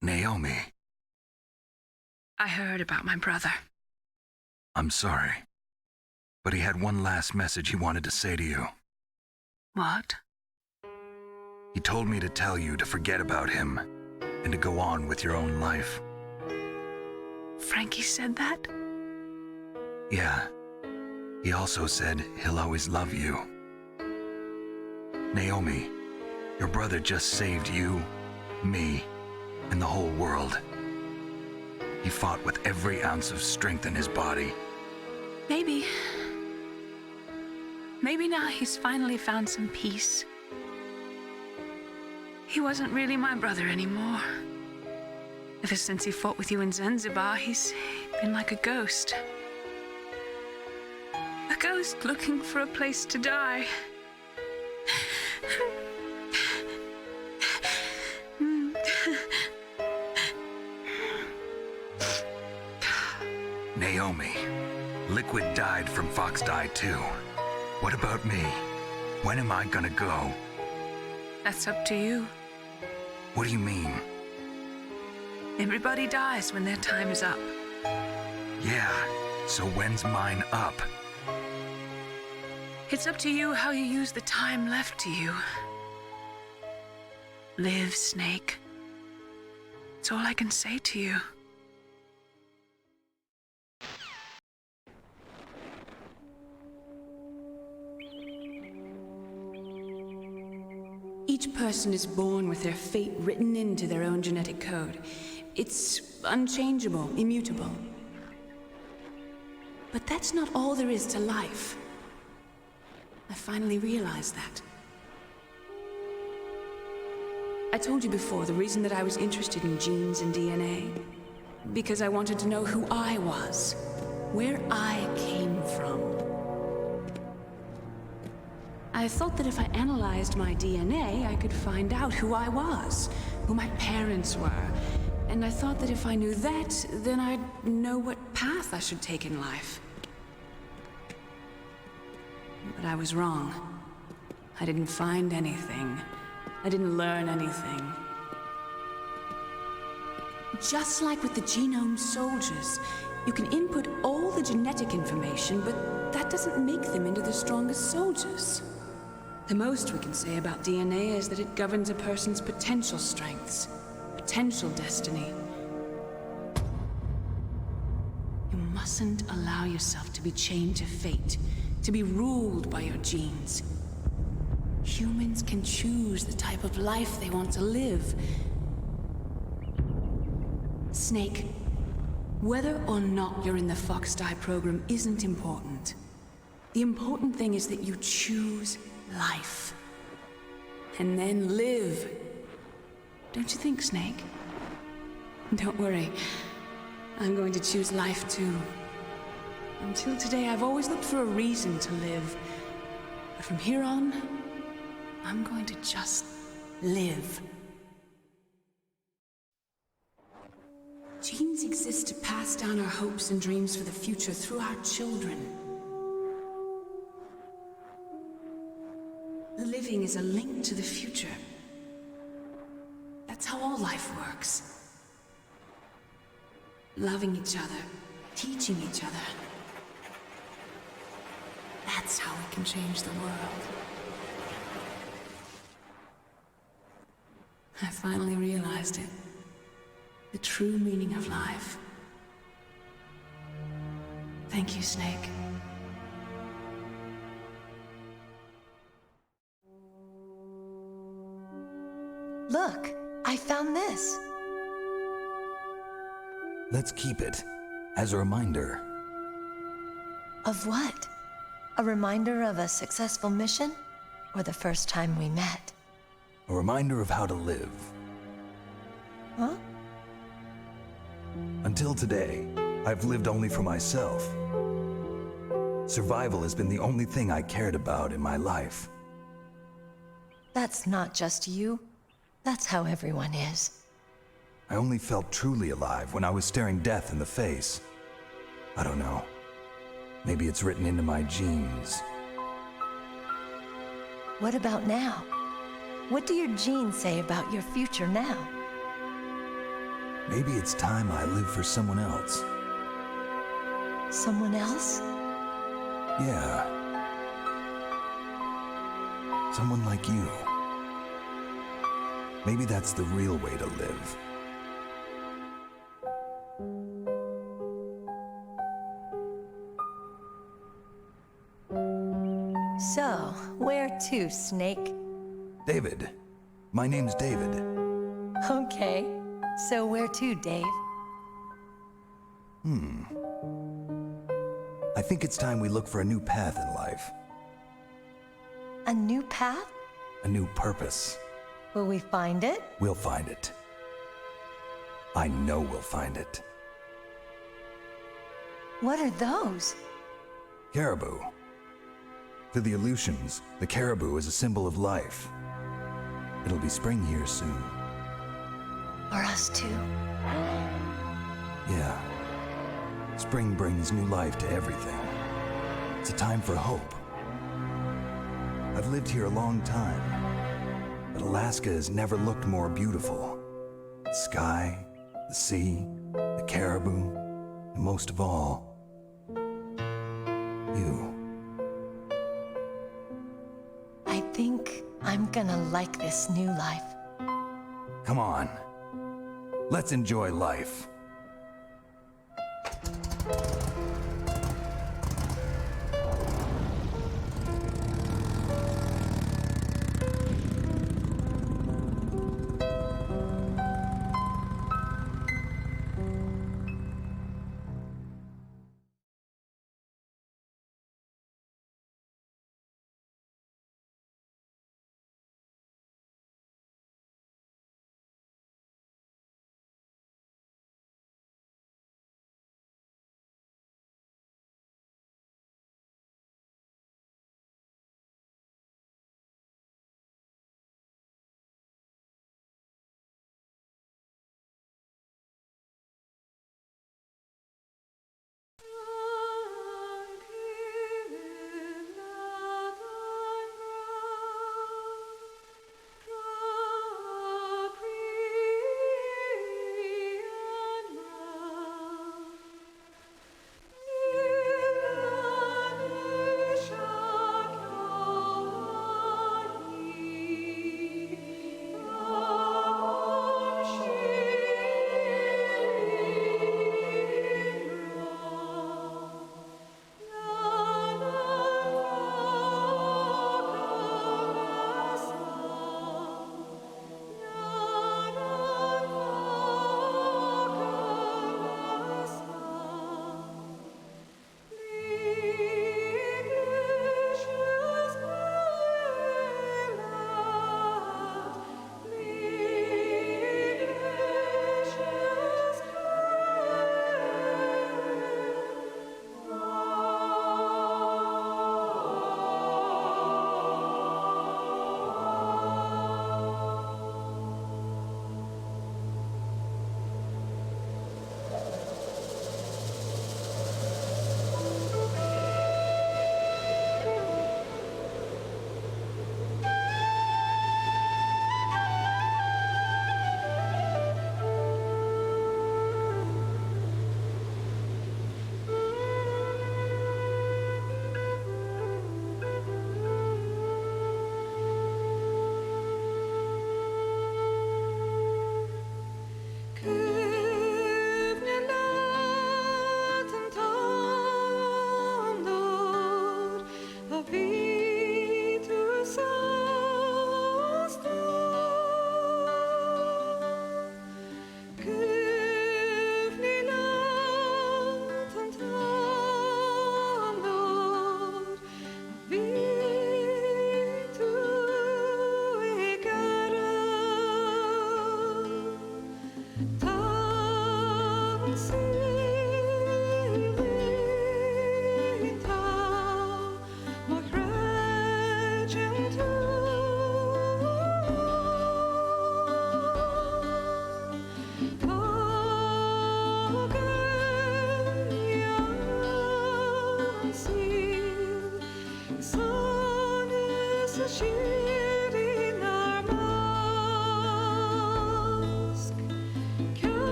Naomi. I heard about my brother. I'm sorry. But he had one last message he wanted to say to you. What? He told me to tell you to forget about him and to go on with your own life. Frankie said that? Yeah. He also said he'll always love you. Naomi, your brother just saved you, me, and the whole world. He fought with every ounce of strength in his body. Maybe now he's finally found some peace. He wasn't really my brother anymore. Ever since he fought with you in Zanzibar, he's been like a ghost. A ghost looking for a place to die. Naomi, Liquid died from Fox Die too. What about me? When am I gonna go? That's up to you. What do you mean? Everybody dies when their time is up. Yeah, so when's mine up? It's up to you how you use the time left to you. Live, Snake. That's all I can say to you. Each person is born with their fate written into their own genetic code. It's unchangeable, immutable. But that's not all there is to life. I finally realized that. I told you before the reason that I was interested in genes and DNA. Because I wanted to know who I was, where I came from. I thought that if I analyzed my DNA, I could find out who I was, who my parents were. And I thought that if I knew that, then I'd know what path I should take in life. But I was wrong. I didn't find anything. I didn't learn anything. Just like with the genome soldiers, you can input all the genetic information, but that doesn't make them into the strongest soldiers. The most we can say about DNA is that it governs a person's potential strengths, potential destiny. You mustn't allow yourself to be chained to fate, to be ruled by your genes. Humans can choose the type of life they want to live. Snake, whether or not you're in the Fox Die program isn't important. The important thing is that you choose life. And then live. Don't you think, Snake? Don't worry. I'm going to choose life too. Until today, I've always looked for a reason to live. But from here on, I'm going to just live. Genes exist to pass down our hopes and dreams for the future through our children. Living is a link to the future. That's how all life works. Loving each other, teaching each other. That's how we can change the world. I finally realized it. The true meaning of life. Thank you, Snake. Look, I found this. Let's keep it as a reminder. Of what? A reminder of a successful mission? Or the first time we met? A reminder of how to live. Huh? Until today, I've lived only for myself. Survival has been the only thing I cared about in my life. That's not just you. That's how everyone is. I only felt truly alive when I was staring death in the face. I don't know. Maybe it's written into my genes. What about now? What do your genes say about your future now? Maybe it's time I live for someone else. Someone else? Yeah. Someone like you. Maybe that's the real way to live. So, where to, Snake? David. My name's David. Okay. So where to, Dave? I think it's time we look for a new path in life. A new path? A new purpose. Will we find it? We'll find it. I know we'll find it. What are those? Caribou. To the Aleutians, the caribou is a symbol of life. It'll be spring here soon. For us too. Yeah. Spring brings new life to everything. It's a time for hope. I've lived here a long time, but Alaska has never looked more beautiful. The sky, the sea, the caribou, and most of all, you. I think I'm gonna like this new life. Come on. Let's enjoy life.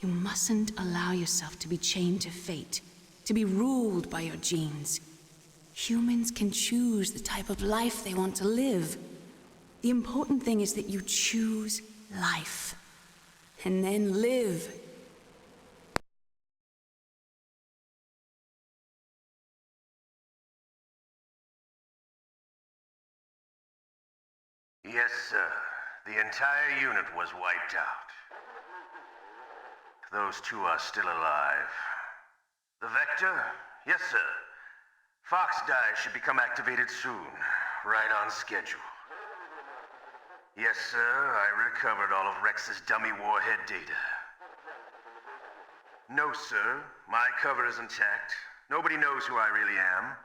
You mustn't allow yourself to be chained to fate, to be ruled by your genes. Humans can choose the type of life they want to live. The important thing is that you choose life, and then live. Yes, sir. The entire unit was wiped out. Those two are still alive. The Vector? Yes, sir. Fox Dye should become activated soon. Right on schedule. Yes, sir. I recovered all of Rex's dummy warhead data. No, sir. My cover is intact. Nobody knows who I really am.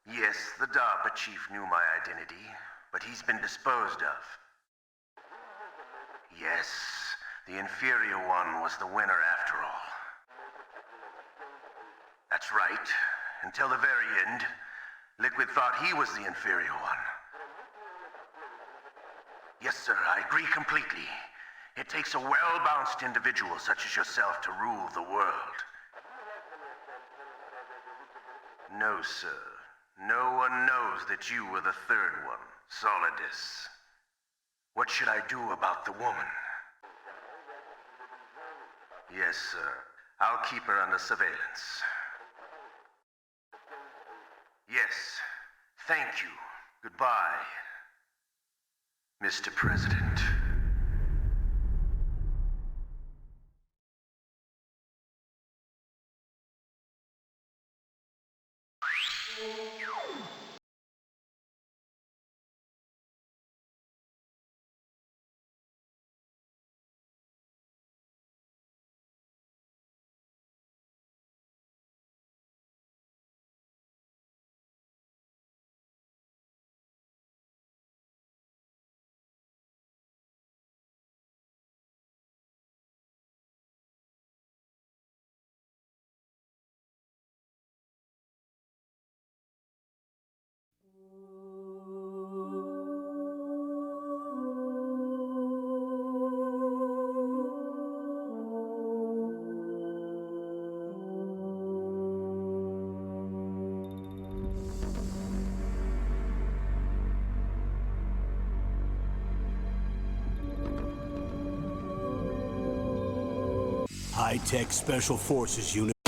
Yes, the DARPA chief knew my identity, but he's been disposed of. Yes, the inferior one was the winner after all. That's right. Until the very end, Liquid thought he was the inferior one. Yes, sir, I agree completely. It takes a well-balanced individual such as yourself to rule the world. No, sir. No one knows that you were the third one, Solidus. What should I do about the woman? Yes, sir. I'll keep her under surveillance. Yes. Thank you. Goodbye, Mr. President. high-tech special forces unit.